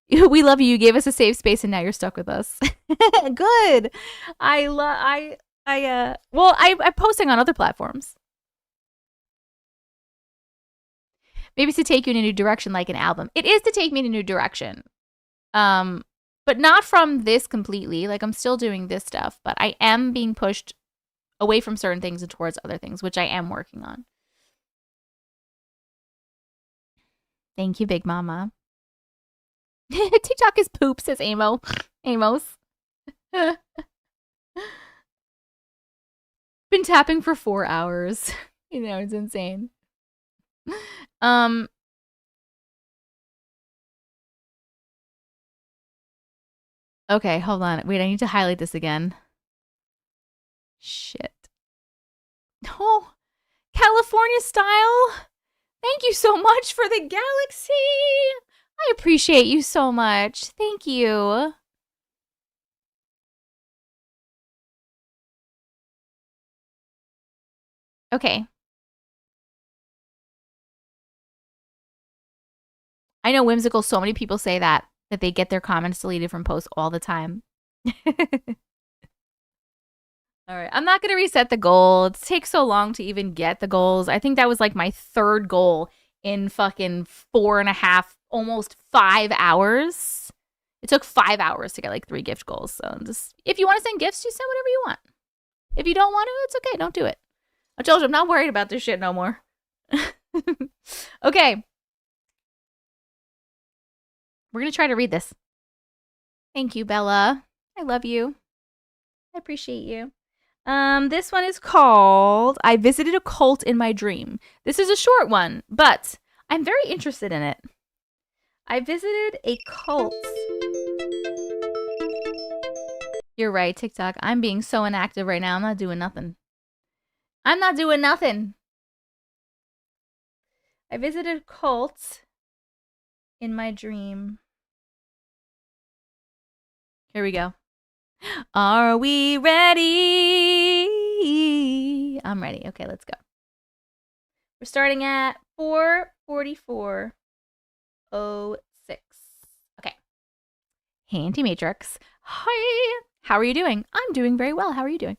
We love you. You gave us a safe space and now you're stuck with us. Good. I'm posting on other platforms. Maybe it's to take you in a new direction like an album. It is to take me in a new direction. But not from this completely. Like, I'm still doing this stuff, but I am being pushed away from certain things and towards other things, which I am working on. Thank you, Big Mama. TikTok is poop, says Amos. Been tapping for 4 hours. You know, it's insane. Okay, hold on. Wait, I need to highlight this again. Shit. Oh, California style. Thank you so much for the galaxy. I appreciate you so much. Thank you. Okay. I know, Whimsical, so many people say that they get their comments deleted from posts all the time. All right, I'm not going to reset the goal. It takes so long to even get the goals. I think that was like my third goal in fucking 4.5, almost 5 hours. It took 5 hours to get like 3 gift goals. So just, if you want to send gifts, you send whatever you want. If you don't want to, it's okay. Don't do it. I told you, I'm not worried about this shit no more. Okay. We're going to try to read this. Thank you, Bella. I love you. I appreciate you. This one is called I Visited a Cult in My Dream. This is a short one, but I'm very interested in it. I visited a cult. You're right, TikTok. I'm being so inactive right now. I'm not doing nothing. I visited a cult in my dream. Here we go. Are we ready? I'm ready. Okay, let's go. We're starting at 4:44:06. Okay. Hey, Auntie Matrix. Hi. How are you doing? I'm doing very well. How are you doing?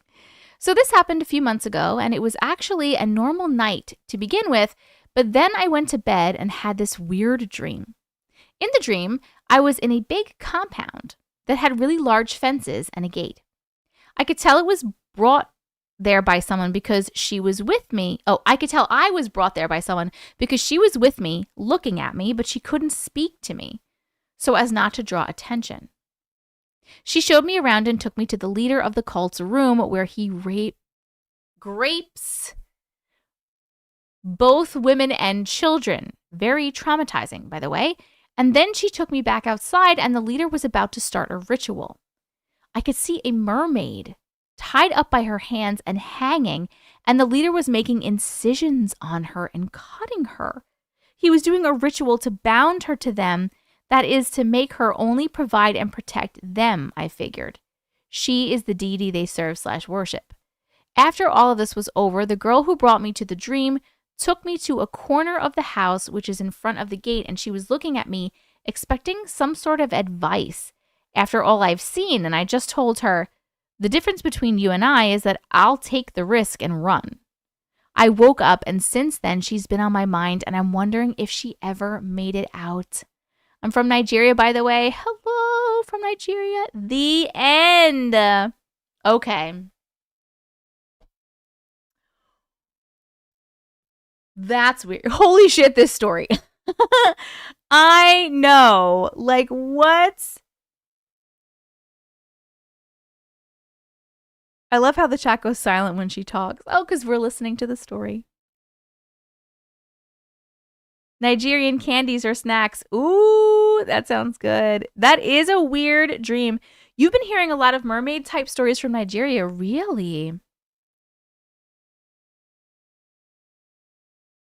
So this happened a few months ago, and it was actually a normal night to begin with, but then I went to bed and had this weird dream. In the dream, I was in a big compound that had really large fences and a gate. I could tell it was brought there by someone because she was with me. Oh, I could tell I was brought there by someone because she was with me, looking at me, but she couldn't speak to me, so as not to draw attention. She showed me around and took me to the leader of the cult's room where he grapes both women and children. Very traumatizing, by the way. And then she took me back outside and the leader was about to start a ritual. I could see a mermaid tied up by her hands and hanging, and the leader was making incisions on her and cutting her. He was doing a ritual to bound her to them. That is to make her only provide and protect them, I figured. She is the deity they serve/worship. After all of this was over, the girl who brought me to the dream took me to a corner of the house, which is in front of the gate, and she was looking at me, expecting some sort of advice after all I've seen, and I just told her, the difference between you and I is that I'll take the risk and run. I woke up, and since then, she's been on my mind, and I'm wondering if she ever made it out. I'm from Nigeria, by the way. Hello from Nigeria. The end. Okay. That's weird. Holy shit, this story. I know. Like, what? I love how the chat goes silent when she talks. Oh, because we're listening to the story. Nigerian candies or snacks. Ooh, that sounds good. That is a weird dream. You've been hearing a lot of mermaid type stories from Nigeria, really?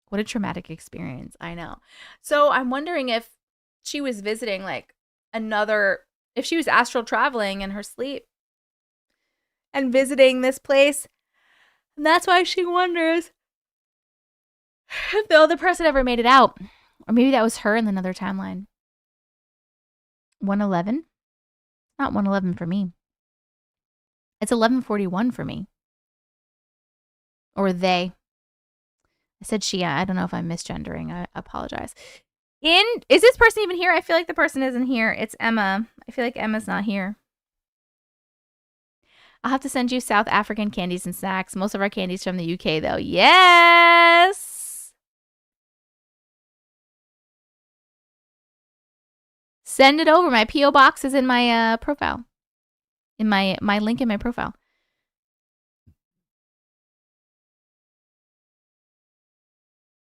What a traumatic experience. I know. So I'm wondering if she was visiting like if she was astral traveling in her sleep and visiting this place. And that's why she wonders if the other person ever made it out. Or maybe that was her in another timeline. 111? Not 111 for me. It's 11:41 for me. Or they. I said she. I don't know if I'm misgendering. I apologize. Is this person even here? I feel like the person isn't here. It's Emma. I feel like Emma's not here. I'll have to send you South African candies and snacks. Most of our candies from the UK, though. Yes! Send it over. My P.O. box is in my profile. In my link in my profile.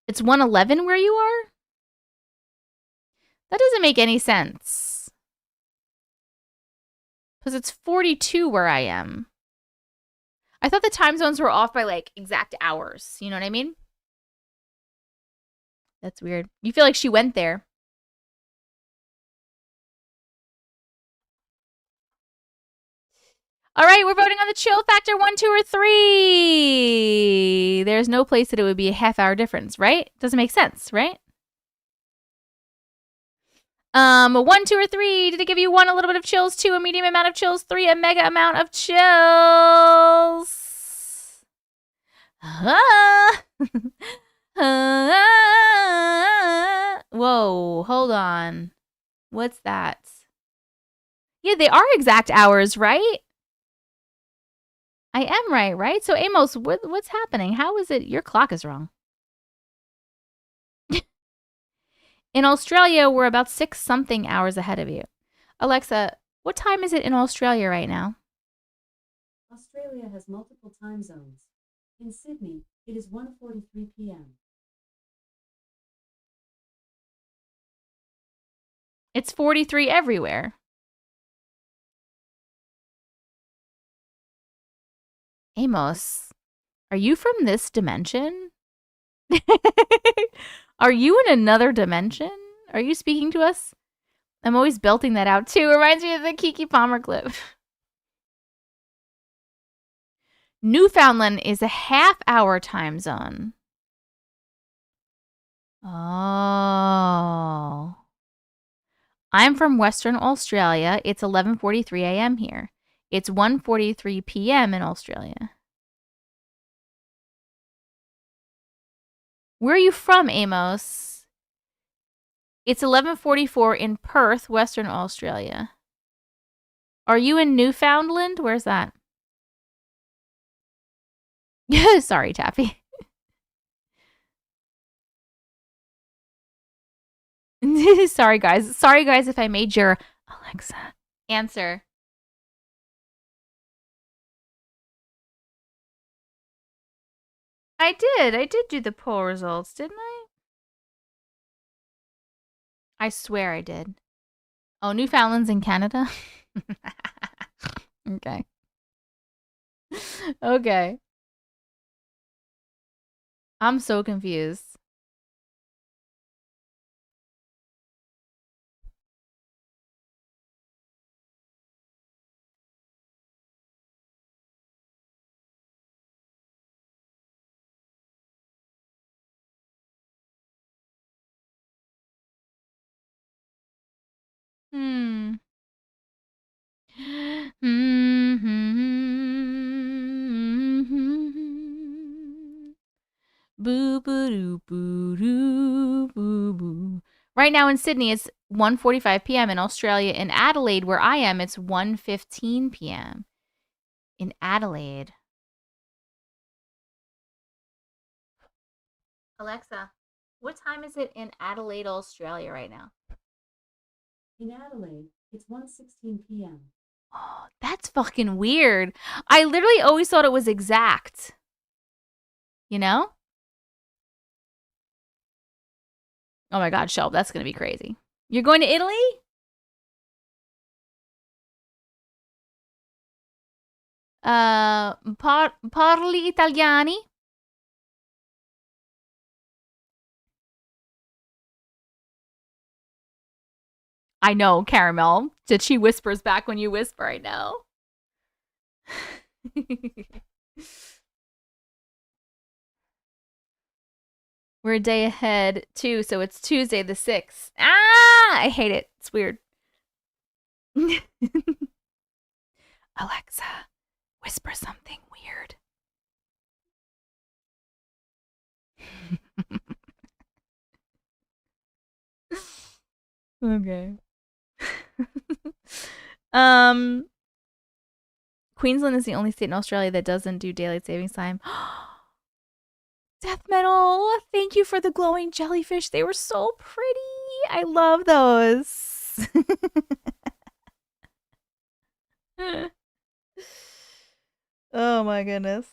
It's 111 where you are? That doesn't make any sense. Because it's 42 where I am. I thought the time zones were off by like exact hours. You know what I mean? That's weird. You feel like she went there. All right, we're voting on the chill factor 1, 2, or 3. There's no place that it would be a half-hour difference, right? Doesn't make sense, right? 1, 2, or 3. Did it give you 1, a little bit of chills, 2, a medium amount of chills, 3, a mega amount of chills? Whoa, hold on. What's that? Yeah, they are exact hours, right? I am right? So Amos, what's happening? How is it your clock is wrong? In Australia, we're about 6-something hours ahead of you. Alexa, what time is it in Australia right now? Australia has multiple time zones. In Sydney, it is 1:43 p.m. It's 43 everywhere. Amos, are you from this dimension? Are you in another dimension? Are you speaking to us? I'm always belting that out too. Reminds me of the Kiki Palmer clip. Newfoundland is a half-hour time zone. Oh. I'm from Western Australia. It's 11:43 a.m. here. It's 1:43 p.m. in Australia. Where are you from, Amos? It's 11:44 in Perth, Western Australia. Are you in Newfoundland? Where's that? Sorry, Taffy. Sorry, guys. Sorry, guys, if I made your Alexa answer. I did. I did do the poll results, didn't I? I swear I did. Oh, Newfoundland's in Canada? Okay. Okay. I'm so confused. Hmm. Boo boo doo boo doo boo boo. Right now in Sydney, it's 1:45 p.m. In Australia, in Adelaide, where I am, it's 1:15 p.m. In Adelaide. Alexa, what time is it in Adelaide, Australia right now? In Adelaide, it's 1:16 p.m. Oh, that's fucking weird. I literally always thought it was exact. You know? Oh my God, Shelb, that's going to be crazy. You're going to Italy? Parli Italiani? I know, Caramel. Did she whispers back when you whisper? I know. We're a day ahead, too, so it's Tuesday the 6th. Ah! I hate it. It's weird. Alexa, whisper something weird. Okay. Queensland is the only state in Australia that doesn't do daylight savings time. Death metal, thank you for the glowing jellyfish. They were so pretty. I love those. Oh my goodness.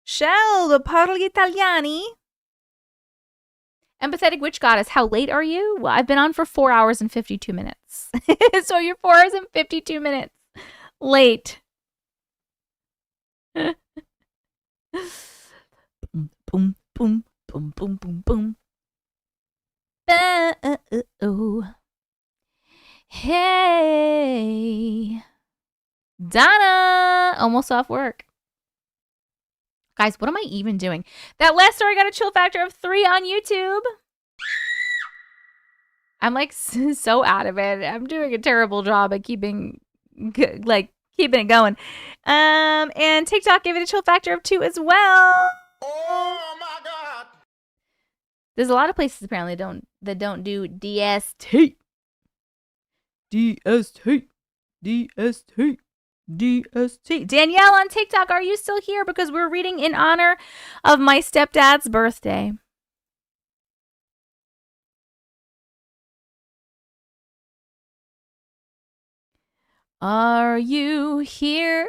Shell, parli italiani. Empathetic witch goddess, how late are you? Well, I've been on for 4 hours and 52 minutes. So you're 4 hours and 52 minutes late. Boom, boom, boom, boom, boom, boom, boom. Oh. Hey. Donna, almost off work. Guys, what am I even doing? That last story got a chill factor of 3 on YouTube. I'm like so out of it. I'm doing a terrible job at keeping it going. And TikTok gave it a chill factor of 2 as well. Oh my God! There's a lot of places apparently that don't do DST. DST. DST. DST. Danielle on TikTok, are you still here? Because we're reading in honor of my stepdad's birthday. Are you here?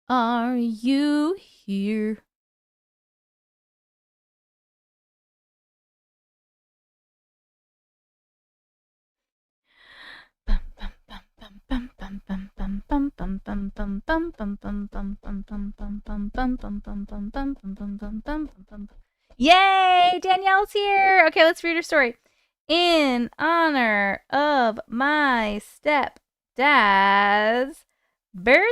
Are you here? Yay! Danielle's here. Okay, let's read her story. In honor of my stepdad's birthday.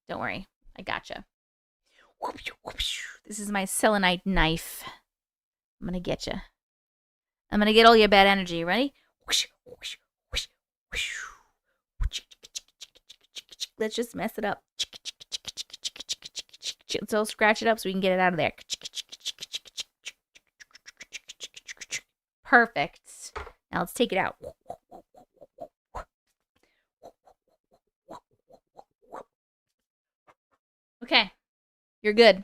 Don't worry, I gotcha. This is my selenite knife. I'm gonna get you. I'm gonna get all your bad energy. Ready? Let's just mess it up. So scratch it up so we can get it out of there. Perfect. Now let's take it out. Okay. You're good.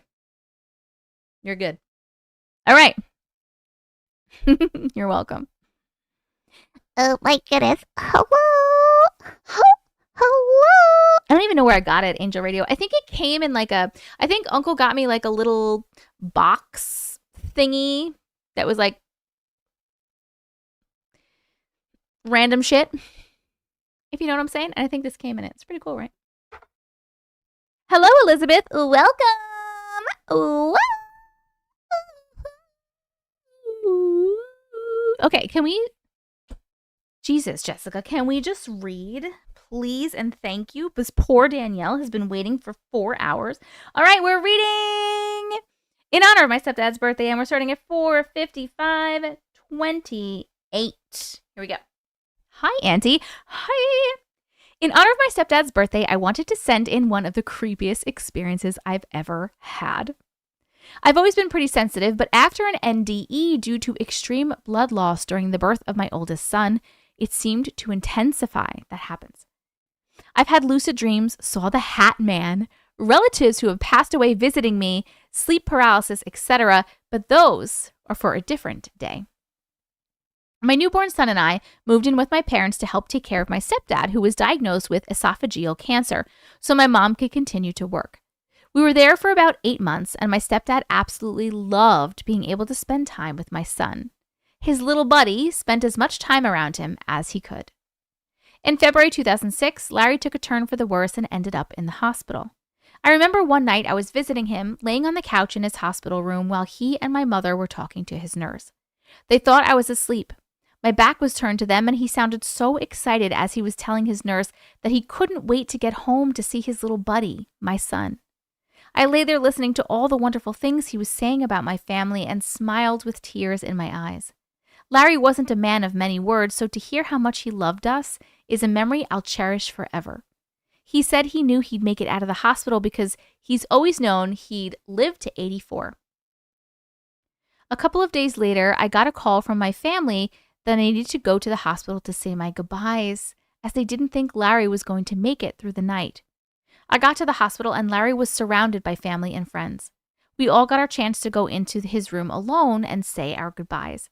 You're good. All right. You're welcome. Oh my goodness. Hello. Hello. I don't even know where I got it, Angel Radio. I think it came in like I think Uncle got me like a little box thingy that was like random shit, if you know what I'm saying. And I think this came in it. It's pretty cool, right? Hello, Elizabeth. Welcome. Okay, can we... Jesus, Jessica, can we just read, please, and thank you? Because poor Danielle has been waiting for 4 hours. All right, we're reading in honor of my stepdad's birthday, and we're starting at 4:55:28. Here we go. Hi, Auntie. Hi. In honor of my stepdad's birthday, I wanted to send in one of the creepiest experiences I've ever had. I've always been pretty sensitive, but after an NDE due to extreme blood loss during the birth of my oldest son, it seemed to intensify. That happens. I've had lucid dreams, saw the Hat Man, relatives who have passed away visiting me, sleep paralysis, etc., but those are for a different day. My newborn son and I moved in with my parents to help take care of my stepdad, who was diagnosed with esophageal cancer, so my mom could continue to work. We were there for about 8 months, and my stepdad absolutely loved being able to spend time with my son. His little buddy spent as much time around him as he could. In February 2006, Larry took a turn for the worse and ended up in the hospital. I remember one night I was visiting him, laying on the couch in his hospital room while he and my mother were talking to his nurse. They thought I was asleep. My back was turned to them, and he sounded so excited as he was telling his nurse that he couldn't wait to get home to see his little buddy, my son. I lay there listening to all the wonderful things he was saying about my family and smiled with tears in my eyes. Larry wasn't a man of many words, so to hear how much he loved us is a memory I'll cherish forever. He said he knew he'd make it out of the hospital because he's always known he'd live to 84. A couple of days later, I got a call from my family that I needed to go to the hospital to say my goodbyes, as they didn't think Larry was going to make it through the night. I got to the hospital and Larry was surrounded by family and friends. We all got our chance to go into his room alone and say our goodbyes.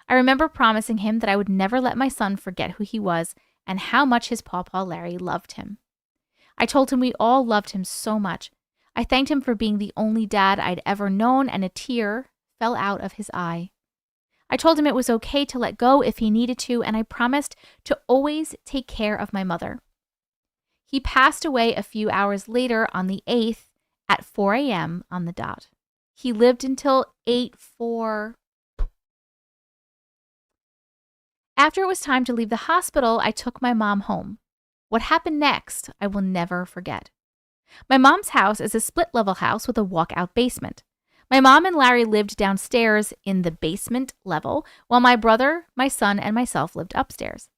I remember promising him that I would never let my son forget who he was and how much his pawpaw Larry loved him. I told him we all loved him so much. I thanked him for being the only dad I'd ever known, and a tear fell out of his eye. I told him it was okay to let go if he needed to, and I promised to always take care of my mother. He passed away a few hours later on the 8th at 4 a.m. on the dot. He lived until 8/4. After it was time to leave the hospital, I took my mom home. What happened next, I will never forget. My mom's house is a split-level house with a walkout basement. My mom and Larry lived downstairs in the basement level, while my brother, my son, and myself lived upstairs.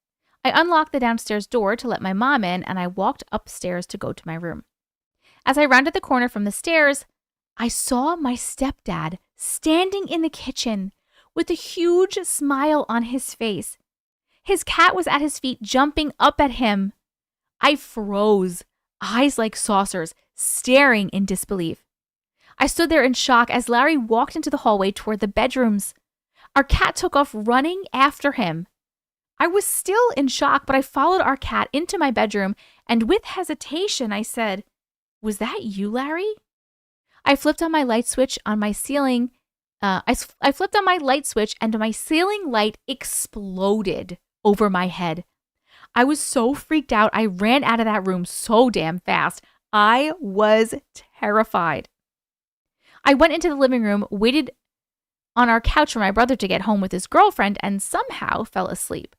I unlocked the downstairs door to let my mom in, and I walked upstairs to go to my room. As I rounded the corner from the stairs, I saw my stepdad standing in the kitchen with a huge smile on his face. His cat was at his feet, jumping up at him. I froze, eyes like saucers, staring in disbelief. I stood there in shock as Larry walked into the hallway toward the bedrooms. Our cat took off running after him. I was still in shock, but I followed our cat into my bedroom, and with hesitation, I said, "Was that you, Larry?" I flipped on my light switch on my ceiling. I flipped on my light switch, and my ceiling light exploded over my head. I was so freaked out, I ran out of that room so damn fast. I was terrified. I went into the living room, waited on our couch for my brother to get home with his girlfriend and somehow fell asleep.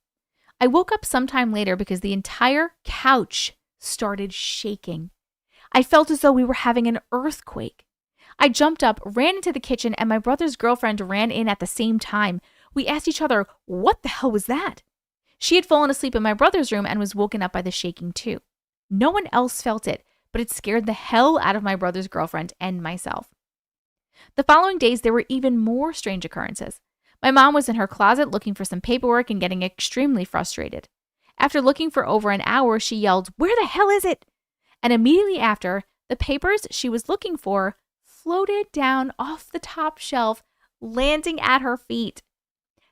I woke up sometime later because the entire couch started shaking. I felt as though we were having an earthquake. I jumped up, ran into the kitchen, and my brother's girlfriend ran in at the same time. We asked each other, what the hell was that? She had fallen asleep in my brother's room and was woken up by the shaking too. No one else felt it, but it scared the hell out of my brother's girlfriend and myself. The following days, there were even more strange occurrences. My mom was in her closet looking for some paperwork and getting extremely frustrated. After looking for over an hour, she yelled, "Where the hell is it?" And immediately after, the papers she was looking for floated down off the top shelf, landing at her feet.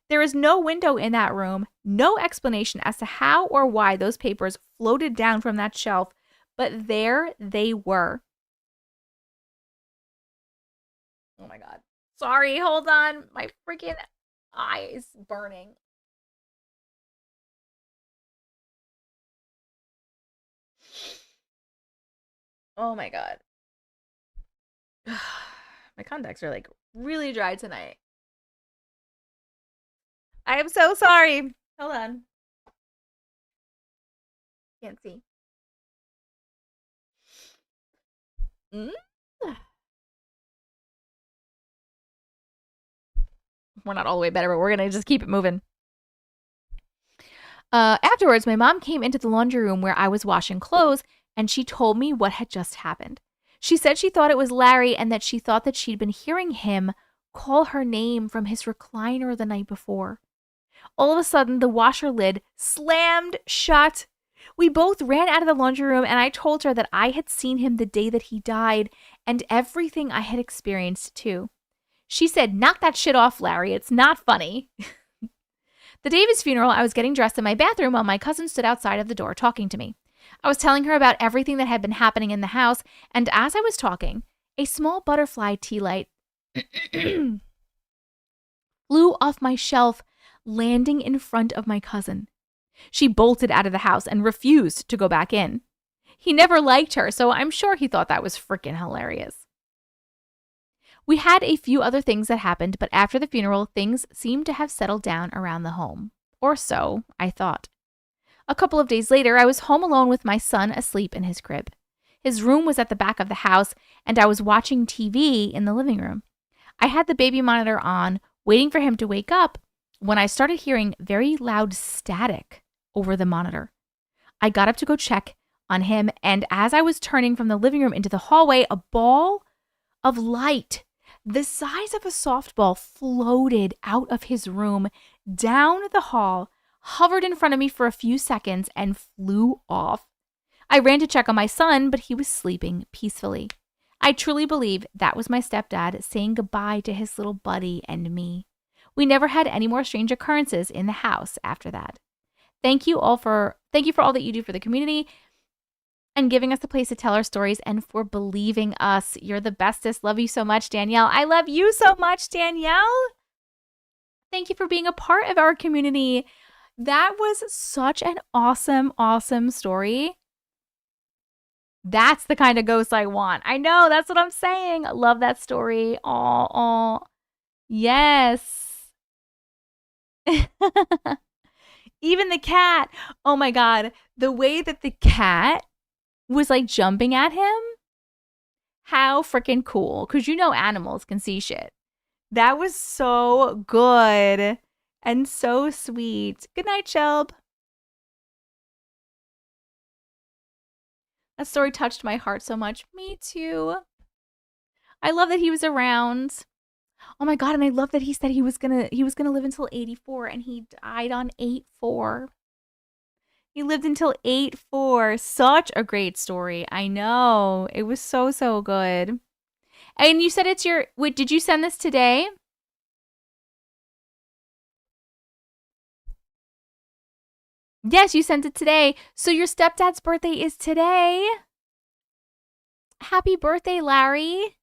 There is no window in that room, no explanation as to how or why those papers floated down from that shelf, but there they were. Oh my God. Sorry, hold on. My freaking eye is burning. Oh my God. My contacts are like really dry tonight. I am so sorry. Hold on. Can't see. We're not all the way better, but we're going to just keep it moving. Afterwards, my mom came into the laundry room where I was washing clothes, and she told me what had just happened. She said she thought it was Larry and that she thought that she'd been hearing him call her name from his recliner the night before. All of a sudden, the washer lid slammed shut. We both ran out of the laundry room, and I told her that I had seen him the day that he died and everything I had experienced too. She said, "Knock that shit off, Larry. It's not funny." The day of his funeral, I was getting dressed in my bathroom while my cousin stood outside of the door talking to me. I was telling her about everything that had been happening in the house, and as I was talking, a small butterfly tea light flew off my shelf, landing in front of my cousin. She bolted out of the house and refused to go back in. He never liked her, so I'm sure he thought that was freaking hilarious. We had a few other things that happened, but after the funeral, things seemed to have settled down around the home. Or so I thought. A couple of days later, I was home alone with my son asleep in his crib. His room was at the back of the house, and I was watching TV in the living room. I had the baby monitor on, waiting for him to wake up, when I started hearing very loud static over the monitor. I got up to go check on him, and as I was turning from the living room into the hallway, a ball of light the size of a softball floated out of his room, down the hall, hovered in front of me for a few seconds, and flew off. I ran to check on my son, but he was sleeping peacefully. I truly believe that was my stepdad saying goodbye to his little buddy and me. We never had any more strange occurrences in the house after that. Thank you for all that you do for the community and giving us a place to tell our stories and for believing us. You're the bestest. Love you so much, Danielle. I love you so much, Danielle. Thank you for being a part of our community. That was such an awesome, awesome story. That's the kind of ghost I want. I know, that's what I'm saying. I love that story. Oh, yes. Even the cat. Oh my God. The way that the cat was like jumping at him. How freaking cool. Because you know animals can see shit. That was so good and so sweet. Good night, Shelb. That story touched my heart so much. Me too. I love that he was around. Oh my God, and I love that he said he was gonna live until 84 and he died on 8/4. He lived until 8/4. Such a great story. I know. It was so, so good. And you said it's your... Wait, did you send this today? Yes, you sent it today. So your stepdad's birthday is today. Happy birthday, Larry.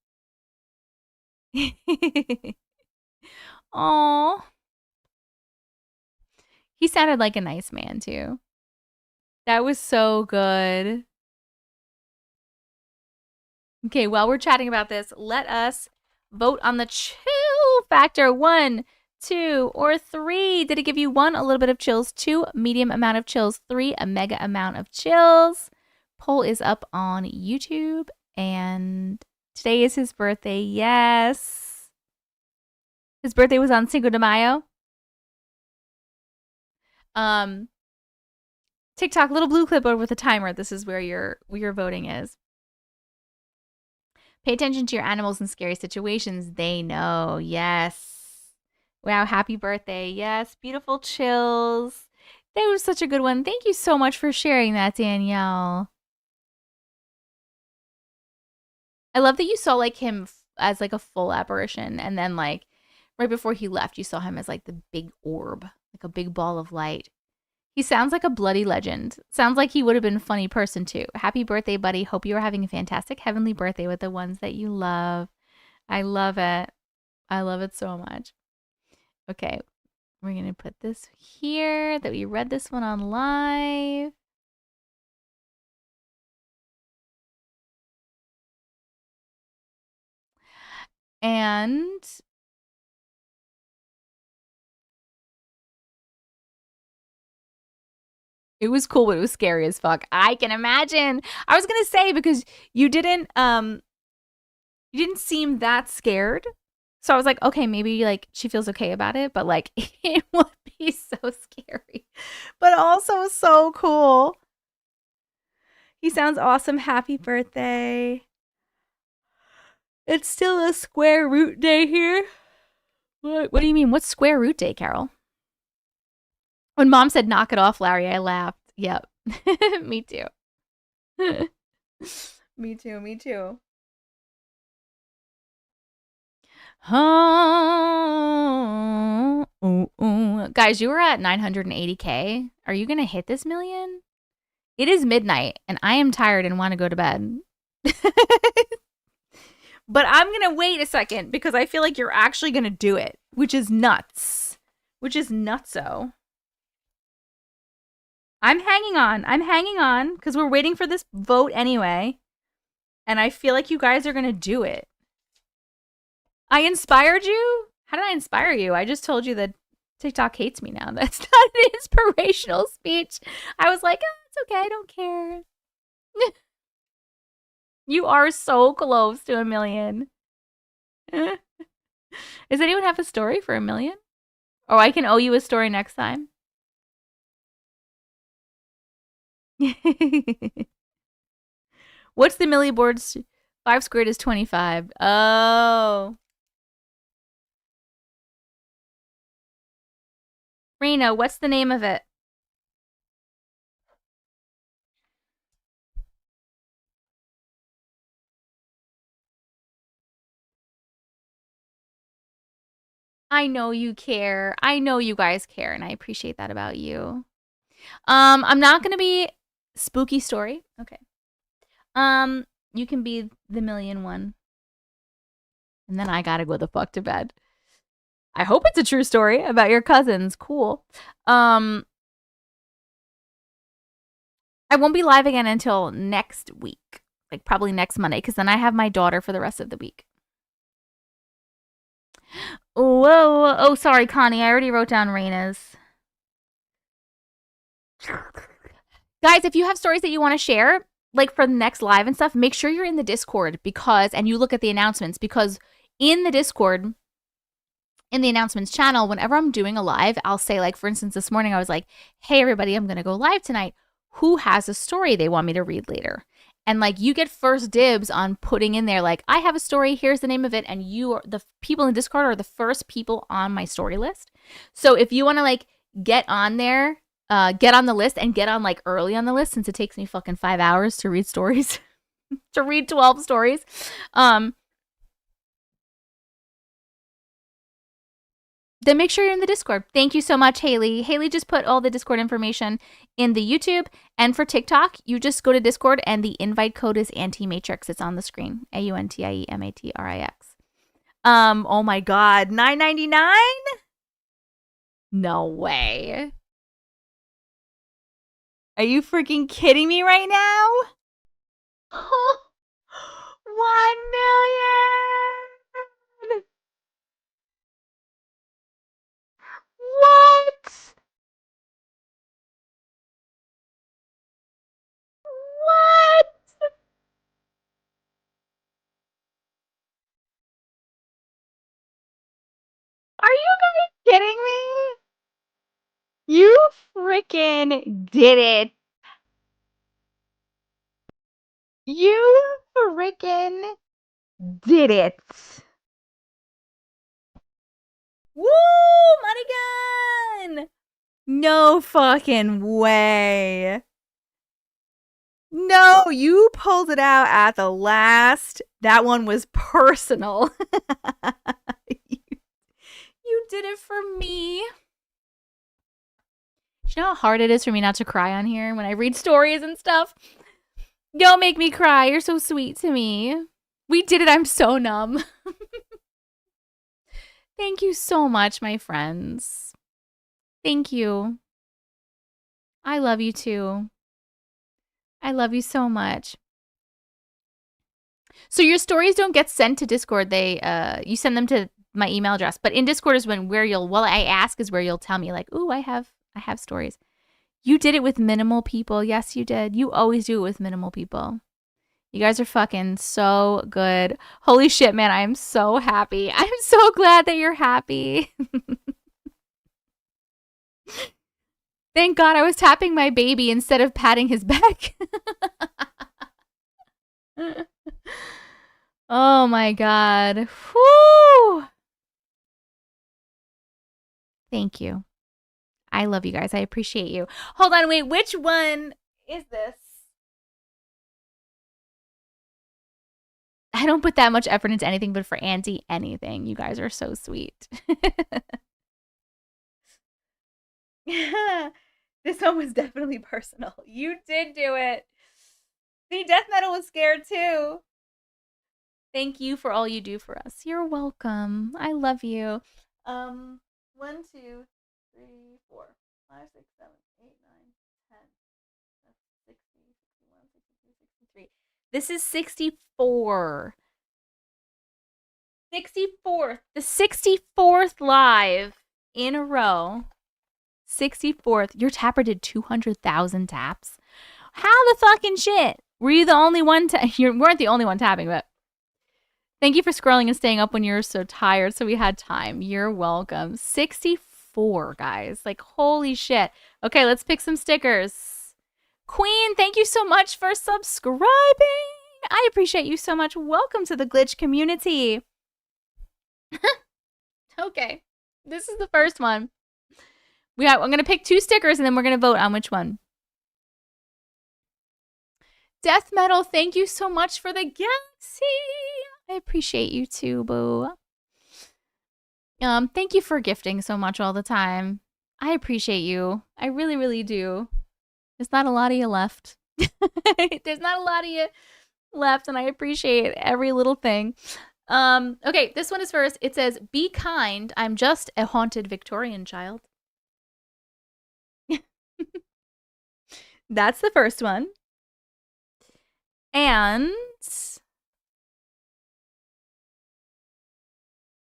Aw. He sounded like a nice man, too. That was so good. Okay, while we're chatting about this, let us vote on the children. cool factor? 1, 2, or 3? Did it give you 1, a little bit of chills, 2, medium amount of chills, 3, a mega amount of chills? Poll is up on YouTube, and today is his birthday. Yes. His birthday was on Cinco de Mayo. TikTok, little blue clipboard with a timer. This is where your voting is. Pay attention to your animals in scary situations. They know. Yes. Wow, happy birthday. Yes, beautiful chills. That was such a good one. Thank you so much for sharing that, Danielle. I love that you saw like him as like a full apparition, and then like right before he left, you saw him as like the big orb, like a big ball of light. He sounds like a bloody legend. Sounds like he would have been a funny person too. Happy birthday, buddy. Hope you are having a fantastic heavenly birthday with the ones that you love. I love it. I love it so much. Okay, we're going to put this here that we read this one on live. And it was cool, but it was scary as fuck. I can imagine. I was gonna say because you didn't seem that scared. So I was like, okay, maybe like she feels okay about it, but like it would be so scary. But also so cool. He sounds awesome. Happy birthday. It's still a square root day here. What do you mean? What's square root day, Carol? When Mom said knock it off, Larry, I laughed. Yep. Me too. Me too. Guys, you were at 980K. Are you going to hit this million? It is midnight, and I am tired and want to go to bed. But I'm going to wait a second because I feel like you're actually going to do it, which is nuts. Which is nutso. I'm hanging on because we're waiting for this vote anyway. And I feel like you guys are going to do it. I inspired you? How did I inspire you? I just told you that TikTok hates me now. That's not an inspirational speech. I was like, oh, it's okay. I don't care. You are so close to 1 million. Does anyone have a story for 1 million? Or I can owe you a story next time. What's the milli boards? 5 squared is 25. Oh. Rena, what's the name of it? I know you care. I know you guys care, and I appreciate that about you. I'm not gonna be spooky story. Okay. You can be the 1,000,000 one. And then I gotta go the fuck to bed. I hope it's a true story about your cousins. Cool. I won't be live again until next week. Like probably next Monday, because then I have my daughter for the rest of the week. Whoa. Oh, sorry, Connie. I already wrote down Raina's. Guys, if you have stories that you want to share, like for the next live and stuff, make sure you're in the Discord and you look at the announcements, because in the Discord, in the announcements channel, whenever I'm doing a live, I'll say, like, for instance, this morning I was like, hey, everybody, I'm going to go live tonight. Who has a story they want me to read later? And like, you get first dibs on putting in there, like, I have a story, here's the name of it. And the people in Discord are the first people on my story list. So if you want to like get on there, get on the list and get on like early on the list, since it takes me fucking 5 hours to read stories, to read 12 stories. Then make sure you're in the Discord. Thank you so much, Haley. Haley just put all the Discord information in the YouTube. And for TikTok, you just go to Discord and the invite code is Auntie Matrix. It's on the screen. AUNTIEMATRIX. Oh my God. $9.99? No way. Are you freaking kidding me right now? 1 million. freaking did it. You freaking did it. Woo! Money gun! No fucking way. No, you pulled it out at the last. That one was personal. You did it for me. Do you know how hard it is for me not to cry on here when I read stories and stuff? Don't make me cry. You're so sweet to me. We did it. I'm so numb. Thank you so much, my friends. Thank you. I love you too. I love you so much. So your stories don't get sent to Discord. You send them to my email address. But in Discord is where I ask is where you'll tell me like, "Ooh, I have stories." You did it with minimal people. Yes, you did. You always do it with minimal people. You guys are fucking so good. Holy shit, man, I am so happy. I'm so glad that you're happy. Thank God I was tapping my baby instead of patting his back. Oh my God. Whew. Thank you. I love you guys. I appreciate you. Hold on, wait. Which one is this? I don't put that much effort into anything but for Auntie anything. You guys are so sweet. This one was definitely personal. You did do it. See, Death Metal was scared too. Thank you for all you do for us. You're welcome. I love you. 1, 2, 3, 4, 5, 6, 7, 8, 9, 10, 60, 61, 62, 63. This is 64. 64th. The 64th live in a row. 64th. Your tapper did 200,000 taps. How the fucking shit? Were you the only one? You weren't the only one tapping, but thank you for scrolling and staying up when you were so tired, so we had time. You're welcome. 64, guys. Like, holy shit. Okay, let's pick some stickers. Queen, thank you so much for subscribing. I appreciate you so much. Welcome to the Glitch community. Okay, this is the first one. I'm going to pick 2 stickers, and then we're going to vote on which one. Death Metal, thank you so much for the galaxy. I appreciate you too, boo. Thank you for gifting so much all the time. I appreciate you. I really, really do. There's not a lot of you left. There's not a lot of you left, and I appreciate every little thing. Okay, this one is first. It says, "Be kind. I'm just a haunted Victorian child." That's the first one. And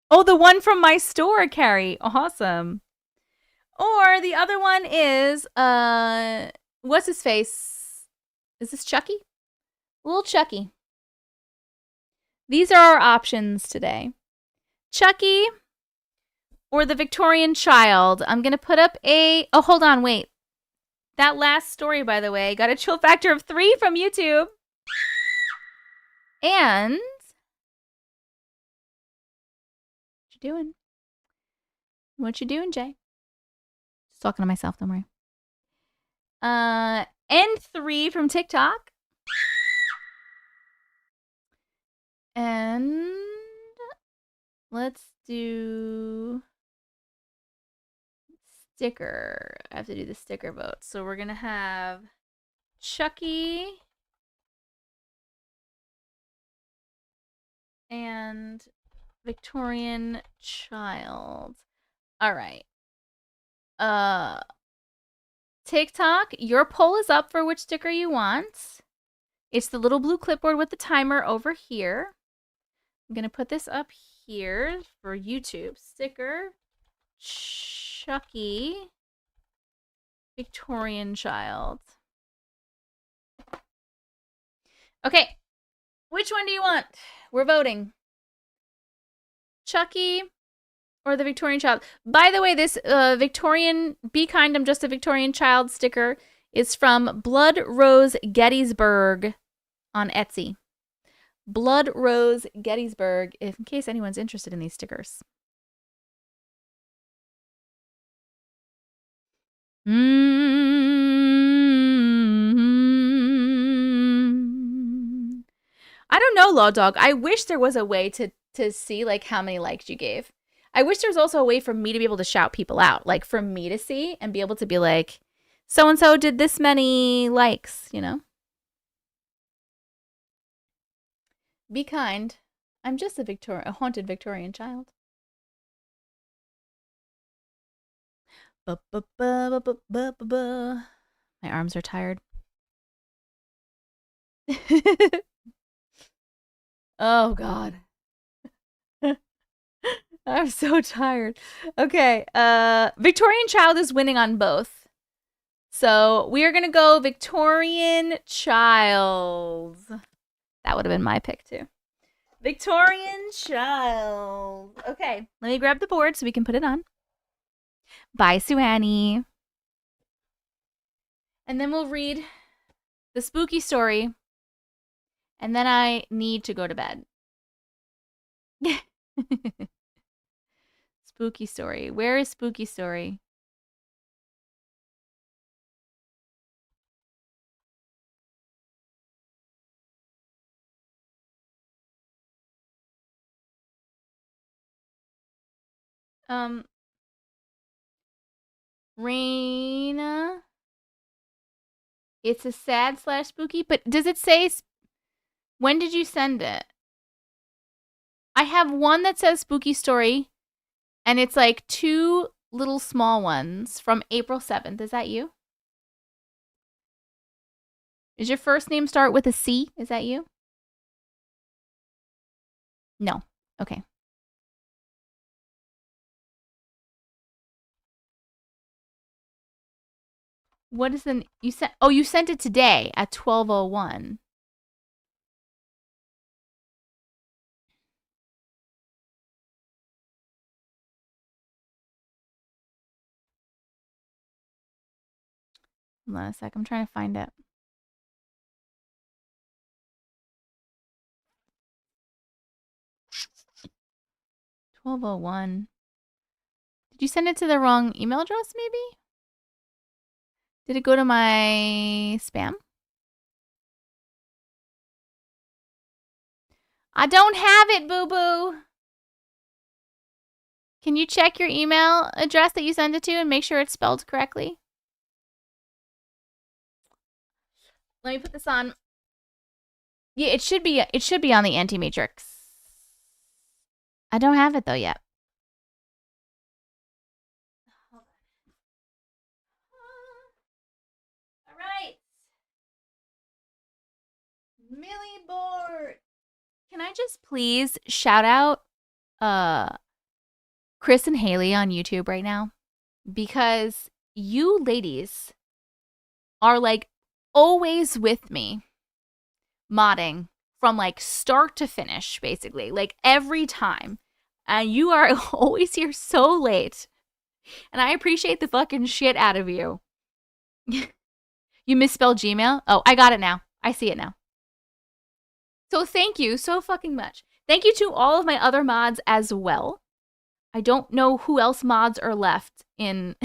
oh, the one from my store, Carrie. Awesome. Or the other one is what's his face? Is this Chucky? Little Chucky. These are our options today. Chucky or the Victorian child. I'm going to put up a oh, hold on, wait. That last story, by the way, got a chill factor of 3 from YouTube. And what you doing? What you doing, Jay? Just talking to myself, don't worry. N3 from TikTok. And let's do sticker. I have to do the sticker vote. So we're going to have Chucky and Victorian child. All right. TikTok, your poll is up for which sticker you want. It's the little blue clipboard with the timer over here. I'm going to put this up here for YouTube. Sticker, Chucky, Victorian child. Okay. Which one do you want? We're voting. Chucky or the Victorian child. By the way, this Victorian Be Kind, I'm Just a Victorian Child sticker is from Blood Rose Gettysburg on Etsy. Blood Rose Gettysburg, in case anyone's interested in these stickers. I don't know, Law Dog. I wish there was a way to see like how many likes you gave. I wish there was also a way for me to be able to shout people out, like for me to see and be able to be like, so and so did this many likes, you know? Be kind. I'm just a haunted Victorian child. My arms are tired. Oh, God. I'm so tired. Okay. Victorian child is winning on both. So we are going to go Victorian child. That would have been my pick, too. Victorian child. Okay. Let me grab the board so we can put it on. Bye, Sue Annie. And then we'll read the spooky story. And then I need to go to bed. Spooky story. Where is spooky story? Raina. It's a sad / spooky, but does it say when did you send it? I have one that says spooky story, and it's like 2 little small ones from April 7th. Is that you? Does your first name start with a C? Is that you? No. Okay. What is the you sent? Oh, you sent it today at 12:01. Hold on a sec. I'm trying to find it. 12:01. Did you send it to the wrong email address, maybe? Did it go to my spam? I don't have it, boo-boo. Can you check your email address that you sent it to and make sure it's spelled correctly? Let me put this on. Yeah, it should be on the Auntie Matrix. I don't have it though yet. All right. Millie board. Can I just please shout out Chris and Haley on YouTube right now? Because you ladies are like always with me modding from like start to finish, basically, like every time. And you are always here so late. And I appreciate the fucking shit out of you. You misspelled Gmail? Oh, I got it now. I see it now. So thank you so fucking much. Thank you to all of my other mods as well. I don't know who else mods are left in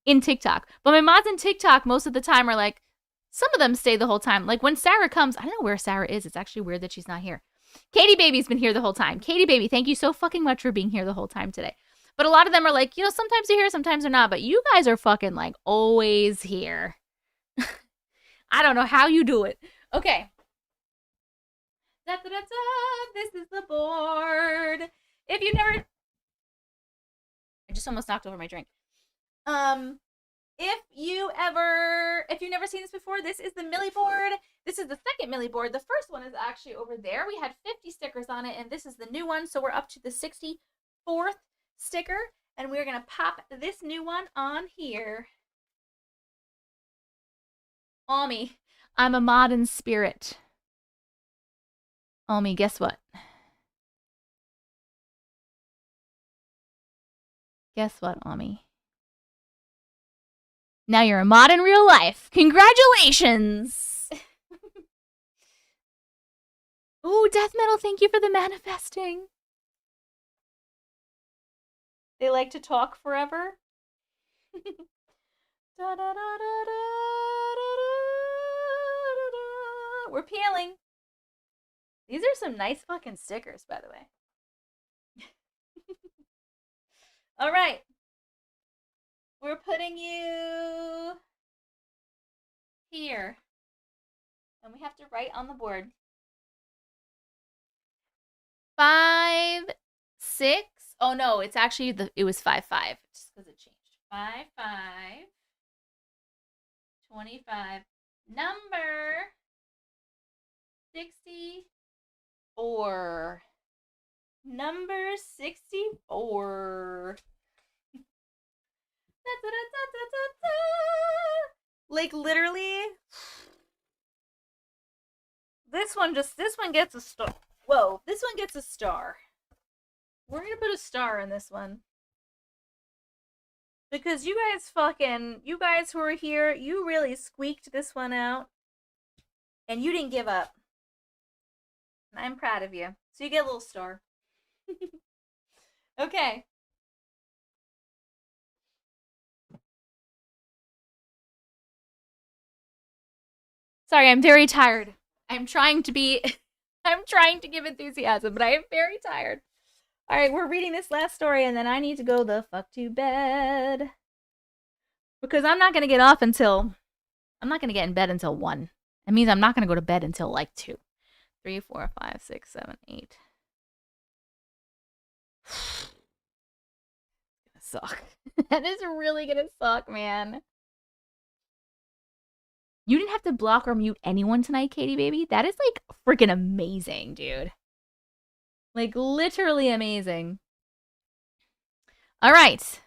in TikTok. But my mods in TikTok most of the time are like, some of them stay the whole time. Like when Sarah comes, I don't know where Sarah is. It's actually weird that she's not here. Katie Baby's been here the whole time. Katie Baby, thank you so fucking much for being here the whole time today. But a lot of them are like, you know, sometimes they're here, sometimes they're not. But you guys are fucking like always here. I don't know how you do it. Okay. This is the board. If you never... I just almost knocked over my drink. If you've never seen this before, this is the Millie board. This is the second Millie board. The first one is actually over there. We had 50 stickers on it, and this is the new one. So we're up to the 64th sticker, and we're going to pop this new one on here. Ami, I'm a mod in spirit. Ami, guess what? Guess what, Ami? Now you're a mod in real life. Congratulations! Ooh, Death Metal, thank you for the manifesting. They like to talk forever. We're peeling. These are some nice fucking stickers, by the way. All right. We're putting you here. And we have to write on the board. 5, 6. Oh no, it's actually it was 5, 5. Just because it changed. 5, 5. 25. Number 64. Number 64. Like literally, this one gets a star. Whoa, this one gets a star. We're gonna put a star in this one. Because you guys who are here, you really squeaked this one out. And you didn't give up. And I'm proud of you. So you get a little star. Okay. Sorry, I'm very tired. I'm trying to give enthusiasm, but I am very tired. All right, we're reading this last story, and then I need to go the fuck to bed. Because I'm not going to get in bed until 1. It means I'm not going to go to bed until like 2. 3, 4, 5, 6, 7, 8. It's gonna suck. That is really going to suck, man. You didn't have to block or mute anyone tonight, Katie baby. That is like freaking amazing, dude. Like literally amazing. All right.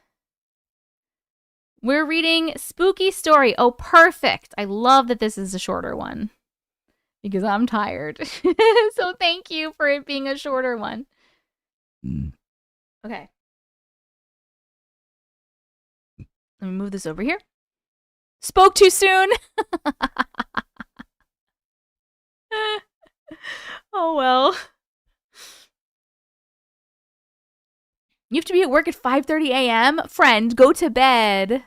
We're reading Spooky Story. Oh, perfect. I love that this is a shorter one because I'm tired. So thank you for it being a shorter one. Okay. Let me move this over here. Spoke too soon. Oh, well. You have to be at work at 5:30 a.m.? Friend, go to bed.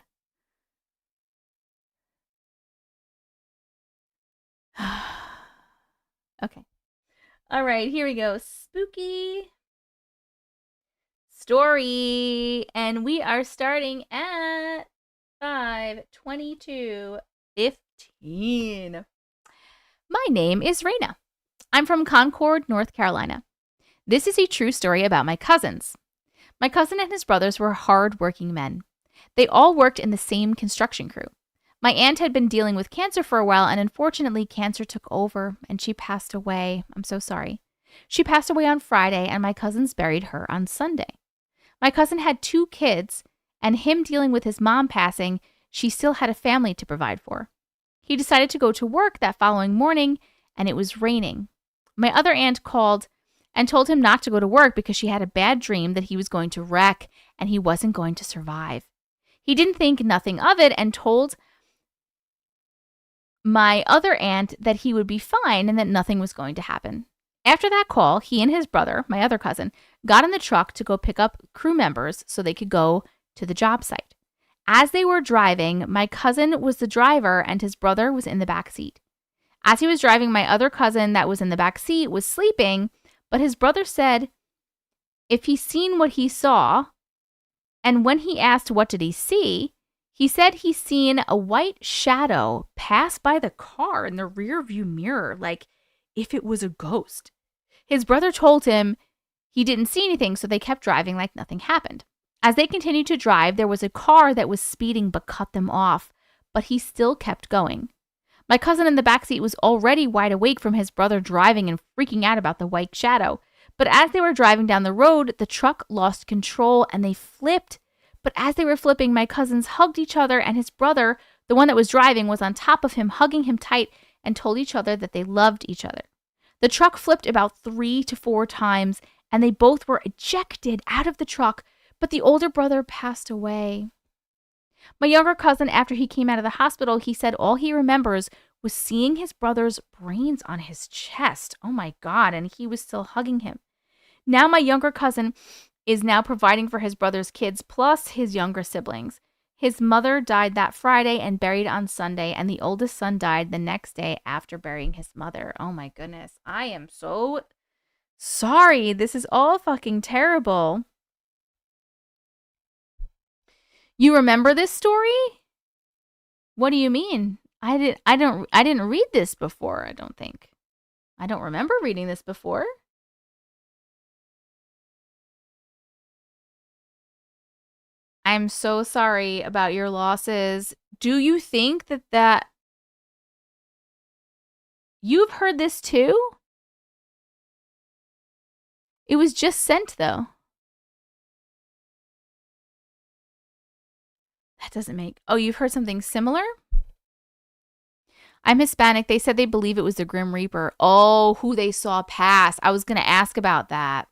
Okay. All right, here we go. Spooky Story. And we are starting at 5/22/15. My name is Raina. I'm from Concord, North Carolina. This is a true story about my cousins. My cousin and his brothers were hard-working men. They all worked in the same construction crew. My aunt had been dealing with cancer for a while, and unfortunately, cancer took over, and she passed away. I'm so sorry. She passed away on Friday, and my cousins buried her on Sunday. My cousin had 2 kids, and him dealing with his mom passing, she still had a family to provide for. He decided to go to work that following morning, and it was raining. My other aunt called and told him not to go to work because she had a bad dream that he was going to wreck and he wasn't going to survive. He didn't think nothing of it and told my other aunt that he would be fine and that nothing was going to happen. After that call, he and his brother, my other cousin, got in the truck to go pick up crew members so they could go to the job site. As they were driving, my cousin was the driver and his brother was in the back seat. As he was driving, my other cousin that was in the back seat was sleeping, but his brother said if he seen what he saw, and when he asked what did he see, he said he seen a white shadow pass by the car in the rear view mirror, like if it was a ghost. His brother told him he didn't see anything, so they kept driving like nothing happened. As they continued to drive, there was a car that was speeding but cut them off, but he still kept going. My cousin in the backseat was already wide awake from his brother driving and freaking out about the white shadow. But as they were driving down the road, the truck lost control and they flipped. But as they were flipping, my cousins hugged each other and his brother, the one that was driving, was on top of him, hugging him tight and told each other that they loved each other. The truck flipped about 3 to 4 times and they both were ejected out of the truck, But the older brother passed away. My younger cousin, after he came out of the hospital, he said all he remembers was seeing his brother's brains on his chest. Oh my God. And he was still hugging him. Now my younger cousin is now providing for his brother's kids plus his younger siblings. His mother died that Friday and buried on Sunday, and the oldest son died the next day after burying his mother. Oh my goodness. I am so sorry. This is all fucking terrible. You remember this story? What do you mean? I didn't read this before, I don't think. I don't remember reading this before. I'm so sorry about your losses. Do you think that you've heard this too? It was just sent though. That doesn't make... Oh, you've heard something similar? I'm Hispanic. They said they believe it was the Grim Reaper. Oh, who they saw pass. I was going to ask about that.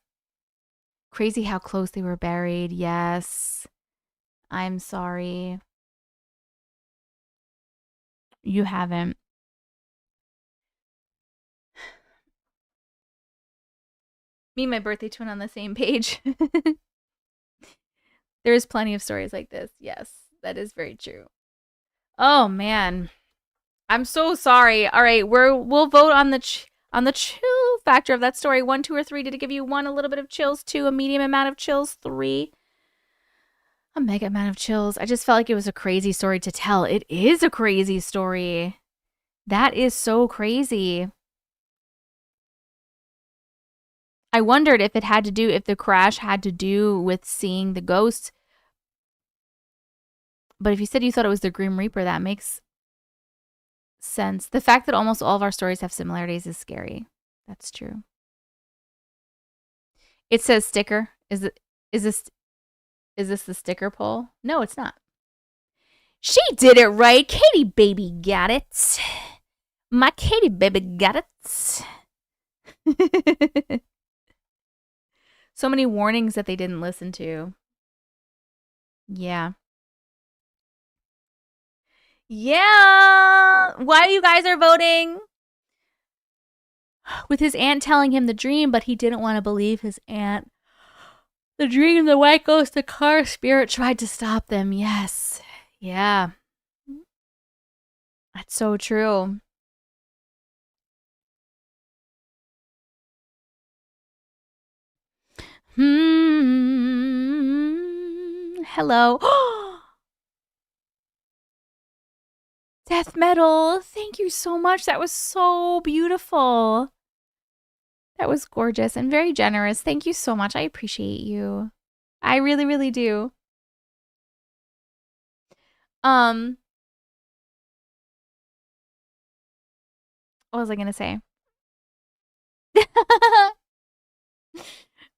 Crazy how close they were buried. Yes. I'm sorry. You haven't. Me and my birthday twin on the same page. There's plenty of stories like this. Yes, that is very true. Oh man, I'm so sorry. All right, we'll vote on the chill factor of that story. 1, 2, or 3. Did it give you 1 a little bit of chills, 2 a medium amount of chills, 3 a mega amount of chills? I just felt like it was a crazy story to tell. It is a crazy story. That is so crazy. I wondered if the crash had to do with seeing the ghosts. But if you said you thought it was the Grim Reaper, that makes sense. The fact that almost all of our stories have similarities is scary. That's true. It says sticker. Is this the sticker poll? No, it's not. She did it right. Katie baby got it. My Katie baby got it. So many warnings that they didn't listen to. Yeah. Yeah. Why you guys are voting? With his aunt telling him the dream, but he didn't want to believe his aunt. The dream, the white ghost, the car spirit tried to stop them. Yes. Yeah. That's so true. Hello. Death metal. Thank you so much. That was so beautiful. That was gorgeous and very generous. Thank you so much. I appreciate you. I really, really do. What was I gonna say?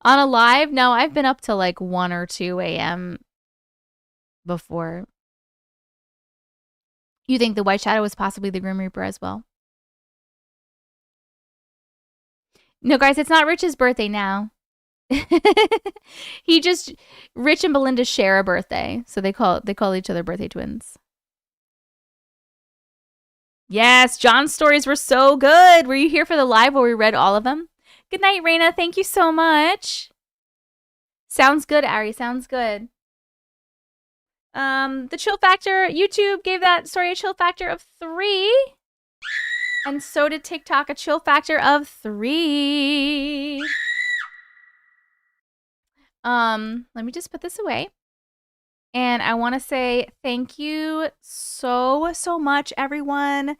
On a live? No, I've been up till like 1 or 2 a.m. before. You think the White Shadow was possibly the Grim Reaper as well? No, guys, it's not Rich's birthday now. Rich and Belinda share a birthday, so they call each other birthday twins. Yes, John's stories were so good. Were you here for the live where we read all of them? Good night, Raina. Thank you so much. Sounds good, Ari. Sounds good. The chill factor, YouTube gave that story a chill factor of 3. And so did TikTok, a chill factor of 3. Let me just put this away. And I want to say thank you so much, everyone,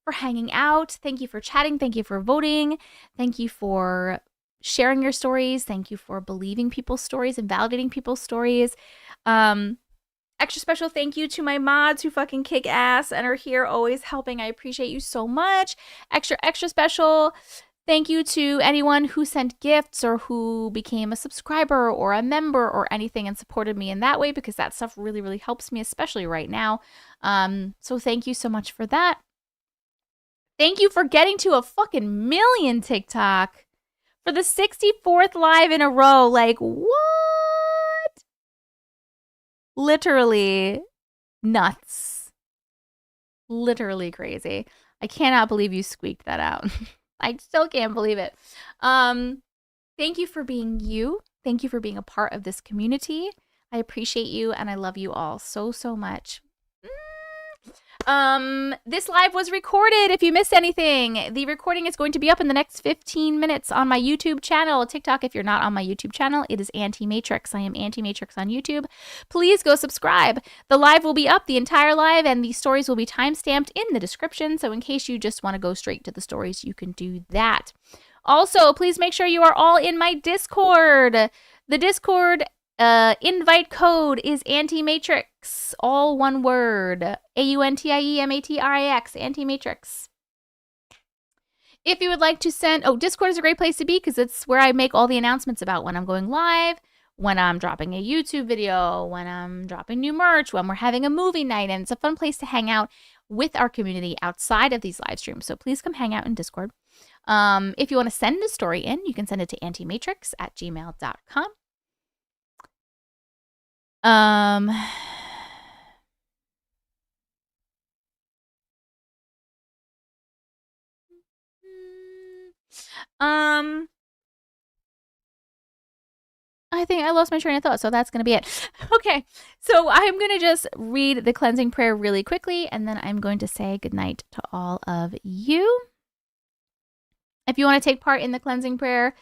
for hanging out. Thank you for chatting. Thank you for voting. Thank you for sharing your stories. Thank you for believing people's stories and validating people's stories. Extra special thank you to my mods who fucking kick ass and are here always helping. I appreciate you so much. Extra special thank you to anyone who sent gifts or who became a subscriber or a member or anything and supported me in that way, because that stuff really, really helps me, especially right now. So thank you so much for that. Thank you for getting to a fucking million TikTok for the 64th live in a row. Like, what? literally nuts. Literally crazy. I cannot believe you squeaked that out. I still can't believe it. Thank you for being you. Thank you for being a part of this community. I appreciate you and I love you all so, so much. This live was recorded. If you missed anything, the recording is going to be up in the next 15 minutes on my YouTube channel. TikTok, if you're not on my YouTube channel, it is Auntie Matrix. I am Auntie Matrix on YouTube. Please go subscribe. The live will be up, the entire live, and the stories will be timestamped in the description. So in case you just want to go straight to the stories, you can do that. Also, please make sure you are all in my Discord. The Discord invite code is Auntie Matrix, all one word. AUNTIEMATRIX, Auntie Matrix. If you would like to send, Discord is a great place to be because it's where I make all the announcements about when I'm going live, when I'm dropping a YouTube video, when I'm dropping new merch, when we're having a movie night, and it's a fun place to hang out with our community outside of these live streams. So please come hang out in Discord. If you want to send a story in, you can send it to auntiematrix@gmail.com. I think I lost my train of thought, so that's going to be it. Okay, so I'm going to just read the cleansing prayer really quickly, and then I'm going to say goodnight to all of you. If you want to take part in the cleansing prayer,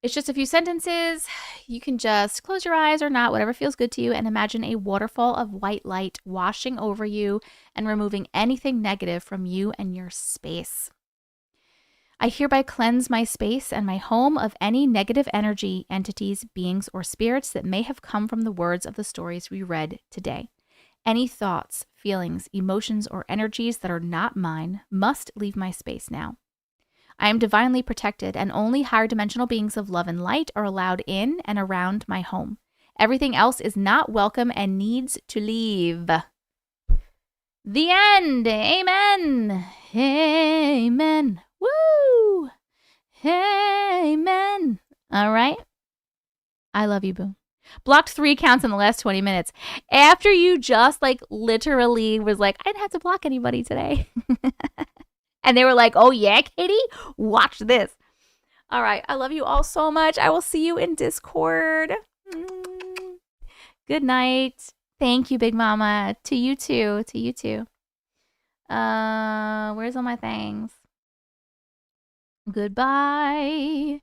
it's just a few sentences. You can just close your eyes or not, whatever feels good to you, and imagine a waterfall of white light washing over you and removing anything negative from you and your space. I hereby cleanse my space and my home of any negative energy, entities, beings, or spirits that may have come from the words of the stories we read today. Any thoughts, feelings, emotions, or energies that are not mine must leave my space now. I am divinely protected, and only higher dimensional beings of love and light are allowed in and around my home. Everything else is not welcome and needs to leave. The end. Amen. Amen. Woo! Amen. All right. I love you, boo. Blocked 3 accounts in the last 20 minutes. After you just literally was like, I didn't have to block anybody today. And they were like, oh yeah, Katie, watch this. All right. I love you all so much. I will see you in Discord. Good night. Thank you, Big Mama. To you too. To you too. Where's all my things? Goodbye.